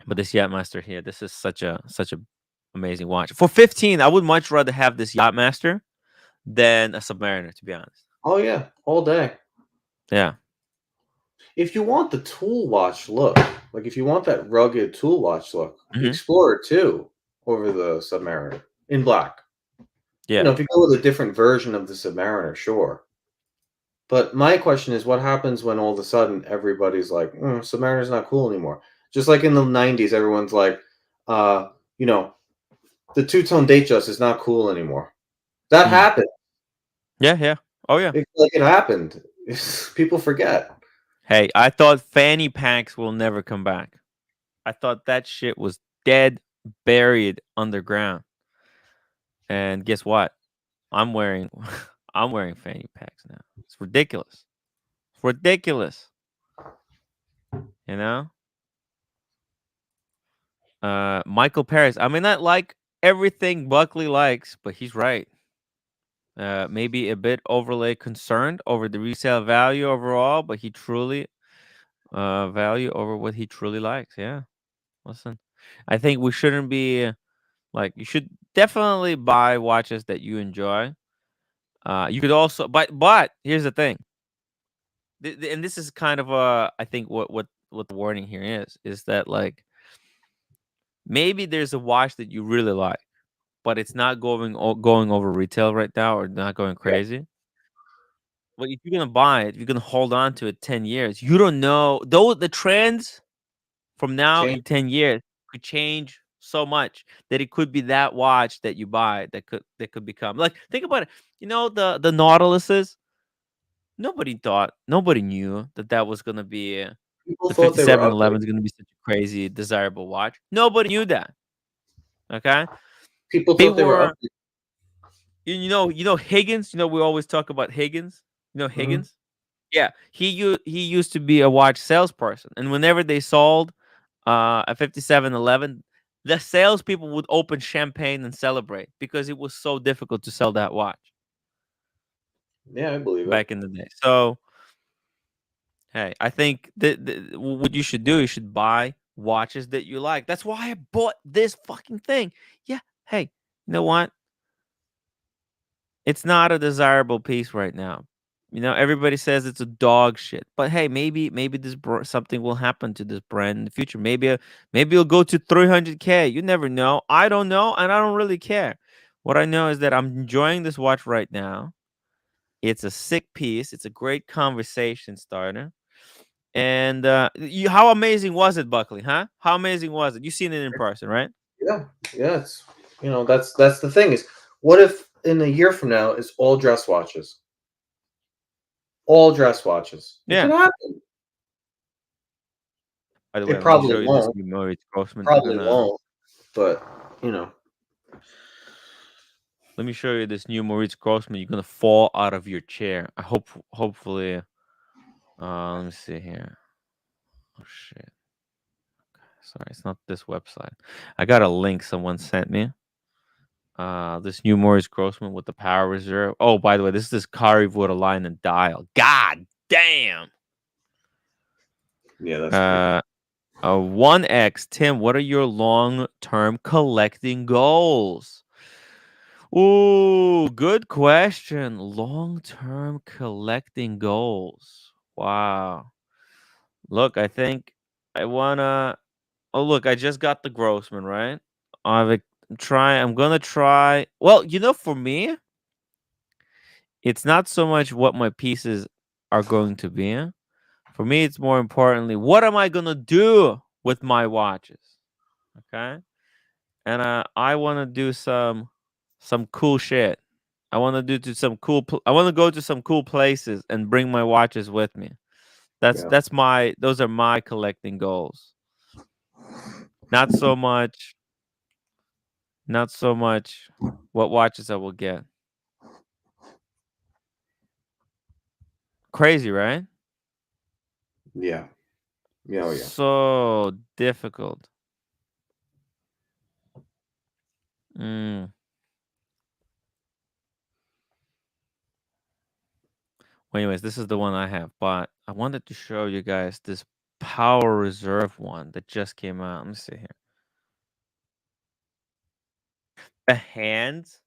But this Yachtmaster here, this is such a amazing watch. For 15, I would much rather have this Yachtmaster than a Submariner, to be honest. Oh yeah, all day. Yeah. If you want the tool watch look, if you want that rugged tool watch look, the Explorer 2 over the Submariner in black. Yeah. If you go with a different version of the Submariner, sure. But my question is, what happens when all of a sudden everybody's like, Submariner's not cool anymore? Just like in the 90s, everyone's like, the two-tone Datejust is not cool anymore. That happened. Yeah. Oh yeah. It happened. People forget. Hey, I thought fanny packs will never come back. I thought that shit was dead, buried underground. And guess what? I'm wearing fanny packs now. It's ridiculous. It's ridiculous. Michael Paris. I mean, not like everything Buckley likes, but he's right. Maybe a bit overly concerned over the resale value overall, but he truly value over what he truly likes. Yeah. Listen, I think we shouldn't be you should definitely buy watches that you enjoy. You could also, but here's the thing. And this is kind of I think what what the warning here is that like maybe there's a watch that you really like, but it's not going over retail right now or not going crazy. But if you're gonna buy it, you're gonna hold on to it 10 years. You don't know though the trends from now in 10 years could change so much that it could be that watch that you buy that could become like think about it. You know the Nautiluses. Nobody knew that was gonna be People the thought they were 5711 ugly. is gonna be such a crazy desirable watch. Nobody knew that. Okay, People thought they were ugly. You know Higgins. You know we always talk about Higgins. You know Higgins. Yeah, he used to be a watch salesperson, and whenever they sold a 5711, the salespeople would open champagne and celebrate because it was so difficult to sell that watch. Yeah, I believe it. Back in the day. So, hey, I think that what you should do, you should buy watches that you like. That's why I bought this fucking thing. Yeah, hey, you know what? It's not a desirable piece right now. You know, everybody says it's a dog shit, but hey, maybe this something will happen to this brand in the future. Maybe it'll go to 300K. You never know. I don't know, and I don't really care. What I know is that I'm enjoying this watch right now. It's a sick piece. It's a great conversation starter. And how amazing was it, Buckley? Huh? How amazing was it? You've seen it in person, right? Yeah, it's that's the thing is, what if in a year from now it's all dress watches? All dress watches. It Yeah. can happen. By the way, It probably won't. Probably won't. But let me show you this new Maurice Grossman. You're gonna fall out of your chair. I hopefully. Let me see here. Oh shit. Sorry, it's not this website. I got a link someone sent me. This new Maurice Grossman with the power reserve. Oh, by the way, this is this Cartier line and dial. God damn. Yeah, that's a 1X. Tim, what are your long-term collecting goals? Ooh, good question. Long-term collecting goals. Wow. Look, I think I wanna. Oh, look, I just got the Grossman, right? I'm gonna try. Well, for me, it's not so much what my pieces are going to be. For me, it's more importantly, what am I gonna do with my watches? Okay, and I want to do some cool shit. I want to do some cool. I want to go to some cool places and bring my watches with me. Those are my collecting goals. Not so much what watches I will get. Crazy, right? Yeah. Yeah. So difficult. Well, anyways, this is the one I have, but I wanted to show you guys this Power Reserve one that just came out. Let me see here. The hands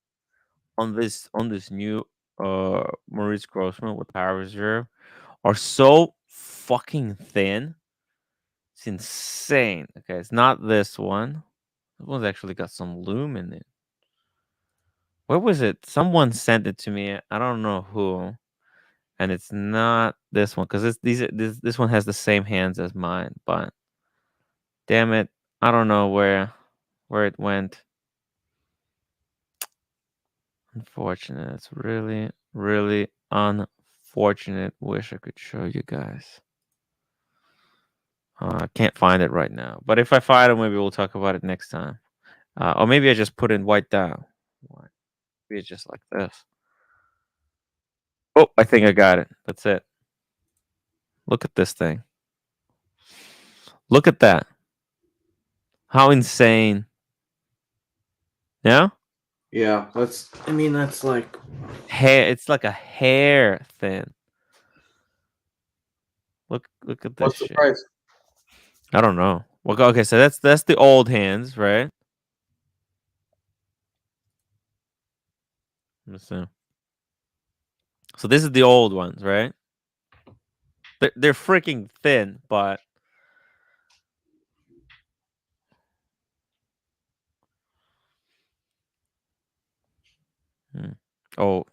on this new Maurice Grossman with Power Reserve are so fucking thin. It's insane. Okay, it's not this one. This one's actually got some lume in it. Where was it? Someone sent it to me. I don't know who. And it's not this one because this one has the same hands as mine. But damn it, I don't know where it went. Unfortunate. It's really, really unfortunate. Wish I could show you guys. I can't find it right now. But if I find it, maybe we'll talk about it next time. Or maybe I just put in white down. Maybe it's just like this. Oh, I think I got it. That's it. Look at this thing. Look at that. How insane. Yeah? Yeah, that's like hair. It's like a hair thin. Look at this What's the shit. price? I don't know. Well, okay, so that's the old hands, right? Let's see. So this is the old ones, right? They're freaking thin, but Oh.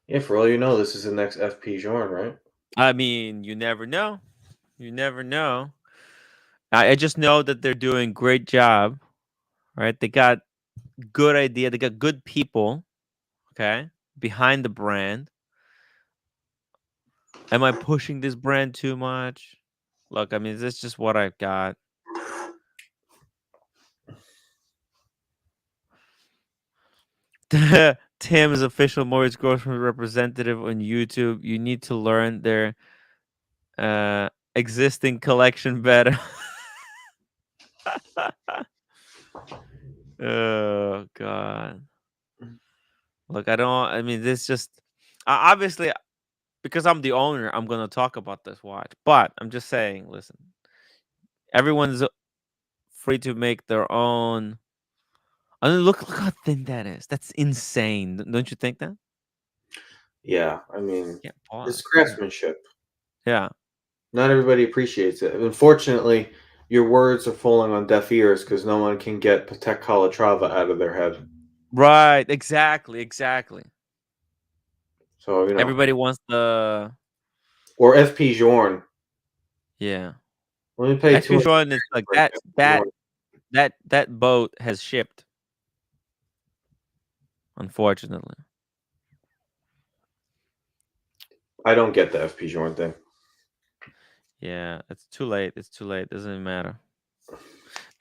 Yeah, for all you know, this is the next FP Journe, right? I mean, you never know. You never know. I just know that they're doing great job, right? They got good idea. They got good people, okay, behind the brand. Am I pushing this brand too much? Look, I mean, this is just what I've got. Tim's official mortgage grocery representative on YouTube. You need to learn their existing collection better. Oh God. Look, I mean, this just obviously because I'm the owner, I'm gonna talk about this watch. But I'm just saying, listen, everyone's free to make their own. I mean, look how thin that is. That's insane. Don't you think that? Yeah, I mean, Yeah, it's craftsmanship. Yeah. Not everybody appreciates it. Unfortunately, your words are falling on deaf ears because no one can get Patek Calatrava out of their head. Right. Exactly. So, Everybody wants the or FP Journe. Yeah. Let me pay FP Journe is like that boat has shipped. Unfortunately. I don't get the FP Journe thing. Yeah, it's too late. It's too late. Doesn't even matter.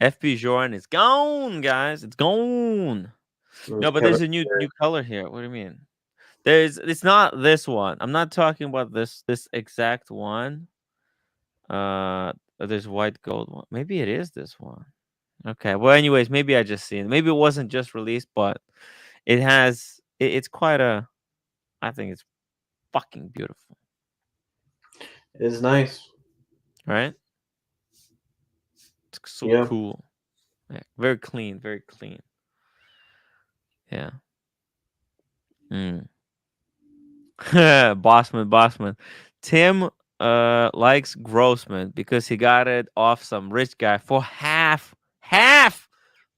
FP Journe is gone, guys. It's gone. No, but there's a new color here. What do you mean? It's not this one. I'm not talking about this exact one. There's white gold one. Maybe it is this one. Okay. Well, anyways, maybe I just seen it. Maybe it wasn't just released, but it has. It's quite a. I think it's fucking beautiful. It is nice, right? It's so cool. Yeah, very clean. Very clean. Yeah. Bossman. Tim likes Grossman because he got it off some rich guy for half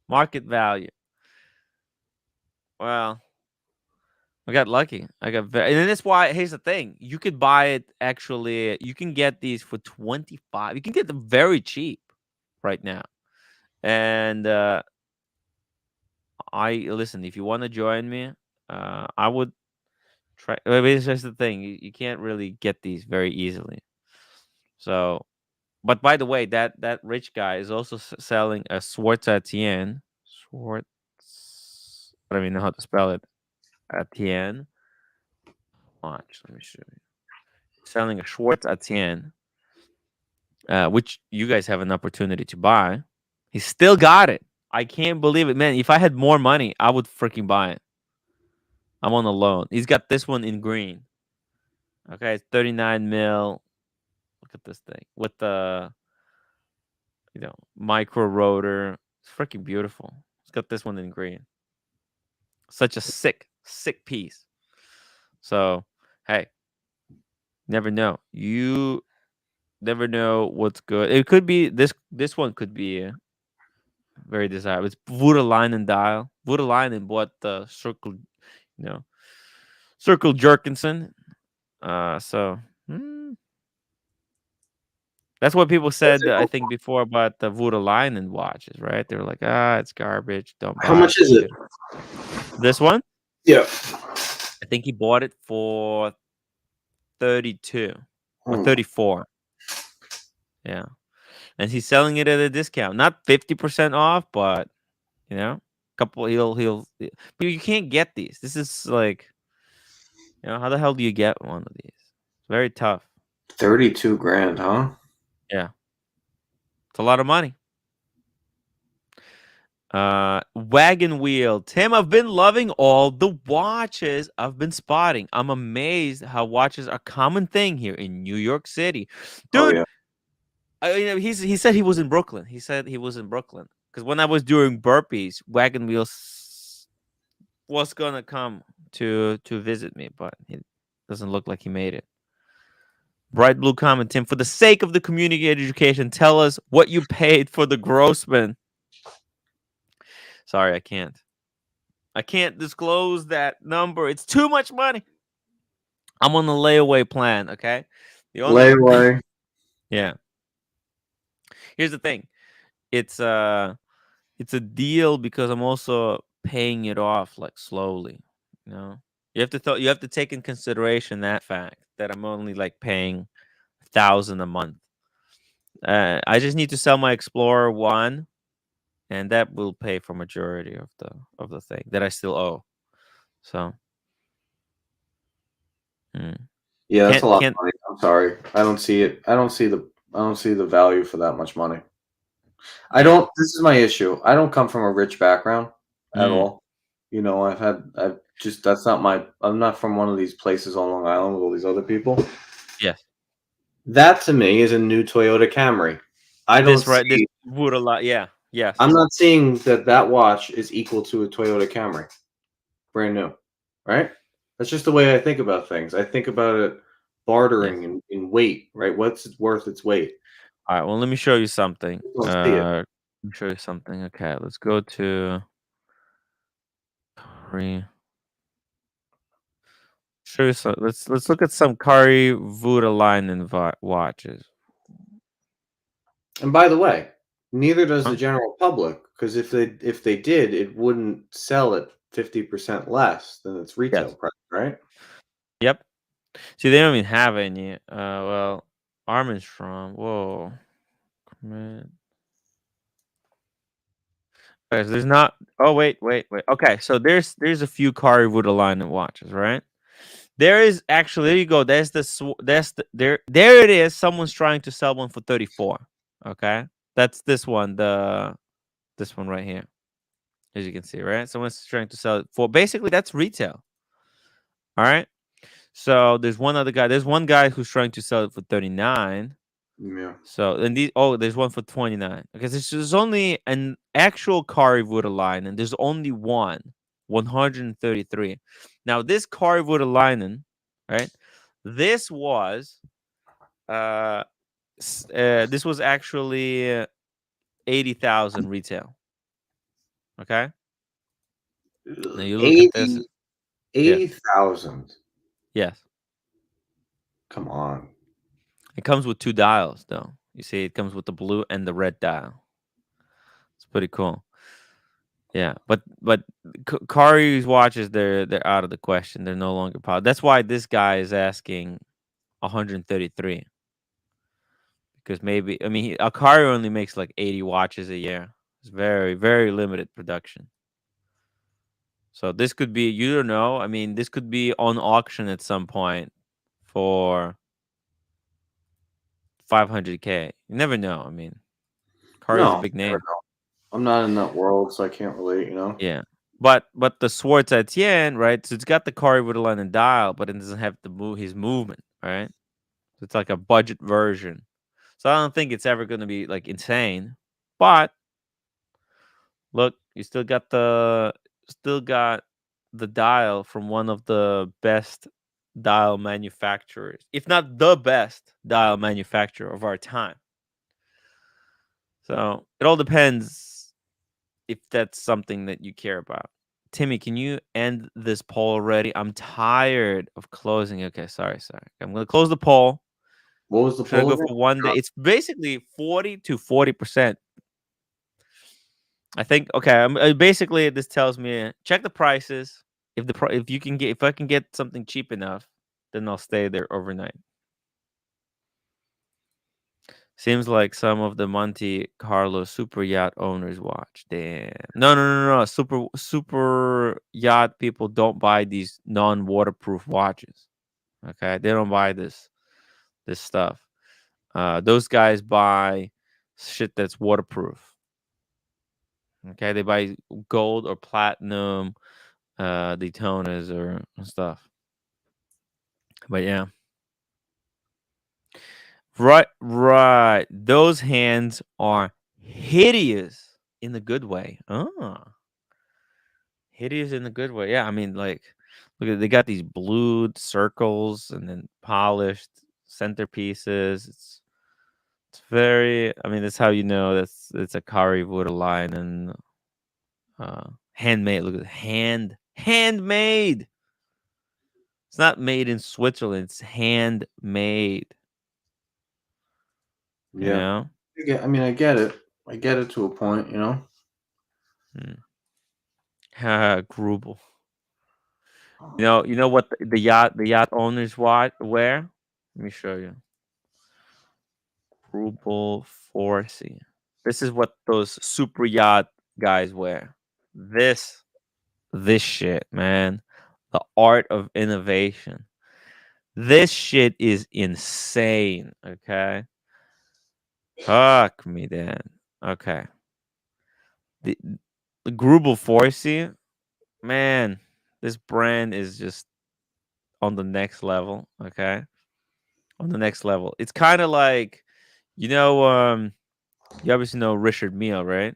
market value. Well, I got lucky. And that's why here's the thing. You could buy it actually, you can get these for 25. You can get them very cheap right now. And listen, if you want to join me, I would try. It's just the thing. You can't really get these very easily. So, but by the way, that rich guy is also selling a Schwartz Etienne. Schwartz. I don't even know how to spell it. Etienne. Watch. Let me show you. Selling a Schwartz Etienne, which you guys have an opportunity to buy. He still got it. I can't believe it, man. If I had more money, I would freaking buy it. I'm on a loan. He's got this one in green. Okay, it's 39 mil. Look at this thing with the micro rotor. It's freaking beautiful. It's got this one in green. Such a sick piece. So, hey, never know. You never know what's good. It could be this one could be very desirable. It's Voutilainen dial. Voutilainen bought the Circle Jerkinson. So that's what people said, I think, before about the Voutilainen watches, right? They were like, it's garbage. Don't buy it. How much is it? This one? Yeah. I think he bought it for 32 or 34. Yeah. And he's selling it at a discount. Not 50% off, but couple but you can't get these. This is like, how the hell do you get one of these? It's very tough. 32 grand, huh? Yeah. It's a lot of money. Wagon Wheel. Tim, I've been loving all the watches I've been spotting. I'm amazed how watches are a common thing here in New York City. Dude, he said he was in Brooklyn. He said he was in Brooklyn. Because when I was doing burpees, Wagon Wheels was going to come to visit me, but it doesn't look like he made it. Bright blue comment, Tim. For the sake of the community education, tell us what you paid for the Grossman. Sorry, I can't. I can't disclose that number. It's too much money. I'm on the layaway plan, okay? Layaway. Yeah. Here's the thing. It's a deal because I'm also paying it off like slowly, you know? You have to take in consideration that fact that I'm only like paying $1,000 a month. I just need to sell my Explorer 1, and that will pay for majority of the thing that I still owe. So yeah, that's a lot of money. I'm sorry. I don't see it. I don't see the value for that much money. This is my issue. I don't come from a rich background at all. You know, I'm not from one of these places on Long Island with all these other people. Yes. That to me is a new Toyota Camry. This would a lot. Yeah. Yes. I'm not seeing that watch is equal to a Toyota Camry. Brand new. Right? That's just the way I think about things. I think about it bartering in weight, right? What's it worth its weight? All right. Well, let me show you something. Let me show you something. Okay, let's go to show you some. Let's look at some Kari Voutilainen watches. And by the way, neither does the general public, because if they did, it wouldn't sell at 50% less than its retail price, right? Yep. See, they don't even have any. Well, Armstrong. Whoa. Man. Okay, so there's not. Oh, wait. Okay, so there's a few Kari Voutilainen watches, right? There is actually. There you go. There it is. Someone's trying to sell one for 34. Okay, that's this one. This one right here, as you can see, right? Someone's trying to sell it for. Basically, that's retail. All right. So there's one other guy. There's one guy who's trying to sell it for 39. Yeah. So and there's one for 29. Because there's only an actual Kari Voutilainen. There's only one, 133. Now this Kari Voutilainen, right? This was actually 80,000 retail. Okay. Now you look at this. 80,000. Yes. Come on. It comes with 2 dials, though. You see, it comes with the blue and the red dial. It's pretty cool. Yeah, but Kari's watches, they're out of the question. They're no longer popular. That's why this guy is asking 133. Because maybe Kari only makes like 80 watches a year. It's very, very limited production. So this could be, you don't know. I mean, this could be on auction at some point for 500K. You never know. I mean, Kari's a big name. I'm not in that world, so I can't relate, you know? Yeah. But the Swartz Etienne, right? So it's got the Kari Voutilainen dial, but it doesn't have his movement, right? So it's like a budget version. So I don't think it's ever going to be like insane. But look, you still got the dial from one of the best dial manufacturers, if not the best dial manufacturer of our time. So it all depends if that's something that you care about. Timmy, can you end this poll already? I'm tired of closing. Okay, sorry. I'm going to close the poll. What was the poll? Go for one day. It's basically 40 to 40%. I think. Okay. Basically, this tells me check the prices. If I can get something cheap enough, then I'll stay there overnight. Seems like some of the Monte Carlo super yacht owners watch. Damn. No. Super yacht people don't buy these non-waterproof watches. Okay, they don't buy this stuff. Those guys buy shit that's waterproof. Okay, they buy gold or platinum Daytonas or stuff. But yeah. Right. Those hands are hideous in the good way. Hideous in the good way. Yeah, I mean, like, look at they got these blued circles and then polished. centerpieces. It's very. I mean, that's how you know it's a Kari wood line and handmade. Look at handmade. It's not made in Switzerland. It's handmade. Yeah. You know? I mean, I get it. I get it to a point, you know? Grubel. You know what the yacht owners wear? Let me show you. Grubel 4C. This is what those super yacht guys wear. This shit, man. The art of innovation. This shit is insane, okay? Fuck me, then. Okay. The Grubel 4C, man, this brand is just on the next level, okay? On the next level. It's kind of like, you obviously know Richard Mille, right?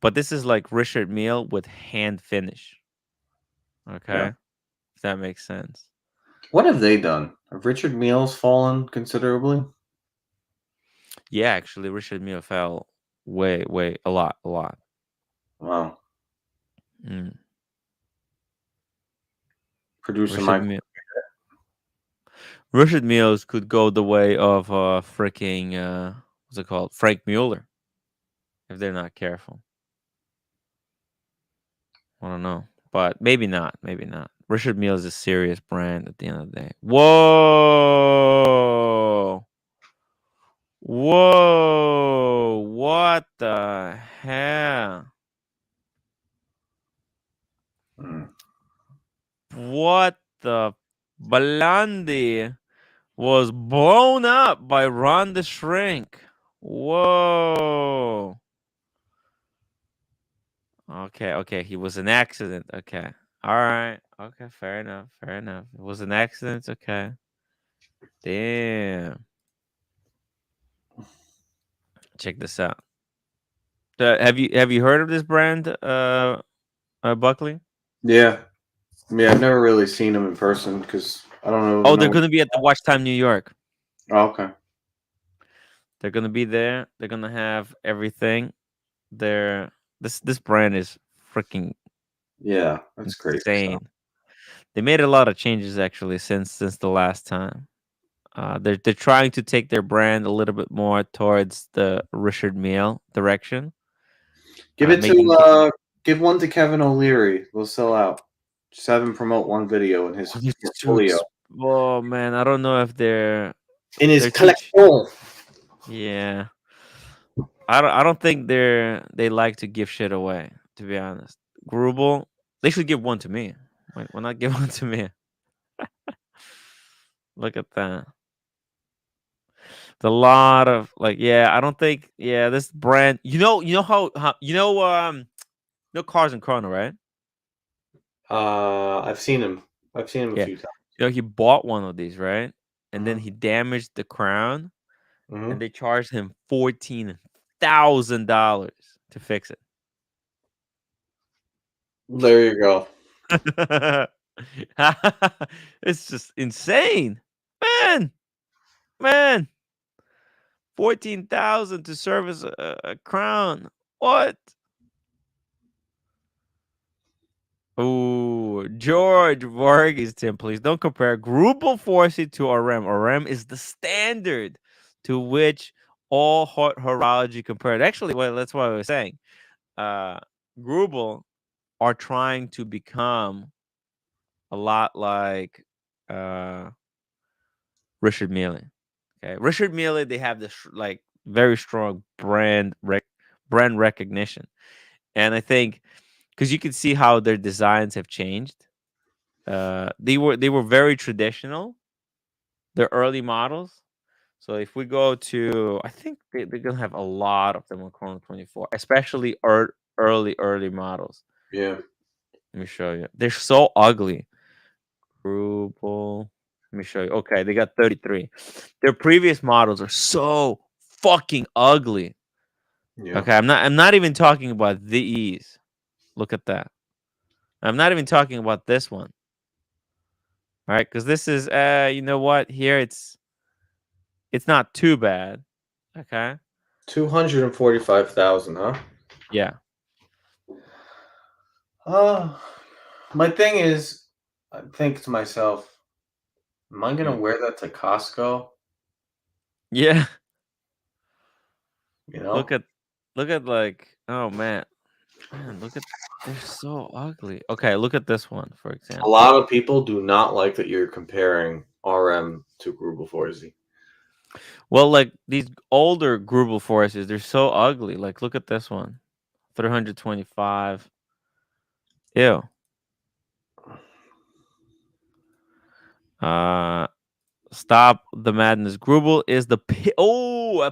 But this is like Richard Mille with hand finish. Okay? Yeah. If that makes sense. What have they done? Have Richard Mille's fallen considerably? Yeah, actually, Richard Mille fell way, a lot. Wow. Producer Richard Mille's could go the way of freaking what's it called? Frank Mueller. If they're not careful. I don't know. But maybe not. Richard Mille is a serious brand at the end of the day. Whoa! What the hell? What the Blondie was blown up by Ron the Shrink. Whoa. Okay. He was an accident. Okay. All right. Okay. Fair enough. It was an accident. Okay. Damn. Check this out. Have you heard of this brand, Buckley? Yeah. I mean, I've never really seen them in person because I don't know. Oh, they're going to be at the Watch Time New York. Oh, okay. They're going to be there. They're going to have everything. This brand is freaking that's insane. crazy. They made a lot of changes actually since the last time. They're trying to take their brand a little bit more towards the Richard Mille direction. Give give one to Kevin O'Leary. We'll sell out. Just have him promote one video in his portfolio. Oh man, I don't know if they're in his collection. Yeah, I don't think they like to give shit away. To be honest, Grubel, they should give one to me. Why not give one to me? Look at that. A lot of I don't think this brand. You know how Cars and Chrono, right? I've seen him. A few times. He bought one of these, right? And then he damaged the crown, and they charged him $14,000 to fix it. There you go. It's just insane, man. 14,000 to service a crown. What? Oh, George Vargas, Tim, please don't compare Grubel 4C to RM. RM is the standard to which all hot horology compared. Actually, well, that's what I was saying. Grubel are trying to become a lot like Richard Mille. Okay, Richard Mille, they have this very strong brand recognition, and I think because you can see how their designs have changed. They were very traditional, their early models. So if we go to, I think they're gonna have a lot of them on Chrono 24, especially early models. Yeah. Let me show you. They're so ugly. Grubel. Let me show you. Okay, they got 33. Their previous models are so fucking ugly. Yeah. Okay, I'm not even talking about these. Look at that. I'm not even talking about this one. All right, because this is you know what? Here it's not too bad. Okay. 245,000, huh? Yeah. My thing is, I think to myself, am I gonna wear that to Costco? Yeah. You know? Look at like, oh man, look at, they're so ugly. Okay, look at this one for A example. lot of people do not like that you're comparing RM to Grubel Forsey. Well, like these older Grubel Forests, they're so ugly. Like, look at this one, 325. Ew. Stop the madness. Grubel is the Grubel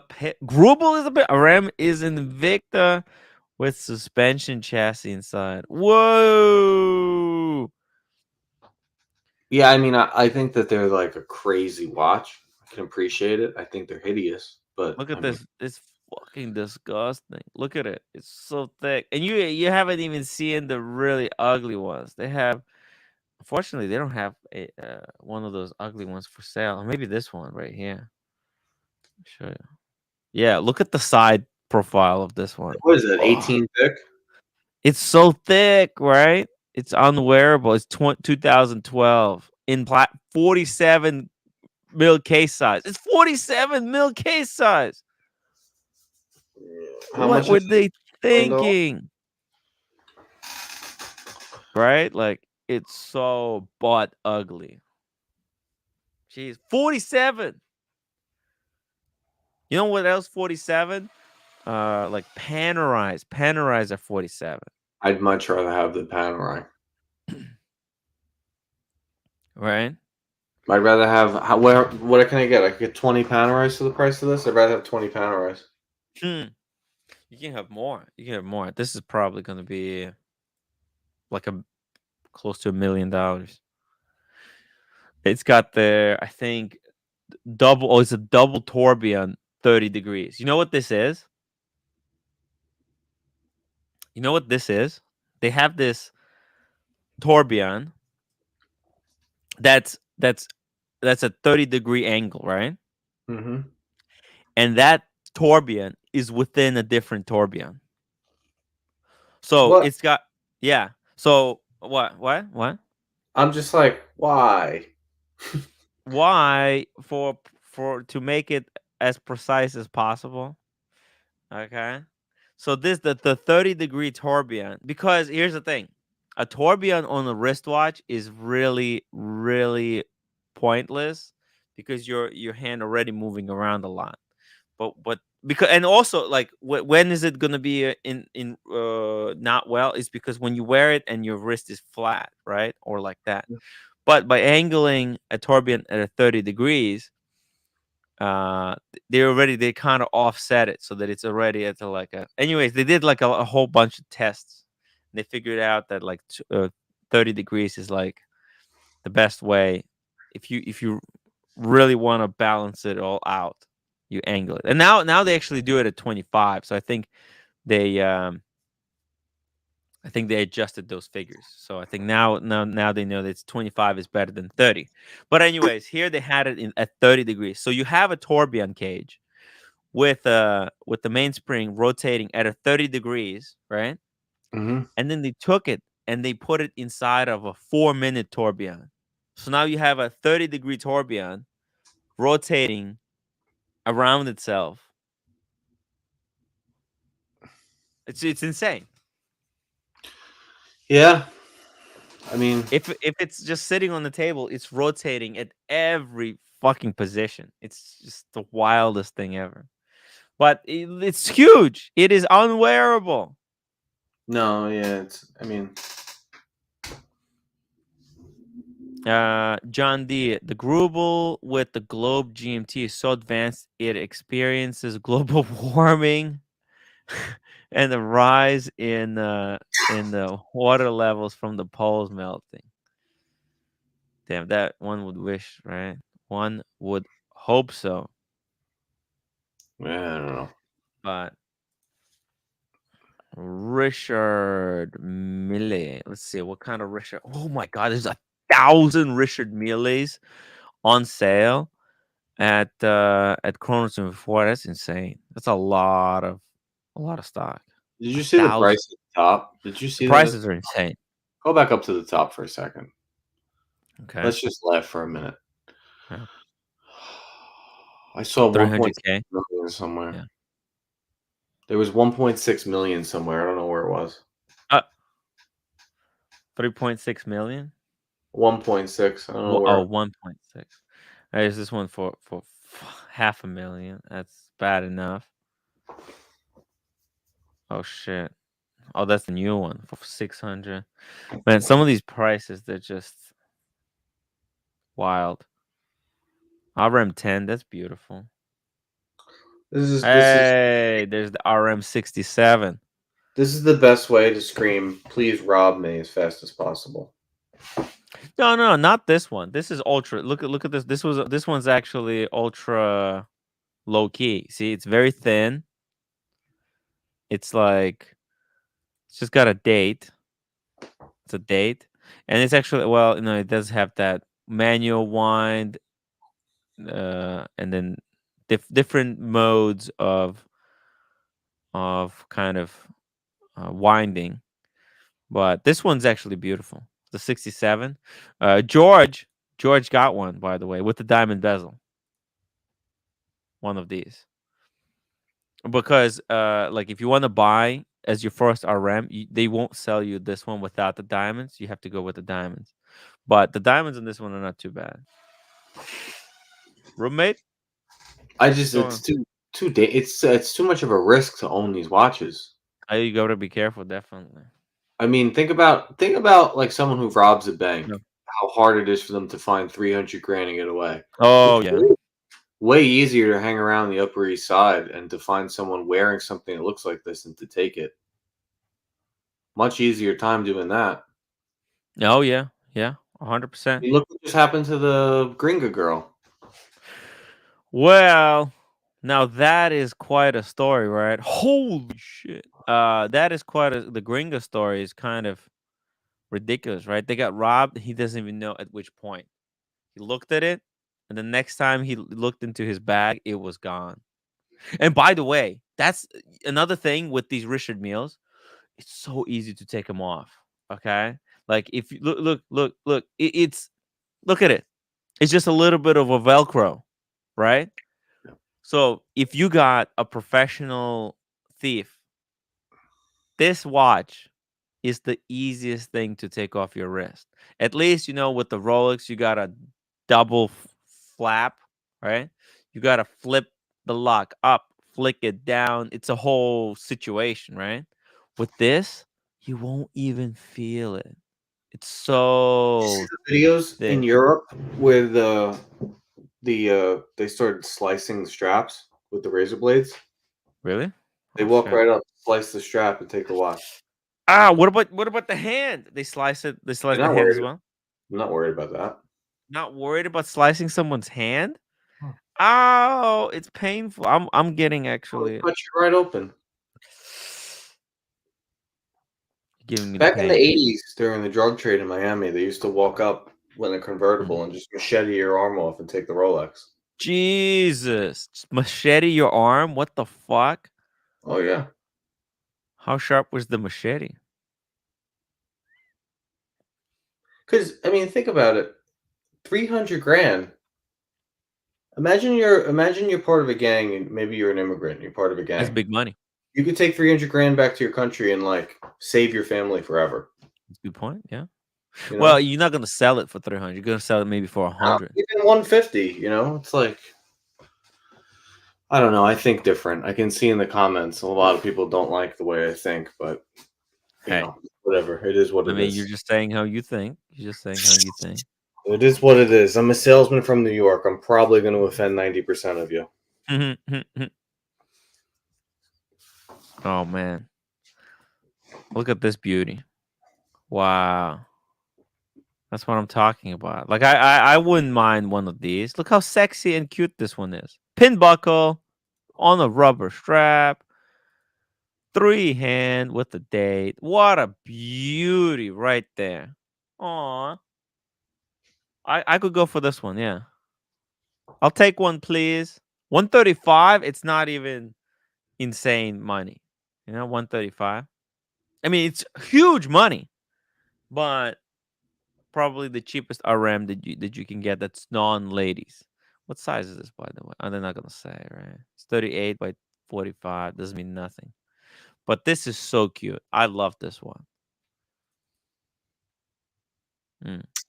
is the RM is Invicta with suspension chassis inside. Whoa. Yeah, I mean, I think that they're like a crazy watch. I can appreciate it. I think they're hideous, but Look at this. It's fucking disgusting. Look at it. It's so thick. And you haven't even seen the really ugly ones. They have, unfortunately, they don't have a one of those ugly ones for sale. Or maybe this one right here. I'll show you. Yeah, look at the side profile of this one. What is it? 18 thick? It's so thick, right? It's unwearable. It's 2012 in 47 mil case size. It's 47 mil case size. What were they thinking? Right? Like, it's so butt ugly. Jeez, 47. You know what else? 47? Like Panerais. Panerais are 47. I'd much rather have the Panerai. Right? I'd rather have what can I get? I could get 20 Panerais for the price of this. I'd rather have 20 Panerais. You can have more. You can have more. This is probably going to be like close to $1 million. It's got the, I think, double. Oh, it's a double tourbillon, 30 degrees. You know what this is? You know what this is? They have this tourbillon that's a 30-degree angle, right? Mm-hmm. And that tourbillon is within a different tourbillon. So What? it's got, yeah. So what? I'm just like, why? Why for to make it as precise as possible? Okay. So this the 30-degree tourbillon, because here's the thing. A tourbillon on a wristwatch is really, really pointless because your hand already moving around a lot. But because, and also, like, when is it gonna be in not well? Is because when you wear it and your wrist is flat, right, or like that. But by angling a tourbillon at 30 degrees, they kind of offset it so that it's already at like a. Anyways, they did like a whole bunch of tests. They figured out that like 30 degrees is like the best way if you really want to balance it all out. You angle it, and now they actually do it at 25. So I think they adjusted those figures. So I think now they know that 25 is better than 30. But anyways, here they had it at 30 degrees. So you have a tourbillon cage with the mainspring rotating at a 30 degrees, right? Mm-hmm. And then they took it and they put it inside of a 4-minute tourbillon. So now you have a 30-degree tourbillon rotating around itself. It's insane. Yeah. I mean, if it's just sitting on the table, it's rotating at every fucking position. It's just the wildest thing ever. But it's huge. It is unwearable. No, yeah, I mean, John D. The Grubel with the Globe GMT is so advanced it experiences global warming and the rise in the water levels from the poles melting. Damn, that one would wish, right? One would hope so. Yeah, I don't know. But Richard Mille. Let's see what kind of Richard. Oh my God, there's 1,000 Richard Milles on sale at Chronos before. That's insane. That's a lot of stock. Did you see the 1,000. price at the top? Did you see The that? prices are insane. Go back up to the top for a second. Okay. Let's just laugh for a minute. Yeah. I saw 300K million somewhere. Yeah. There was 1.6 million somewhere. I don't know where it was. 3.6 million. 1.6. I don't know where. Oh, 1.6. There's this one for $500,000. That's bad enough. Oh shit. Oh, that's the new one for 600. Man, some of these prices, they're just wild. RM10, that's beautiful. There's the RM67. This is the best way to scream, "Please rob me" as fast as possible. No, not this one. This is ultra. Look at this. This one's actually ultra low key. See, it's very thin. It's like it's just got a date. It's a date, and it's actually it does have that manual wind, and then different modes of kind of winding. But this one's actually beautiful. The 67. George got one, by the way, with the diamond bezel. One of these. Because like if you want to buy as your first RM, they won't sell you this one without the diamonds. You have to go with the diamonds. But the diamonds in this one are not too bad. Roommate? It's too much of a risk to own these watches. You got to be careful, definitely. I mean, think about like someone who robs a bank. Yeah. How hard it is for them to find 300 grand and get away. Oh yeah. Way easier to hang around the Upper East Side and to find someone wearing something that looks like this and to take it. Much easier time doing that. Oh yeah, 100%. Look what just happened to the Gringa girl. Well, now that is quite a story, right? Holy shit. That is the Gringa story is kind of ridiculous, right? They got robbed. He doesn't even know at which point. He looked at it, and the next time he looked into his bag, it was gone. And by the way, that's another thing with these Richard Milles. It's so easy to take them off. Okay, like if you look, it's look at it. It's just a little bit of a Velcro, right? So if you got a professional thief, this watch is the easiest thing to take off your wrist. At least, with the Rolex, you got a double flap, right? You got to flip the lock up, flick it down. It's a whole situation, right? With this, you won't even feel it. It's so videos in Europe where they started slicing the straps with the razor blades. Really? They walk right up, slice the strap, and take the watch. What about the hand? They slice it. They slice the hand as well. I'm not worried about that. Not worried about slicing someone's hand? Oh, it's painful. I'm getting actually. Cut you right open. Giving me back in the 80s during the drug trade in Miami, they used to walk up in a convertible and just machete your arm off and take the Rolex. Jesus, just machete your arm? What the fuck? Oh yeah. How sharp was the machete? Because I mean, think about it. 300 grand. Imagine you're part of a gang and maybe you're an immigrant. You're part of a gang. That's big money. You could take 300 grand back to your country and like save your family forever. That's a good point. Yeah. Well, you're not gonna sell it for 300. You're gonna sell it maybe for 100. Even 150. It's like I don't know. I think different. I can see in the comments a lot of people don't like the way I think, but whatever. It is what it is. I mean, you're just saying how you think. You're just saying how you think. It is what it is. I'm a salesman from New York. I'm probably going to offend 90% of you. Oh man, look at this beauty! Wow, that's what I'm talking about. Like I wouldn't mind one of these. Look how sexy and cute this one is. Pin buckle on a rubber strap, 3-hand with the date. What a beauty right there. Aw. I could go for this one. Yeah, I'll take one, please. 135. It's not even insane money. 135. I mean, it's huge money, but probably the cheapest RM that you can get that's non-ladies. What size is this, by the way? They're not gonna say, right? It's 38 by 45. Doesn't mean nothing. But this is so cute. I love this one.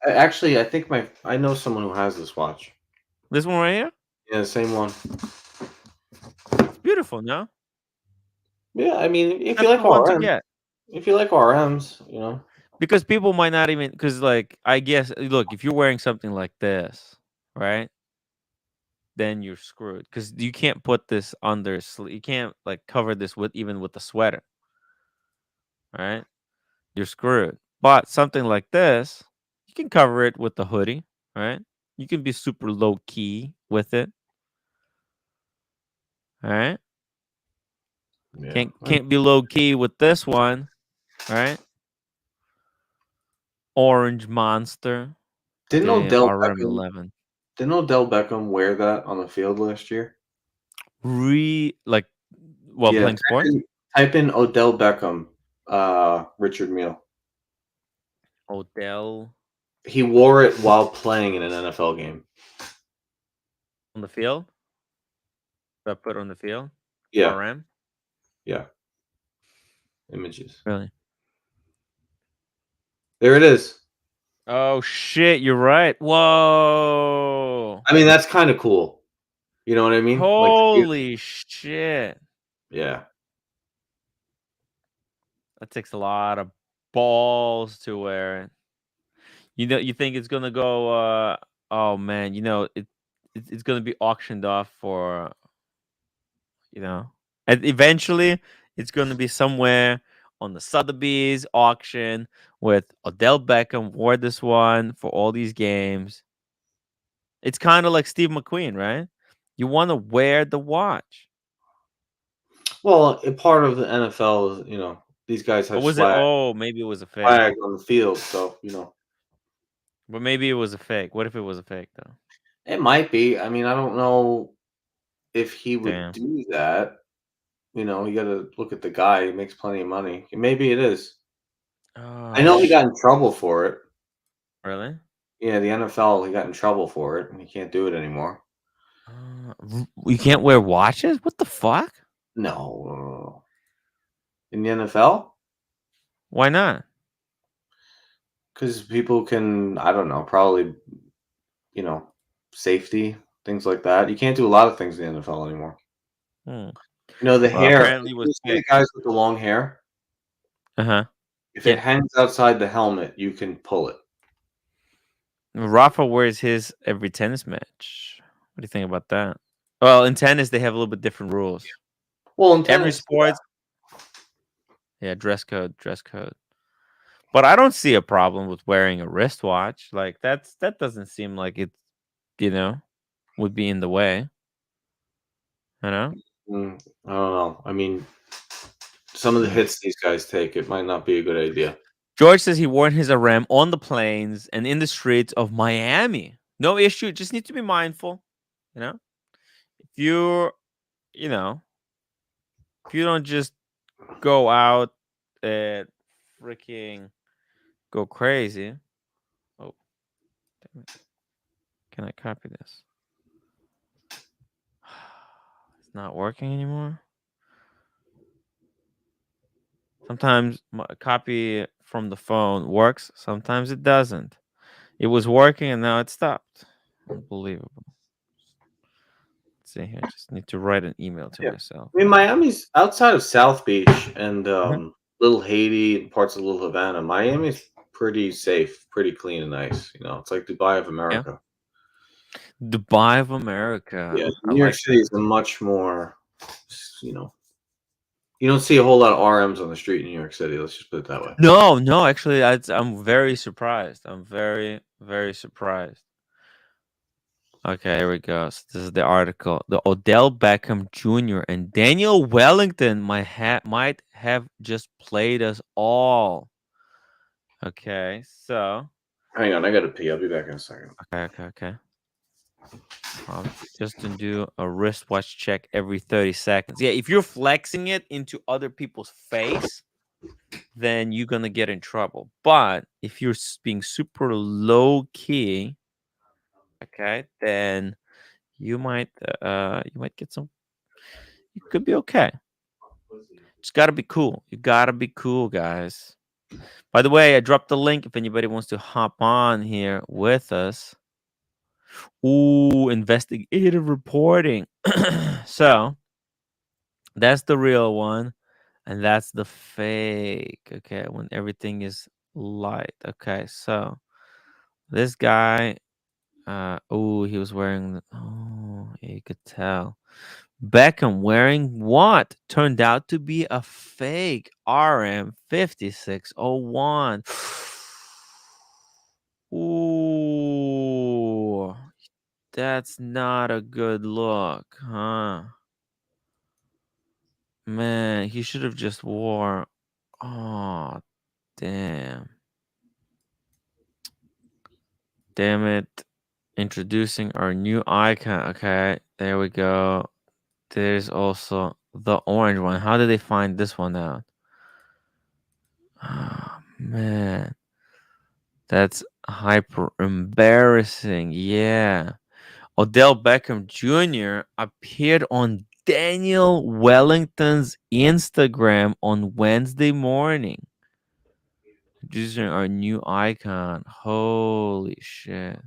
Actually, I think I know someone who has this watch. This one right here? Yeah, the same one. It's beautiful, no? Yeah, I mean, if That's you like the one to RMs, get. if you like RMs, Because people might not even, because like, I guess, look, if you're wearing something like this, right? Then you're screwed. Because you can't put this under, you can't like cover this even with the sweater. Right? You're screwed. But something like this, you can cover it with the hoodie, right? You can be super low key with it. All right? Yeah. Can't be low key with this one, right? Orange Monster. Didn't Okay, Odell RM11. Didn't Odell Beckham wear that on the field last year? Like, well, Yeah, playing sports? Type in Odell Beckham, Richard Mille. Odell He wore it while playing in an NFL game. on the field? That put on the field? Yeah. RM? Yeah. Images. Really? There it is. Oh shit, you're right. Whoa. I mean, that's kind of cool. You know what I mean? Holy shit. Yeah. That takes a lot of balls to wear it. You think it's gonna go oh man, it's gonna be auctioned off for and eventually it's gonna be somewhere on the Sotheby's auction with Odell Beckham wore this one for all these games. It's kind of like Steve McQueen, right? You want to wear the watch. Well, a part of the NFL is, these guys have Was it? Oh, maybe it was a fake. Flag on the field, so But maybe it was a fake. What if it was a fake though? It might be. I mean, I don't know if he would Damn. do that. You got to look at the guy. He makes plenty of money. Maybe it is. I know he got in trouble for it. Really? Yeah, the NFL, he got in trouble for it, and he can't do it anymore. You can't wear watches? What the fuck? No. In the NFL? Why not? Because people can, I don't know, probably, safety, things like that. You can't do a lot of things in the NFL anymore. The hair. Apparently was the guys with the long hair. If it hangs outside the helmet, you can pull it. Rafa wears his every tennis match. What do you think about that? Well, in tennis, they have a little bit different rules. Well, in tennis, every sports, dress code. But I don't see a problem with wearing a wristwatch. Like that doesn't seem like it, would be in the way. I don't know. I mean, some of the hits these guys take, it might not be a good idea. George says he wore his RM on the planes and in the streets of Miami. No issue. Just need to be mindful. If you're, if you don't just go out and freaking go crazy. Oh, damn it. Can I copy this? It's not working anymore. Sometimes a copy from the phone works. Sometimes it doesn't. It was working and now it stopped. Unbelievable. Let's see here. Just need to write an email to myself. I mean, Miami's outside of South Beach and Little Haiti and parts of Little Havana. Miami's pretty safe, pretty clean and nice. It's like Dubai of America. Yeah. Dubai of America. Yeah, New York City is a much more, you don't see a whole lot of RMs on the street in New York City. Let's just put it that way. No. Actually, I'm very surprised. I'm very, very surprised. Okay, here we go. So this is the article. The Odell Beckham Jr. and Daniel Wellington might have just played us all. Okay, so Hang on, I gotta pee. I'll be back in a second. Okay. Just to do a wristwatch check every 30 seconds. Yeah, if you're flexing it into other people's face, then you're gonna get in trouble. But if you're being super low key, okay, then you might get some. You could be okay. Just gotta be cool. You gotta be cool, guys. By the way, I dropped the link if anybody wants to hop on here with us. Ooh, investigative reporting. So that's the real one, and that's the fake. Okay, when everything is light. Okay, so this guy, he was wearing. Oh, yeah, you could tell. Beckham wearing what turned out to be a fake RM 5601. Ooh, that's not a good look, huh? Man, he should have just wore. Oh, damn. Damn it. Introducing our new icon. Okay, there we go. There's also the orange one. How did they find this one out? Oh, man. That's hyper embarrassing. Yeah. Odell Beckham Jr. appeared on Daniel Wellington's Instagram on Wednesday morning. Introducing our new icon. Holy shit.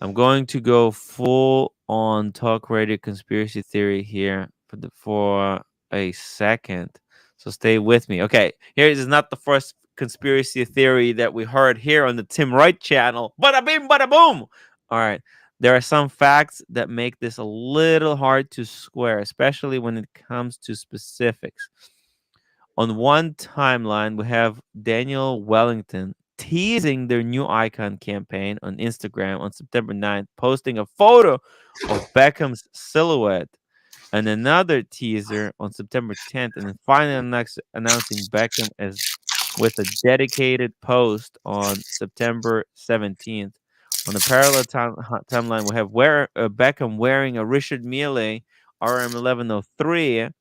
I'm going to go full on talk radio conspiracy theory here for a second. So stay with me. Okay, here is not the first conspiracy theory that we heard here on the Tim Wright channel. Bada bing, bada boom. All right. There are some facts that make this a little hard to square, especially when it comes to specifics. On one timeline, we have Daniel Wellington teasing their new icon campaign on Instagram on September 9th, posting a photo of Beckham's silhouette, and another teaser on September 10th, and then finally announcing Beckham as with a dedicated post on September 17th. On a parallel timeline, we have Beckham wearing a Richard Mille RM1103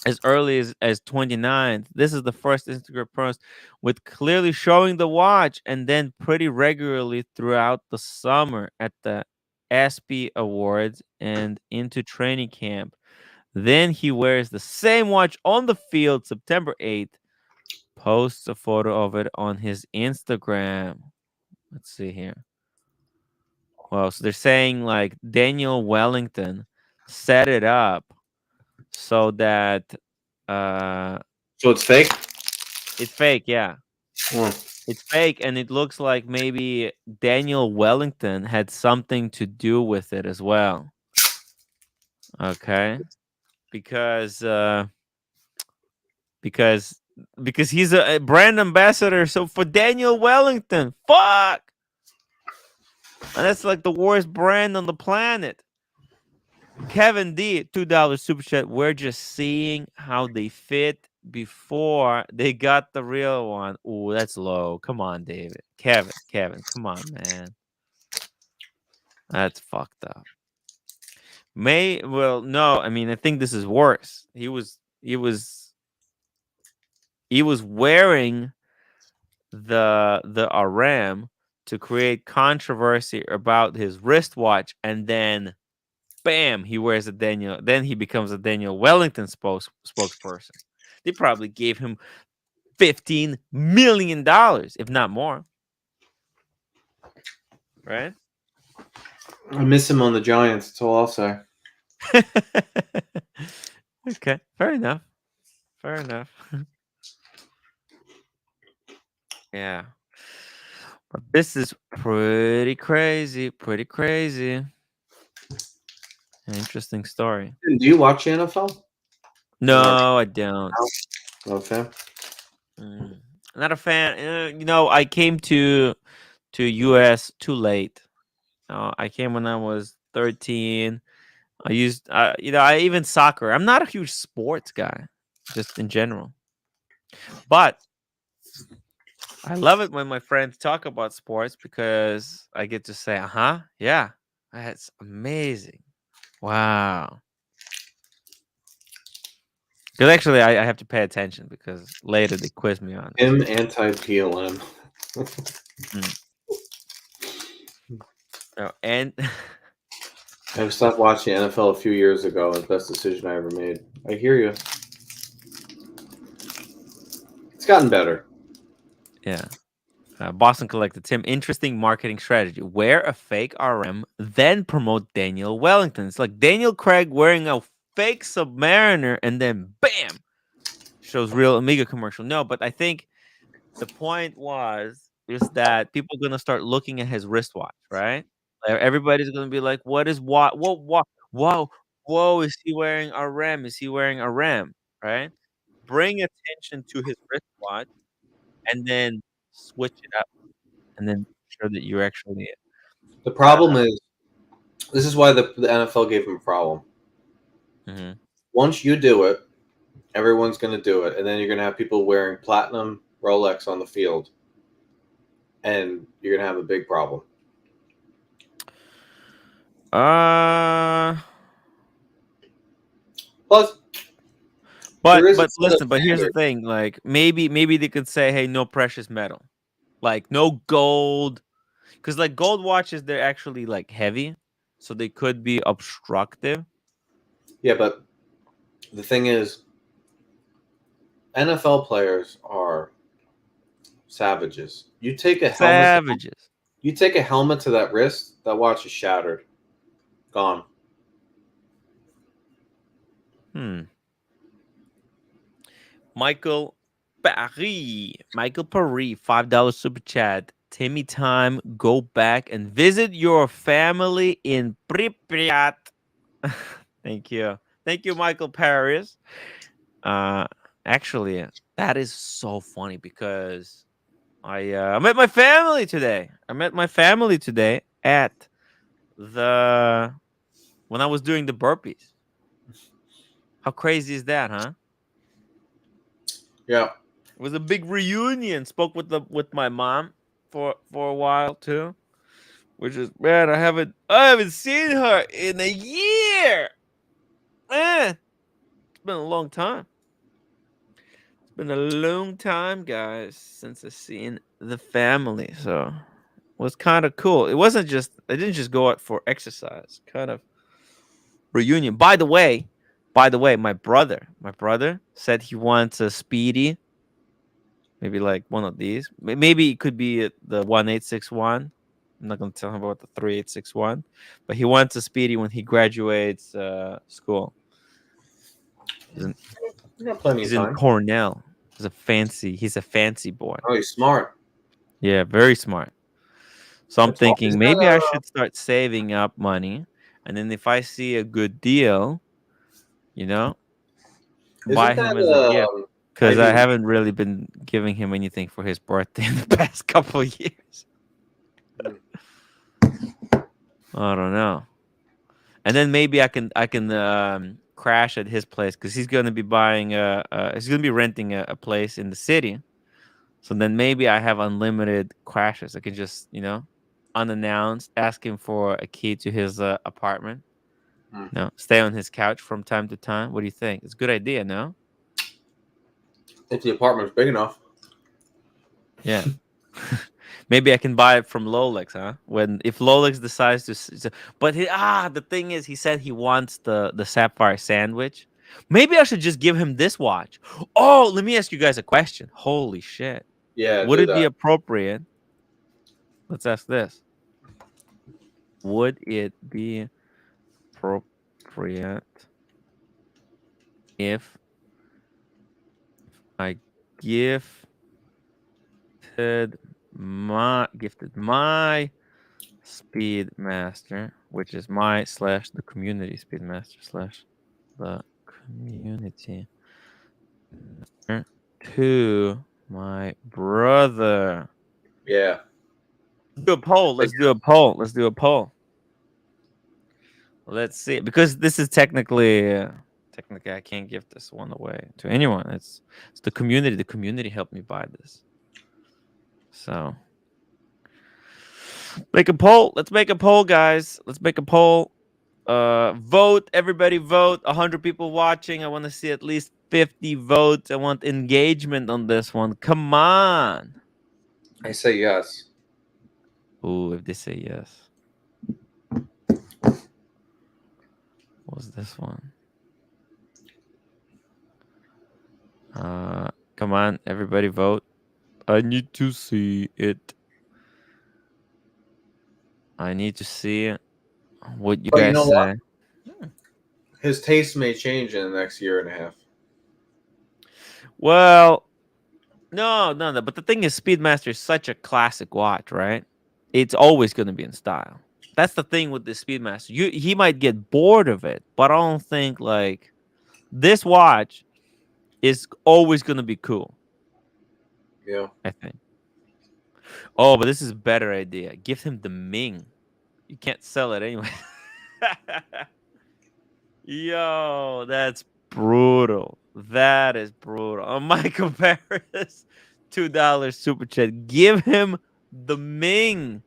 as early as 29th. This is the first Instagram post with clearly showing the watch, and then pretty regularly throughout the summer at the ESPY Awards and into training camp. Then he wears the same watch on the field September 8th, posts a photo of it on his Instagram. Let's see here. Well, so they're saying like Daniel Wellington set it up so that so it's fake? It's fake, yeah. It's fake, and it looks like maybe Daniel Wellington had something to do with it as well. Okay. Because he's a brand ambassador, so for Daniel Wellington. Fuck. And that's like the worst brand on the planet. Kevin D, $2 super chat. We're just seeing how they fit before they got the real one. Ooh, that's low. Come on, David. Kevin, come on, man. That's fucked up. No, I mean, I think this is worse. He was wearing the RM to create controversy about his wristwatch, and then bam, he wears a Daniel. Then he becomes a Daniel Wellington spokesperson. They probably gave him $15 million, if not more. Right? I miss him on the Giants. That's all I'll say. Okay, fair enough. Yeah, but this is pretty crazy. An interesting story. Do you watch the NFL? No, I don't. Okay. Not a fan. I came to US too late. I came when I was 13. I used, I even soccer. I'm not a huge sports guy, just in general. But I love it when my friends talk about sports because I get to say, yeah, that's amazing. Wow. Because actually, I have to pay attention because later they quiz me on him anti-PLM. Oh, and I stopped watching NFL a few years ago. The best decision I ever made. I hear you. It's gotten better. Yeah. Boston Collector, Tim, interesting marketing strategy. Wear a fake RM, then promote Daniel Wellington. It's like Daniel Craig wearing a fake Submariner, and then bam, shows real Amiga commercial. No, but I think the point is that people are gonna start looking at his wristwatch, right? Everybody's gonna be like, "What is what? Whoa! Is he wearing a RAM? Is he wearing a RAM?" Right? Bring attention to his wristwatch, and then switch it up, and then make sure that you're actually. The problem is, this is why the NFL gave him a problem. Once you do it, everyone's going to do it, and then you're going to have people wearing platinum Rolex on the field, and you're going to have a big problem. Plus, but listen, but here's the thing: like maybe they could say, "Hey, no precious metal, like no gold," because like gold watches, they're actually like heavy, so they could be obstructive. Yeah, but the thing is, NFL players are savages. You take a helmet. You take a helmet to that wrist, that watch is shattered, gone. Michael Paris, $5 super chat. Timmy time, go back and visit your family in Pripyat. Thank you, Michael Paris. Actually, that is so funny because I met my family today. At when I was doing the burpees. How crazy is that, huh? Yeah. It was a big reunion. Spoke with my mom for a while too. Which is, man, I haven't seen her in a year. Man, it's been a long time. It's been a long time, guys, since I've seen the family. So it was kind of cool. I didn't just go out for exercise. Kind of reunion. By the way, my brother said he wants a Speedy. Maybe like one of these. Maybe it could be the 1861. I'm not gonna tell him about the 3861, but he wants a Speedy when he graduates school. He's in Cornell. He's a fancy boy. Oh, he's smart. Yeah, very smart. So I'm thinking maybe I should start saving up money, and then if I see a good deal, buy him as a gift. Because I haven't really been giving him anything for his birthday in the past couple of years. I don't know. And then maybe I can crash at his place because he's gonna be renting a place in the city. So then maybe I have unlimited crashes. I can just unannounced ask him for a key to his apartment. Stay on his couch from time to time. What do you think? It's a good idea, no? If the apartment's big enough. Yeah. Maybe I can buy it from Rolex, huh? If Rolex decides to, but the thing is, he said he wants the sapphire sandwich. Maybe I should just give him this watch. Oh, let me ask you guys a question. Holy shit! Yeah. Would it be appropriate? Let's ask this. Would it be appropriate if I gifted my Speedmaster, which is my / the community Speedmaster / the community to my brother? Yeah. Let's do a poll. Let's see, because this is technically I can't give this one away to anyone. It's the community. The community helped me buy this. So make a poll. Let's make a poll, guys. Let's make a poll. Vote. Everybody vote. 100 people watching. I want to see at least 50 votes. I want engagement on this one. Come on. I say yes. Ooh, if they say yes. What's this one? Come on, everybody vote. I need to see it. I need to see what you guys say. What? His taste may change in the next year and a half. Well, no. But the thing is, Speedmaster is such a classic watch, right? It's always going to be in style. That's the thing with the Speedmaster. He might get bored of it, but I don't think like this watch is always going to be cool. Yeah, I think. Oh, but this is a better idea. Give him the Ming. You can't sell it anyway. Yo, that's brutal. That is brutal. On my Paris, $2 super chat. Give him the Ming.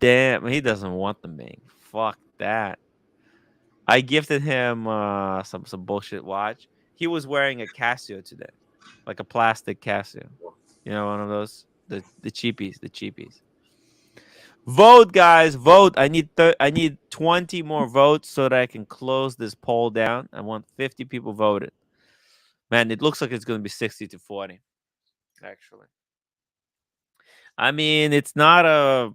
Damn, he doesn't want the Ming. Fuck that. I gifted him some bullshit watch. He was wearing a Casio today, like a plastic Casio. You know, one of those the cheapies, the cheapies. Vote, guys, vote. I need 20 more votes so that I can close this poll down. I want 50 people voted. Man, it looks like it's going to be 60-40. Actually, I mean, it's not a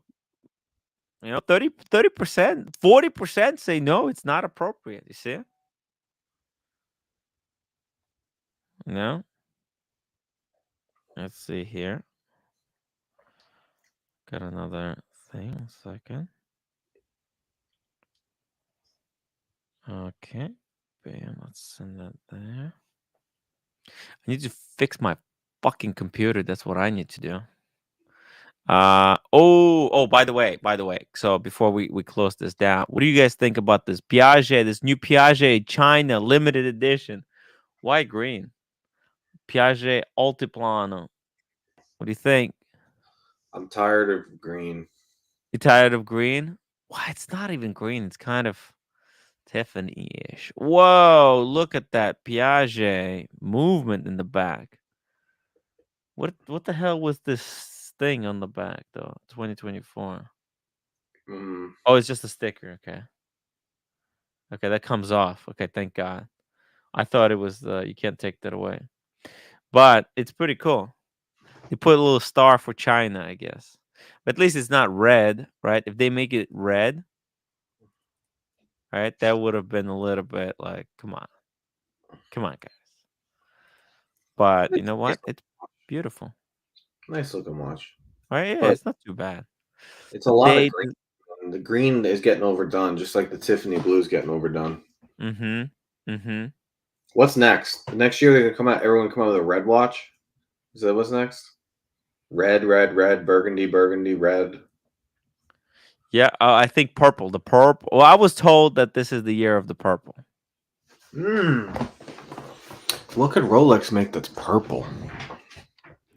30%, 40% say no, it's not appropriate. You see? No. Let's see here. Got another thing. 1 second. Okay. Bam. Let's send that there. I need to fix my fucking computer. That's what I need to do. By the way. So before we close this down, what do you guys think about this Piaget, this new Piaget China limited edition? Why green? Piaget Altiplano. What do you think? I'm tired of green. You tired of green? Why, it's not even green. It's kind of Tiffany-ish. Whoa, look at that Piaget movement in the back. What the hell was this thing on the back though? 2024. Oh, it's just a sticker. Okay, that comes off. Okay, thank God. I thought it was you can't take that away, but it's pretty cool. They put a little star for China, I guess, but at least it's not red, right? If they make it red, right, that would have been a little bit like, come on, guys. But you know what? It's beautiful. Nice looking watch. Right? Yeah, But it's not too bad. it's a lot of green. The green is getting overdone, just like the Tiffany blue is getting overdone. What's next? Next year they're gonna come out. Everyone come out with a red watch. Is that what's next? Red, burgundy, red. Yeah, I think purple. The purple. Well, I was told that this is the year of the purple. What could Rolex make that's purple?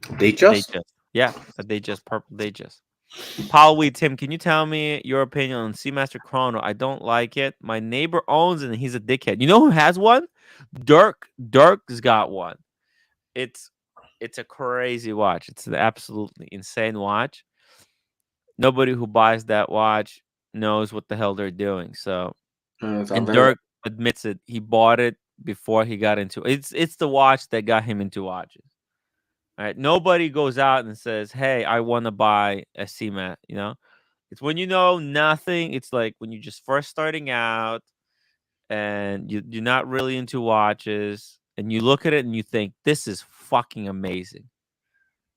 Datejust? Yeah, a Datejust purple Datejust. Paul Wee, Tim, can you tell me your opinion on Seamaster Chrono? I don't like it. My neighbor owns it and he's a dickhead. You know who has one? Dirk. Dirk's got one. It's a crazy watch. It's an absolutely insane watch. Nobody who buys that watch knows what the hell they're doing. So, and Dirk admits it. He bought it before he got into it. It's the watch that got him into watches. All right. Nobody goes out and says, "Hey, I want to buy a CMAT." You know, it's when you know nothing. It's like when you're just first starting out and you're not really into watches, and you look at it and you think, "This is fucking amazing."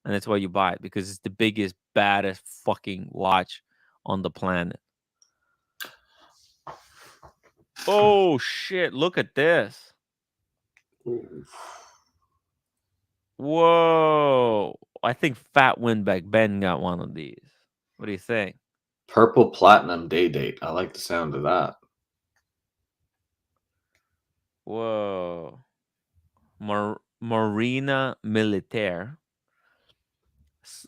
And that's why you buy it, because it's the biggest, baddest fucking watch on the planet. Oh, shit. Look at this. Whoa. I think Fat Windback Ben got one of these. What do you think? Purple Platinum Day Date. I like the sound of that. Whoa. Marina Militaire.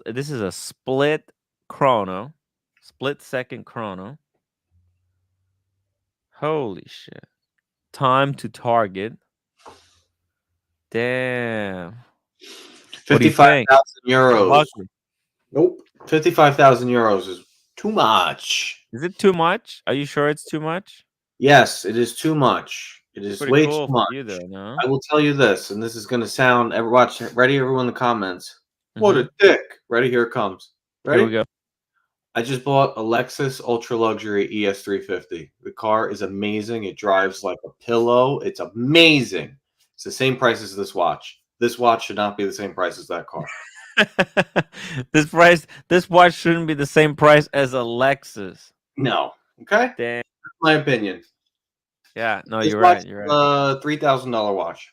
This is a split chrono, split second chrono. Holy shit! Time to target. Damn. 55,000 euros. Buckley. Nope. 55,000 euros is too much. Is it too much? Are you sure it's too much? Yes, it is too much. It is way cool too much. You, though, no? I will tell you this, and this is going to sound. Ready, everyone in the comments. What a dick. Ready? Here it comes. Ready? Here we go. I just bought a Lexus Ultra Luxury ES350. The car is amazing. It drives like a pillow. It's amazing. It's the same price as this watch. This watch should not be the same price as that car. This watch shouldn't be the same price as a Lexus. No. Okay? Damn. That's my opinion. Yeah, no, This you're watch right. You're is right. a $3,000 watch.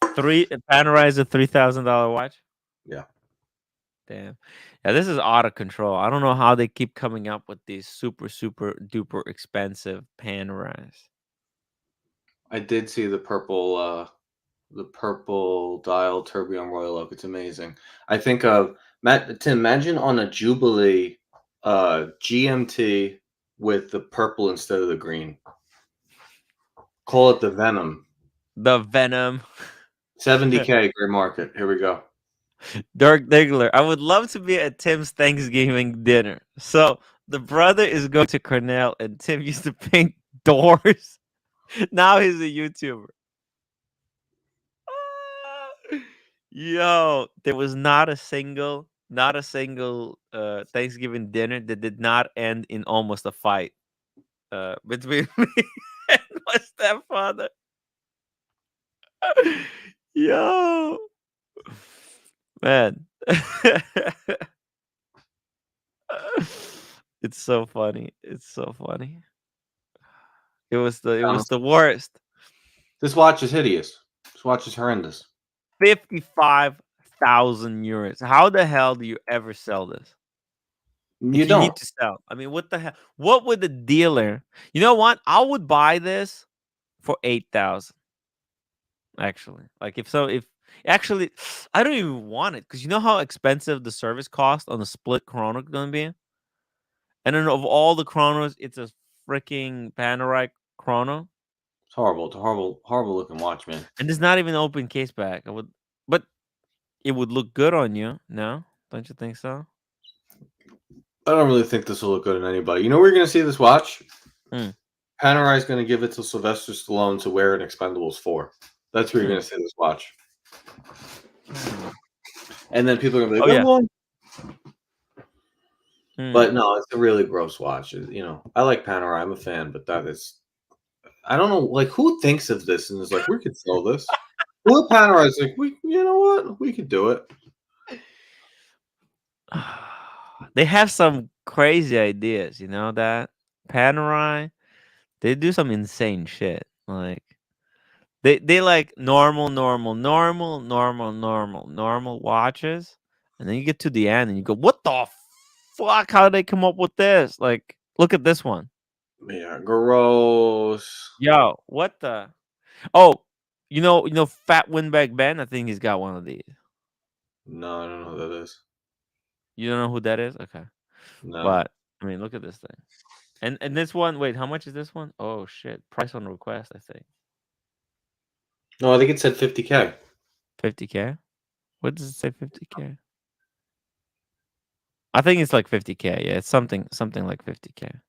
Panerai is a $3,000 watch. Yeah. Damn. Yeah, this is out of control. I don't know how they keep coming up with these super duper expensive Panerais. I did see the purple dial Tourbillon Royal Oak. It's amazing. I think of Tim, imagine on a Jubilee GMT with the purple instead of the green. Call it the Venom. The Venom. 70K gray market. Here we go. Dirk Diggler. I would love to be at Tim's Thanksgiving dinner. So the brother is going to Cornell and Tim used to paint doors. Now he's a YouTuber. Yo, there was not a single Thanksgiving dinner that did not end in almost a fight between me and my stepfather. Yo, man, it's so funny. It's so funny. It was the worst. This watch is hideous. This watch is horrendous. 55,000 euros. How the hell do you ever sell this? You don't need to sell. I mean, what the hell? What would the dealer? You know what? I would buy this for 8,000. Actually, like if actually, I don't even want it because you know how expensive the service cost on the split chrono is going to be. And then of all the chronos, it's a freaking Panerai chrono. It's horrible. It's a horrible looking watch, man. And it's not even open case back. But it would look good on you. No, don't you think so? I don't really think this will look good on anybody. You know where you're going to see this watch? Panerai is going to give it to Sylvester Stallone to wear in Expendables 4. That's where you're going to see this watch. And then people are going to be like, But no, it's a really gross watch. You know, I like Panerai. I'm a fan, but that is, I don't know, like who thinks of this and is like, we could sell this. Well, Panerai is like, you know what? We could do it. They have some crazy ideas, you know that Panerai, they do some insane shit. Like they like normal watches, and then you get to the end and you go, what the fuck? How did they come up with this? Like, look at this one. Yeah, gross. Yo, what the? Oh, you know, Fat Windbag Ben. I think he's got one of these. No, I don't know who that is. You don't know who that is? Okay. No. But I mean, look at this thing. And this one, wait, how much is this one? Oh shit. Price on request, I think. No, I think it said 50K. 50K? What does it say 50K? I think it's like 50K. Yeah, it's something like 50K.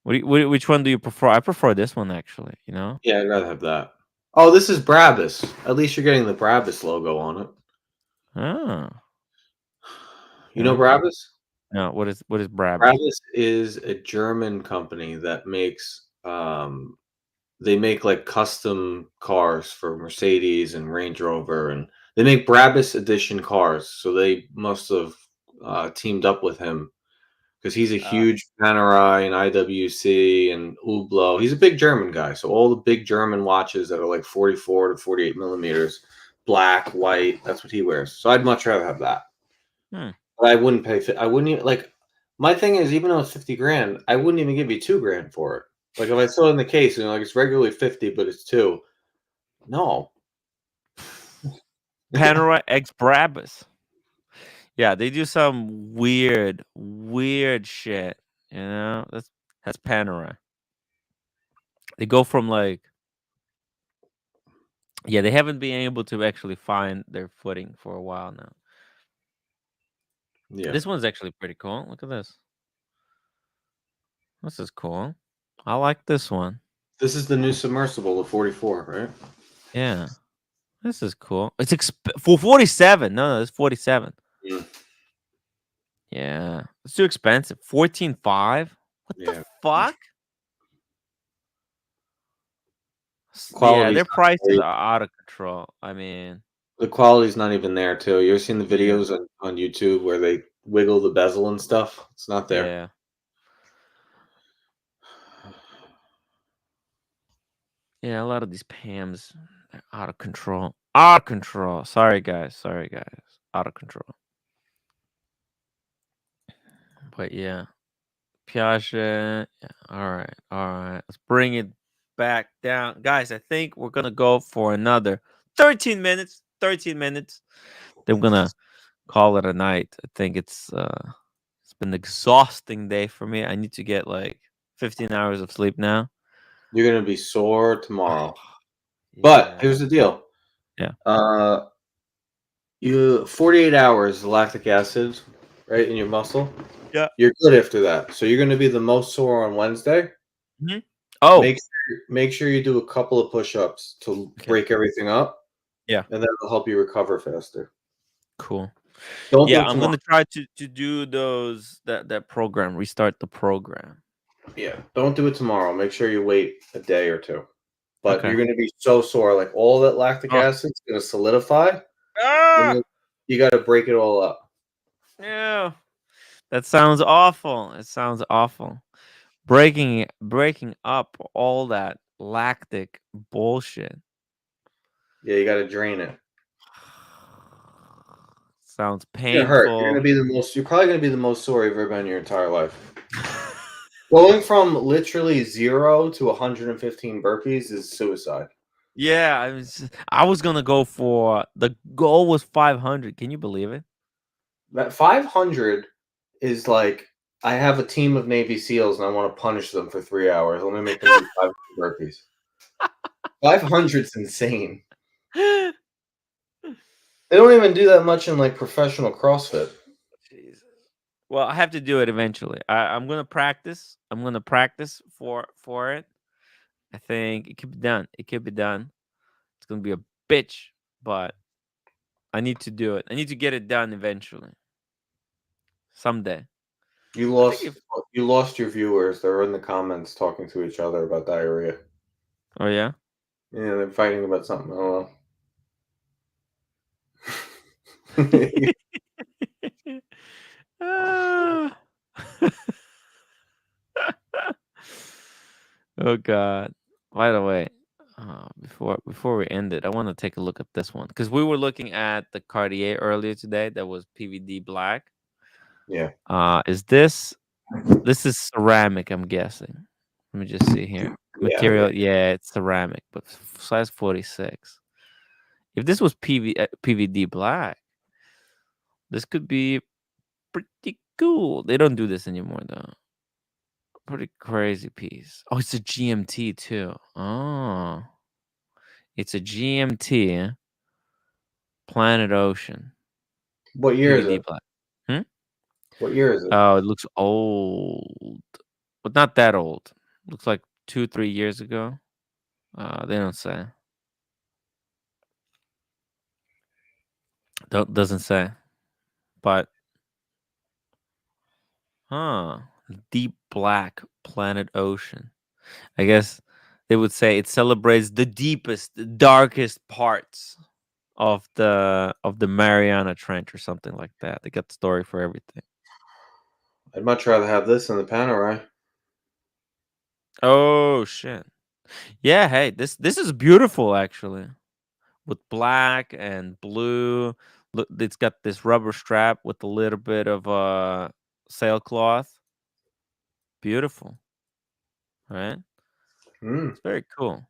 Which one do you prefer? I prefer this one actually, you know? Yeah, I'd rather have that. Oh, this is Brabus. At least you're getting the Brabus logo on it. Oh. You know Brabus? No, what is Brabus? Brabus is a German company that makes they make like custom cars for Mercedes and Range Rover, and they make Brabus edition cars. So they must have teamed up with him because he's a huge Panerai and IWC and Hublot. He's a big German guy. So all the big German watches that are like 44 to 48 millimeters, black, white, that's what he wears. So I'd much rather have that. But I wouldn't pay. I wouldn't even like. My thing is, even though it's 50 grand, I wouldn't even give you $2,000 for it. Like if I saw it in the case, you know, like it's regularly 50, but it's 2. No. Panerai X Brabus. Yeah, they do some weird shit. You know, that's Panerai. They go from like, yeah, they haven't been able to actually find their footing for a while now. Yeah. This one's actually pretty cool. Look at this. This is cool. I like this one. This is the new submersible, the 44, right? Yeah, this is cool. It's for 47. No, it's 47. Yeah. Yeah, it's too expensive. 14.5. What the fuck? Yeah, their prices are out of control. I mean, the quality's not even there, too. You ever seen the videos on YouTube where they wiggle the bezel and stuff? It's not there. Yeah. Yeah, a lot of these Pams are out of control. Out of control. Sorry, guys. Out of control. But yeah. Piaget. Yeah. All right. Let's bring it back down. Guys, I think we're going to go for another 13 minutes. 13 minutes. Then we're going to call it a night. I think it's been an exhausting day for me. I need to get like 15 hours of sleep now. You're going to be sore tomorrow. But here's the deal. Yeah. You 48 hours of lactic acid, right, in your muscle. Yeah. You're good after that. So you're going to be the most sore on Wednesday. Mm-hmm. Oh. Make sure you do a couple of push-ups to break everything up. Yeah. And that will help you recover faster. Cool. Don't do it I'm going to try to do that program, restart the program. Yeah. Don't do it tomorrow. Make sure you wait a day or two. But you're going to be so sore. Like all that lactic acid is going to solidify. You got to break it all up. Yeah. That sounds awful. It sounds awful. Breaking up all that lactic bullshit. Yeah, you got to drain it. Sounds painful. It's gonna hurt. You're probably going to be the most sore you've ever been in your entire life. Going from literally 0 to 115 burpees is suicide. Yeah, I was gonna go for the goal was 500. Can you believe it? That 500 is like I have a team of Navy SEALs and I want to punish them for 3 hours. Let me make them do 500 burpees. 500's insane. They don't even do that much in like professional CrossFit. Jesus. Well, I have to do it eventually. I'm gonna practice. I'm gonna practice for it. I think it could be done. It could be done. It's gonna be a bitch, but I need to do it. I need to get it done eventually. Someday. You lost your viewers. They're in the comments talking to each other about diarrhea. Oh yeah? Yeah, they're fighting about something. I don't know. Oh God. By the way, before we end it, I want to take a look at this one because we were looking at the Cartier earlier today. That was PVD black. Yeah. Is this is ceramic? I'm guessing. Let me just see here. Material, yeah, it's ceramic, but size 46. If this was PVD black, this could be pretty cool. They don't do this anymore though. Pretty crazy piece. Oh, it's a GMT too. Oh, it's a GMT. Planet Ocean. What year is it? Black. What year is it? Oh, it looks old, but not that old. Looks like 2-3 years ago. They don't say. Doesn't say. But deep black Planet Ocean. I guess they would say it celebrates the deepest, darkest parts of the Mariana Trench or something like that. They got the story for everything. I'd much rather have this than the Panerai. Oh shit! Yeah, hey, this is beautiful actually, with black and blue. Look, it's got this rubber strap with a little bit of sailcloth. Beautiful, right? It's very cool.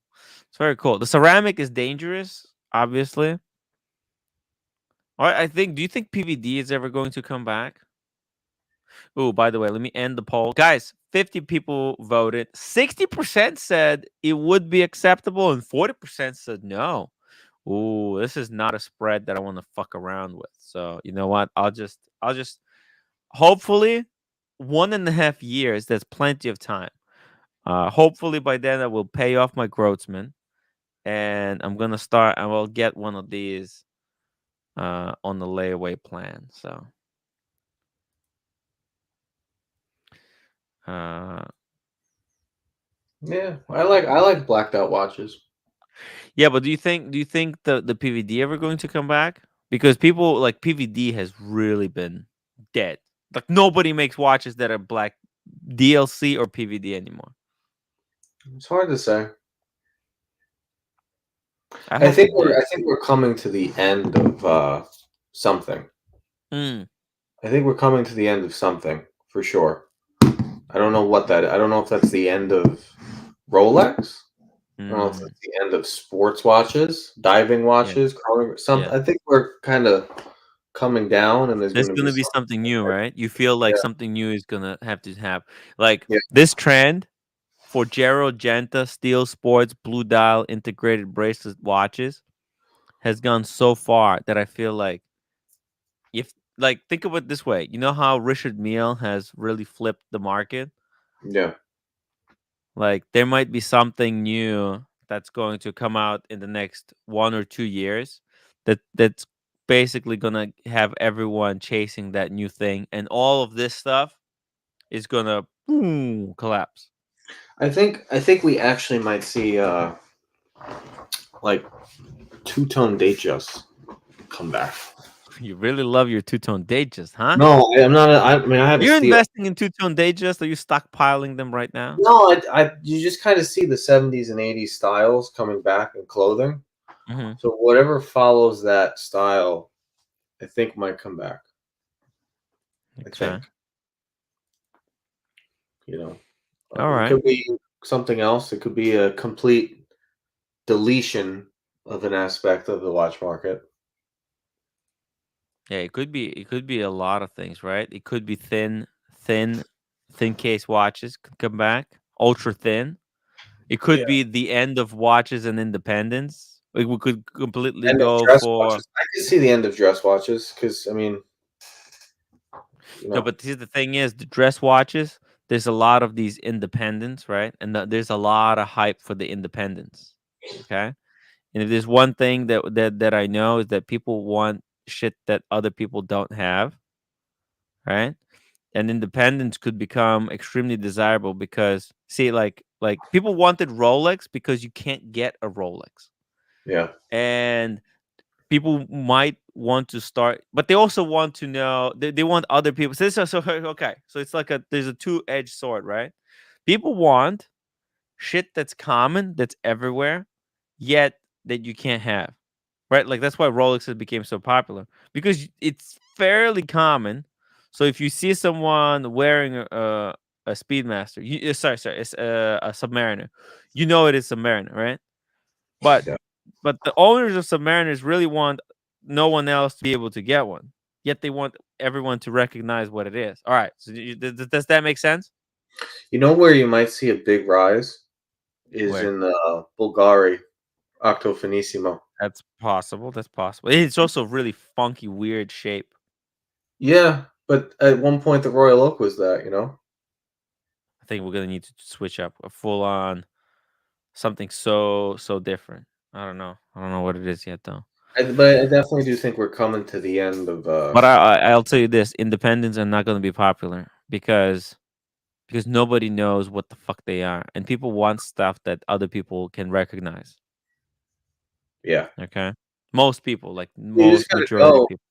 It's very cool. The ceramic is dangerous, obviously. I think. Do you think PVD is ever going to come back? Oh, by the way, let me end the poll, guys. 50 people voted. 60% said it would be acceptable, and 40% said no. Ooh, this is not a spread that I want to fuck around with. So you know what? I'll just hopefully 1.5 years. That's plenty of time. Hopefully by then I will pay off my Grotzman, and I'm gonna start. I will get one of these on the layaway plan. So yeah, I like blacked out watches. yeah, but do you think the PVD ever going to come back? Because people like PVD has really been dead. Like nobody makes watches that are black DLC or PVD anymore. It's hard to say. I think we're coming to the end of something. Mm. I think we're coming to the end of something for sure. I don't know what that. I don't know if that's the end of Rolex. I don't know if that's the end of sports watches, diving watches, chronograph. I think we're kind of coming down, and there's going to be something new, right? You feel like something new is gonna have to happen. Like Yeah. this trend for Gerald Genta Steel Sports Blue Dial integrated bracelet watches has gone so far that I feel like think of it this way. You know how Richard Mille has really flipped the market? Yeah. Like there might be something new that's going to come out in the next 1 or 2 years that's basically gonna have everyone chasing that new thing, and all of this stuff is gonna collapse. I think we actually might see like two-tone Datejust come back. You really love your two-tone Datejust, huh? No, I'm not. I mean, I have. You're a steel. investing in two-tone Datejust. Are you stockpiling them right now? No, you just kind of see the 70s and 80s styles coming back in clothing. Mm-hmm. So whatever follows that style, I think might come back. I think. You know, All right. It could be something else. It could be a complete deletion of an aspect of the watch market. Yeah, it could be a lot of things, right? It could be thin case watches could come back, ultra thin. It could be the end of watches and independence. Like we could completely End go of dress for. watches. I could see the end of dress watches because I mean, No, but here's the thing: is the dress watches. There's a lot of these independents, right? And there's a lot of hype for the independents. Okay, and if there's one thing that I know is that people want shit that other people don't have, right? And independence could become extremely desirable because see, like people wanted Rolex because you can't get a Rolex. Yeah. And people might want to start, but they also want to know they want other people. So okay, so it's like there's a two-edged sword, right? People want shit that's common, that's everywhere, yet that you can't have, right? Like that's why Rolex has became so popular because it's fairly common. So if you see someone wearing a Speedmaster, it's a Submariner, you know it is Submariner, right? But the owners of Submariners really want no one else to be able to get one, yet they want everyone to recognize what it is. All right, so does that make sense? You know where you might see a big rise is in Bulgari Octo Finissimo. That's possible. That's possible. It's also really funky, weird shape. Yeah, but at one point the Royal Oak was that, you know. I think we're gonna need to switch up a full on something so different. I don't know what it is yet though. But I definitely do think we're coming to the end of. But I'll tell you this: independents are not going to be popular because nobody knows what the fuck they are, and people want stuff that other people can recognize. Yeah. Okay. Most people, like most majority of people.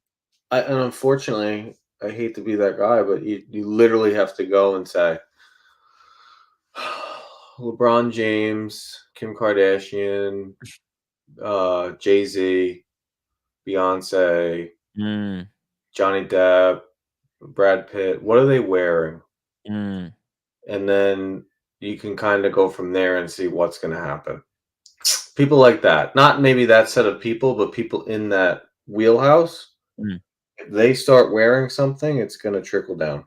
And unfortunately, I hate to be that guy, but you literally have to go and say, LeBron James, Kim Kardashian, Jay-Z, Beyonce, Johnny Depp, Brad Pitt. What are they wearing? And then you can kind of go from there and see what's going to happen. People like that. Not maybe that set of people, but people in that wheelhouse if they start wearing something, it's going to trickle down.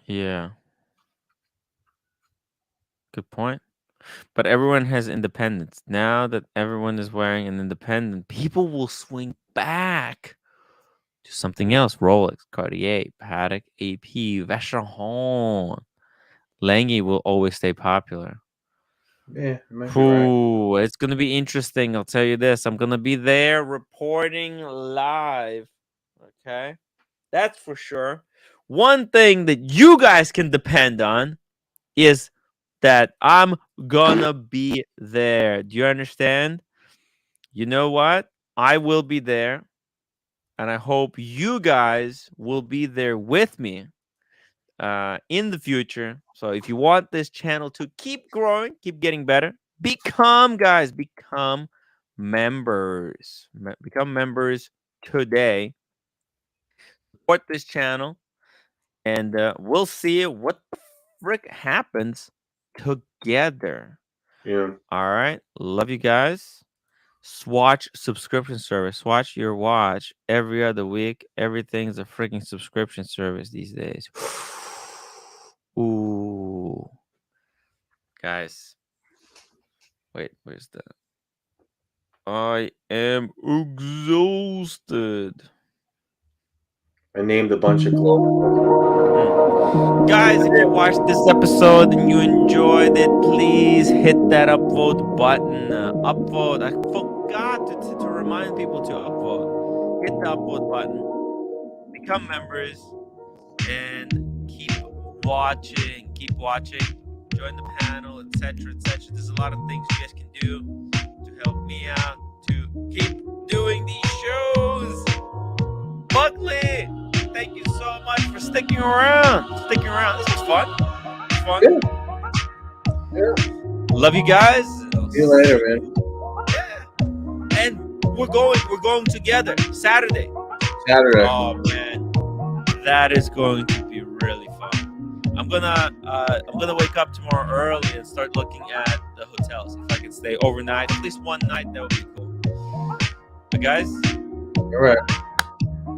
Yeah. Good point. But everyone has independence. Now that everyone is wearing an independent, people will swing back to something else. Rolex, Cartier, Patek, AP, Vacheron. Lange will always stay popular. Yeah, you might be right. It's going to be interesting. I'll tell you this. I'm going to be there reporting live. Okay? That's for sure. One thing that you guys can depend on is that I'm gonna be there. Do you understand? You know what? I will be there, and I hope you guys will be there with me in the future. So if you want this channel to keep growing, keep getting better, become members. Become members today. Support this channel, and we'll see what the frick happens together. Yeah. All right. Love you guys. Swatch subscription service. Swatch your watch every other week. Everything's a freaking subscription service these days. Ooh. Guys. Wait, where's the... I am exhausted. I named a bunch of global. Guys, if you watched this episode and you enjoyed it, please hit that upvote button. Upvote. I forgot to remind people to upvote. Hit the upvote button. Become members. And keep watching. Keep watching. Join the panel, etc., etc. There's a lot of things you guys can do to help me out to keep doing these shows. Buckley, thank you so much for sticking around. This was fun. Yeah. Love you guys. See you later, man. Yeah. And we're going together Saturday. Oh man, that is going to be really fun. I'm gonna wake up tomorrow early and start looking at the hotels. If I can stay overnight, at least one night, that would be cool. But guys, all right.